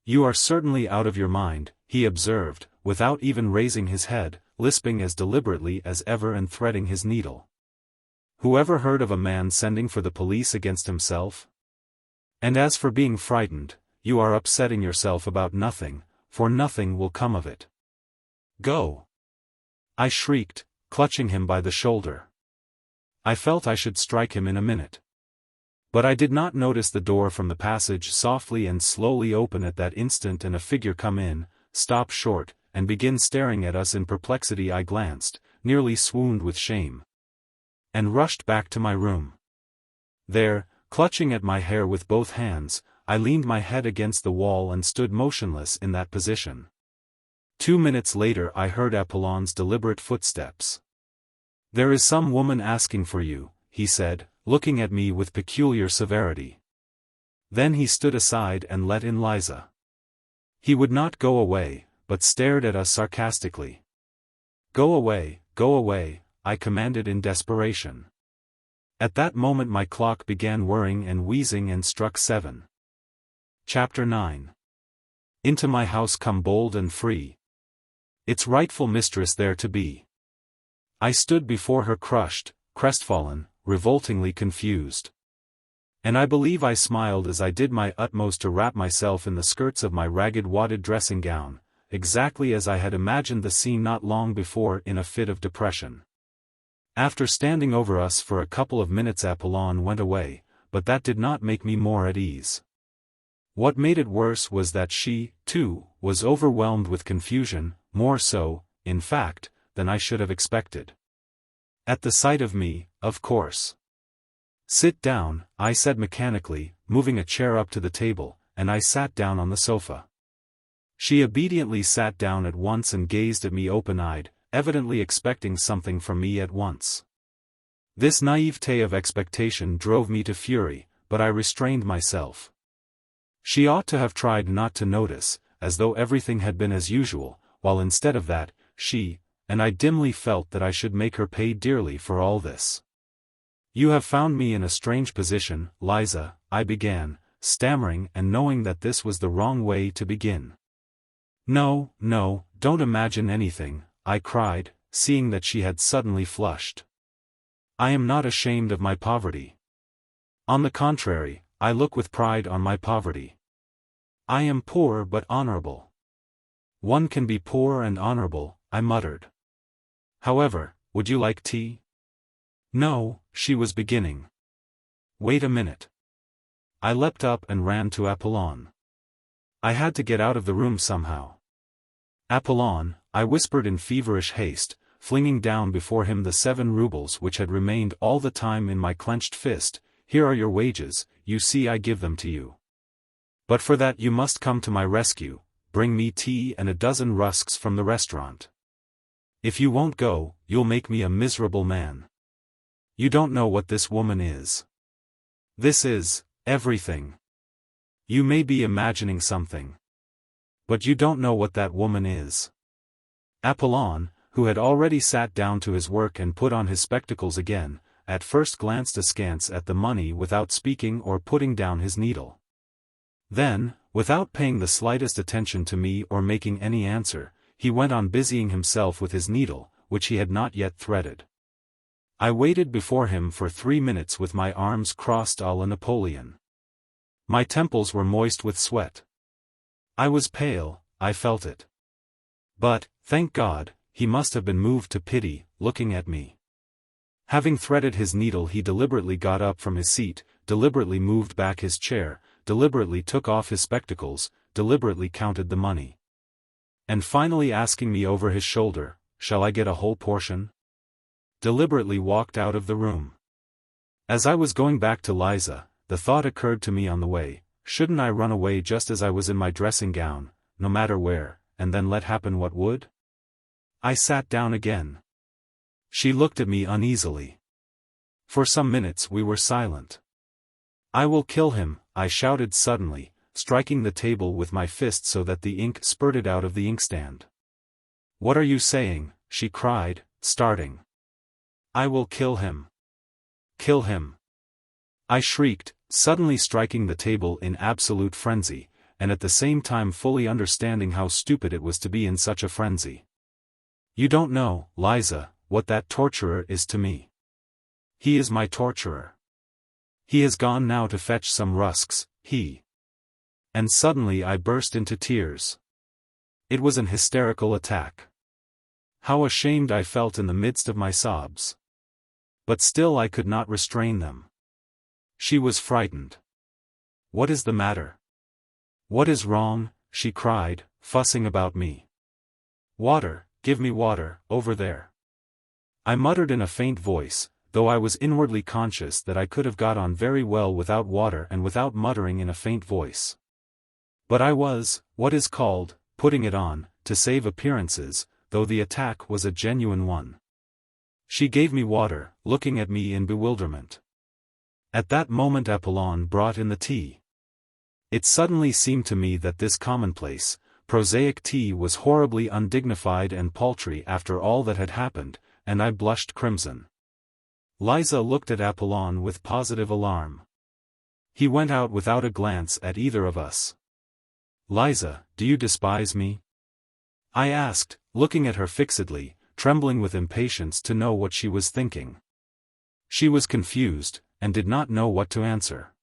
"You are certainly out of your mind," he observed, without even raising his head, lisping as deliberately as ever and threading his needle. "Whoever heard of a man sending for the police against himself? And as for being frightened, you are upsetting yourself about nothing, for nothing will come of it. Go!" I shrieked, clutching him by the shoulder. I felt I should strike him in a minute. But I did not notice the door from the passage softly and slowly open at that instant and a figure come in, stop short, and begin staring at us in perplexity. I glanced, nearly swooned with shame, and rushed back to my room. There, clutching at my hair with both hands, I leaned my head against the wall and stood motionless in that position. 2 minutes later I heard Apollon's deliberate footsteps. There is some woman asking for you, he said, looking at me with peculiar severity. Then he stood aside and let in Liza. He would not go away, but stared at us sarcastically. Go away, I commanded in desperation. At that moment my clock began whirring and wheezing and struck 7. Chapter 9. Into my house come bold and free. Its rightful mistress there to be. I stood before her crushed, crestfallen, revoltingly confused. And I believe I smiled as I did my utmost to wrap myself in the skirts of my ragged wadded dressing gown, exactly as I had imagined the scene not long before in a fit of depression. After standing over us for a couple of minutes Apollon went away, but that did not make me more at ease. What made it worse was that she, too, was overwhelmed with confusion, more so, in fact, than I should have expected. At the sight of me, of course. Sit down, I said mechanically, moving a chair up to the table, and I sat down on the sofa. She obediently sat down at once and gazed at me open-eyed, evidently expecting something from me at once. This naivete of expectation drove me to fury, but I restrained myself. She ought to have tried not to notice, as though everything had been as usual, while instead of that, and I dimly felt that I should make her pay dearly for all this. You have found me in a strange position, Liza, I began, stammering and knowing that this was the wrong way to begin. No, don't imagine anything, I cried, seeing that she had suddenly flushed. I am not ashamed of my poverty. On the contrary, I look with pride on my poverty. I am poor but honorable. One can be poor and honorable, I muttered. However, would you like tea? No, she was beginning. Wait a minute. I leapt up and ran to Apollon. I had to get out of the room somehow. Apollon, I whispered in feverish haste, flinging down before him the 7 rubles which had remained all the time in my clenched fist. Here are your wages, you see I give them to you. But for that you must come to my rescue, bring me tea and a dozen rusks from the restaurant. If you won't go, you'll make me a miserable man. You don't know what this woman is. This is everything. You may be imagining something. But you don't know what that woman is. Apollon, who had already sat down to his work and put on his spectacles again, at first glanced askance at the money without speaking or putting down his needle. Then, without paying the slightest attention to me or making any answer, he went on busying himself with his needle, which he had not yet threaded. I waited before him for 3 minutes with my arms crossed à la Napoleon. My temples were moist with sweat. I was pale, I felt it. But, thank God, he must have been moved to pity, looking at me. Having threaded his needle he deliberately got up from his seat, deliberately moved back his chair, deliberately took off his spectacles, deliberately counted the money. And finally asking me over his shoulder, "Shall I get a whole portion?" deliberately walked out of the room. As I was going back to Liza, the thought occurred to me on the way, shouldn't I run away just as I was in my dressing gown, no matter where, and then let happen what would? I sat down again. She looked at me uneasily. For some minutes we were silent. "I will kill him," I shouted suddenly, striking the table with my fist so that the ink spurted out of the inkstand. "What are you saying?" she cried, starting. "I will kill him. Kill him," I shrieked, suddenly striking the table in absolute frenzy, and at the same time fully understanding how stupid it was to be in such a frenzy. "You don't know, Liza, what that torturer is to me. He is my torturer. He has gone now to fetch some rusks, And suddenly I burst into tears. It was an hysterical attack. How ashamed I felt in the midst of my sobs. But still I could not restrain them. She was frightened. "What is the matter? What is wrong?" she cried, fussing about me. "Water, give me water, over there." I muttered in a faint voice, though I was inwardly conscious that I could have got on very well without water and without muttering in a faint voice. But I was, what is called, putting it on, to save appearances, though the attack was a genuine one. She gave me water, looking at me in bewilderment. At that moment Apollon brought in the tea. It suddenly seemed to me that this commonplace, prosaic tea was horribly undignified and paltry after all that had happened, and I blushed crimson. Liza looked at Apollon with positive alarm. He went out without a glance at either of us. "Liza, do you despise me?" I asked, looking at her fixedly, trembling with impatience to know what she was thinking. She was confused, and did not know what to answer.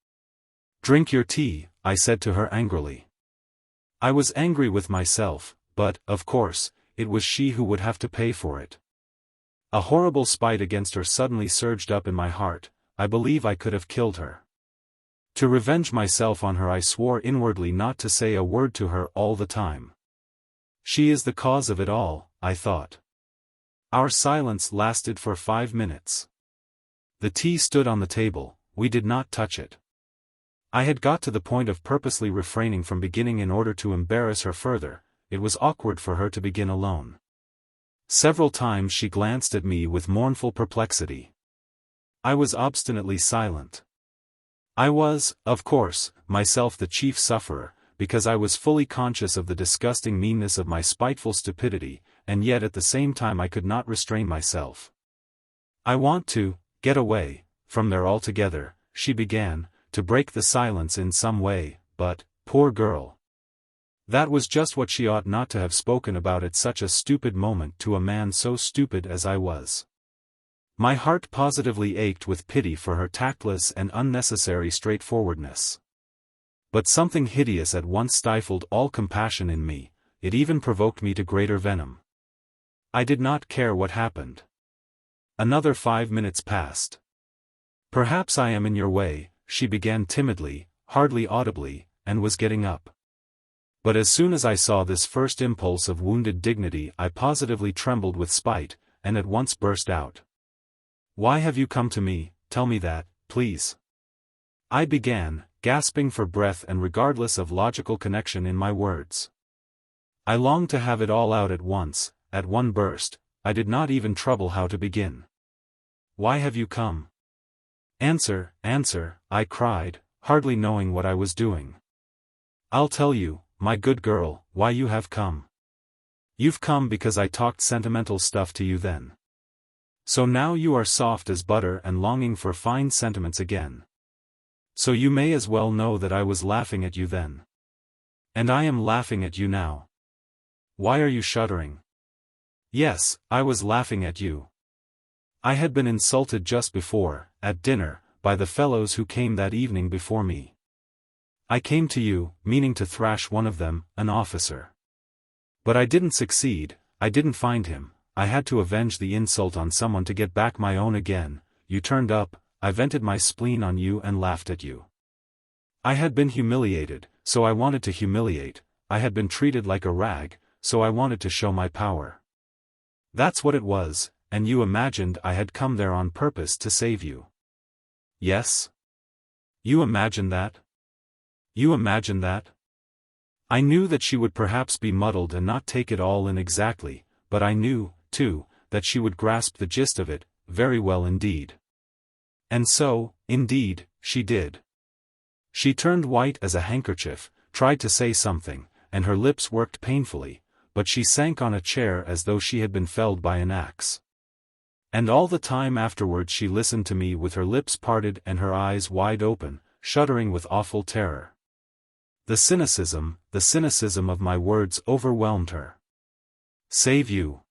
"Drink your tea," I said to her angrily. I was angry with myself, but, of course, it was she who would have to pay for it. A horrible spite against her suddenly surged up in my heart. I believe I could have killed her. To revenge myself on her I swore inwardly not to say a word to her all the time. She is the cause of it all, I thought. Our silence lasted for 5 minutes. The tea stood on the table, we did not touch it. I had got to the point of purposely refraining from beginning in order to embarrass her further. It was awkward for her to begin alone. Several times she glanced at me with mournful perplexity. I was obstinately silent. I was, of course, myself the chief sufferer, because I was fully conscious of the disgusting meanness of my spiteful stupidity, and yet at the same time I could not restrain myself. "I want to get away from there altogether," she began, to break the silence in some way, but, poor girl. That was just what she ought not to have spoken about at such a stupid moment to a man so stupid as I was. My heart positively ached with pity for her tactless and unnecessary straightforwardness. But something hideous at once stifled all compassion in me, it even provoked me to greater venom. I did not care what happened. Another 5 minutes passed. "Perhaps I am in your way," she began timidly, hardly audibly, and was getting up. But as soon as I saw this first impulse of wounded dignity I positively trembled with spite, and at once burst out. "Why have you come to me? Tell me that, please." I began, gasping for breath and regardless of logical connection in my words. I longed to have it all out at once, at one burst. I did not even trouble how to begin. "Why have you come?" "Answer, answer," I cried, hardly knowing what I was doing. "I'll tell you, my good girl, why you have come. You've come because I talked sentimental stuff to you then. So now you are soft as butter and longing for fine sentiments again. So you may as well know that I was laughing at you then. And I am laughing at you now. Why are you shuddering?" "Yes, I was laughing at you. I had been insulted just before, at dinner, by the fellows who came that evening before me. I came to you, meaning to thrash one of them, an officer. But I didn't succeed, I didn't find him, I had to avenge the insult on someone to get back my own again. You turned up, I vented my spleen on you and laughed at you. I had been humiliated, so I wanted to humiliate, I had been treated like a rag, so I wanted to show my power. That's what it was, and you imagined I had come there on purpose to save you. Yes? You imagined that? You imagined that? I knew that she would perhaps be muddled and not take it all in exactly, but I knew, too, that she would grasp the gist of it, very well indeed. And so, indeed, she did. She turned white as a handkerchief, tried to say something, and her lips worked painfully, but she sank on a chair as though she had been felled by an axe. And all the time afterwards she listened to me with her lips parted and her eyes wide open, shuddering with awful terror. The cynicism of my words overwhelmed her. "Save you,"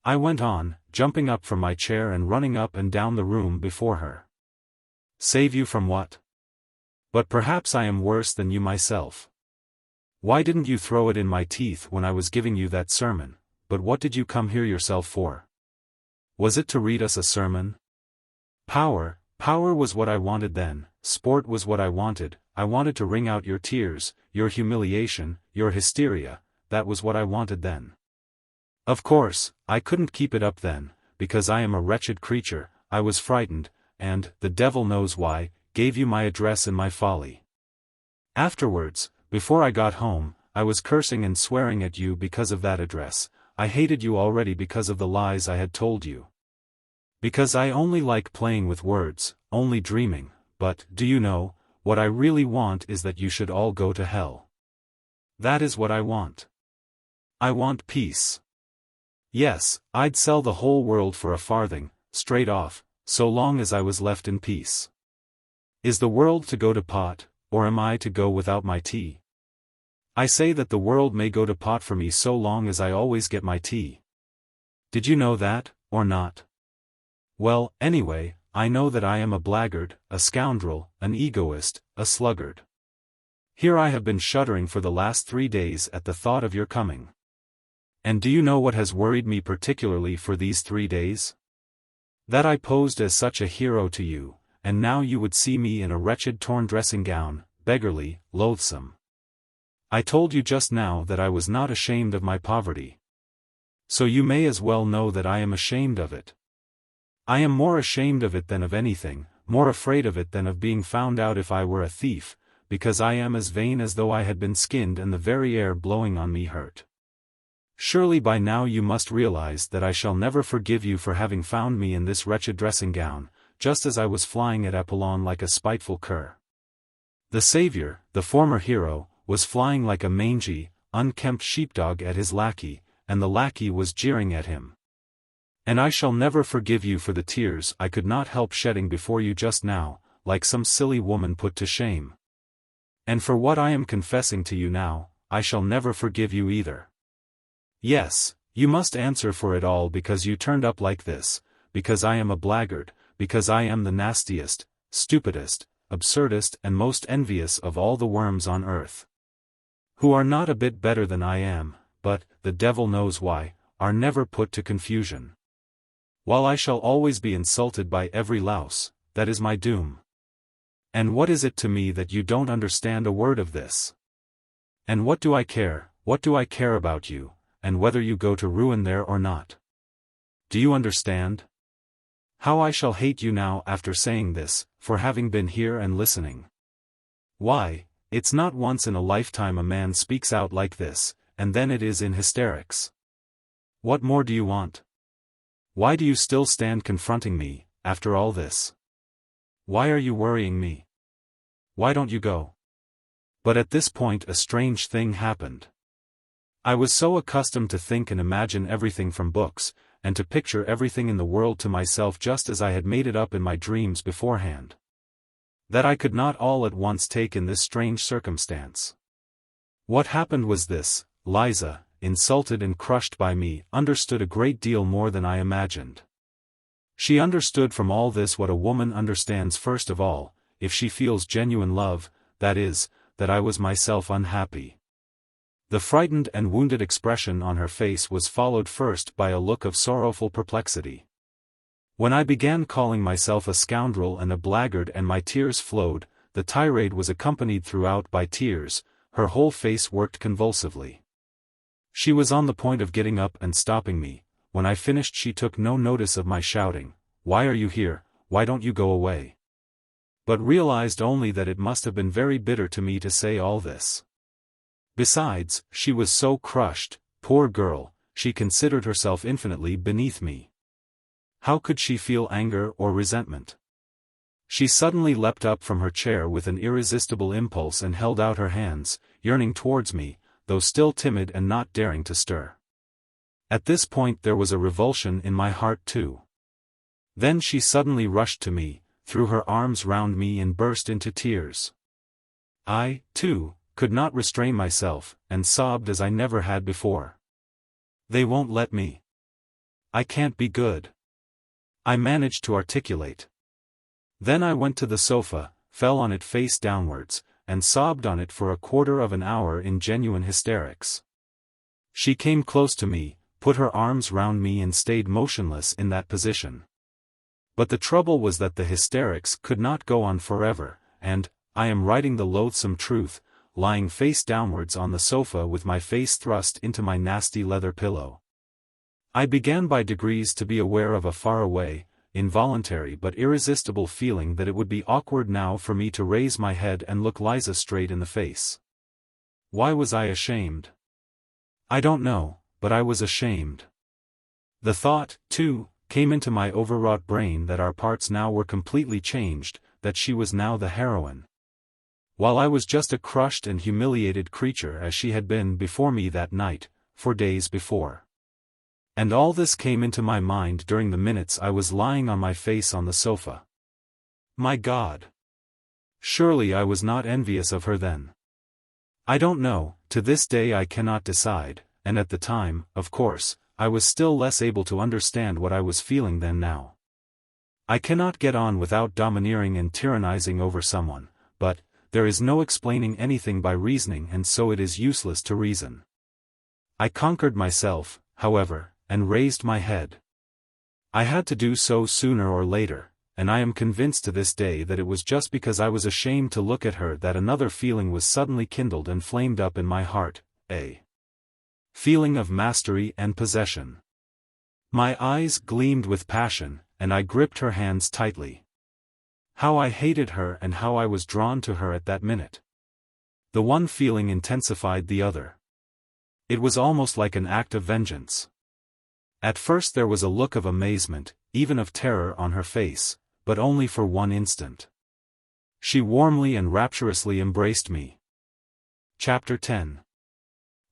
I went on, jumping up from my chair and running up and down the room before her. "Save you from what? But perhaps I am worse than you myself. Why didn't you throw it in my teeth when I was giving you that sermon? But what did you come here yourself for? Was it to read us a sermon? Power was what I wanted then, sport was what I wanted to wring out your tears, your humiliation, your hysteria, that was what I wanted then. Of course, I couldn't keep it up then, because I am a wretched creature, I was frightened, and, the devil knows why, gave you my address in my folly. Afterwards, before I got home, I was cursing and swearing at you because of that address. I hated you already because of the lies I had told you. Because I only like playing with words, only dreaming, but, do you know, what I really want is that you should all go to hell. That is what I want. I want peace. Yes, I'd sell the whole world for a farthing, straight off, so long as I was left in peace. Is the world to go to pot, or am I to go without my tea? I say that the world may go to pot for me so long as I always get my tea. Did you know that, or not? Well, anyway, I know that I am a blackguard, a scoundrel, an egoist, a sluggard. Here I have been shuddering for the last 3 days at the thought of your coming. And do you know what has worried me particularly for these 3 days? That I posed as such a hero to you, and now you would see me in a wretched torn dressing gown, beggarly, loathsome. I told you just now that I was not ashamed of my poverty. So you may as well know that I am ashamed of it. I am more ashamed of it than of anything, more afraid of it than of being found out if I were a thief, because I am as vain as though I had been skinned and the very air blowing on me hurt. Surely by now you must realize that I shall never forgive you for having found me in this wretched dressing gown, just as I was flying at Apollon like a spiteful cur. The Saviour, the former hero, was flying like a mangy, unkempt sheepdog at his lackey, and the lackey was jeering at him. And I shall never forgive you for the tears I could not help shedding before you just now, like some silly woman put to shame. And for what I am confessing to you now, I shall never forgive you either. Yes, you must answer for it all because you turned up like this, because I am a blackguard, because I am the nastiest, stupidest, absurdest and most envious of all the worms on earth. Who are not a bit better than I am, but, the devil knows why, are never put to confusion. While I shall always be insulted by every louse, that is my doom. And what is it to me that you don't understand a word of this? And what do I care about you, and whether you go to ruin there or not? Do you understand? How I shall hate you now after saying this, for having been here and listening. Why, it's not once in a lifetime a man speaks out like this, and then it is in hysterics. What more do you want? Why do you still stand confronting me, after all this? Why are you worrying me? Why don't you go? But at this point a strange thing happened. I was so accustomed to think and imagine everything from books, and to picture everything in the world to myself just as I had made it up in my dreams beforehand, that I could not all at once take in this strange circumstance. What happened was this: Liza, insulted and crushed by me, understood a great deal more than I imagined. She understood from all this what a woman understands first of all, if she feels genuine love, that is, that I was myself unhappy. The frightened and wounded expression on her face was followed first by a look of sorrowful perplexity. When I began calling myself a scoundrel and a blackguard and my tears flowed, the tirade was accompanied throughout by tears, her whole face worked convulsively. She was on the point of getting up and stopping me. When I finished she took no notice of my shouting, "Why are you here, why don't you go away?" But realized only that it must have been very bitter to me to say all this. Besides, she was so crushed, poor girl, she considered herself infinitely beneath me. How could she feel anger or resentment? She suddenly leapt up from her chair with an irresistible impulse and held out her hands, yearning towards me, though still timid and not daring to stir. At this point there was a revulsion in my heart too. Then she suddenly rushed to me, threw her arms round me and burst into tears. I, too, could not restrain myself, and sobbed as I never had before. "They won't let me. I can't be good," I managed to articulate. Then I went to the sofa, fell on it face downwards, and sobbed on it for a quarter of an hour in genuine hysterics. She came close to me, put her arms round me and stayed motionless in that position. But the trouble was that the hysterics could not go on forever, and, I am writing the loathsome truth, lying face downwards on the sofa with my face thrust into my nasty leather pillow. I began by degrees to be aware of a faraway, involuntary but irresistible feeling that it would be awkward now for me to raise my head and look Liza straight in the face. Why was I ashamed? I don't know, but I was ashamed. The thought, too, came into my overwrought brain that our parts now were completely changed, that she was now the heroine, while I was just a crushed and humiliated creature as she had been before me that night, 4 days before. And all this came into my mind during the minutes I was lying on my face on the sofa. My God! Surely I was not envious of her then. I don't know, to this day I cannot decide, and at the time, of course, I was still less able to understand what I was feeling than now. I cannot get on without domineering and tyrannizing over someone, but there is no explaining anything by reasoning, and so it is useless to reason. I conquered myself, however, and raised my head. I had to do so sooner or later, and I am convinced to this day that it was just because I was ashamed to look at her that another feeling was suddenly kindled and flamed up in my heart, a feeling of mastery and possession. My eyes gleamed with passion, and I gripped her hands tightly. How I hated her and how I was drawn to her at that minute. The one feeling intensified the other. It was almost like an act of vengeance. At first there was a look of amazement, even of terror on her face, but only for one instant. She warmly and rapturously embraced me. Chapter 10.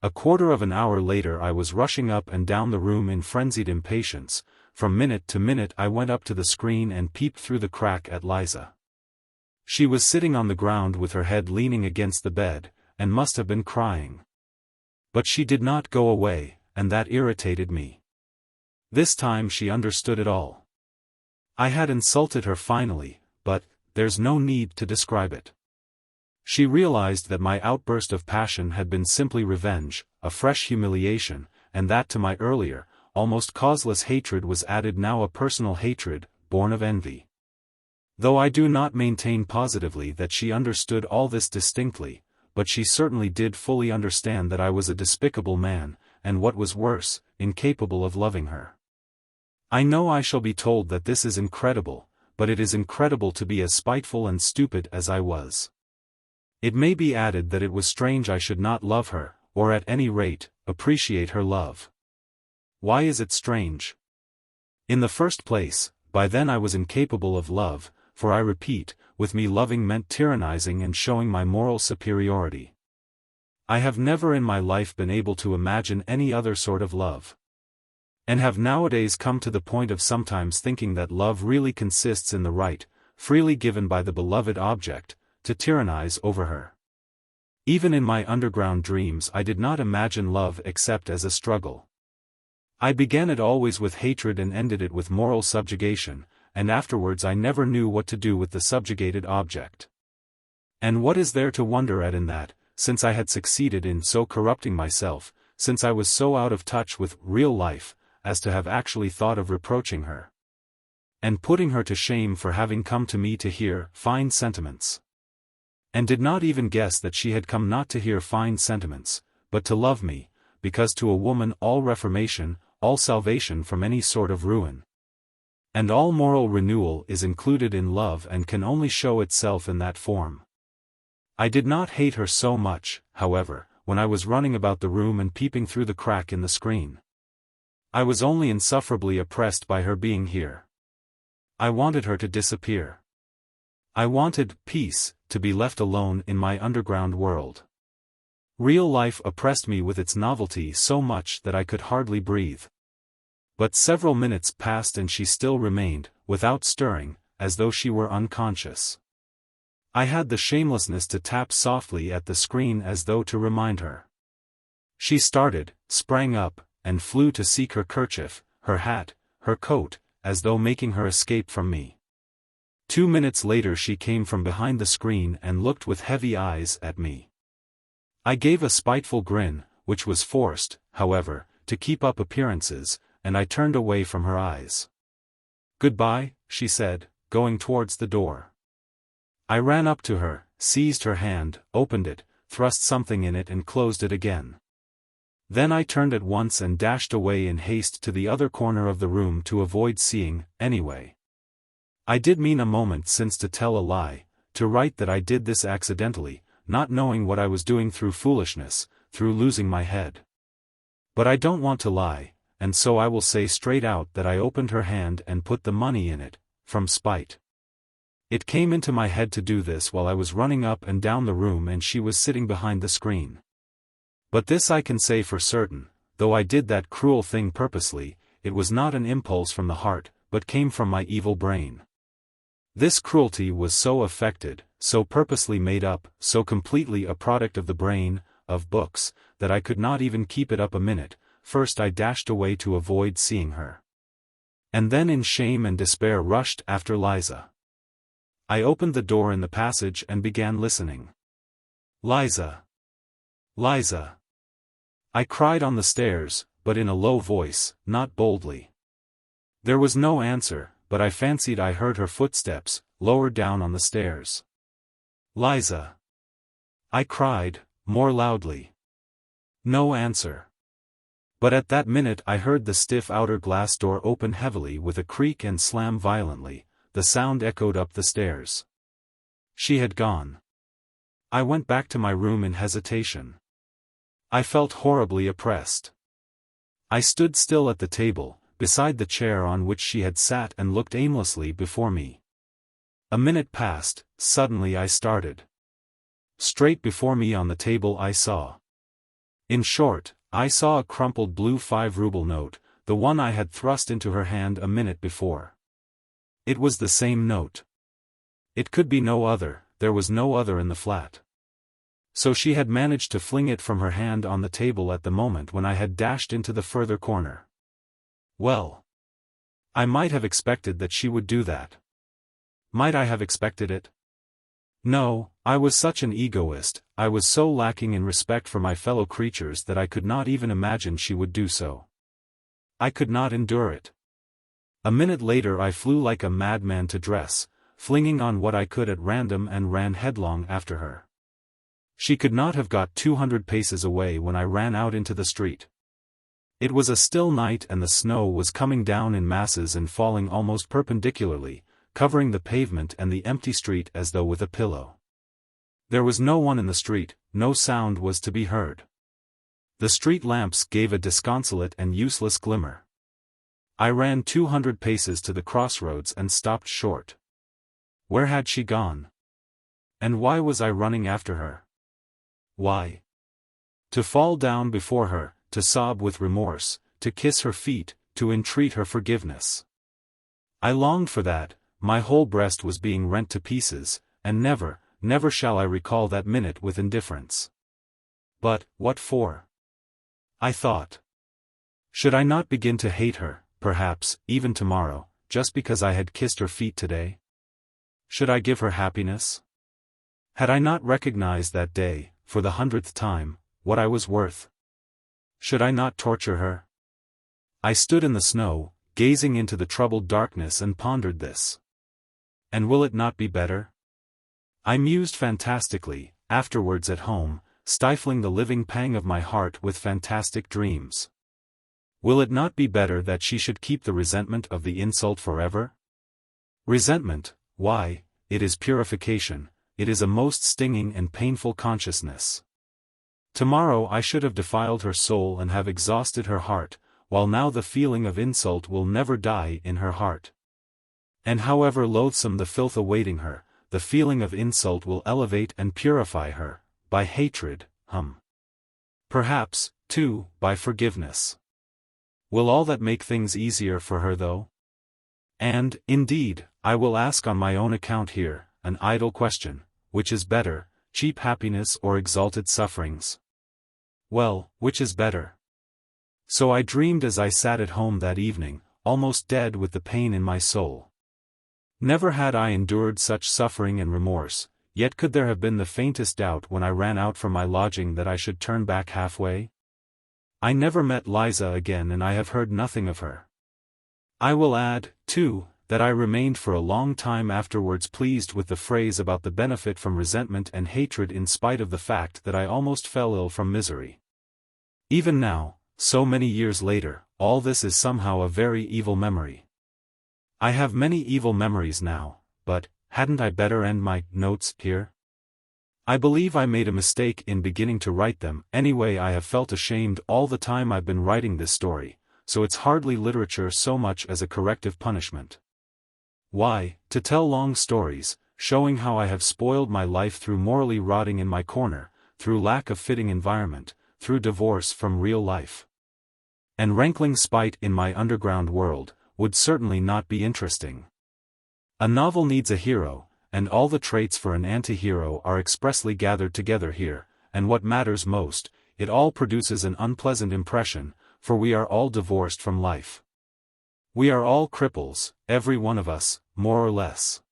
A quarter of an hour later I was rushing up and down the room in frenzied impatience. From minute to minute I went up to the screen and peeped through the crack at Liza. She was sitting on the ground with her head leaning against the bed, and must have been crying. But she did not go away, and that irritated me. This time she understood it all. I had insulted her finally, but there's no need to describe it. She realized that my outburst of passion had been simply revenge, a fresh humiliation, and that to my earlier, almost causeless hatred was added now a personal hatred, born of envy. Though I do not maintain positively that she understood all this distinctly, but she certainly did fully understand that I was a despicable man, and what was worse, incapable of loving her. I know I shall be told that this is incredible, but it is incredible to be as spiteful and stupid as I was. It may be added that it was strange I should not love her, or at any rate, appreciate her love. Why is it strange? In the first place, by then I was incapable of love, for I repeat, with me loving meant tyrannizing and showing my moral superiority. I have never in my life been able to imagine any other sort of love. And have nowadays come to the point of sometimes thinking that love really consists in the right, freely given by the beloved object, to tyrannize over her. Even in my underground dreams I did not imagine love except as a struggle. I began it always with hatred and ended it with moral subjugation, and afterwards I never knew what to do with the subjugated object. And what is there to wonder at in that, since I had succeeded in so corrupting myself, since I was so out of touch with real life, as to have actually thought of reproaching her, and putting her to shame for having come to me to hear fine sentiments, and did not even guess that she had come not to hear fine sentiments, but to love me, because to a woman all reformation, all salvation from any sort of ruin, and all moral renewal is included in love and can only show itself in that form. I did not hate her so much, however, when I was running about the room and peeping through the crack in the screen. I was only insufferably oppressed by her being here. I wanted her to disappear. I wanted peace, to be left alone in my underground world. Real life oppressed me with its novelty so much that I could hardly breathe. But several minutes passed and she still remained, without stirring, as though she were unconscious. I had the shamelessness to tap softly at the screen as though to remind her. She started, sprang up, and flew to seek her kerchief, her hat, her coat, as though making her escape from me. 2 minutes later she came from behind the screen and looked with heavy eyes at me. I gave a spiteful grin, which was forced, however, to keep up appearances, and I turned away from her eyes. "Goodbye," she said, going towards the door. I ran up to her, seized her hand, opened it, thrust something in it and closed it again. Then I turned at once and dashed away in haste to the other corner of the room to avoid seeing, anyway. I did mean a moment since to tell a lie, to write that I did this accidentally, not knowing what I was doing through foolishness, through losing my head. But I don't want to lie, and so I will say straight out that I opened her hand and put the money in it, from spite. It came into my head to do this while I was running up and down the room and she was sitting behind the screen. But this I can say for certain, though I did that cruel thing purposely, it was not an impulse from the heart, but came from my evil brain. This cruelty was so affected, so purposely made up, so completely a product of the brain, of books, that I could not even keep it up a minute. First I dashed away to avoid seeing her. And then in shame and despair rushed after Liza. I opened the door in the passage and began listening. Liza! Liza! I cried on the stairs, but in a low voice, not boldly. There was no answer, but I fancied I heard her footsteps, lower down on the stairs. Liza! I cried, more loudly. No answer. But at that minute I heard the stiff outer glass door open heavily with a creak and slam violently. The sound echoed up the stairs. She had gone. I went back to my room in hesitation. I felt horribly oppressed. I stood still at the table, beside the chair on which she had sat, and looked aimlessly before me. A minute passed. Suddenly I started. Straight before me on the table I saw. In short, I saw a crumpled blue 5-ruble note, the one I had thrust into her hand a minute before. It was the same note. It could be no other, there was no other in the flat. So she had managed to fling it from her hand on the table at the moment when I had dashed into the further corner. Well, I might have expected that she would do that. Might I have expected it? No, I was such an egoist, I was so lacking in respect for my fellow creatures that I could not even imagine she would do so. I could not endure it. A minute later I flew like a madman to dress, flinging on what I could at random, and ran headlong after her. She could not have got 200 paces away when I ran out into the street. It was a still night and the snow was coming down in masses and falling almost perpendicularly, covering the pavement and the empty street as though with a pillow. There was no one in the street, no sound was to be heard. The street lamps gave a disconsolate and useless glimmer. I ran 200 paces to the crossroads and stopped short. Where had she gone? And why was I running after her? Why? To fall down before her, to sob with remorse, to kiss her feet, to entreat her forgiveness. I longed for that. My whole breast was being rent to pieces, and never, never shall I recall that minute with indifference. But, what for? I thought. Should I not begin to hate her, perhaps, even tomorrow, just because I had kissed her feet today? Should I give her happiness? Had I not recognized that day, for the 100th time, what I was worth? Should I not torture her? I stood in the snow, gazing into the troubled darkness, and pondered this. And will it not be better? I mused fantastically, afterwards at home, stifling the living pang of my heart with fantastic dreams. Will it not be better that she should keep the resentment of the insult forever? Resentment, why, it is purification, it is a most stinging and painful consciousness. Tomorrow I should have defiled her soul and have exhausted her heart, while now the feeling of insult will never die in her heart. And however loathsome the filth awaiting her, the feeling of insult will elevate and purify her, by hatred, perhaps, too, by forgiveness. Will all that make things easier for her though? And, indeed, I will ask on my own account here, an idle question, which is better, cheap happiness or exalted sufferings? Well, which is better? So I dreamed as I sat at home that evening, almost dead with the pain in my soul. Never had I endured such suffering and remorse, yet could there have been the faintest doubt when I ran out from my lodging that I should turn back halfway? I never met Liza again, and I have heard nothing of her. I will add, too, that I remained for a long time afterwards pleased with the phrase about the benefit from resentment and hatred, in spite of the fact that I almost fell ill from misery. Even now, so many years later, all this is somehow a very evil memory. I have many evil memories now, but, hadn't I better end my notes here? I believe I made a mistake in beginning to write them. Anyway, I have felt ashamed all the time I've been writing this story, so it's hardly literature so much as a corrective punishment. Why, to tell long stories, showing how I have spoiled my life through morally rotting in my corner, through lack of fitting environment, through divorce from real life. And rankling spite in my underground world, would certainly not be interesting. A novel needs a hero, and all the traits for an anti-hero are expressly gathered together here, and what matters most, it all produces an unpleasant impression, for we are all divorced from life. We are all cripples, every one of us, more or less.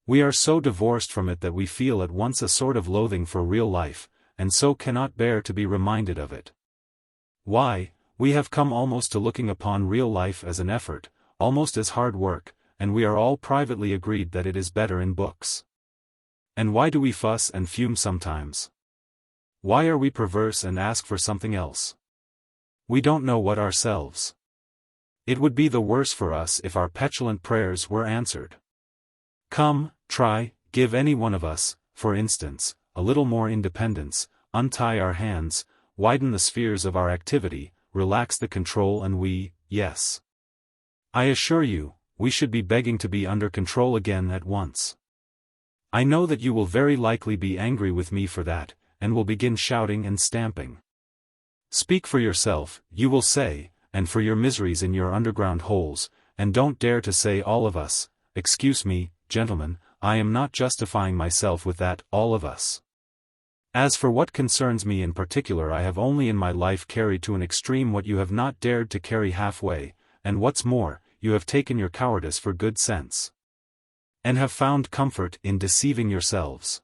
We are so divorced from it that we feel at once a sort of loathing for real life, and so cannot bear to be reminded of it. Why, we have come almost to looking upon real life as an effort, almost as hard work, and we are all privately agreed that it is better in books. And why do we fuss and fume sometimes? Why are we perverse and ask for something else? We don't know what ourselves. It would be the worse for us if our petulant prayers were answered. Come, try, give any one of us, for instance, a little more independence, untie our hands, widen the spheres of our activity, relax the control and yes. I assure you, we should be begging to be under control again at once. I know that you will very likely be angry with me for that, and will begin shouting and stamping. Speak for yourself, you will say, and for your miseries in your underground holes, and don't dare to say all of us. Excuse me, gentlemen, I am not justifying myself with that, all of us. As for what concerns me in particular, I have only in my life carried to an extreme what you have not dared to carry halfway, and what's more, you have taken your cowardice for good sense. And have found comfort in deceiving yourselves.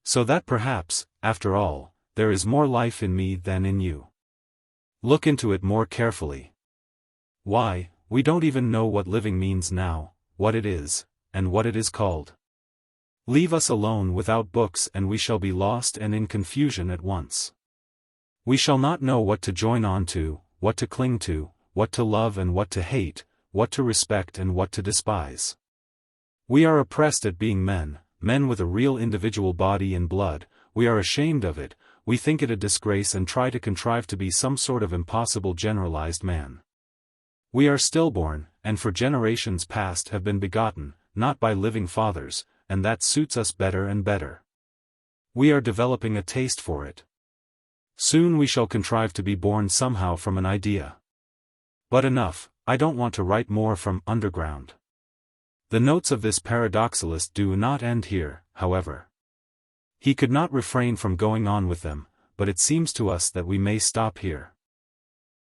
So that perhaps, after all, there is more life in me than in you. Look into it more carefully. Why, we don't even know what living means now, what it is, and what it is called. Leave us alone without books and we shall be lost and in confusion at once. We shall not know what to join on to, what to cling to, what to love and what to hate, what to respect and what to despise. We are oppressed at being men, men with a real individual body and blood, we are ashamed of it, we think it a disgrace and try to contrive to be some sort of impossible generalized man. We are stillborn, and for generations past have been begotten, not by living fathers, and that suits us better and better. We are developing a taste for it. Soon we shall contrive to be born somehow from an idea. But enough, I don't want to write more from underground. The notes of this paradoxalist do not end here, however. He could not refrain from going on with them, but it seems to us that we may stop here.